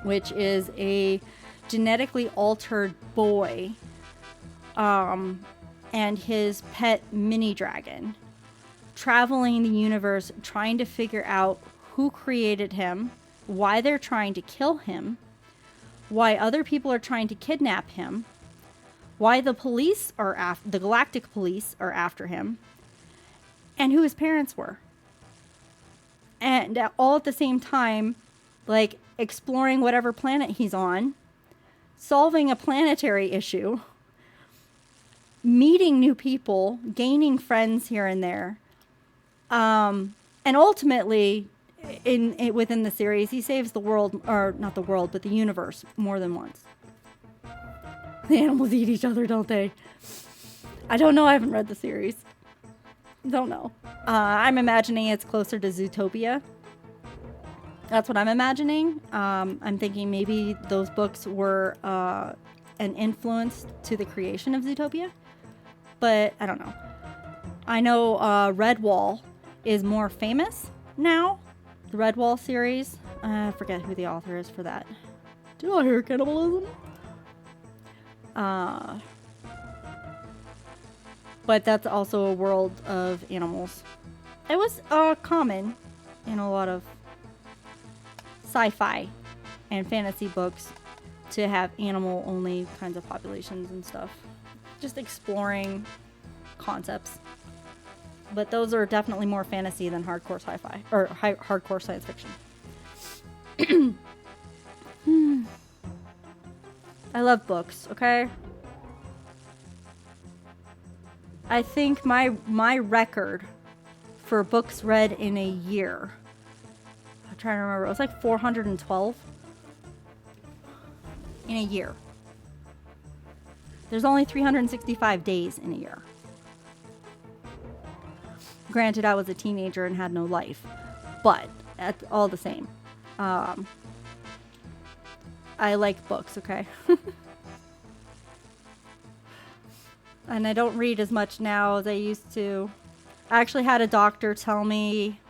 which is a genetically altered boy and his pet mini dragon traveling the universe trying to figure out who created him, why they're trying to kill him, why other people are trying to kidnap him, why the police are the galactic police are after him, and who his parents were. And all at the same time, like exploring whatever planet he's on, solving a planetary issue, meeting new people, gaining friends here and there. And ultimately, within the series, he saves the world, or not the world, but the universe more than once. The animals eat each other, don't they? I don't know. I haven't read the series. Don't know. I'm imagining it's closer to Zootopia. That's what I'm imagining. I'm thinking maybe those books were an influence to the creation of Zootopia. But I don't know. I know Redwall is more famous now. The Redwall series. I forget who the author is for that. Do I hear cannibalism? But that's also a world of animals. It was common in a lot of sci-fi and fantasy books to have animal-only kinds of populations and stuff. Just exploring concepts. But those are definitely more fantasy than hardcore sci-fi, or hardcore science fiction. I love books, okay? I think my record for books read in a year, I'm trying to remember, it was like 412 in a year. There's only 365 days in a year. Granted, I was a teenager and had no life, but all the same. I like books, okay? And I don't read as much now as I used to. I actually had a doctor tell me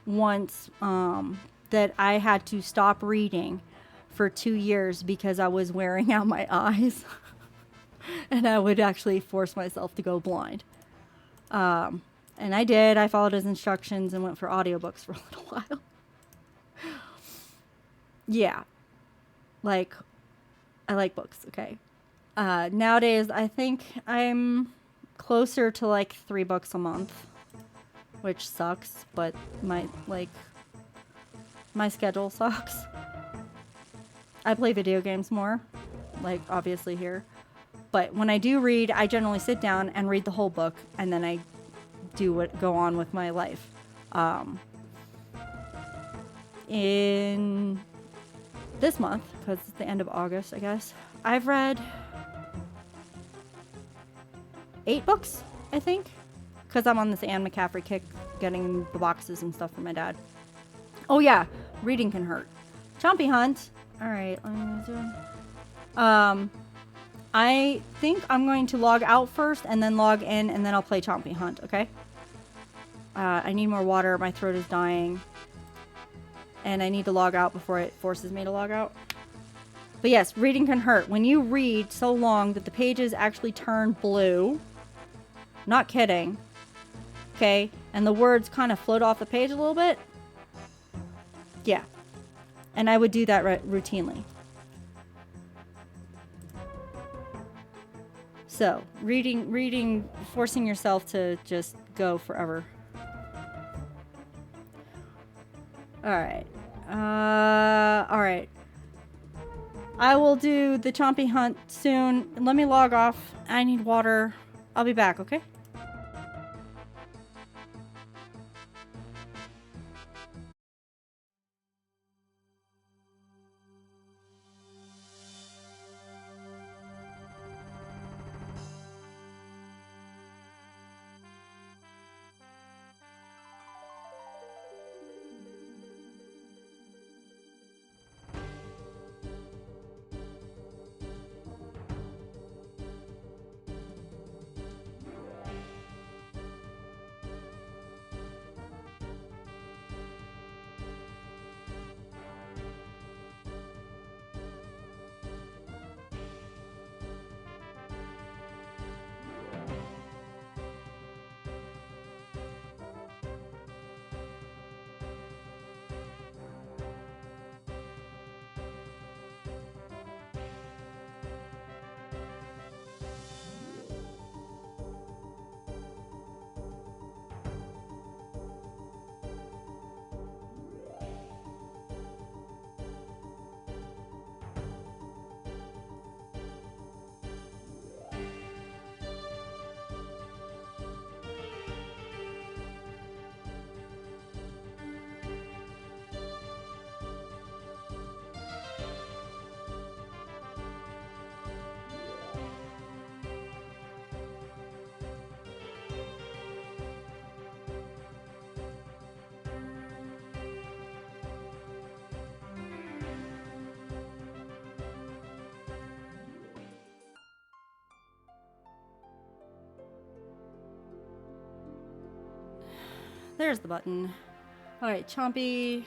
once that I had to stop reading for 2 years because I was wearing out my eyes. And I would actually force myself to go blind. And I did. I followed his instructions and went for audiobooks for a little while. Yeah. Like, I like books, okay? Nowadays, I think I'm closer to like 3 books a month, which sucks, but my schedule sucks. I play video games more, like obviously here. But when I do read, I generally sit down and read the whole book, and then I go on with my life. In this month, because it's the end of August, I guess, I've read 8 books, I think, because I'm on this Anne McCaffrey kick, getting the boxes and stuff for my dad. Oh yeah, reading can hurt. Chompy Hunt. All right, let me do. I think I'm going to log out first and then log in, and then I'll play Chompy Hunt. Okay. I need more water. My throat is dying, and I need to log out before it forces me to log out. But yes, reading can hurt. When you read so long that the pages actually turn blue. Not kidding. Okay, and the words kind of float off the page a little bit. Yeah. And I would do that routinely. So, reading, forcing yourself to just go forever. Alright. Alright. I will do the Chompy Hunt soon. Let me log off. I need water. I'll be back, okay? There's the button. Alright, Chompy.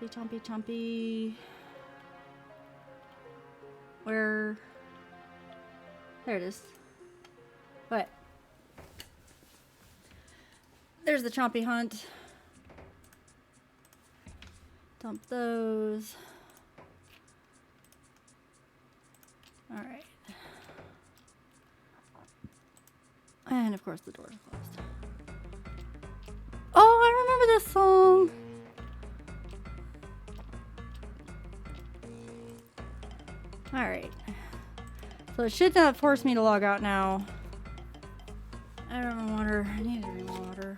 Chompy. Where? There it is. Alright. There's the Chompy Hunt. Dump those. Alright. And of course the doors are closed. Oh, I remember this song. Alright. So it should not force me to log out now. I don't have water. I need to drink water.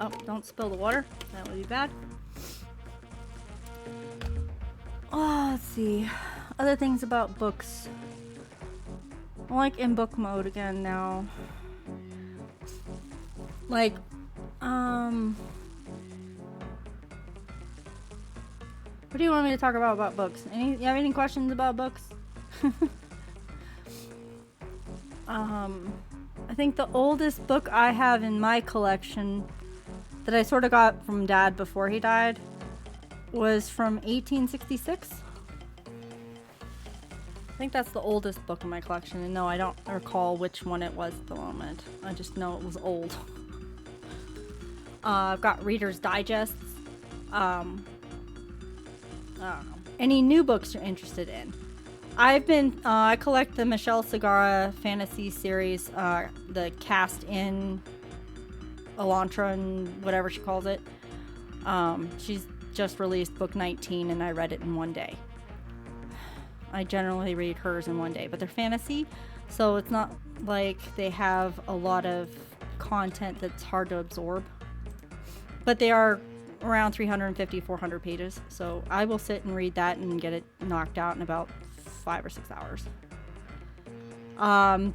Oh, don't spill the water. That would be bad. Oh, let's see. Other things about books. I'm like in book mode again now. Like, what do you want me to talk about books? You have any questions about books? I think the oldest book I have in my collection that I sort of got from Dad before he died was from 1866. I think that's the oldest book in my collection, and no, I don't recall which one it was at the moment. I just know it was old. I've got Reader's Digests. I don't know. Any new books you're interested in? I collect the Michelle Segara fantasy series, the Cast in Elantra and whatever she calls it. She's just released book 19 and I read it in one day. I generally read hers in one day, but they're fantasy, so it's not like they have a lot of content that's hard to absorb. But they are around 350, 400 pages, so I will sit and read that and get it knocked out in about 5 or 6 hours.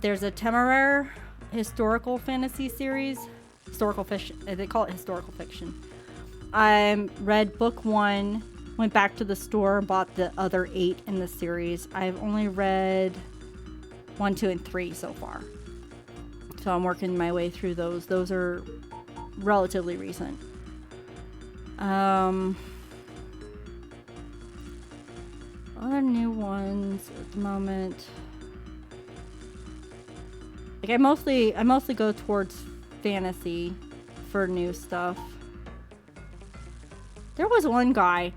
There's a Temeraire historical fantasy series. Historical fiction. They call it historical fiction. I read book 1, went back to the store, bought the other 8 in the series. I've only read 1, 2, and 3 so far. So I'm working my way through those. Those are relatively recent. Other new ones at the moment. Like I mostly go towards fantasy for new stuff. There was one guy,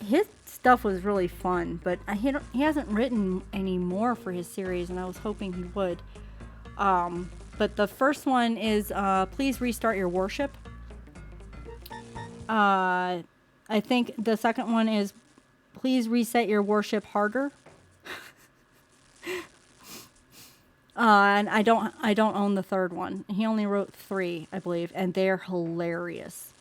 his stuff was really fun, but he hasn't written any more for his series, and I was hoping he would. But the first one is Please Restart Your Worship. I think the second one is Please Reset Your Worship Harder. And I don't own the third one. He only wrote 3, I believe, and they're hilarious.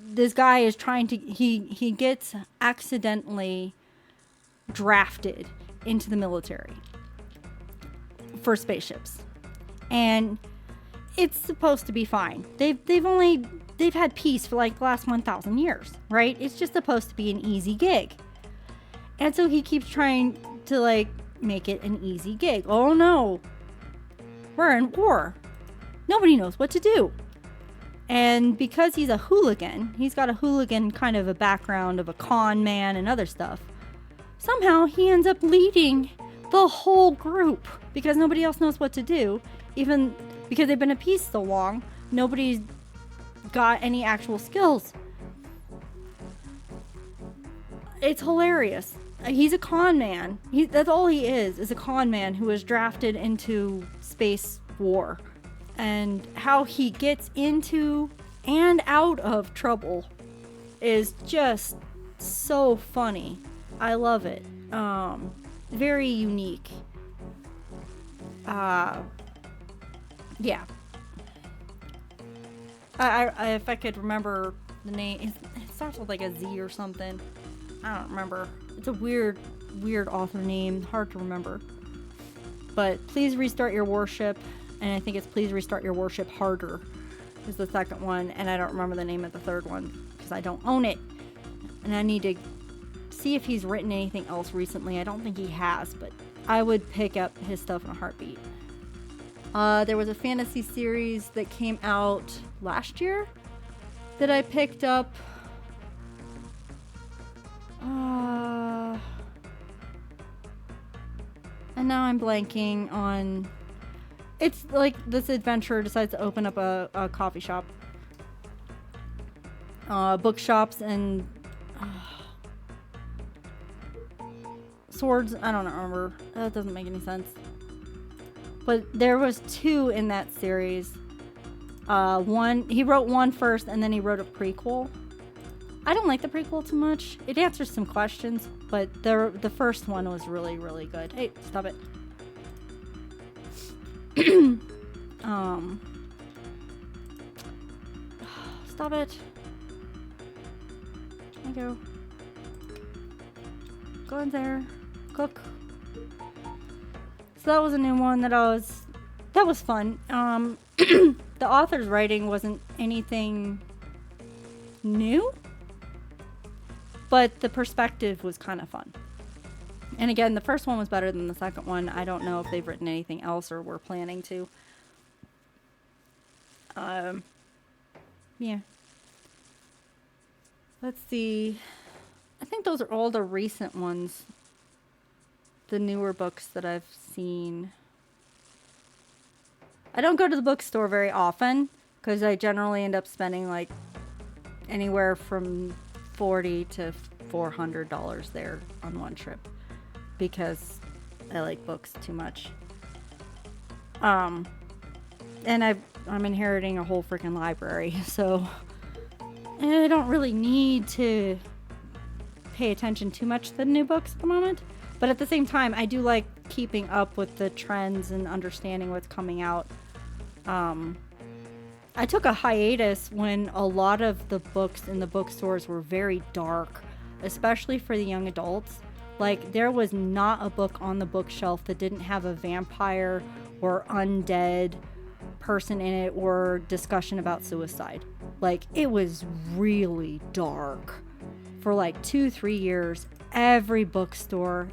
This guy is trying to he gets accidentally drafted into the military for spaceships. And it's supposed to be fine. They've had peace for like the last 1,000 years, right? It's just supposed to be an easy gig. And so he keeps trying to like make it an easy gig. Oh no. We're in war. Nobody knows what to do. And because he's a hooligan, he's got a hooligan kind of a background of a con man and other stuff. Somehow he ends up leading the whole group because nobody else knows what to do. Even because they've been at peace so long, nobody's got any actual skills. It's hilarious. He's a con man. That's all he is a con man who was drafted into space war. And how he gets into and out of trouble is just so funny. I love it. Very unique. Yeah. I if I could remember the name, it starts with like a Z or something. I don't remember. It's a weird author name, hard to remember. But Please Restart Your Worship, and I think it's Please Restart Your Worship Harder is the second one, and I don't remember the name of the third one because I don't own it. And I need to see if he's written anything else recently. I don't think he has, but I would pick up his stuff in a heartbeat. There was a fantasy series that came out last year that I picked up. And now I'm blanking on... It's like this adventurer decides to open up a coffee shop. Bookshops and... swords. I don't remember. That doesn't make any sense. But there was 2 in that series. He wrote 1 first, and then he wrote a prequel. I don't like the prequel too much. It answers some questions, but the first one was really, really good. Hey, stop it. Stop it. There you go. Go in there. Cook. So that was a new one that was fun. The author's writing wasn't anything new, but the perspective was kind of fun. And again, the first one was better than the second one. I don't know if they've written anything else or were planning to. Yeah. Let's see. I think those are all the recent ones. The newer books that I've seen. I don't go to the bookstore very often because I generally end up spending like anywhere from $40 to $400 there on one trip because I like books too much. And I'm inheriting a whole freaking library, so I don't really need to pay attention too much to the new books at the moment. But at the same time, I do like keeping up with the trends and understanding what's coming out. I took a hiatus when a lot of the books in the bookstores were very dark, especially for the young adults. Like, there was not a book on the bookshelf that didn't have a vampire or undead person in it or discussion about suicide. Like, it was really dark. For like 2-3 years, every bookstore,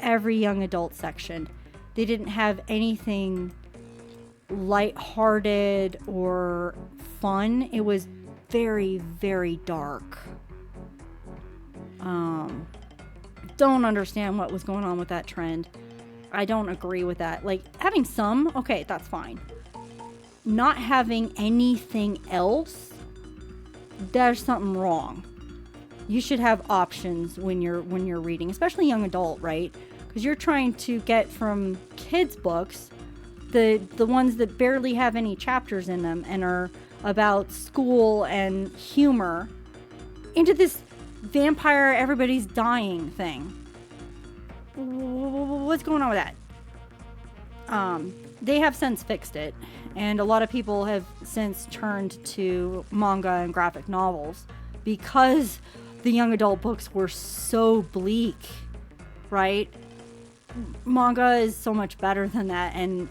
every young adult section, they didn't have anything lighthearted or fun. It was very, very dark. Don't understand what was going on with that trend. I don't agree with that. Like, having some, okay, that's fine. Not having anything else, there's something wrong. You should have options when you're reading, especially young adult, right? Because you're trying to get from kids' books, the ones that barely have any chapters in them and are about school and humor, into this vampire everybody's dying thing. What's going on with that? They have since fixed it, and a lot of people have since turned to manga and graphic novels because the young adult books were so bleak, right? Manga is so much better than that, and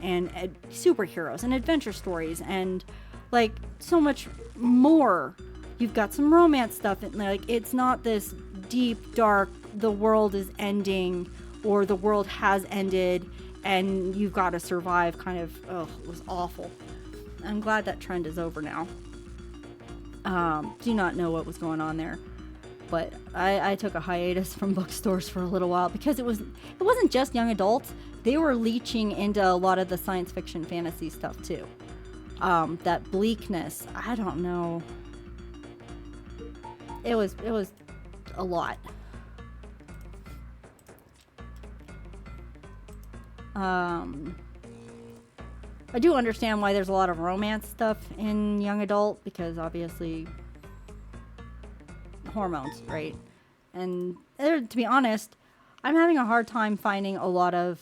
superheroes and adventure stories and like so much more. You've got some romance stuff, and like it's not this deep, dark, the world is ending or the world has ended and you've got to survive kind of. Oh, it was awful. I'm glad that trend is over now. Do not know what was going on there. But I took a hiatus from bookstores for a little while because it wasn't just young adults. They were leeching into a lot of the science fiction fantasy stuff too. That bleakness, I don't know. It was a lot. I do understand why there's a lot of romance stuff in young adult because obviously hormones, right? And to be honest, I'm having a hard time finding a lot of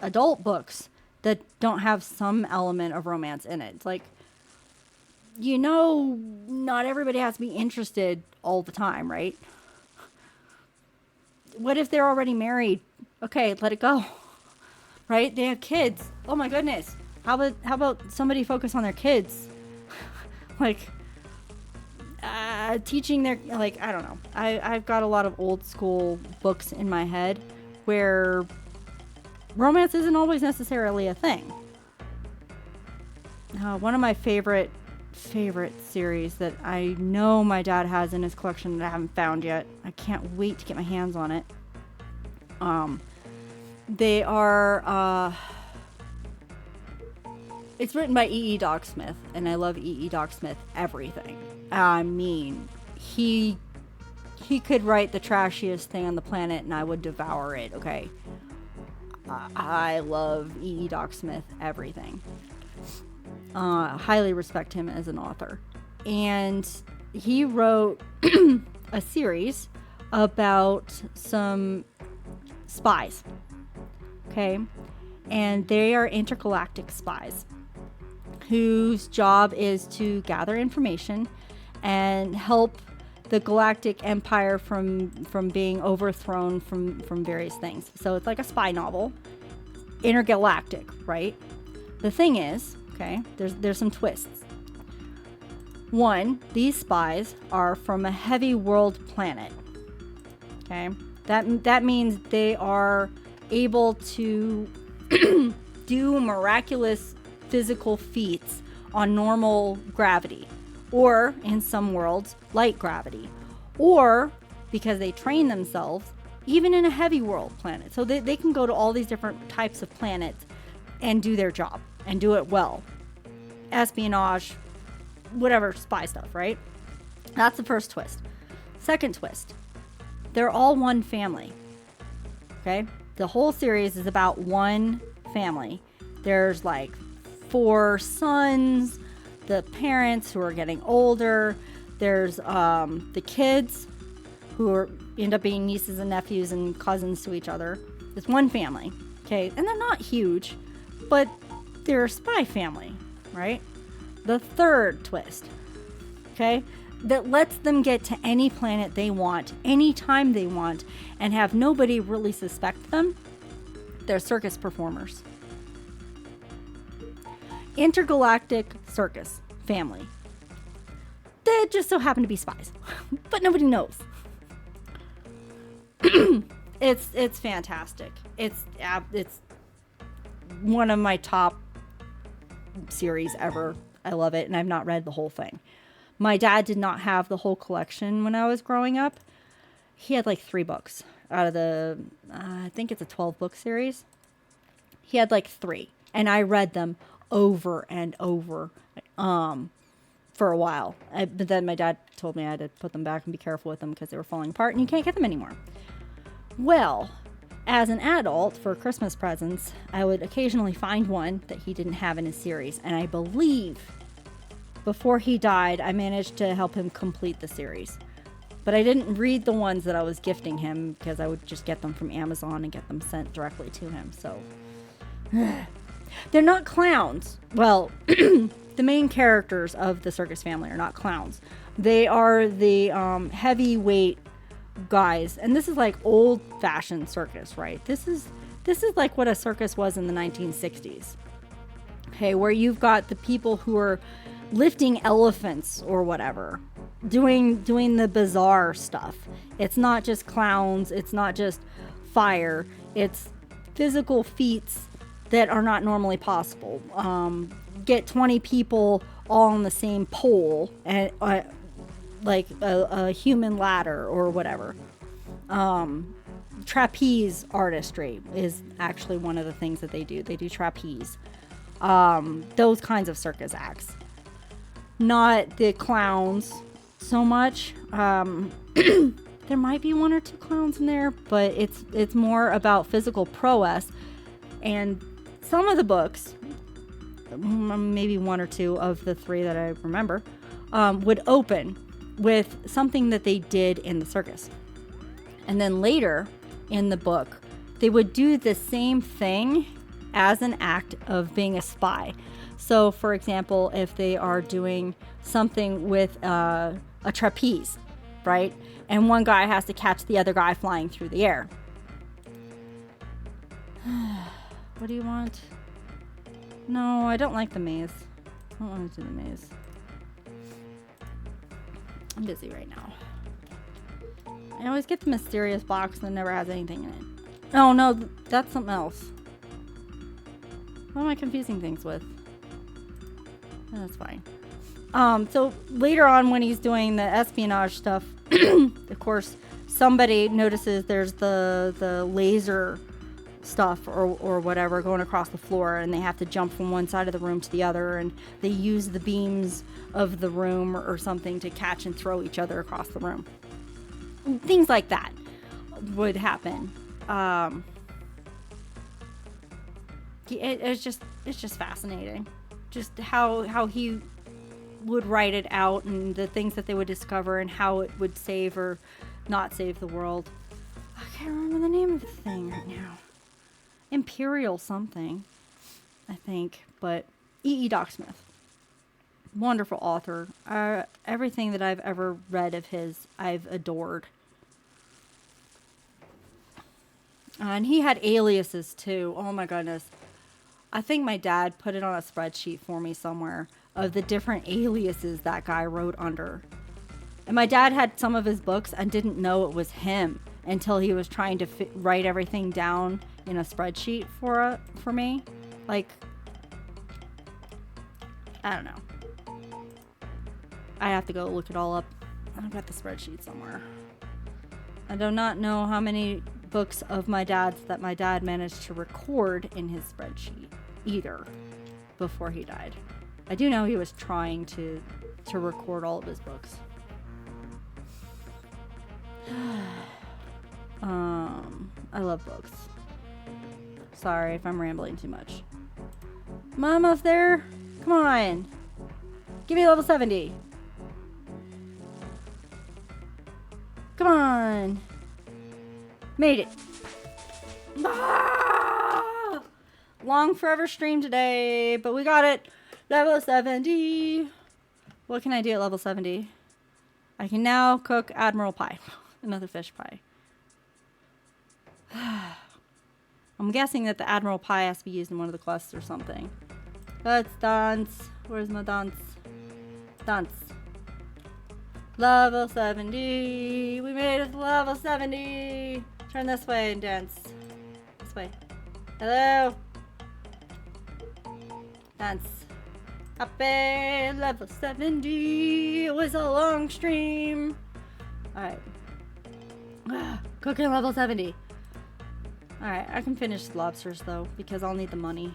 adult books that don't have some element of romance in it. It's like, not everybody has to be interested all the time, right? What if they're already married? Okay, let it go. Right? They have kids. Oh my goodness. How about somebody focus on their kids? Like, teaching their, like, I don't know. I've got a lot of old school books in my head where romance isn't always necessarily a thing. One of my favorite series that I know my dad has in his collection that I haven't found yet. I can't wait to get my hands on it. They are, it's written by E.E. Docksmith, and I love E.E. Docksmith everything. I mean, he could write the trashiest thing on the planet and I would devour it, okay? I love E.E. Docksmith everything. Highly respect him as an author. And he wrote a series about some spies, okay? And they are intergalactic spies whose job is to gather information and help the galactic empire from being overthrown from various things. So it's like a spy novel, intergalactic, right? The thing is, okay, there's some twists. One, these spies are from a heavy world planet. Okay, that means they are able to do miraculous physical feats on normal gravity, or in some worlds, light gravity, or because they train themselves, even in a heavy world planet. So they can go to all these different types of planets and do their job and do it well. Espionage, whatever spy stuff, right? That's the first twist. Second twist, they're all one family. Okay? The whole series is about one family. There's like 4 sons, the parents who are getting older. There's the kids who end up being nieces and nephews and cousins to each other. It's one family. Okay? And they're not huge, but they're a spy family, right? The third twist, okay, that lets them get to any planet they want, anytime they want, and have nobody really suspect them. They're circus performers. Intergalactic circus family. They just so happen to be spies, but nobody knows. It's fantastic. It's one of my top series ever. I love it, and I've not read the whole thing. My dad did not have the whole collection when I was growing up. He had like 3 books out of the, I think it's a 12-book series. He had like 3, and I read them over and over for a while. But then my dad told me I had to put them back and be careful with them because they were falling apart, and you can't get them anymore. Well, as an adult, for Christmas presents, I would occasionally find one that he didn't have in his series. And I believe before he died, I managed to help him complete the series. But I didn't read the ones that I was gifting him because I would just get them from Amazon and get them sent directly to him. So they're not clowns. Well, the main characters of the circus family are not clowns. They are the heavyweight guys, and this is like old-fashioned circus, right? This is like what a circus was in the 1960s. Okay, where you've got the people who are lifting elephants or whatever, doing the bizarre stuff. It's not just clowns, it's not just fire, it's physical feats that are not normally possible. Get 20 people all on the same pole and like a human ladder or whatever. Trapeze artistry is actually one of the things that they do. They do trapeze. Those kinds of circus acts. Not the clowns so much. There might be 1 or 2 clowns in there, but it's more about physical prowess. And some of the books, maybe 1 or 2 of the 3 that I remember, would open with something that they did in the circus. And then later in the book, they would do the same thing as an act of being a spy. So, for example, if they are doing something with a trapeze, right? And one guy has to catch the other guy flying through the air. What do you want? No, I don't like the maze. I don't want to do the maze. I'm busy right now. I always get the mysterious box that never has anything in it. Oh no, that's something else. What am I confusing things with? That's fine. So later on when he's doing the espionage stuff, of course, somebody notices there's the laser stuff or whatever going across the floor, and they have to jump from one side of the room to the other, and they use the beams of the room or something to catch and throw each other across the room. Things like that would happen. It's just fascinating, just how he would write it out and the things that they would discover and how it would save or not save the world. I can't remember the name of the thing right now. Imperial something, I think, but E.E. Docksmith. Wonderful author. Everything that I've ever read of his, I've adored. And he had aliases too. Oh my goodness. I think my dad put it on a spreadsheet for me somewhere of the different aliases that guy wrote under. And my dad had some of his books and didn't know it was him until he was trying to write everything down in a spreadsheet for me. Like, I don't know. I have to go look it all up. I've got the spreadsheet somewhere. I do not know how many books of my dad's that my dad managed to record in his spreadsheet either before he died. I do know he was trying to record all of his books. I love books. Sorry if I'm rambling too much. Mom up there, come on. Give me level 70. Come on. Made it. Ah! Long forever stream today, but we got it. Level 70. What can I do at level 70? I can now cook Admiral Pie. Another fish pie. I'm guessing that the Admiral Pie has to be used in one of the quests or something. Let's dance. Where's my dance? Dance. Level 70. We made it to level 70. Turn this way and dance. This way. Hello. Dance. Happy level 70. It was a long stream. Alright. Cooking level 70. Alright, I can finish the lobsters though, because I'll need the money.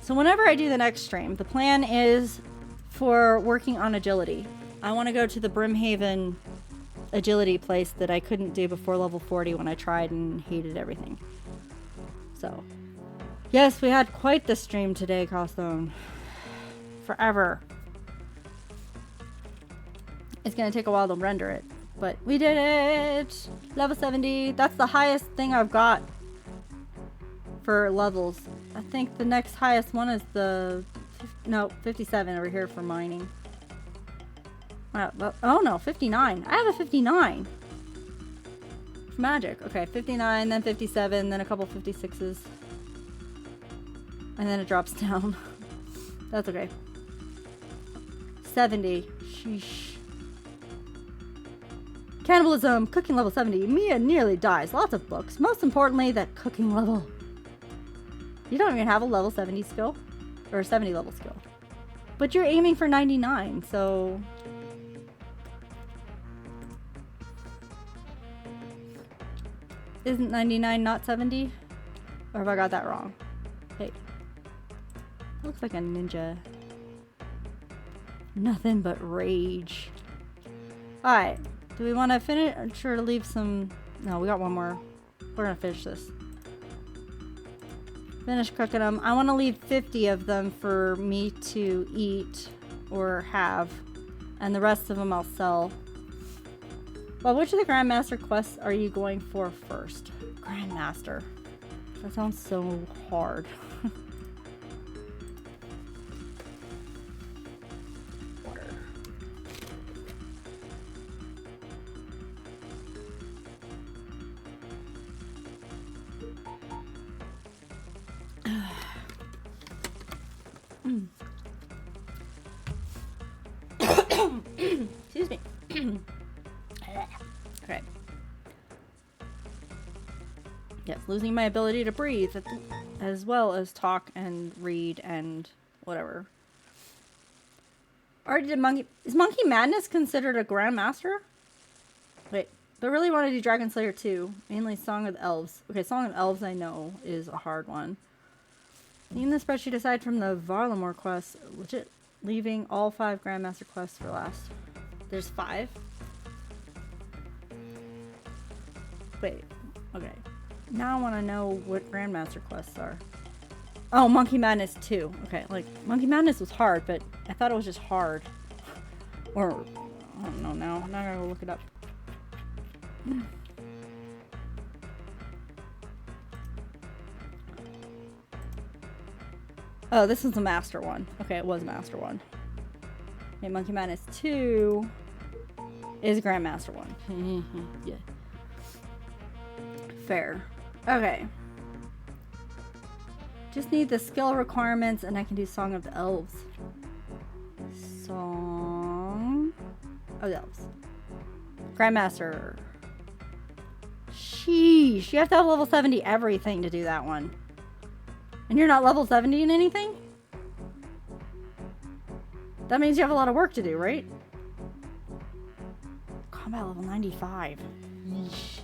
So whenever I do the next stream, the plan is for working on agility. I want to go to the Brimhaven agility place that I couldn't do before level 40 when I tried and hated everything. So, yes, we had quite the stream today, Costone. Forever. It's going to take a while to render it, but we did it! Level 70. That's the highest thing I've got for levels. I think the next highest one is the... No, 57 over here for mining. Oh no, 59. I have a 59. Magic. Okay, 59, then 57, then a couple 56s. And then it drops down. That's okay. 70. Sheesh. Cannibalism. Cooking level 70. Mia nearly dies. Lots of books. Most importantly, that cooking level. You don't even have a level 70 skill. Or a 70 level skill. But you're aiming for 99, so... Isn't 99 not 70? Or have I got that wrong? Hey. Looks like a ninja. Nothing but rage. Alright. Do we want to finish? I'm sure to leave some... No, we got one more. We're going to finish this. Finish cooking them. I want to leave 50 of them for me to eat or have. And the rest of them I'll sell. Well, which of the Grandmaster quests are you going for first? Grandmaster. That sounds so hard. Water. Excuse me. Okay. Yes, losing my ability to breathe as well as talk and read and whatever. Already did Monkey... Is Monkey Madness considered a Grandmaster? Wait, but really want to do Dragon Slayer 2. Mainly Song of the Elves. Okay, Song of the Elves I know is a hard one. Leaving the spreadsheet aside from the Varlamore quest, legit leaving all 5 Grandmaster quests for last. There's 5? Wait, okay. Now I want to know what Grandmaster quests are. Oh, Monkey Madness 2. Okay, like, Monkey Madness was hard, but I thought it was just hard. Or, I don't know now. Now I gotta go look it up. Oh, this is a master one. Okay, it was a master one. Okay, Monkey Madness 2 is Grandmaster 1. Yeah. Fair. Okay. Just need the skill requirements and I can do Song of the Elves. Song of the Elves. Grandmaster. Sheesh. You have to have level 70 everything to do that one. And you're not level 70 in anything? That means you have a lot of work to do, right? Combat level 95. Yeesh.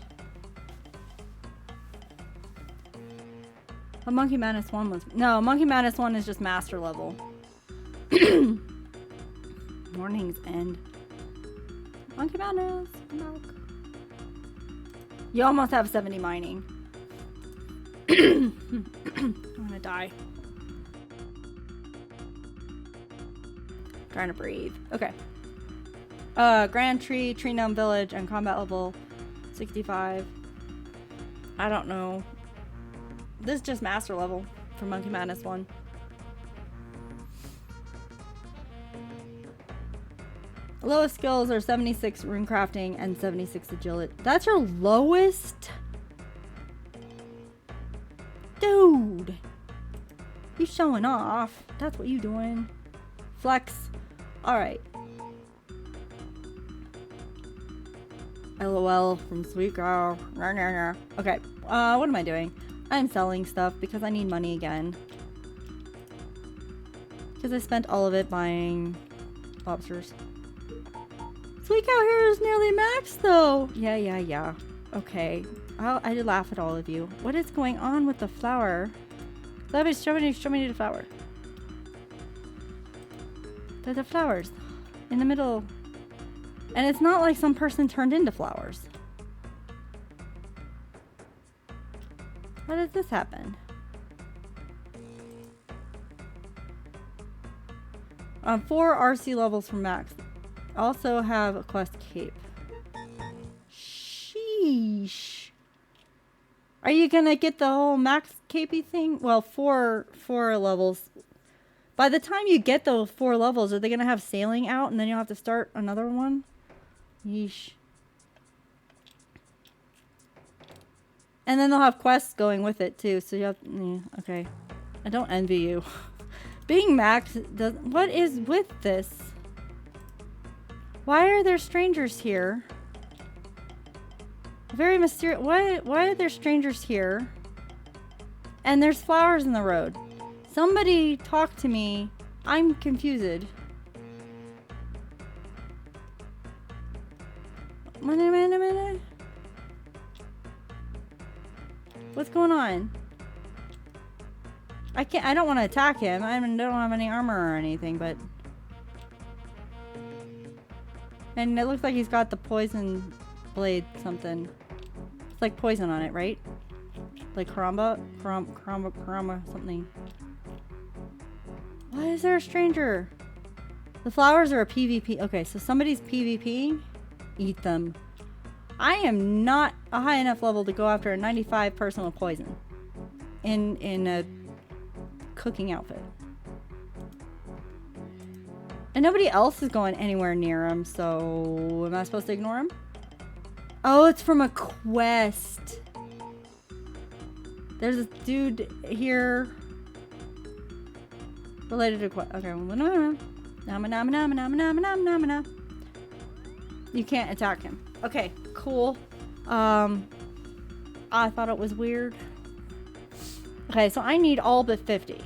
A Monkey Madness 1 was... No, Monkey Madness 1 is just master level. Morning's End. Monkey Madness. Milk. You almost have 70 mining. I'm gonna die. Trying to breathe. Okay. Grand Tree, Tree Gnome Village, and combat level 65. I don't know. This is just master level for Monkey Madness 1. Lowest skills are 76 rune crafting and 76 agility. That's your lowest? Dude. You showing off. That's what you doing. Flex. Alright. LOL from Sweet Girl. Okay. What am I doing? I'm selling stuff because I need money again. Because I spent all of it buying lobsters. Sweet Cow here is nearly maxed though. Yeah. Okay. I did laugh at all of you. What is going on with the flower? Somebody show me the flower. There's the flowers in the middle. And it's not like some person turned into flowers. How did this happen? 4 RC levels for max. Also have a quest cape. Sheesh. Are you gonna get the whole max capey thing? Well, four levels. By the time you get those 4 levels, are they gonna have sailing out and then you'll have to start another one? Yeesh. And then they'll have quests going with it too, so you have... Yeah, okay. I don't envy you. Being max does... What is with this? Why are there strangers here? Very mysterious... Why are there strangers here? And there's flowers in the road. Somebody talk to me. I'm confused. Minute. What's going on? I don't want to attack him. I don't have any armor or anything, but... And it looks like he's got the poison blade something. It's like poison on it, right? Like karamba something. Why is there a stranger? The flowers are a PvP. Okay, so somebody's PvP. Eat them. I am not a high enough level to go after a 95 person with poison in a cooking outfit. And nobody else is going anywhere near him, so am I supposed to ignore him? Oh, it's from a quest. There's this dude here related to quest. Okay, you can't attack him. Okay, cool. I thought it was weird. Okay, so I need all but 50.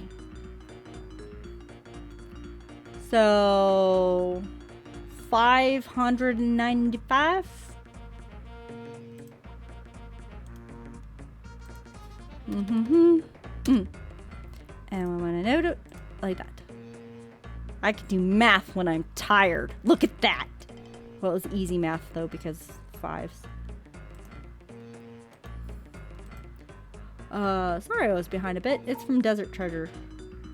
So 595. And I'm gonna note it like that. I can do math when I'm tired. Look at that. Well, it's easy math though because 5s. Sorry I was behind a bit. It's from Desert Treasure.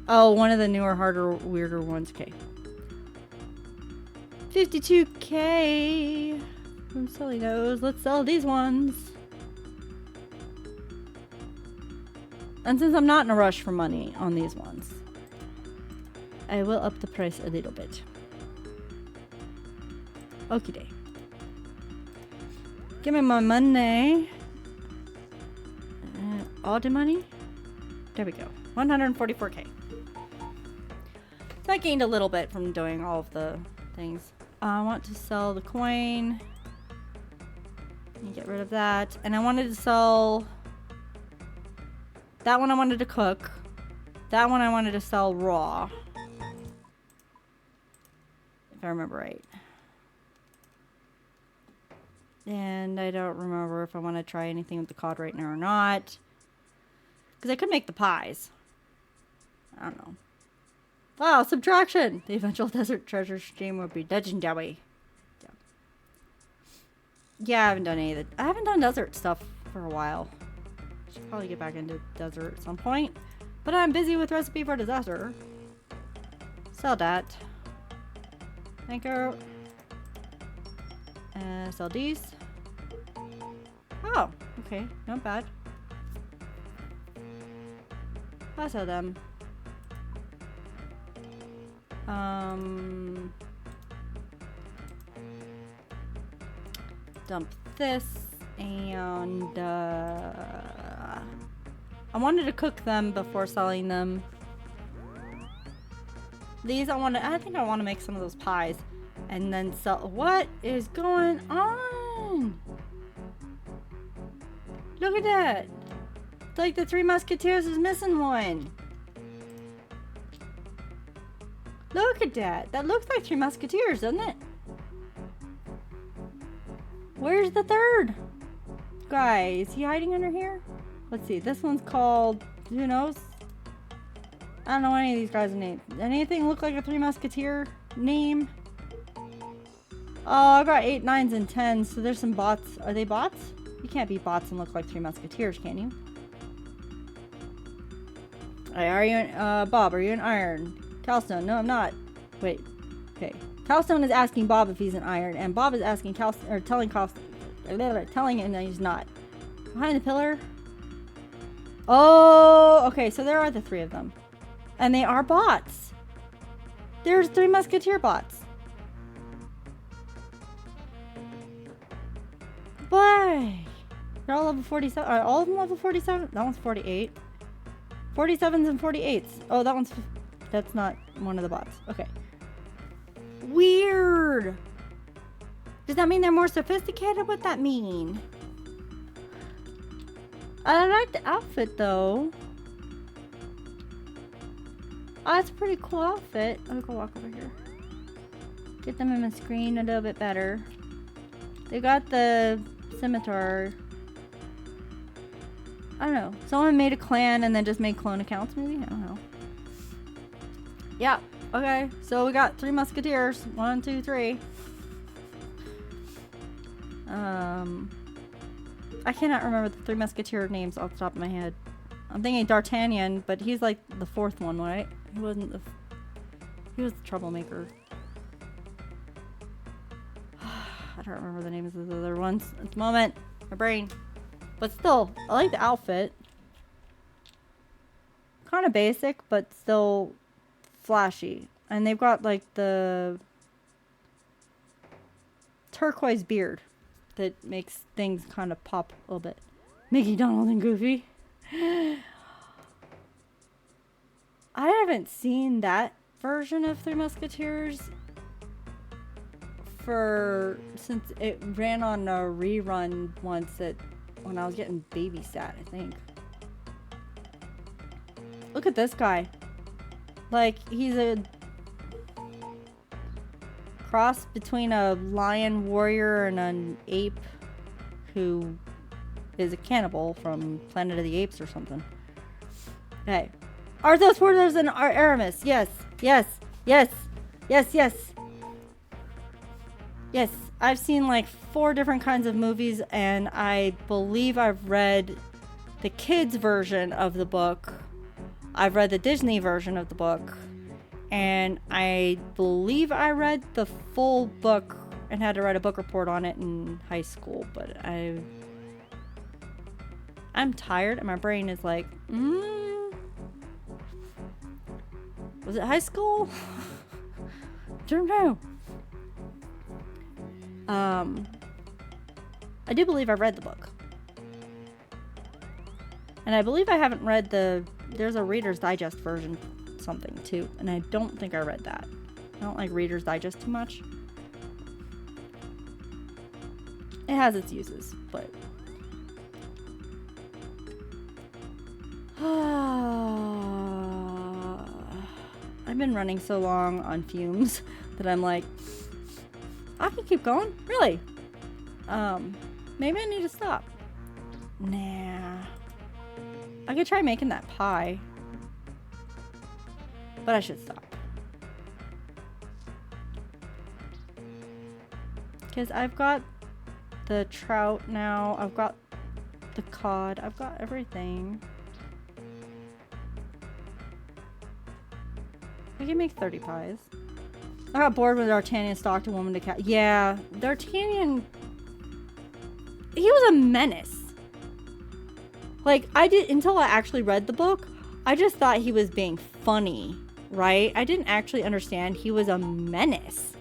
Oh, one of the newer, harder, weirder ones. Okay. 52k from Silly Nose. Let's sell these ones. And since I'm not in a rush for money on these ones, I will up the price a little bit. Okie day. Give me my money. All the money? There we go. 144k. So I gained a little bit from doing all of the things. I want to sell the coin. And get rid of that. And I wanted to sell... That one I wanted to cook. That one I wanted to sell raw. If I remember right. And I don't remember if I want to try anything with the cod right now or not. Because I could make the pies. I don't know. Wow, subtraction! The eventual desert treasure stream would be legendary. Yeah, I haven't done any of the... I haven't done desert stuff for a while. Should probably get back into desert at some point. But I'm busy with recipe for disaster. Sell that. Thank you. Sell these. Oh, okay. Not bad. I'll sell them. Dump this. And, I wanted to cook them before selling them. These I think I want to make some of those pies. And then sell. What is going on? Look at that. It's like the Three Musketeers is missing one. Look at that. That looks like Three Musketeers, doesn't it? Where's the third guy? Is he hiding under here? Let's see. This one's called... Who knows? I don't know any of these guys' names. Anything look like a Three Musketeer name? Oh, I got 8, 9s, and 10s. So there's some bots. Are they bots? You can't be bots and look like Three Musketeers, can you? Hey, are you in, Bob, are you an iron? Calstone, no, I'm not. Wait. Okay. Calstone is asking Bob if he's an iron, and Bob is asking Calstone, or telling him that he's not. Behind the pillar? Oh, okay, so there are the 3 of them. And they are bots. There's 3 Musketeer bots. Boy! They're all level 47. Are all of them level 47? That one's 48. 47s and 48s. Oh, that one's... That's not one of the bots. Okay. Weird! Does that mean they're more sophisticated? What'd that mean? I like the outfit, though. Oh, that's a pretty cool outfit. I'll go walk over here. Get them in the screen a little bit better. They got the scimitar. I don't know. Someone made a clan and then just made clone accounts, maybe? I don't know. Yeah. Okay. So we got 3 Musketeers. 1, 2, 3. I cannot remember the 3 Musketeer names off the top of my head. I'm thinking D'Artagnan, but he's like the 4th one, right? He wasn't the... He was the troublemaker. I don't remember the names of the other ones at the moment. My brain. But still, I like the outfit. Kind of basic, but still flashy. And they've got like the turquoise beard that makes things kind of pop a little bit. Mickey, Donald, and Goofy. I haven't seen that version of 3 Musketeers since it ran on a rerun once when I was getting babysat, I think. Look at this guy. Like, he's a cross between a lion warrior and an ape who is a cannibal from Planet of the Apes or something. Okay. Arthos, Porthos, and Aramis. Yes. Yes. Yes. Yes. Yes. Yes. I've seen like 4 different kinds of movies, and I believe I've read the kids version of the book. I've read the Disney version of the book. And I believe I read the full book and had to write a book report on it in high school. But I'm tired and my brain is like, Was it high school? Don't know. I do believe I read the book. And I believe I haven't read there's a Reader's Digest version something too. And I don't think I read that. I don't like Reader's Digest too much. It has its uses, but... I've been running so long on fumes that I'm like, I can keep going? Really? Maybe I need to stop. Nah. I could try making that pie. But I should stop. Because I've got the trout now. I've got the cod. I've got everything. I can make 30 pies. I got bored with D'Artagnan stalked a woman to cat. Yeah, D'Artagnan... He was a menace. Like, until I actually read the book, I just thought he was being funny, right? I didn't actually understand he was a menace.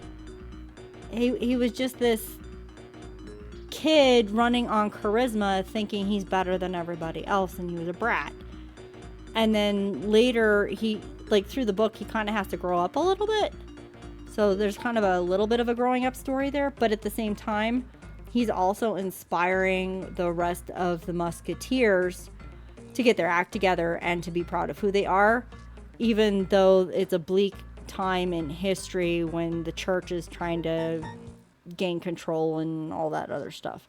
He was just this kid running on charisma thinking he's better than everybody else, and he was a brat. And then later, through the book, he kind of has to grow up a little bit. So there's kind of a little bit of a growing up story there, but at the same time, he's also inspiring the rest of the Musketeers to get their act together and to be proud of who they are, even though it's a bleak time in history when the church is trying to gain control and all that other stuff.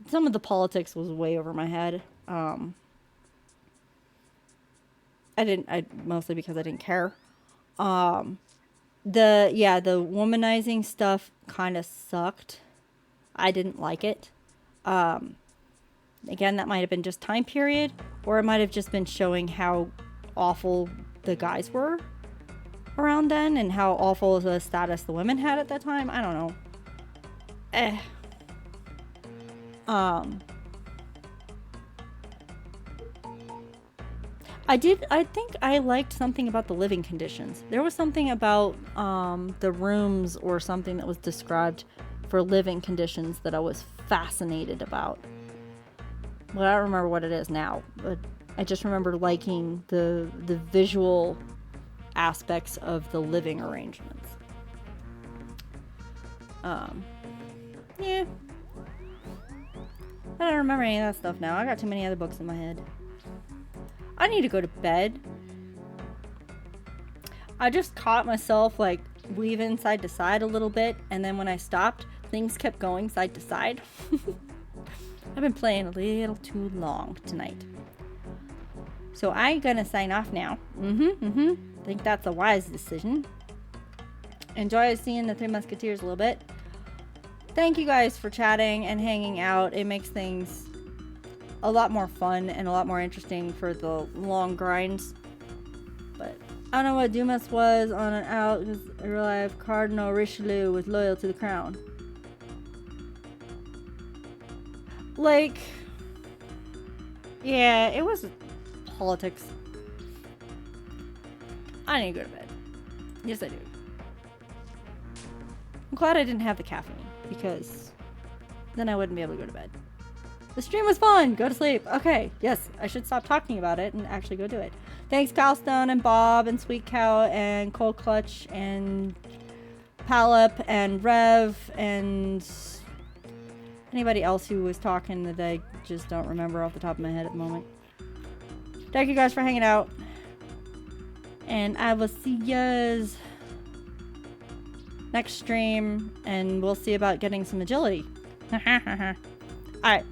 Some of the politics was way over my head. Mostly because I didn't care. The womanizing stuff kind of sucked. I didn't like it. Again, that might have been just time period, or it might have just been showing how awful the guys were around then and how awful the status the women had at that time. I don't know. I think I liked something about the living conditions. There was something about the rooms or something that was described for living conditions that I was fascinated about. Well, I don't remember what it is now, but I just remember liking the visual aspects of the living arrangements. Yeah. I don't remember any of that stuff now. I got too many other books in my head. I need to go to bed. I just caught myself like weaving side to side a little bit, and then when I stopped, things kept going side to side. I've been playing a little too long tonight. So I'm gonna sign off now. I think that's a wise decision. Enjoy seeing the Three Musketeers a little bit. Thank you guys for chatting and hanging out. It makes things a lot more fun and a lot more interesting for the long grinds. But I don't know what Dumas was on and out because I realized Cardinal Richelieu was loyal to the crown. Like, yeah, it was politics. I need to go to bed. Yes, I do. I'm glad I didn't have the caffeine because then I wouldn't be able to go to bed. The stream was fun. Go to sleep. Okay. Yes, I should stop talking about it and actually go do it. Thanks, Calstone and Bob and Sweet Cow and Cold Clutch and Palip and Rev and anybody else who was talking that I just don't remember off the top of my head at the moment. Thank you guys for hanging out. And I will see yous next stream. And we'll see about getting some agility. Alright.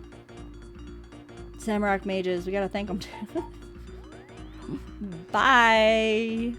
Zamorak mages, we gotta thank them too. Bye.